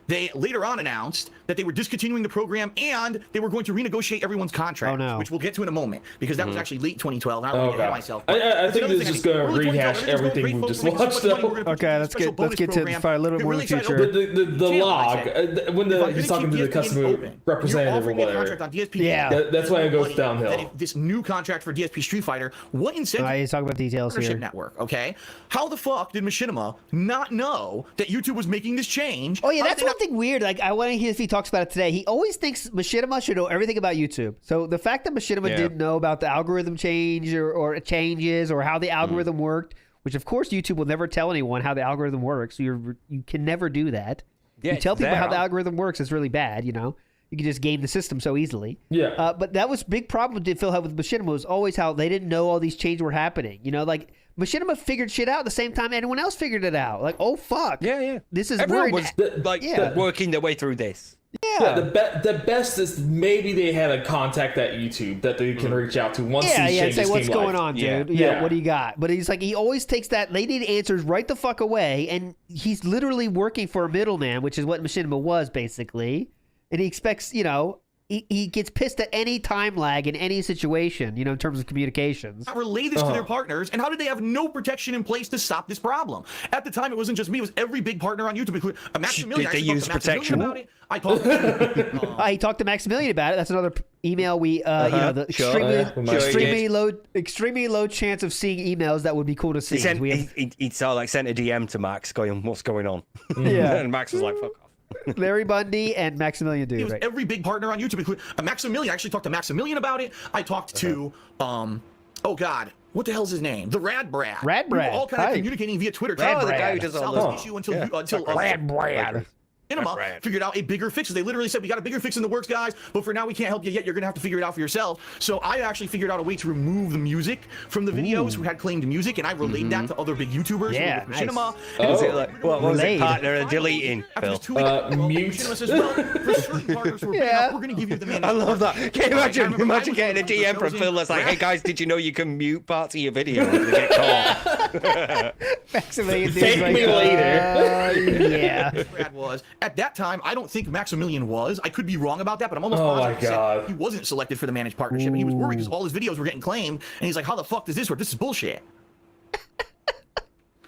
they later on announced that they were discontinuing the program and they were going to renegotiate everyone's contract, Oh, no. which we'll get to in a moment because that was actually late 2012. I don't want to get ahead of myself. I That's think another this is thing. just going to Early 2012, rehash everything's going everything great, we folks. just We're gonna watched. spend so much money. We're gonna Okay, put let's special get bonus to it program. for a little bit They're more in really the excited future. over The channel, I log, said. when If I'm he's gonna talking keep to the DSP customer open, representative you're or offering me a whatever. contract on DSP. Yeah. That's when it goes Money. downhill. That if this new contract for DSP Street Fighter, what incentive? He's talking about details Partnership here. network, okay? How the fuck did Machinima not know that YouTube was making this change? Oh yeah, How that's did they one thing weird. Like I want to hear if he talks about it today. He always thinks Machinima should know everything about YouTube. So the fact that Machinima didn't know about the algorithm change or changes or how the algorithm worked, which of course YouTube will never tell anyone how the algorithm works. You can never do that. Yeah, you tell it's people how the there. algorithm works is really bad. You know, you can just game the system so easily. Yeah. But that was big problem did Phil have with Machinima was always how they didn't know all these changes were happening. You know, like Machinima figured shit out at the same time anyone else figured it out. Like, oh fuck. Yeah. This is Everyone weird. was working their way through this. Yeah, the best is maybe they had a contact at YouTube that they can reach out to once these and changes say what's came going live. on, Yeah. dude. Yeah, Yeah. what do you got? But he's like, he always takes that. They need answers right the fuck away, and he's literally working for a middleman, which is what Machinima was basically. And he expects, you know, he gets pissed at any time lag in any situation, you know, in terms of communications. not relay this to their partners, and how did they have no protection in place to stop this problem? At the time, it wasn't just me; it was every big partner on YouTube. Including Maximilian. Did they I actually use talked to Maximilian protection? about it. I talked to He talked to Maximilian about it. That's another email we, you know, the extremely low chance of seeing emails that would be cool to see. He sort of like sent a DM to Max going, "What's going on?" Yeah. And Max was like, "Fuck off." Larry Bundy and Maximilian It dude. was Right? every big partner on YouTube, including Maximilian. I actually talked to Maximilian about it. I talked to oh God, what the hell's his name? The Rad Brad. Rad Brad. We were all kind of Hi. communicating via Twitter. Rad the guy Brad. who does all Solve the this issue until Rad Brad. Machinima figured out a bigger fix. They literally said, we got a bigger fix in the works, guys, but for now we can't help you yet. You're going to have to figure it out for yourself. So I actually figured out a way to remove the music from the videos who had claimed music, and I relayed that to other big YouTubers. Yeah, with Machinima. nice. Was it like, what was it, Relayed. partner and deleting, After Phil? this 2 weeks, mute. Machinima says, well, for certain partners who are big enough, we're going to give you the managed I love that. partnership. Can you Right, I imagine remember I was getting a one of those DM from chosen Phil that's like, hey rap- guys, did you know you can mute parts of your video if they get caught? Maximilian dude's Thank like, me later. Yeah. Brad was. At that time, I don't think Maximilian was. I could be wrong about that, but I'm almost Oh positive my he said God. he wasn't selected for the managed partnership. And he was worried because all his videos were getting claimed. And he's like, how the fuck does this work? This is bullshit.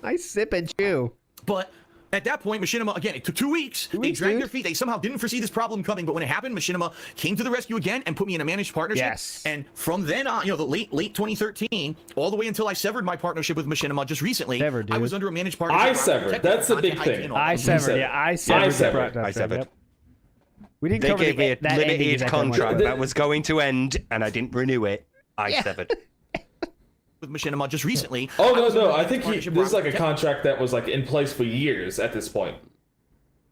I sip and chew. But at that point, Machinima, again, it took 2 weeks. They dragged dude. their feet. They somehow didn't foresee this problem coming. But when it happened, Machinima came to the rescue again and put me in a managed partnership. Yes. And from then on, the late 2013, all the way until I severed my partnership with Machinima just recently, Severed, I dude. was under a managed partnership. I severed. That's the big thing. I severed. severed. Yeah, I severed. severed. the I severed. Yep. We didn't They cover gave me a that ending limited exactly how much contract it that was going to end, and I didn't renew it. I severed. With Machinima just recently. Oh I was no, under a I managed think partnership this is where I like a kept- contract that was like in place for years at this point.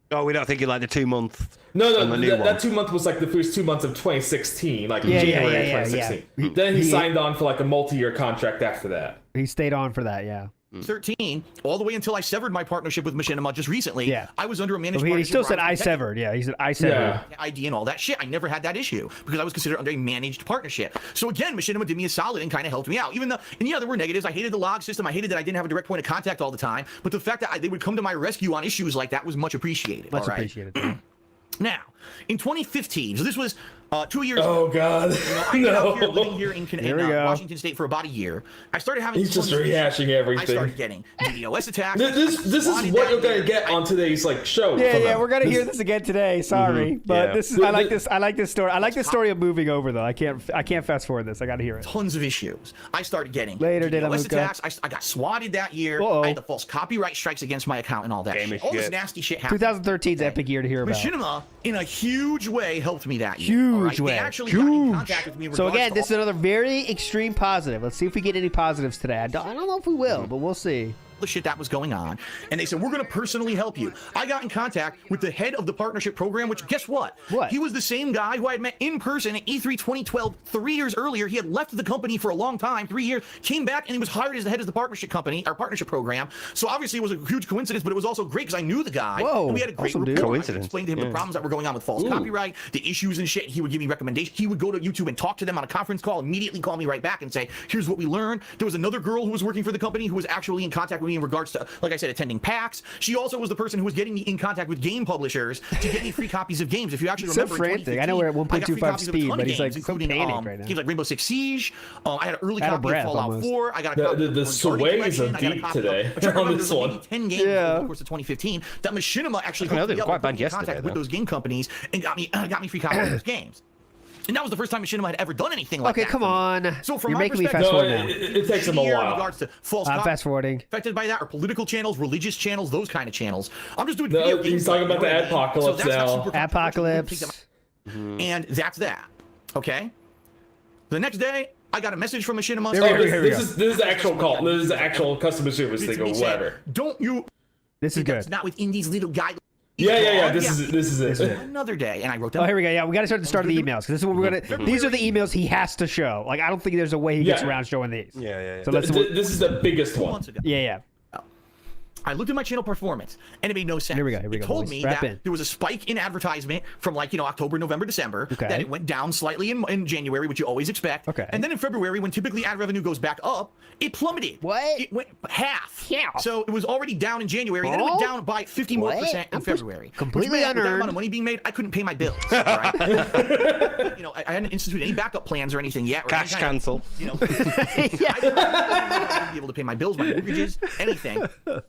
Oh, we're not thinking like the 2 month. No, on the new that one. 2 month was like the first 2 months of 2016, like Yeah, January yeah, of yeah, 2016. Then he signed on for like a multi-year contract after that. He stayed on for that. Yeah. 13, all the way until I severed my partnership with Machinima just recently. Yeah. I was under a managed But he partnership. still where said was I protected. severed. Yeah, he said I severed. Yeah. ID and all that shit. I never had that issue because I was considered under a managed partnership. So again, Machinima did me a solid and kind of helped me out. Even though, and yeah, there were negatives. I hated the log system. I hated that I didn't have a direct point of contact all the time. But the fact that they would come to my rescue on issues like that was much appreciated. Much all right? appreciated. Now, in 2015, so this was 2 years Oh God, I ended up here, living here in Here we go. Washington State for about a year. I started having. He's just some issues. rehashing I everything. started getting DDoS attacks. This is what you're gonna get on today's like show. Yeah, from yeah, him. we're gonna hear this again today. Sorry, but Yeah. this is. I like this. I like this story. I like this story of moving over though. I can't fast forward this. I gotta hear it. Tons of issues. I started getting Later, DDoS Luca. attacks. I got swatted that year. Uh-oh. I had the false copyright strikes against my account and all that. Game Shit. is All this shit. nasty shit happened. 2013's epic year to hear about. Machinima, in a huge way, helped me that year. Huge all right? way. They actually got in Huge. contact with me. in So regards again, to this is all another very extreme positive. Let's see if we get any positives today. I don't know if we will, but we'll see. the shit that was going on, and they said, we're going to personally help you. I got in contact with the head of the partnership program, which guess what? What? He was the same guy who I had met in person at E3 2012 3 years earlier. He had left the company for a long time, 3 years, came back, and he was hired as the head of the partnership company, our partnership program. So obviously it was a huge coincidence, but it was also great because I knew the guy. Whoa, and we had a great awesome, dude. rapport. I Coincidence. explained to him the problems that were going on with false copyright, the issues and shit. He would give me recommendations. He would go to YouTube and talk to them on a conference call, immediately call me right back and say, here's what we learned. There was another girl who was working for the company who was actually in contact with me in regards to, like I said, attending PAX. She also was the person who was getting me in contact with game publishers to get me free copies of games. If you actually So remember, in frantic. I know we're at 2015, I got free 1.25 copies of a speed, ton but of he's, like, games, so including panicked right now. games like Rainbow Six Siege. I had an early Out of copy breath, of Fallout almost. 4. I got a The- copy the of the sways Collection. are I got a deep copy today of, I'm trying to on remember, this there was one. maybe 10 games Yeah. over the course of 2015 that Machinima actually I know, hooked they me were up quite and put me bad in contact yesterday, with though. those game companies and got me free copies of those games. And that was the first time Machinima had ever done anything like Okay, that. come for me. on. So from You're my making me perspective, fast No, forward now. it takes them a in while. regards to false I'm copy fast forwarding. affected by that, or political channels, religious channels, those kind of channels. I'm just doing No, video he's games talking like about the you know what I mean? adpocalypse So that's not now. super controversial. Apocalypse. And that's that. Okay? The next day, I got a message from Machinima. There we go, Oh, here we this is the actual call. This is the actual customer service thing or He said, whatever. don't you... This is That's good. not within these little guidelines. Yeah. This is it. Another day, and I wrote down... Oh, here we go. Yeah, we got to start the start of the emails because this is what we're gonna. These are the emails he has to show. Like, I don't think there's a way he gets Yeah. around showing these. Yeah. So let's. This is the biggest one. months ago. Yeah. I looked at my channel performance, and it made no sense. Here we go, It told boys. me Strap that in. there was a spike in advertisement from October, November, December. Okay. That it went down slightly in January, which you always expect. Okay. And then in February, when typically ad revenue goes back up, it plummeted. What? It went half. Yeah. So it was already down in January, then it went Oh? down by 50 more What? percent in That was February. completely Which meant with that unearned. amount of money being made, I couldn't pay my bills. All right? I hadn't instituted any backup plans or anything yet. Or Cash any kind cancel. of, I wouldn't be able to pay my bills, my mortgages, anything.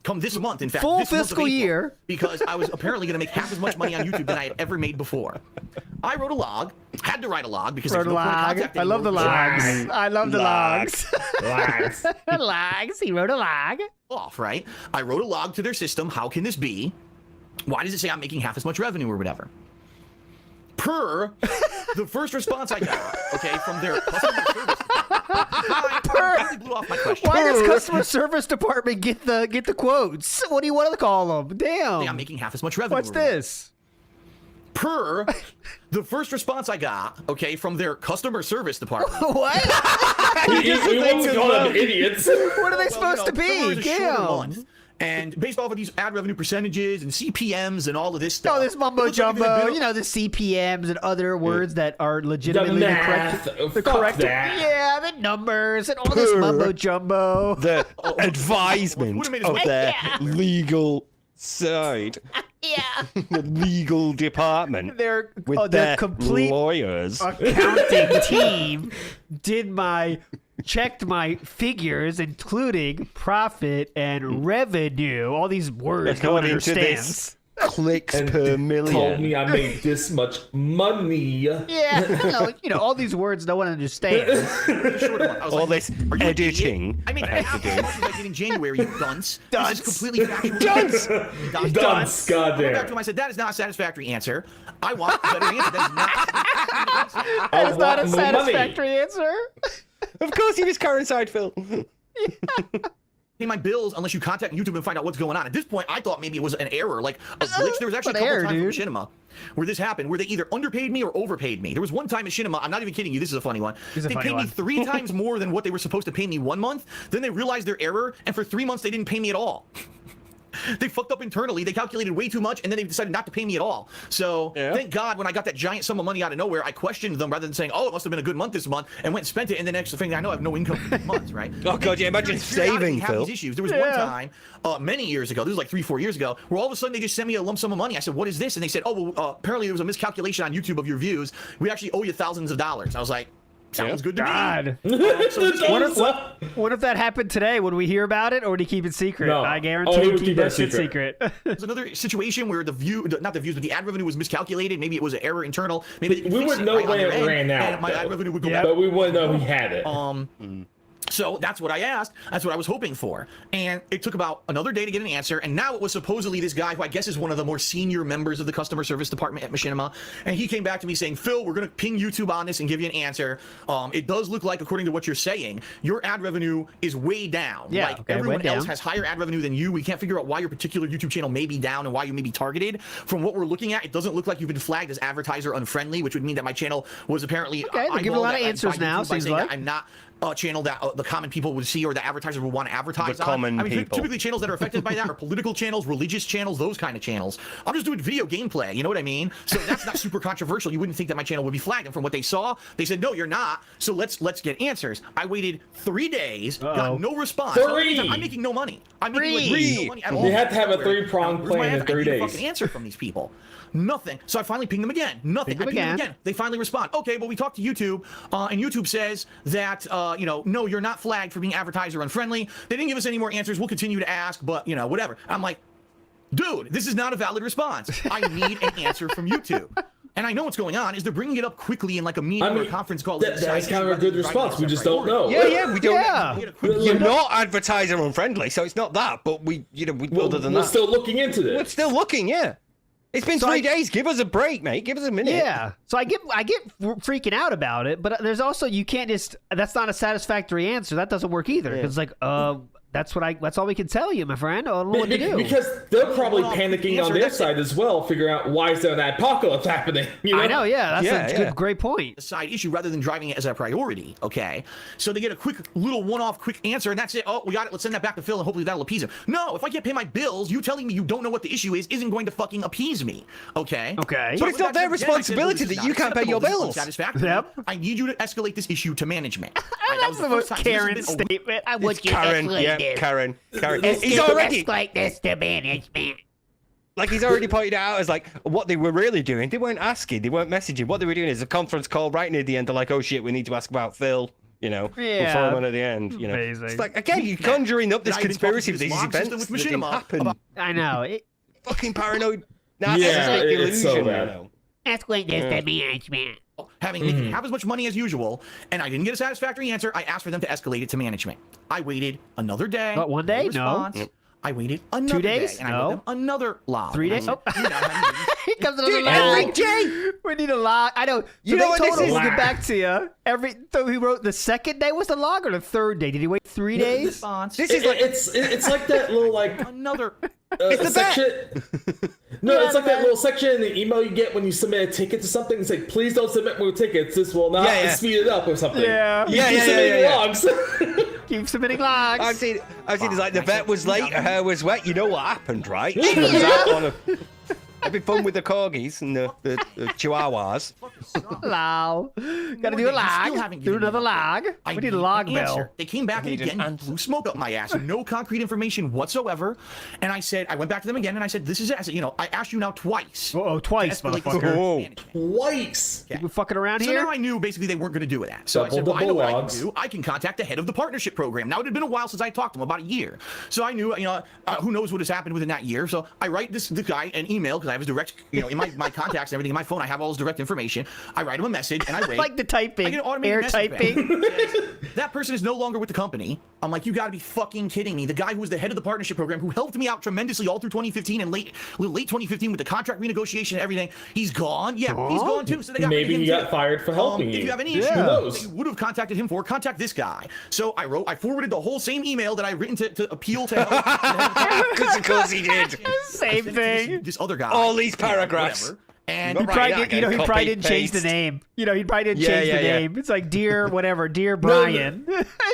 Come this month, in fact, Full this month of fiscal April, year. because I was apparently going to make half as much money on YouTube than I had ever made before. I wrote a log, had to write a log because Wrote there's a no point of log. contact I love the anymore. logs. I love the logs. Relax. Logs. He wrote a log. Off, right? I wrote a log to their system. How can this be? Why does it say I'm making half as much revenue or whatever? Per the first response I got, okay, from their customer service department. completely blew off my question. Why does customer service department get the quotes? What do you want to call them? Damn. I'm making half as much revenue. What's this? Per the first response I got, okay, from their customer service department. What? We won't call them idiots. What are they supposed to February be? is a shorter Damn. month, and based off of these ad revenue percentages and CPMs and all of this stuff. Oh, this mumbo it looks like jumbo. they've You know, the CPMs and other words that are legitimately The math. the Fuck correct. that. Yeah, the numbers and all this mumbo jumbo. The advisement Would've made his of way- their legal side, Yeah. the legal department, Their with their their complete lawyers. accounting team checked my figures, including profit and revenue. All these words no one According to understands. this, clicks And per told million. me I made this much money. Yeah, all these words no one understands. All this Are you an idiot? editing. I mean, half as much as I did in January, you dunce. Dunce. This is completely factual. Dunce. Dunce. Dunce, I went back to goddamn. him. I said, that is not a satisfactory answer. I want a better answer. That is not. That is not a want more money. satisfactory answer. Of course, he was Karen Seinfeld. Pay my bills unless you contact YouTube and find out what's going on. At this point, I thought maybe it was an error, like a glitch. There was actually a An couple error, times with dude. Machinima where this happened, where they either underpaid me or overpaid me. There was one time at Machinima, I'm not even kidding you, this is a funny one. This is a They funny paid one. me 3 times more than what they were supposed to pay me 1 month. Then they realized their error, and for 3 months they didn't pay me at all. They fucked up internally. They calculated way too much, and then they decided not to pay me at all. So thank God when I got that giant sum of money out of nowhere, I questioned them rather than saying, "Oh, it must have been a good month this month," and went and spent it. And the next thing I know, I have no income for 2 months. Right? Oh God, yeah, imagine saving, Have Phil. these issues. There was one time, many years ago, this was like 3-4 years ago, where all of a sudden they just sent me a lump sum of money. I said, "What is this?" And they said, "Oh, well, apparently there was a miscalculation on YouTube of your views. We actually owe you thousands of dollars." I was like, "Sounds good to God. me." So What if that happened today? Would we hear about it, or would he keep it secret? No. I Oh, guarantee he he'd would keep keep that that shit secret. secret. There's another situation where not the views, but the ad revenue was miscalculated. Maybe it was an error internal. Maybe they could We fix wouldn't it know right on when their it end, ran out, and my ad though. revenue would go Yeah. back. But we wouldn't know he had it. So that's what I asked. That's what I was hoping for. And it took about another day to get an answer. And now it was supposedly this guy who I guess is one of the more senior members of the customer service department at Machinima. And he came back to me saying, "Phil, we're going to ping YouTube on this and give you an answer. It does look like, according to what you're saying, your ad revenue is way down. Yeah, like okay, everyone way else down. has higher ad revenue than you. We can't figure out why your particular YouTube channel may be down and why you may be targeted. From what we're looking at, it doesn't look like you've been flagged as advertiser unfriendly, which would mean that my channel was apparently Okay, they're giving a lot of answers now, by seems saying that like. I'm not a channel that the common people would see or the advertisers would want to advertise The on. common I mean, people. typically channels that are affected by that are political channels, religious channels, those kind of channels. I'm just doing video gameplay, you know what I mean? So that's not super controversial. You wouldn't think that my channel would be flagged. And from what they saw, they said, "No, you're not. So let's get answers." I waited 3 days, got no response. 3. I'm making no money. I'm making like, no money at all. You have to have a 3-pronged Where's my plan in answer? 3 I need a days. fucking answer from these people. Nothing. So I finally pinged them again. Nothing. Ping them I pinged them again. again. They finally respond. "Okay, well, we talked to YouTube, and YouTube says that, no, you're not flagged for being advertiser unfriendly. They didn't give us any more answers. We'll continue to ask, but, whatever." I'm like, dude, this is not a valid response. I need an answer from YouTube. And I know what's going on is they're bringing it up quickly in like a meeting or a conference call. That's kind of a good response. We just don't know. Yeah, we don't. Yeah. You're not advertiser unfriendly, so it's not that. But we other than We're that, still looking into we're this. still looking. Yeah, it's been 3 days. Give us a break, mate. Give us a minute. Yeah. So I get freaking out about it, but there's also you can't just that's not a satisfactory answer. That doesn't work either. Because that's all we can tell you, my friend. I don't know what to do. Because they're probably Well, panicking answer, on their that's it. side as well, figuring out why is there an apocalypse happening. I know, yeah. That's a Yeah. great point. a side issue rather than driving it as a priority, okay? So they get a quick little one-off quick answer, and that's it. "Oh, we got it. Let's send that back to Phil, and hopefully that'll appease him." No, if I can't pay my bills, you telling me you don't know what the issue is isn't going to fucking appease me, okay? Okay. So But it's I not went back their to them again. I said, "Well, responsibility this is that you not can't pay your acceptable. This is bills." unsatisfactory. Yep. I need you to escalate this issue to management. That That's was the most first time. This has Karen been a- statement. I want you to Karen, escalate yeah, this. Karen. Let's He's get already like this to management. he's already pointed out as like what they were really doing. They weren't asking, they weren't messaging. What they were doing is a conference call right near the end. They're like, "Oh shit, we need to ask about Phil." We'll Yeah. throw him on at the end. Amazing. It's like again, you're conjuring up this I've been conspiracy talking of to these this log events system that with didn't Machinima happen. about- I know. Fucking paranoid. Nah, Yeah, it's like it's so illusion, bad. Escalate this to management. making half as much money as usual, and I didn't get a satisfactory answer. I asked for them to escalate it to management. I waited another day. What, 1 day? No response. No. I waited another 2 days? day, and I No. let them another log. 3 days? And I said, "You're not having Here comes another Dude, log. every day. We need a log. I know. So You know they what told this him is? we'll get back to you. So he wrote the second day was the log or the third day? Did he wait 3 days? Response. This is like It's like that little like Another. it's the section. No, it's like that little section in the email you get when you submit a ticket to something. It's like, please don't submit more tickets. This will not speed it up or something. Yeah. You keep submitting logs. Keep submitting logs. I've seen it's like the vet was late, her hair was wet. You know what happened, right? She comes out on having fun with the corgis and the chihuahuas. Lol. Gotta do a log. Do another log. We need a log bill. They came back and again blew smoke up my ass. No concrete information whatsoever. And I went back to them again and I said, this is it. I said, I asked you now twice. Oh, twice, motherfucker. Twice. You been fucking around So here? now I knew basically they weren't going to do that. So I said, well, I know what I can do. I can contact the head of the partnership program. Now, it had been a while since I talked to him, about a year. So I knew, who knows what has happened within that year. So I write this guy an email because I have his direct, in my contacts and everything in my phone, I have all his direct information. I write him a message and I wait. Like the typing. I get an automated Air message typing. back. That person is no longer with the company. I'm like, you got to be fucking kidding me. The guy who was the head of the partnership program, who helped me out tremendously all through 2015 and late 2015 with the contract renegotiation and everything, he's gone. Yeah, he's gone too. So they got Maybe he got fired for helping you. If you have any issues, Who knows? they would have contacted him contact this guy. So I forwarded the whole same email that I written to appeal to help. Because of course he did. Same thing. This other guy. All these paragraphs. Whatever. And He Right, probably didn't change the name. He probably didn't Yeah, change the yeah. name. It's like dear Brian.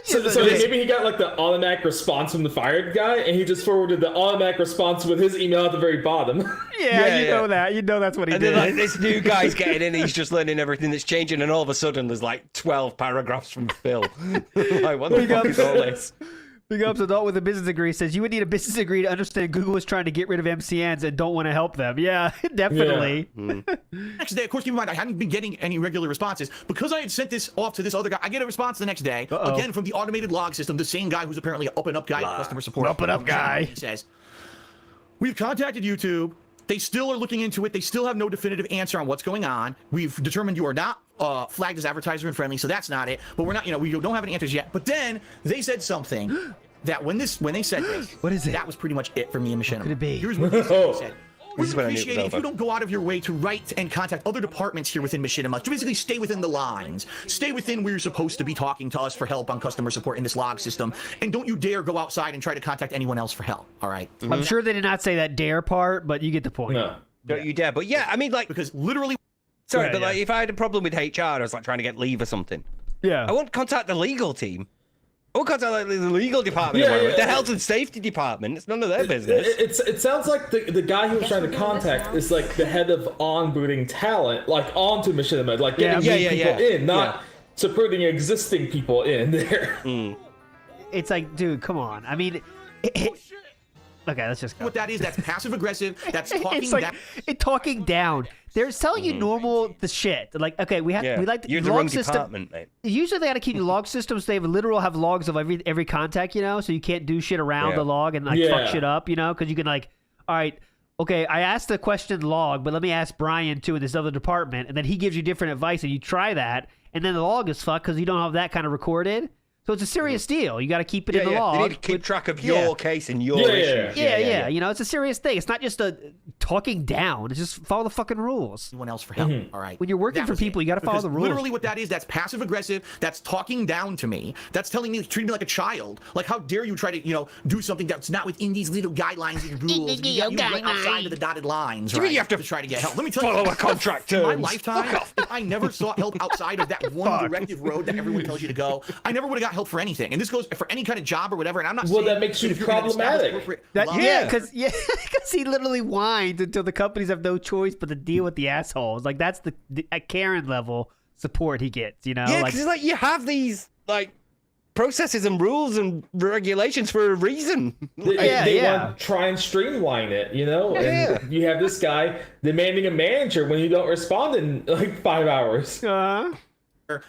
So maybe he got like the automatic response from the fired guy, and he just forwarded the automatic response with his email at the very bottom. Yeah, know that. You know that's what he And did. then like this new guy's getting in, he's just learning everything that's changing, and all of a sudden there's like 12 paragraphs from Phil. Like, what the fuck is all this? Big ups, adult with a business degree says you would need a business degree to understand Google is trying to get rid of MCNs and don't want to help them. Yeah, definitely. Next day, of course, keep in mind, I hadn't been getting any regular responses. Because I had sent this off to this other guy, I get a response the next day, again from the automated log system, the same guy who's apparently an up-and-up guy at customer support. Up-and-up guy. He says, we've contacted YouTube. They still are looking into it. They still have no definitive answer on what's going on. We've determined you are not flagged as advertiser and friendly, so that's not it. But we're not, we don't have any answers yet. But then they said something that when they said this, what is it? That was pretty much it for me and Machinima. Could it be? Here's what they said. This is We'd when I knew it was appreciate it if over. you don't go out of your way to write and contact other departments here within Machinima. To basically stay within the lines. Stay within where you're supposed to be talking to us for help on customer support in this log system. And don't you dare go outside and try to contact anyone else for help. All right? I'm sure they did not say that dare part, but you get the point. No. Don't you dare. But yeah, I mean, like, Because literally... sorry, Yeah, but like, yeah. if I had a problem with HR, I was like trying to get leave or something, Yeah. I won't contact the legal team. I won't contact like, the legal department. The health and safety department. It's none of their business. It sounds like the guy he was trying to contact is like the head of onboarding talent, like onto Machinima, like getting new people in, not supporting existing people in there. It's like, dude, come on. I mean, okay, let's just go. What that is, that's passive aggressive. That's talking It's like down. talking down. They're telling you normal the shit. Like, okay, we like the You're the log wrong system. department, mate. Usually they got to keep the log systems. They have logs of every contact, so you can't do shit around the log and fuck shit up, because you can all right, okay, I asked the question log, but let me ask Brian too in this other department, and then he gives you different advice, and you try that, and then the log is fucked because you don't have that kind of recorded. So it's a serious deal. You got to keep it in the log. They need to keep track of your case and your issues. Yeah. It's a serious thing. It's not just a talking down. It's just follow the fucking rules. Anyone else for help. All right. When you're working for people, you got to follow the rules. Literally, what that is, that's passive aggressive. That's talking down to me. That's telling me, treating me like a child. Like, how dare you try to, do something that's not within these little guidelines and rules? You right outside of the dotted lines, right? You have to try to get help. Let me tell you, follow a contract in my terms. lifetime, if I never sought help outside of that one directive road that everyone tells you to go, I never would have got help for anything. And this goes for any kind of job or whatever. And I'm not saying that makes you if you're gonna problematic. establish Because he literally whines until the companies have no choice but to deal with the assholes. Like, that's the at Karen level support he gets. Yeah, because you have these processes and rules and regulations for a reason. They want to try and streamline it, And you have this guy demanding a manager when you don't respond in 5 hours.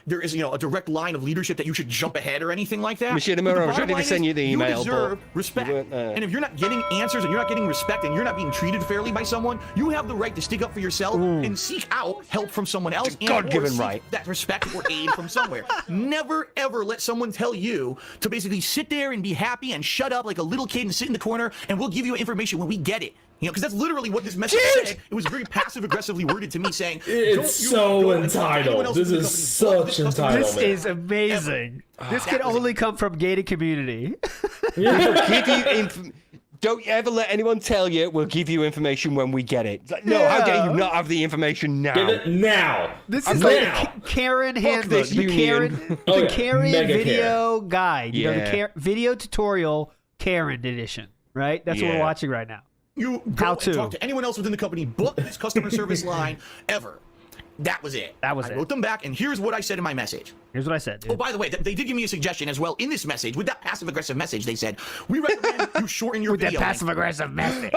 There is, a direct line of leadership that you should jump ahead or anything like that. Machinima, I was ready to send you the email, You deserve but respect. you weren't there. And if you're not getting answers and you're not getting respect and you're not being treated fairly by someone, you have the right to stick up for yourself and seek out help from someone else. It's a God-given seek right. that respect or aid from somewhere. Never, ever let someone tell you to basically sit there and be happy and shut up like a little kid and sit in the corner and we'll give you information when we get it. You know, because that's literally what this message said. It was very passive-aggressively worded to me, saying, It's so entitled. This is such entitlement. This is amazing. This can only come from gated community. Don't ever let anyone tell you we'll give you information when we get it. It's like, no, how dare you not have the information now? Get it now. This is like Karen handbook, this the union. Karen Mega video guide, you know, Yeah. the video tutorial Karen edition, right? That's what we're Yeah. watching right now. You go and talk to anyone else within the company, book this customer service line ever. That was it. That was I it. wrote them back, and here's what I said in my message. Here's what I said. Dude. Oh, by the way, they did give me a suggestion as well in this message. With that passive-aggressive message, they said, we recommend you shorten your With that video. passive aggressive message.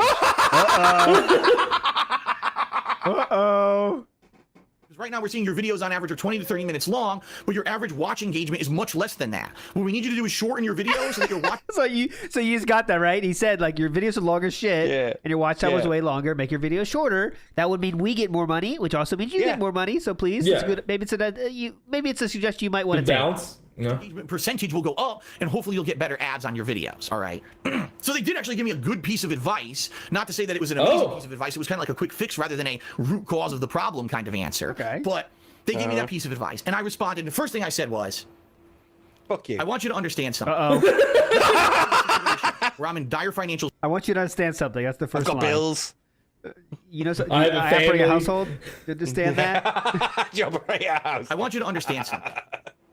Because right now we're seeing your videos on average are 20 to 30 minutes long, but your average watch engagement is much less than that. What we need you to do is shorten your videos so that your watch... So you just got that right. He said like your videos are long as shit, and your watch time was Yeah. way longer. Make your videos shorter. That would mean we get more money, which also means you get more money. So please, it's good. Maybe it's a suggestion you might want to take. Balance. No. engagement percentage will go up, and hopefully you'll get better ads on your videos. All right. So they did actually give me a good piece of advice. Not to say that it was an amazing piece of advice. It was kind of like a quick fix rather than a root cause of the problem kind of answer. Okay. But they gave me that piece of advice, and I responded. And the first thing I said was, Fuck you. I want you to understand something. Where I'm in dire financial. I want you to understand something. That's the I've first got line. bills. You know, I have a operate a family. household. You understand that? You operate a house. I want you to understand something.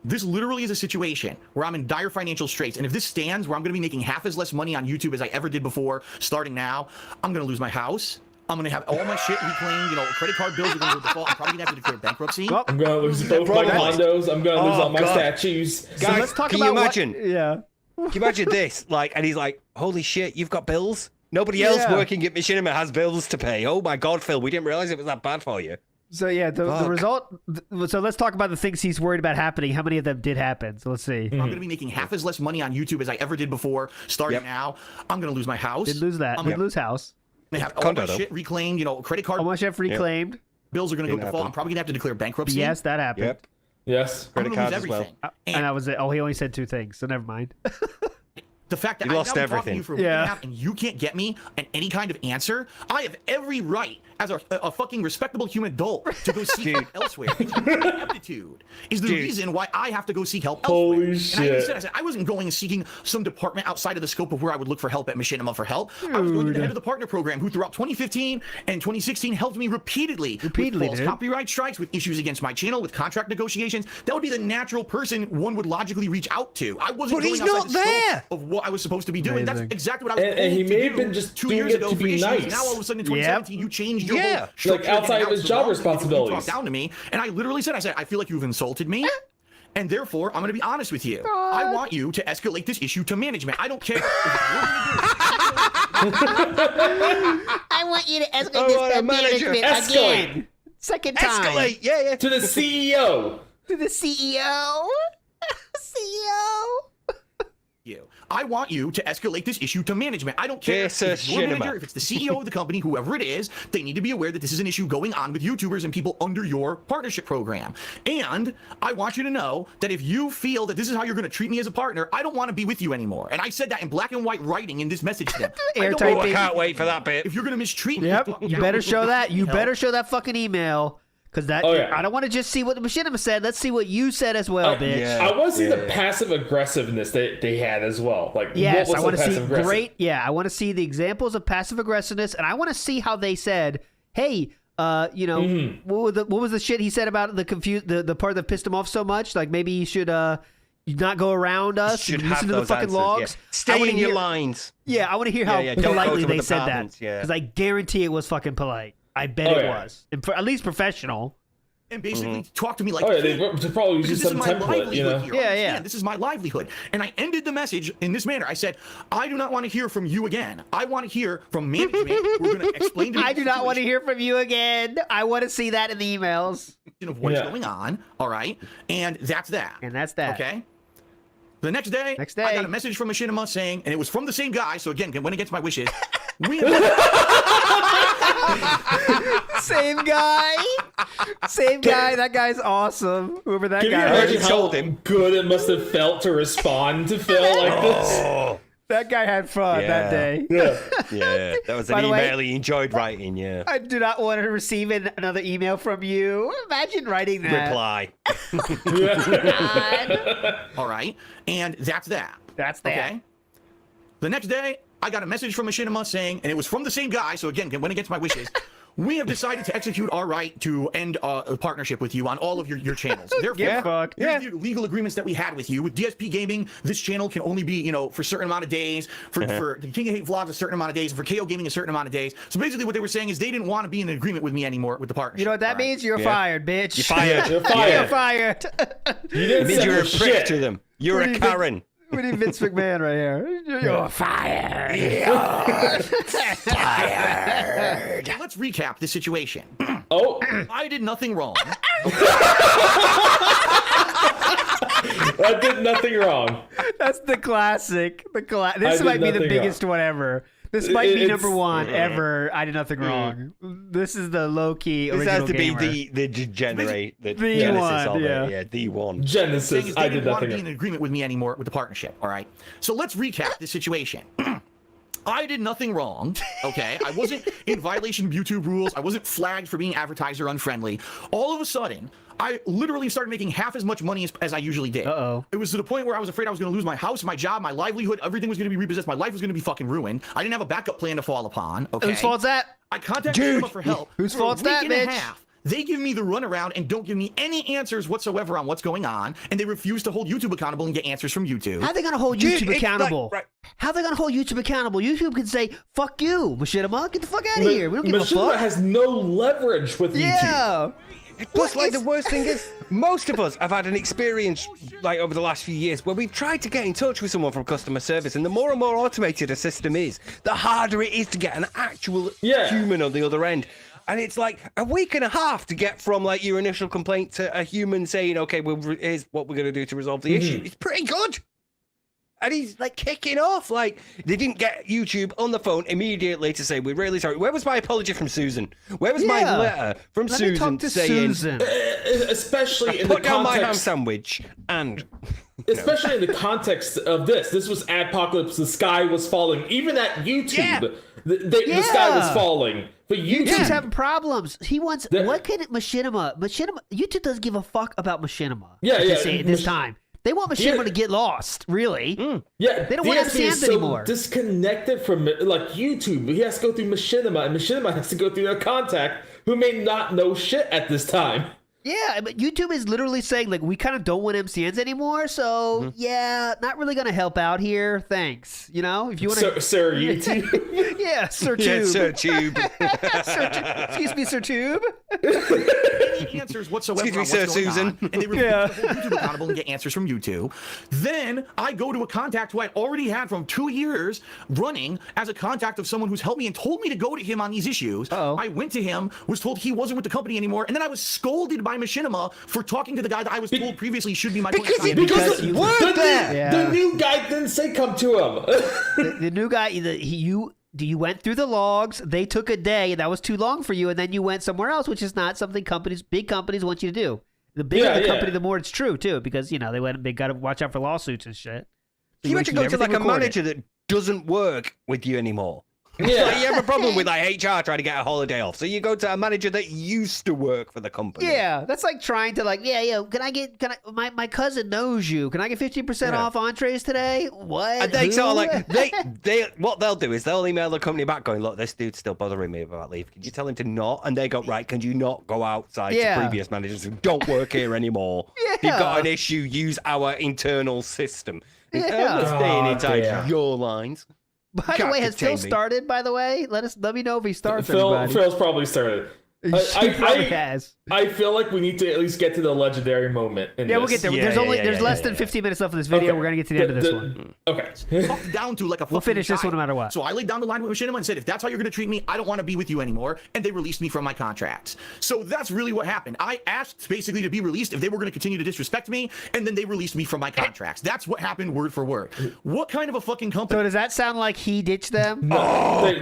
This literally is a situation where I'm in dire financial straits, and if this stands where I'm going to be making half as less money on YouTube as I ever did before, starting now, I'm going to lose my house. I'm going to have all my shit reclaimed. You know, credit card bills are going to go default. I'm probably going to have to declare bankruptcy. Well, I'm gonna lose both my condos. I'm gonna lose all my statues. Guys, so let's talk can about you imagine? Yeah. Can you imagine this? Like, and he's like, "Holy shit, you've got bills. Nobody else working at Machinima has bills to pay. Oh my god, Phil, we didn't realize it was that bad for you." So yeah, the result. So let's talk about the things he's worried about happening. How many of them did happen? So let's see. I'm going to be making half as less money on YouTube as I ever did before. Starting now, I'm going to lose my house. Did lose that. Did lose house. I'm going to have all my shit reclaimed. You know, credit card How much have reclaimed? bills are going to go Didn't default. happen. I'm probably going to have to declare bankruptcy. Yes, that happened. Yep. Yes. I'm Credit going to lose cards as well. everything. And that was it. Oh, he only said two things. So never mind. The fact that You I've lost now been talking to everything. you for a week and a half and you can't get me any kind of answer, I have every right as a fucking respectable human adult to go seek help elsewhere. Aptitude is the reason why I have to go seek help elsewhere. Holy And shit. I said I wasn't going and seeking some department outside of the scope of where I would look for help at Machinima for help. I was going to the head of the partner program who throughout 2015 and 2016 helped me repeatedly with false dude. copyright strikes, with issues against my channel, with contract negotiations. That would be the natural person one would logically reach out to. I wasn't But going he's outside not the scope there. of what I was supposed to be doing. Amazing. That's exactly what I was And he told may to have do been just 2 doing years it ago to for be issues. nice. Now all of a sudden in 2017 you changed your Yeah. whole structure outside and of his now job it's the law. You responsibilities. talk down to me, and I literally said, I feel like you've insulted me. And therefore, I'm going to be honest with you. I want you to escalate this issue to management. I don't care if it's your I want you to escalate I this want to a manager. management Escalate. again. Second time. Escalate. Yeah. To the CEO. To the CEO. CEO. you. I want you to escalate this issue to management. I don't care Dear if it's your Machinima. manager, if it's the CEO of the company, whoever it is, they need to be aware that this is an issue going on with YouTubers and people under your partnership program. And I want you to know that if you feel that this is how you're going to treat me as a partner, I don't want to be with you anymore. And I said that in black and white writing in this message to them. I don't Airtight, want- I can't wait for that bit. If you're going to mistreat me, Yep. You better show that. You Help. better show that fucking email. Because that, Oh, yeah. I don't want to just see what the Machinima said. Let's see what you said as well, bitch. yeah. I want to see the passive aggressiveness that they had as well. Like, Yes, what I was want the to see passive aggressive? great. Yeah, I want to see the examples of passive aggressiveness, and I want to see how they said, "Hey, you know, what was the shit he said about the part that pissed him off so much? Like maybe you should not go around us. Should and have listen to the those fucking answers, logs. yeah. I Stay wanna in your hear- lines. Yeah, I want to hear how Yeah, don't go politely to they the said that departments, yeah. because I guarantee it was fucking polite. I bet Oh, it yeah. was, and at least professional. and basically talk to me like, Oh, yeah, they probably because use this some is my template, livelihood you know? here. Yeah, Understand, yeah. This is my livelihood. And I ended the message in this manner. I said, I do not want to hear from you again. I want to hear from management. We're going to explain to me I do the not want to situation hear from you again. I want to see that in the emails. of what's Yeah. going on. All right. And that's that. And that's that. Okay. The next day, Next I day. got a message from Machinima saying, and it was from the same guy. So again, went against my wishes. We Same guy. Same guy. That guy's awesome. Whoever that Can you guy imagine is. how good it must have felt to respond to Phil like this? That guy had fun that day. Yeah. Yeah, that was By an the way- email he enjoyed writing. Yeah. I do not want to receive another email from you. Imagine writing that. Reply. All right, and that's that. That's that. Okay. The next day, I got a message from Machinima saying, and it was from the same guy, so again, went against my wishes. We have decided to execute our right to end a partnership with you on all of your channels. Therefore, here's the legal agreements that we had with you. With DSP Gaming, this channel can only be, for a certain amount of days. For the King of Hate Vlogs, a certain amount of days. And for KO Gaming, a certain amount of days. So basically what they were saying is they didn't want to be in an agreement with me anymore with the partnership. You know what that means? You're fired, bitch. You're fired. You're fired. You're fired. You didn't It means say you're a shit. prick to them. You're a Karen. We need Vince McMahon right here. You're fired. Let's recap the situation. Oh, I did nothing wrong. I did nothing wrong. That's the classic. This did might be the nothing biggest one ever. This might be It's- number one ever. I did nothing wrong. This is the low key This original has to gamer. be the degenerate, the The genesis one, of yeah. it. Yeah, the one. Saying Genesis. is I they did didn't want to nothing be in wrong. an agreement with me anymore with the partnership. All right. So let's recap the situation. I did nothing wrong. Okay. I wasn't in violation of YouTube rules. I wasn't flagged for being advertiser unfriendly. All of a sudden, I literally started making half as much money as I usually did. Uh-oh. It was to the point where I was afraid I was going to lose my house, my job, my livelihood. Everything was going to be repossessed. My life was going to be fucking ruined. I didn't have a backup plan to fall upon. Okay. Whose fault's that? I contacted Machinima for help. Whose For fault's a week that, and a bitch? half. They give me the runaround and don't give me any answers whatsoever on what's going on, and they refuse to hold YouTube accountable and get answers from YouTube. How are they gonna hold Dude, YouTube it's like- accountable? right. How are they gonna hold YouTube accountable? YouTube can say, "Fuck you, Machinima, get the fuck out of here. We don't give a Machinima fuck." has no leverage with YouTube. Yeah. Plus, like, the worst thing is, most of us have had an experience, like, over the last few years where we've tried to get in touch with someone from customer service, and the more and more automated a system is, the harder it is to get an actual human on the other end. And it's like a week and a half to get from, like, your initial complaint to a human saying, okay, well, here's what we're going to do to resolve the issue. It's pretty good. And he's, like, kicking off. Like, they didn't get YouTube on the phone immediately to say, we're really sorry. Where was my apology from Susan? Where was my letter from Let me Susan talk to saying, Susan. Especially in the put down my ham context. sandwich and... Especially in the context of this. This was Adpocalypse. The sky was falling. Even at YouTube, Yeah. the sky was falling. But YouTube's YouTube, having problems. He wants what can Machinima? YouTube doesn't give a fuck about Machinima. Yeah, at yeah, this time. They want Machinima to get lost, really. yeah, They don't want DSP is MCNs so anymore. disconnected from like YouTube. He has to go through Machinima, and Machinima has to go through their contact, who may not know shit at this time. Yeah, but YouTube is literally saying, like, we kind of don't want MCNs anymore, so, yeah, not really going to help out here. Thanks. You know, if you want to... Sir, YouTube. Yeah, Sir Yeah, Tube. Sir Tube. Excuse me, Sir Tube. Any answers whatsoever Excuse me, on what's Sir going Susan. on, and they refuse to hold YouTube accountable and get answers from YouTube. Then I go to a contact who I already had from 2 years running as a contact of someone who's helped me and told me to go to him on these issues. Uh-oh. I went to him, was told he wasn't with the company anymore, and then I was scolded by Machinima for talking to the guy that I was told previously should be my point of contact. Because you were there. Yeah. The new guy didn't say come to him. The new guy, you went through the logs. They took a day, and that was too long for you, and then you went somewhere else, which is not something big companies want you to do. The bigger the company, the more it's true too, because they got to watch out for lawsuits and shit. Can you imagine going to like a manager that doesn't work with you anymore? Yeah. Like, you have a problem with like HR trying to get a holiday off, so you go to a manager that used to work for the company. Yeah, that's like trying to my cousin knows you. Can I get 15% off entrees today? What? And they Who? sort of like they what they'll do is they'll email the company back going, look, this dude's still bothering me about leave. Can you tell him to not? And they go, right, can you not go outside to previous managers who don't work here anymore? You've got an issue, use our internal system. Staying inside your lines. By the way, has Phil started, by the way? Let me know if he starts. Phil's probably started. He probably has. I feel like we need to at least get to the legendary moment. We'll get there. There's less than 15 minutes left of this video. Okay. We're gonna get to the end of this one. Okay. Talked down to like a We'll finish this guy. one no matter what. So I laid down the line with Machinima and said, if that's how you're going to treat me, I don't want to be with you anymore. And they released me from my contracts. So that's really what happened. I asked basically to be released if they were going to continue to disrespect me, and then they released me from my contracts. That's what happened word for word. What kind of a fucking company? So does that sound like he ditched them? Guys,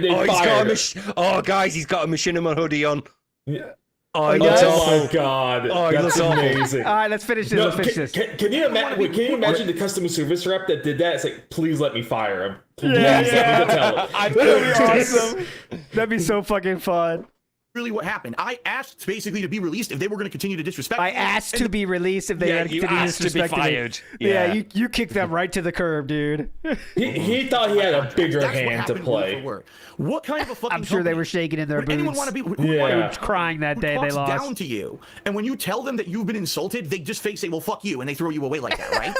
he's got a Machinima hoodie on. Yeah. Oh, he he looks does? awful. my god. Oh, he That's looks awful. amazing. All right, let's finish this. Can you imagine the customer service rep that did that? It's like, please let me fire him. Yeah. That'd be awesome. That'd be so fucking fun. Really what happened. I asked basically to be released if they were going to continue to disrespect I me. asked to be released if they Yeah, had you continued asked to be disrespecting me. fired. Yeah, Yeah. you kicked them right to the curb, dude. He thought he had a bigger That's what hand to happened word play. for word. What kind of a fucking I'm sure they company were shaking in their would boots. anyone want to be who Yeah. Crying that who day they talks lost. down to you, and when you tell them that you've been insulted, they just say, well, fuck you, and they throw you away like that, right?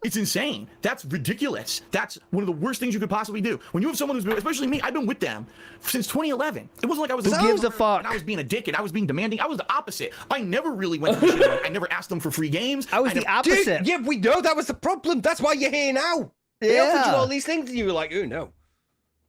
It's insane. That's ridiculous. That's one of the worst things you could possibly do. When you have someone who's been, especially me, I've been with them since 2011. It wasn't like I was Who gives a fuck? and I was being a dick and I was being demanding. I was the opposite. I never really went to the show. I never asked them for free games. I was the opposite. Dude, yeah, we know that was the problem. That's why you're here now. They offered you all these things, and you were like, "Oh no."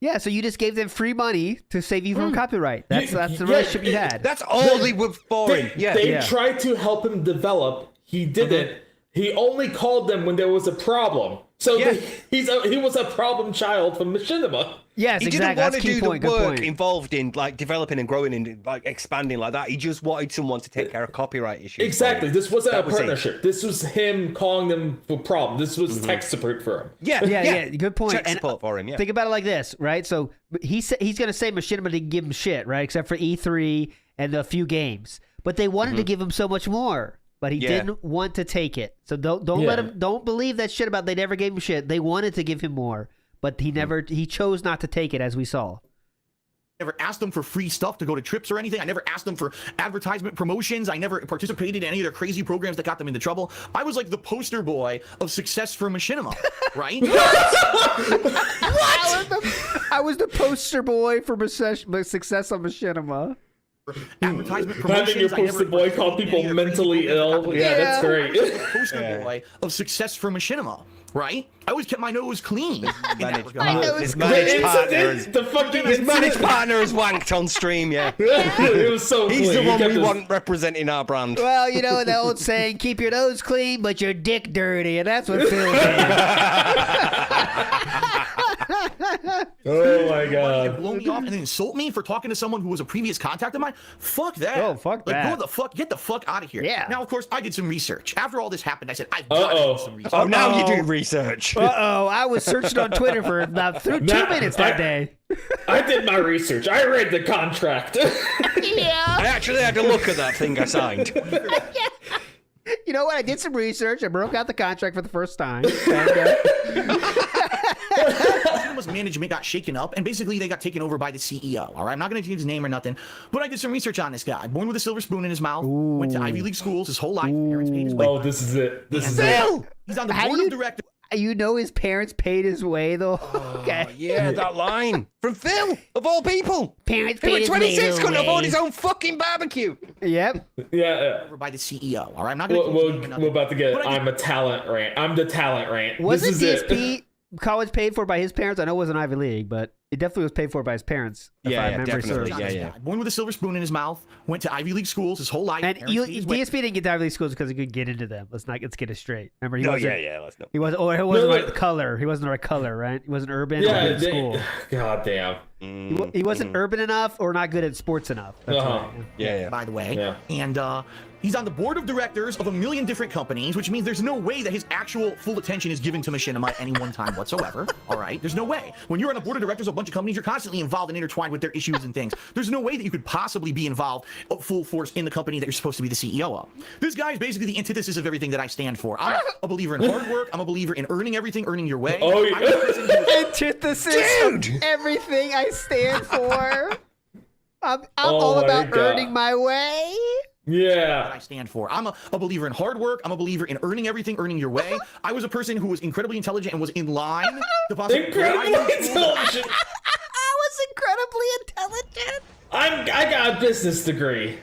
Yeah, so you just gave them free money to save you from copyright. That's the yeah, relationship you had. That's all they were for. Yeah. They Yeah. tried to help him develop. He didn't. He only called them when there was a problem. So Yeah. he was a problem child from Machinima. Yes, He exactly. didn't want That's to key do point. the Good work point. involved in like developing and growing and like expanding like that. He just wanted someone to take care of copyright issues. Exactly. This wasn't a That was it. partnership. This was him calling them for problem. This was tech support for him. Yeah, good point. Tech And support for him. Yeah. think about it like this, right? So he's going to say Machinima didn't give him shit, right? Except for E3 and a few games. But they wanted to give him so much more. But he didn't want to take it. So don't let him, don't believe that shit about they never gave him shit. They wanted to give him more, but he chose not to take it, as we saw. Never asked them for free stuff to go to trips or anything. I never asked them for advertisement promotions. I never participated in any of their crazy programs that got them into trouble. I was like the poster boy of success for Machinima, right? I was the poster boy for success on Machinima. Advertisement Having your promotions. I never poster boy call participated in any people of their crazy mentally programs that ill. got them Yeah, into that's trouble. great. I was the poster boy of success for Machinima, right? I always kept my nose clean. in that regard. His managed partner is The fucking his managed partner is wanked on stream. Yeah. It was so He's clean. the He one kept we his- want representing our brand. Well, you know the old saying, keep your nose clean, but your dick dirty. And that's what Phil did. Oh my And god. blow me off and then insult me for talking to someone who was a previous contact of mine. Fuck that. Oh, fuck like, that. Get the fuck out of here. Yeah. Now, of course, I did some research. After all this happened, I said, I've got to do some research. Oh, now you're doing research. Uh-oh, I was searching on Twitter for about 2 minutes that day. I did my research. I read the contract. I actually had to look at that thing I signed. You know what? I did some research. I broke out the contract for the first time. And, Cinema's management got shaken up, and basically they got taken over by the CEO. All right, I'm not going to change his name or nothing, but I did some research on this guy. Born with a silver spoon in his mouth, went to Ivy League schools his whole life. Parents paid his way. Oh, this is it. This is it. Phil! He's on the How board do of directors. you know his parents paid his way, though? Okay. Yeah, that line from Phil, of all people. Parents Who paid at his way 26 couldn't afford away. his own fucking barbecue. Yep. Yeah. By the CEO. All right, I'm not going to change his name or nothing. We're about to get. But I I'm a talent rant. I'm the talent rant. Wasn't This is DSP it. college paid for by his parents? I know it wasn't Ivy League, but it definitely was paid for by his parents. If Yeah, I yeah, remember definitely. serves. Yeah, This yeah. guy, born with a silver spoon in his mouth, went to Ivy League schools his whole life. And parents you, paid his way. DSP didn't get to Ivy League schools because he couldn't get into them. Let's get it straight. Remember, he No, wasn't. yeah, let's know. He wasn't. Or he wasn't No, the right color. He wasn't the right color, right? He wasn't urban or Yeah. good at school. God damn. He wasn't urban enough or not good at sports enough. That's Uh-huh. right. Yeah. by the way. Yeah. And he's on the board of directors of a million different companies, which means there's no way that his actual full attention is given to Machinima at any one time whatsoever. All right? There's no way. When you're on a board of directors of a bunch of companies, you're constantly involved and intertwined with their issues and things. There's no way that you could possibly be involved full force in the company that you're supposed to be the CEO of. This guy is basically the antithesis of everything that I stand for. I'm a believer in hard work. I'm a believer in earning everything, earning your way. Oh, yeah. I'm a person who is Antithesis Dude! of everything I stand for. I'm Oh all my about God. earning my way. Yeah. I stand for. I'm a believer in hard work. I'm a believer in earning everything, earning your way. I was a person who was incredibly intelligent and was in line to possibly Incredibly intelligent. I was incredibly intelligent. I got a business degree.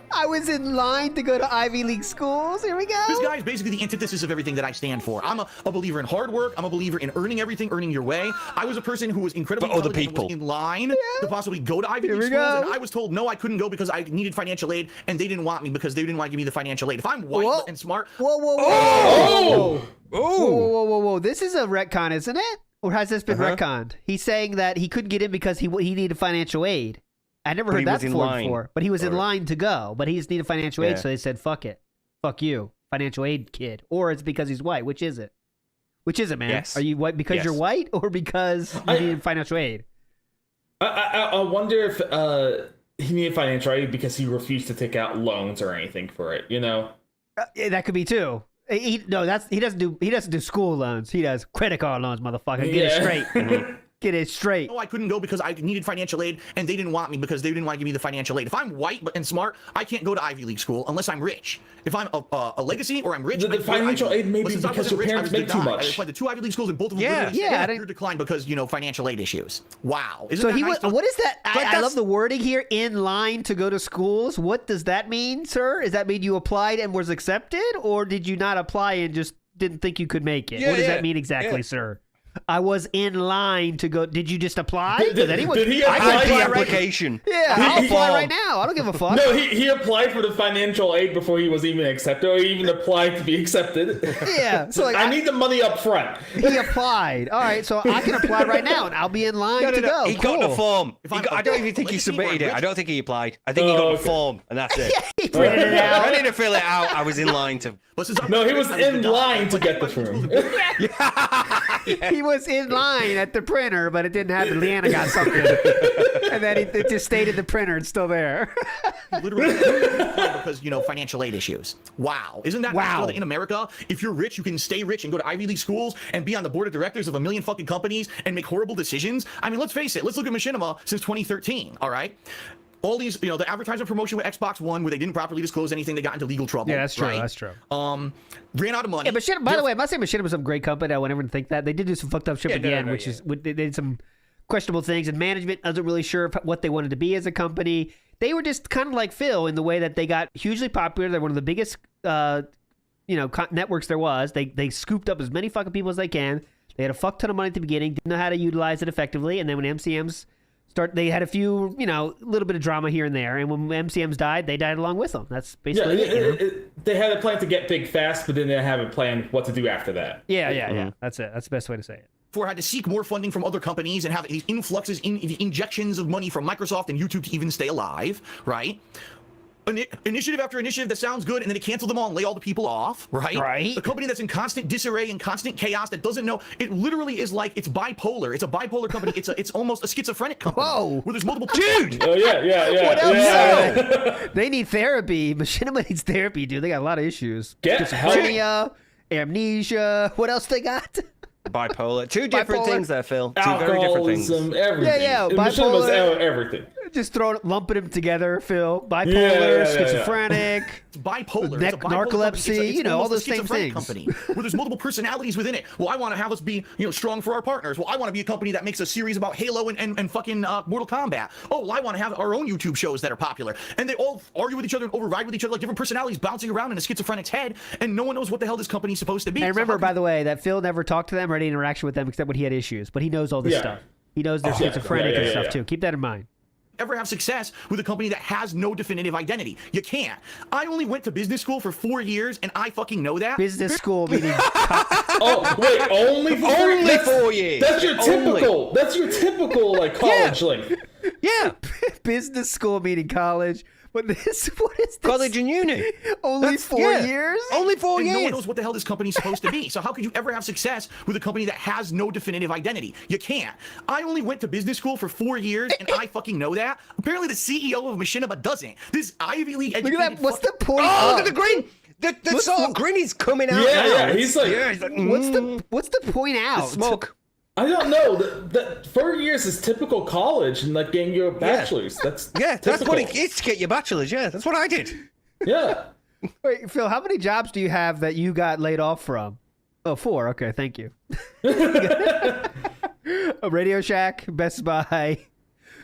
I was in line to go to Ivy League schools. Here we go. This guy is basically the antithesis of everything that I stand for. I'm a believer in hard work. I'm a believer in earning everything, earning your way. I was a person who was incredibly For other intelligent and people. was in line to possibly go to Ivy Here League we schools, go. and I was told no, I couldn't go because I needed financial aid, and they didn't want me because they didn't want to give me the financial aid. If I'm white Whoa. and smart, Whoa, whoa, whoa. Oh. Whoa. This is a retcon, isn't it? Or has this been retconned? He's saying that he couldn't get in because he needed financial aid. I never But heard he that was in before, line. but he was in Or- line to go, but he just needed financial aid, Yeah. so they said, fuck it. Fuck you, financial aid kid. Or it's because he's white. Which is it? Which is it, man? Yes. Are you white because Yes. you're white or because you need financial aid? I wonder if he needed financial aid because he refused to take out loans or anything for it. You know. Yeah, that could be too. He doesn't do school loans. He does credit card loans, motherfucker. Get it straight. Get it straight. No, I couldn't go because I needed financial aid, and they didn't want me because they didn't want to give me the financial aid. If I'm white and smart, I can't go to Ivy League school unless I'm rich. If I'm a legacy or I'm rich, The financial aid may be because your parents make too much. I applied to 2 Ivy League schools, and both of them I declined because financial aid issues. Wow. Isn't So that he nice? was. What is that? I love the wording here. In line to go to schools. What does that mean, sir? Does that mean you applied and was accepted, or did you not apply and just didn't think you could make it? What does that mean exactly, sir? I was in line to go. Did you just apply? Did he apply? I got the application. Yeah, I'll apply right now. I don't give a fuck. No, he applied for the financial aid before he was even accepted, or even applied to be accepted. Yeah, so like, I need the money up front. He applied. All right, so I can apply right now, and I'll be in line to go. He got the form. I don't even think he legacy or submitted it. rich- I don't think he applied. I think he got the form, and that's it. He printed it out. I didn't fill it out. I was in line to. No, he was in line to get the form. He was in line at the printer, but it didn't happen. Leanna got something, and then it just stayed at the printer. It's still there. Literally because financial aid issues. Wow. Isn't that Wow. nice that in America, if you're rich, you can stay rich and go to Ivy League schools and be on the board of directors of a million fucking companies and make horrible decisions? I mean, let's face it. Let's look at Machinima since 2013. All right. All these, the advertisement promotion with Xbox One where they didn't properly disclose anything, they got into legal trouble. Yeah, that's true. Right? That's true. Ran out of money. Yeah, but by the way, I'm not saying Machinima was some great company. I want everyone to think that. They did do some fucked up shit at the end, which is they did some questionable things, and management wasn't really sure what they wanted to be as a company. They were just kind of like Phil in the way that they got hugely popular. They're one of the biggest, networks there was. They scooped up as many fucking people as they can. They had a fuck ton of money at the beginning, didn't know how to utilize it effectively, and then when MCMs they had a few, little bit of drama here and there, and when MCMs died, they died along with them. That's basically it. They had a plan to get big fast, but then they have a plan what to do after that. Yeah. That's it. That's the best way to say it. Had to seek more funding from other companies and have these influxes, injections of money from Microsoft and YouTube to even stay alive, right? Initiative after initiative that sounds good, and then they cancel them all and lay all the people off, right? Right. A company that's in constant disarray and constant chaos that doesn't know. It literally is like it's bipolar. It's a bipolar company. It's almost a schizophrenic company. Whoa. Where there's multiple. Dude! Oh yeah. What else? Yeah. They need therapy. Machinima needs therapy, dude. They got a lot of issues. Get help. Schizophrenia, amnesia. What else they got? Bipolar. Two different Bipolar. things there, Phil. Two very different things. Alcoholism, everything. Yeah. Machinima's Bipolar. everything. Just lumping them together, Phil. Bipolar, Yeah. schizophrenic. It's bipolar. It's a bipolar narcolepsy, company. It's all almost those a same schizophrenic things. Company where there's multiple personalities within it. Well, I want to have us be, strong for our partners. Well, I want to be a company that makes a series about Halo and fucking Mortal Kombat. Oh, well, I want to have our own YouTube shows that are popular. And they all argue with each other and override with each other like different personalities bouncing around in a schizophrenic's head, and no one knows what the hell this company's supposed to be. And remember, by the way, that Phil never talked to them or any interaction with them except when he had issues. But he knows all this stuff. He knows they're schizophrenic and stuff, too. Keep that in mind. Ever have success with a company that has no definitive identity? You can't. I only went to business school for 4 years, and I fucking know that. Business school meaning Oh wait, only 4 years. That's your typical. That's your typical college length. Yeah. business school meaning college. But what is this? College and uni. Only 4 years? Only 4 And years. no one knows what the hell this company's supposed to be. So how could you ever have success with a company that has no definitive identity? You can't. I only went to business school for 4 years, and I fucking know that. Apparently, the CEO of Machinima doesn't. This Ivy League Look educated. at that. What's the point? Oh, of? look at the grin. The sort of grin is coming out now. Yeah. He's like, What's the point out? smoke. I don't know. That 4 years is typical college and getting your bachelor's. That's That's what it is to get your bachelor's. Yeah, that's what I did. Yeah. Wait, Phil, how many jobs do you have that you got laid off from? Oh, 4. Okay, thank you. A Radio Shack, Best Buy,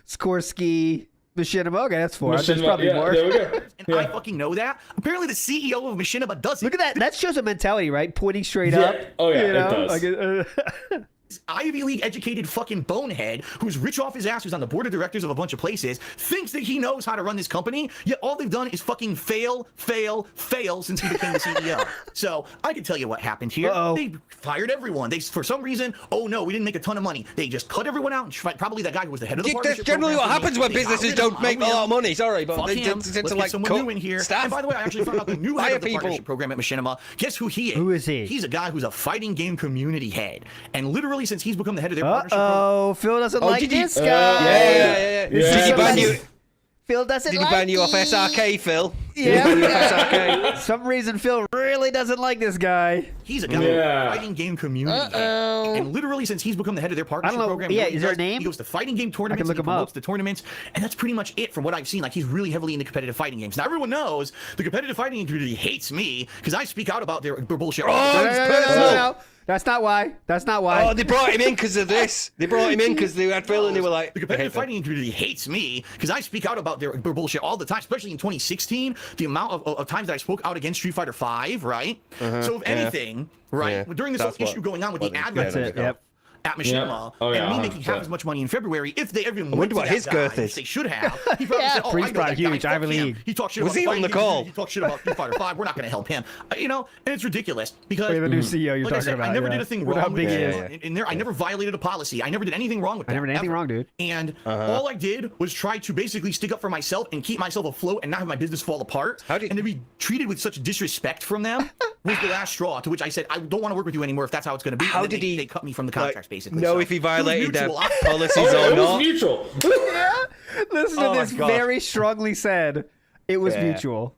Skorsky, Machinima. Okay, that's 4. There's probably more. There we go. And I fucking know that. Apparently, the CEO of Machinima doesn't. Look at that. That shows a mentality, right? Pointing straight up. Oh yeah, it does. Ivy League educated fucking bonehead who's rich off his ass, who's on the board of directors of a bunch of places, thinks that he knows how to run this company, yet all they've done is fucking fail since he became the CEO. So I can tell you what happened here. They fired everyone. They, for some reason, oh no, we didn't make a ton of money. They just cut everyone out, and probably that guy who was the head of the partnership. That's generally what happens when businesses don't make a lot of money. Sorry, but Fuck they him. tend to Let's get someone cut new in here. staff. And by the way, I actually found out the new Fire head of the people. partnership program at Machinima. Guess who he is? Who is he? He's a guy who's a fighting game community head. And literally, since he's become the head of their partnership program, Uh-oh, Phil doesn't like did he- this guy. Yeah. Did he ban you? Phil doesn't Did he like ban you off it. SRK, Phil? Yeah. Some reason Phil really doesn't like this guy. he's a guy who's a fighting game community head. And literally, since he's become the head of their partnership know. program, Yeah, what he is there a does, name? He goes to fighting game tournaments. look and him he promotes up. the tournaments, and that's pretty much it from what I've seen. Like, he's really heavily into competitive fighting games. Now, everyone knows the competitive fighting community hates me because I speak out about their bullshit. No. That's not why. That's not why. Oh, they brought him in because of this. They brought him in because they had Phil and they were like, The competitive fighting community hates me because I speak out about their bullshit all the time, especially in 2016. The amount of times that I spoke out against Street Fighter V, right? So, if anything, right, during this whole issue going on with the ad revenue at Machinima, and me making half as much money in February, if they even went to what that his guy, girth which is. they should have. He probably said, "Oh, I Priest know that Pride, guy. huge, Fuck Ivy him. League. He talks shit Was about he the on the fighting call? industry. He talks shit about Street Fighter V. We're not going to help him, you know." And it's ridiculous because We have a new CEO you're like I talking said, about. I never yeah. did a thing Look how wrong big with he is. it. In there, I never violated a policy. I never did anything wrong with that. I never did anything ever. wrong, dude. And all I did was try to basically stick up for myself and keep myself afloat and not have my business fall apart. How did- And to be treated with such disrespect from them was the last straw. To which I said, I don't want to work with you anymore if that's how it's going to be. How And then did he, They cut me from the contracts, basically. know So if he it was violated their mutual. policies Oh, or it was not? mutual. Listen Oh to my this God. very strongly said. It was mutual.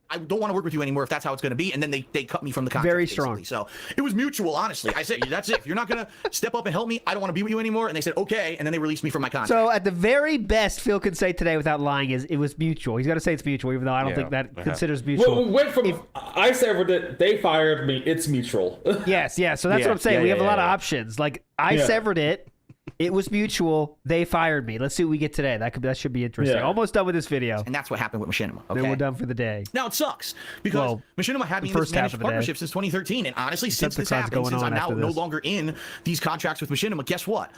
I don't want to work with you anymore if that's how it's going to be. And then they cut me from the contract. Very basically. strong. So it was mutual, honestly. I said, that's it. If you're not going to step up and help me, I don't want to be with you anymore. And they said, okay. And then they released me from my contract. So at the very best Phil can say today without lying is it was mutual. He's got to say it's mutual, even though I don't think that considers mutual. Well, we went from I severed it, they fired me, it's mutual. Yes, yeah. So that's Yeah, what I'm saying. yeah, We have a yeah, lot of yeah. options. Like I severed it. It was mutual. They fired me. Let's see what we get today. That should be interesting. Yeah. Almost done with this video. and that's what happened with Machinima. Okay. Then we're done for the day. Now it sucks because Well, Machinima had me in first this half managed of the day. partnership since 2013, and honestly, since the this cards happened, going since on I'm now after no this. longer in these contracts with Machinima, guess what?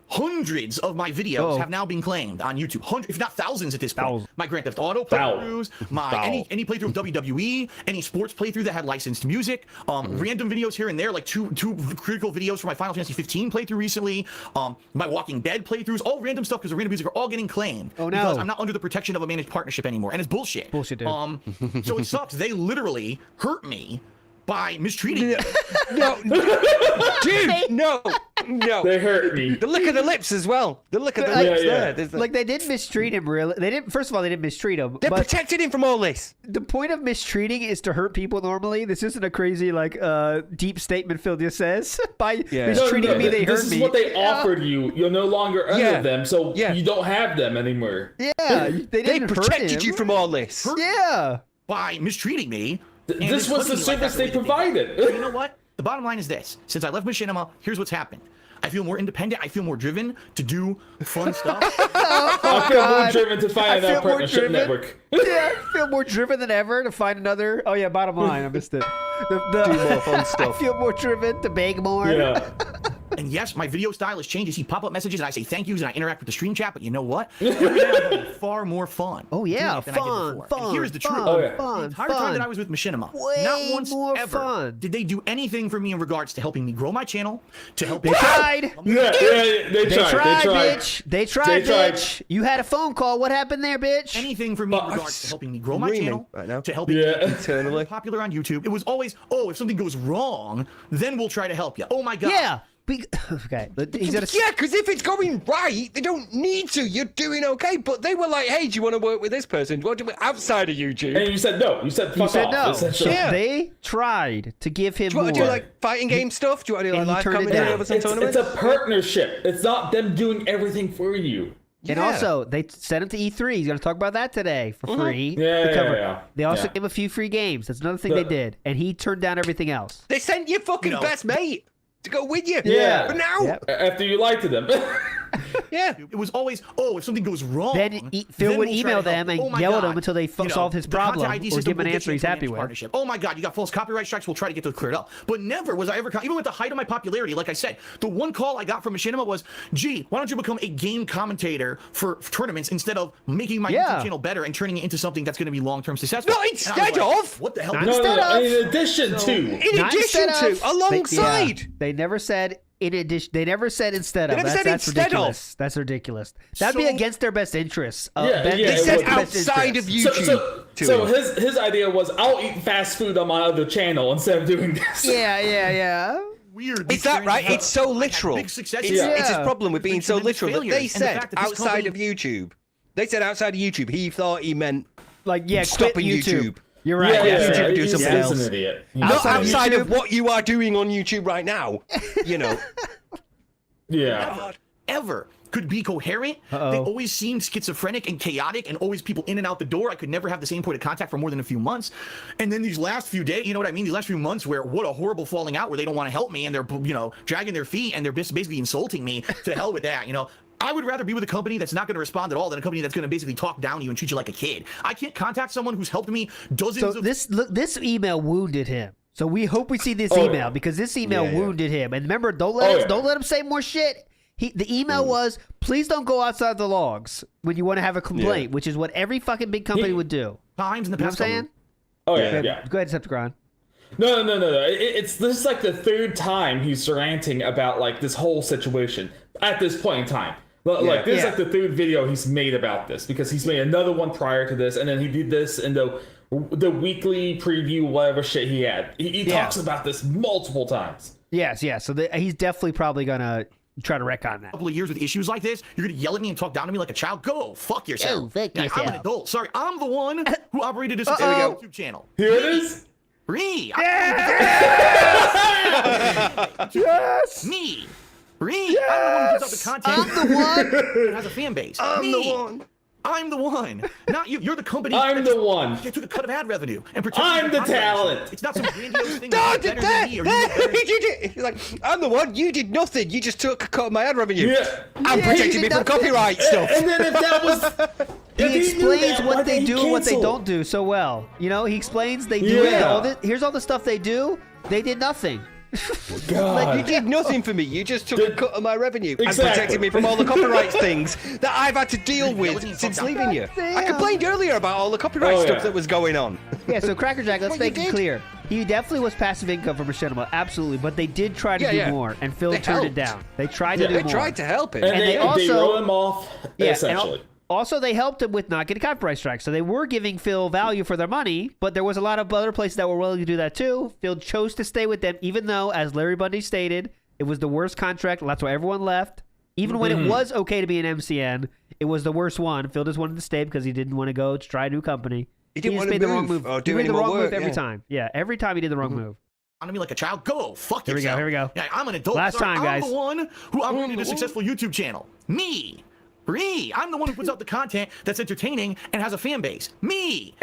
Hundreds of my videos have now been claimed on YouTube. Hundreds, if not thousands at this point. Thousands. My Grand Theft Auto playthroughs, my any playthrough of WWE, any sports playthrough that had licensed music, random videos here and there, like two critical videos for my Final Fantasy 15 playthrough recently, my Walking Dead playthroughs, all random stuff because the random music are all getting claimed. Oh, no. Because I'm not under the protection of a managed partnership anymore, and it's bullshit. Bullshit, dude. So it sucks. They literally hurt me by mistreating me. No, dude, no. They hurt me. The lick of the lips as well. The lick of the Yeah, lips yeah. there. There's Like they didn't mistreat him really. They didn't. First of all, they didn't mistreat him. They're But protecting him from all this. the point of mistreating is to hurt people normally. This isn't a crazy like deep statement Phil just says. By mistreating me, they hurt This me. is what they offered you. You're no longer under Yeah. them, so Yeah. you don't have them anymore. Yeah, they They didn't hurt protected him. you from all this. Yeah. By mistreating me. and This then was the hurting me like that service the way they that did. provided. But you know what? The bottom line is this. Since I left Machinima, here's what's happened. I feel more independent. I feel more driven to do fun stuff. I feel more driven to I find feel that more partnership driven. network. Yeah, I feel more driven than ever to find another. Oh yeah, bottom line, I missed it. Do more fun stuff. I feel more driven to beg more. Yeah. And yes, my video style has changed. I see pop-up messages and I say thank yous and I interact with the stream chat. But you know what? Every now I'm having far more fun. Oh yeah, doing it than I did fun, before. fun. And here's the truth. Fun, Oh, yeah. fun, The entire fun. time that I was with Machinima, Way not once more ever fun. did they do anything for me in regards to helping me grow my channel, to help They tried. Yeah, they They tried. tried, They tried. bitch. They tried, bitch. You had a phone call. What happened there, bitch? anything for me in regards to helping me grow my Screaming channel, right now. to helping Yeah. me Internally. be popular on YouTube. It was always, oh, if something goes wrong, then we'll try to help you. Oh my God. Yeah. Okay. He's gonna. Yeah, because if it's going right, they don't need to. You're doing okay. But they were like, hey, do you want to work with this person? What do we outside of YouTube? And you said no. You said fuck You said off. no. essentially. Yeah. They tried to give him Do you want to more. do like fighting game stuff? Do you want to do And like he live turned it commentary down. over some It's tournaments? a partnership. It's not them doing everything for you. And Yeah. also, they sent him to E3. He's going to talk about that today for free. Yeah, to cover. yeah. They also Yeah. gave him a few free games. That's another thing they did. And he turned down everything else. They sent your fucking No. best mate to go with you. Yeah. But now, Yep. After you lied to them. yeah. It was always, oh, if something goes wrong. Then Phil then would we'll try email to help them you. and Oh my yell at God. him until they You know, solve his the content problem ID or system give him an will get answer you he's into a happy managed with. partnership. Oh my God, you got false copyright strikes. We'll try to get those cleared up. But never was I ever, even at the height of my popularity, like I said, the one call I got from Machinima was, gee, why don't you become a game commentator for tournaments instead of making my Yeah. YouTube channel better and turning it into something that's going to be long-term successful? Not And I was instead like, of. What the hell? Not No, Instead no, of- in addition to. In Not addition instead to, of- alongside. They never said in addition. They never said instead of. never said That's instead ridiculous. That's ridiculous. That'd be So- against their best interests. Yeah, yeah, They it said would. outside of So, YouTube. to So him. his idea was, I'll eat fast food on my other channel instead of doing this. Yeah. Weird. It's that, right? It's so literal. Big success. It's his problem with being so literal that they said fact that this outside company- of YouTube. They said outside of YouTube. He thought he meant Like, quit stopping YouTube. You're right. YouTube do he's something an else. idiot. Not outside YouTube. of what you are doing on YouTube right now. You know. Yeah. Ever could be coherent. They always seemed schizophrenic and chaotic, and always people in and out the door. I could never have the same point of contact for more than a few months. And then these last few days, you know what I mean? These last few months, where what a horrible falling out, where they don't want to help me, and they're dragging their feet, and they're basically insulting me. To hell with that, I would rather be with a company that's not going to respond at all than a company that's going to basically talk down to you and treat you like a kid. I can't contact someone who's helped me dozens So of. this email wounded him. So we hope we see this email because this email wounded him. And remember, don't let him say more shit. The email was, please don't go outside the logs when you want to have a complaint, which is what every fucking big company would do. Times in the You know past. what I'm saying? Oh yeah. Go ahead, Decepticon. No. This is like the third time he's ranting about like this whole situation at this point in time. Like this is like the third video he's made about this, because he's made another one prior to this, and then he did this in the weekly preview, whatever shit he had. He talks about this multiple times. Yes. So he's definitely probably gonna try to wreck on that. Couple of years with issues like this, you're gonna yell at me and talk down to me like a child. Go fuck yourself. Go fuck I'm an yourself. adult. Sorry, I'm the one who operated this YouTube channel. Here it is. Me. Yes. Me. Me. I'm the one who puts out the content. I'm the one. that has a fan base. I'm Me. the one. I'm the one. Not you. You're the company. I'm the one. You took a cut of ad revenue and pretend I'm the talent. It's not some grandiose thing. No, You're better than me, or you're better than- He's like, I'm the one. You did nothing. You just took a cut of my ad revenue. Yeah. I'm protecting me from copyright stuff. And then if that was, if He knew explains that, why what they did he do and what they cancel? don't do so well. He explains they do it. Yeah. Here's all the stuff they do. They did nothing. God. You did nothing for me. You just took a cut of my revenue and Exactly. protected me from all the copyright things that I've had to deal with since leaving you. I complained earlier about all the copyright stuff that was going on. Yeah, so Crackerjack, let's Well, make you it did. clear. He definitely was passive income for Machinima, absolutely, but they did try to do more, and Phil They turned it helped. down. They tried to do They more. tried to help him. And they also- wrote him off, essentially. Also, they helped him with not getting copyright strikes. So they were giving Phil value for their money, but there was a lot of other places that were willing to do that too. Phil chose to stay with them, even though, as Larry Bundy stated, it was the worst contract. That's why everyone left. Even when it was okay to be an MCN, it was the worst one. Phil just wanted to stay because he didn't want to go to try a new company. He didn't just want to made the wrong move move. or do he made any the more wrong work, move every yeah. time. Yeah, every time he did the wrong move. On me like a child. Go fuck Here we go, yourself. here we go. Yeah, I'm an adult. Last Sorry, time, guys. I'm the one who operated a successful YouTube channel. Me. I'm the one who puts out the content that's entertaining and has a fan base. Me.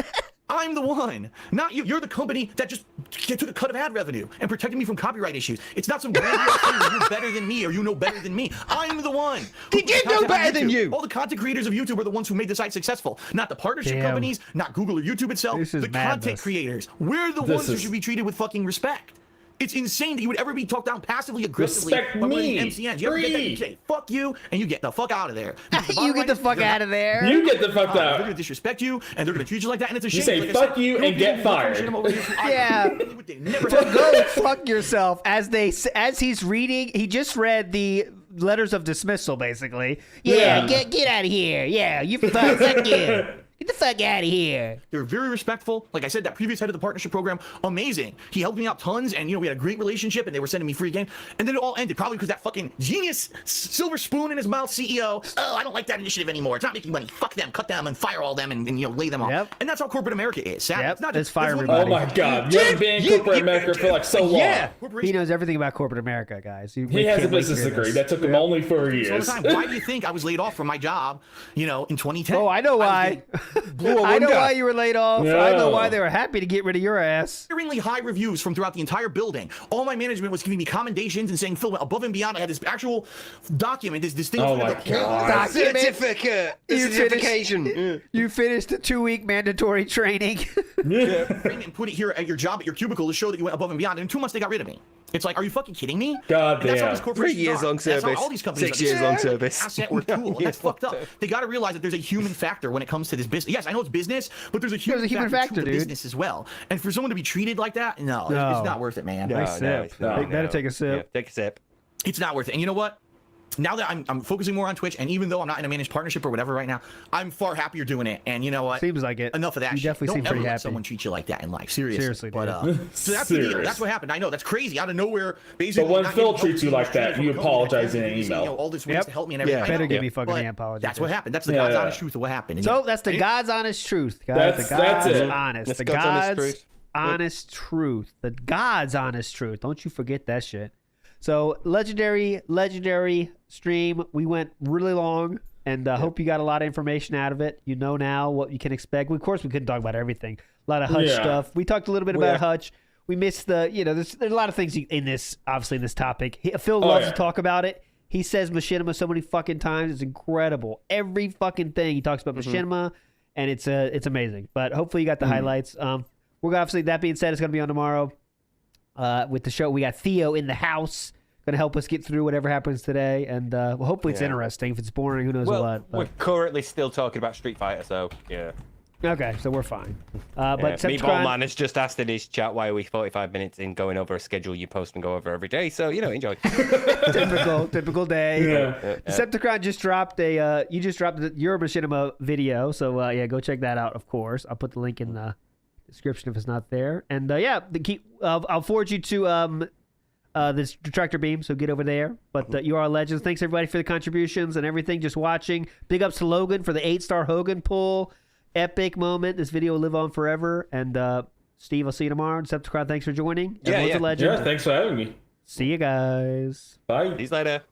I'm the one. Not you. You're the company that just took a cut of ad revenue and protected me from copyright issues. It's not some grandiose thing where you're better than me or you know better than me. I'm the one. who Did puts you content know on better than YouTube. you? All the content creators of YouTube are the ones who made the site successful. Not the partnership Damn. companies, not Google or YouTube itself. This is The content madness. creators. We're the ones who should be treated with fucking respect. It's insane that you would ever be talked down passively aggressively Respect by one of the me. MCNs. You ever get that? You say, fuck you, and you get the fuck out of there. You get the fuck out of there. You get the fuck They're out. gonna disrespect you, and they're gonna treat you like that, and it's a shame. You say, Like I "Fuck said, you," no and get people fired. function over here. Yeah. They never So have- go fuck yourself. As he's reading, he just read the letters of dismissal, basically. Yeah. Get out of here. Yeah, you fuck you. Get the fuck out of here. They were very respectful. Like I said, that previous head of the partnership program, amazing. He helped me out tons, and we had a great relationship, and they were sending me free game. And then it all ended, probably because that fucking genius, silver spoon in his mouth CEO, I don't like that initiative anymore. It's not making money. Fuck them, cut them, and fire all them, and lay them off. Yep. And that's how corporate America is. Sad. Yep, It's not let's just fire everyone- Oh everybody. my God! You've been in corporate America for like so long. Yeah. He knows everything about corporate America, guys. He has a business degree that took him only 4 All the years. time. Why do you think I was laid off from my job, in 2010? Oh, I know why. I know why you were laid off. I know why they were happy to get rid of your ass. Extremely high reviews from throughout the entire building. All my management was giving me commendations and saying, Phil went above and beyond. I had this actual document, this thing. Oh my God! Certificate. Certification. You finished the 2-week mandatory training. And put it here at your job, at your cubicle, to show that you went above and beyond. And in 2 months, they got rid of me. It's like, are you fucking kidding me? God And that's how damn. these 3 corporations years are. long That's how service. all these companies 6 are. years long service. Asset or tool. And that's fucked up. They got to realize that there's a human factor when it comes to this business. Yes, I know it's business, but there's a human, factor, to the dude. business as well. And for someone to be treated like that, no. It's not worth it, man. Nice sip. No, Better take a sip. Yeah, take a sip. It's not worth it. And you know what? now that I'm focusing more on Twitch, and even though I'm not in a managed partnership or whatever right now, I'm far happier doing it. And you know what? Seems like it. Enough of that. You shit. definitely Don't seem ever pretty let happy. someone treat you like that in life. Seriously. But so that's the deal. That's what happened. I know that's crazy. Out of nowhere, basically. But when not Phil getting treats you help like that, you apologize in an email. All this ways to help me and everything. Yeah. I know. Better give me fucking But an apology. That's what happened. That's the God's honest truth of what happened. And So you- that's the God's honest truth, guys. That's the God's it. honest. That's The God's honest truth. honest truth. The God's honest truth. Don't you forget that shit. So legendary stream. We went really long, and hope you got a lot of information out of it. You know now what you can expect. Of course, we couldn't talk about everything. A lot of Hutch stuff. We talked a little bit about Hutch. We missed the, there's a lot of things in this, obviously in this topic. Phil loves to talk about it. He says Machinima so many fucking times. It's incredible. Every fucking thing he talks about Machinima, and it's amazing. But hopefully you got the highlights. We're gonna, obviously, that being said, it's going to be on tomorrow with the show. We got Theo in the house. Going to help us get through whatever happens today. And hopefully it's interesting. If it's boring, who knows what. But... we're currently still talking about Street Fighter, so yeah. Okay, so we're fine. But Meatball Man has just asked in his chat, why are we 45 minutes in going over a schedule you post and go over every day? So, enjoy. typical day. Yeah. Decepticon just dropped you just dropped your Machinima video. So, go check that out, of course. I'll put the link in the description if it's not there. And, I'll forward you to this Retractor Beam, so get over there. But you are legends. Thanks, everybody, for the contributions and everything, just watching. Big ups to Logan for the 8-star Hogan pull. Epic moment. This video will live on forever. And Steve, I'll see you tomorrow. Decepticon, thanks for joining. Everyone's a legend. Yeah, thanks for having me. See you guys. Bye. See you later.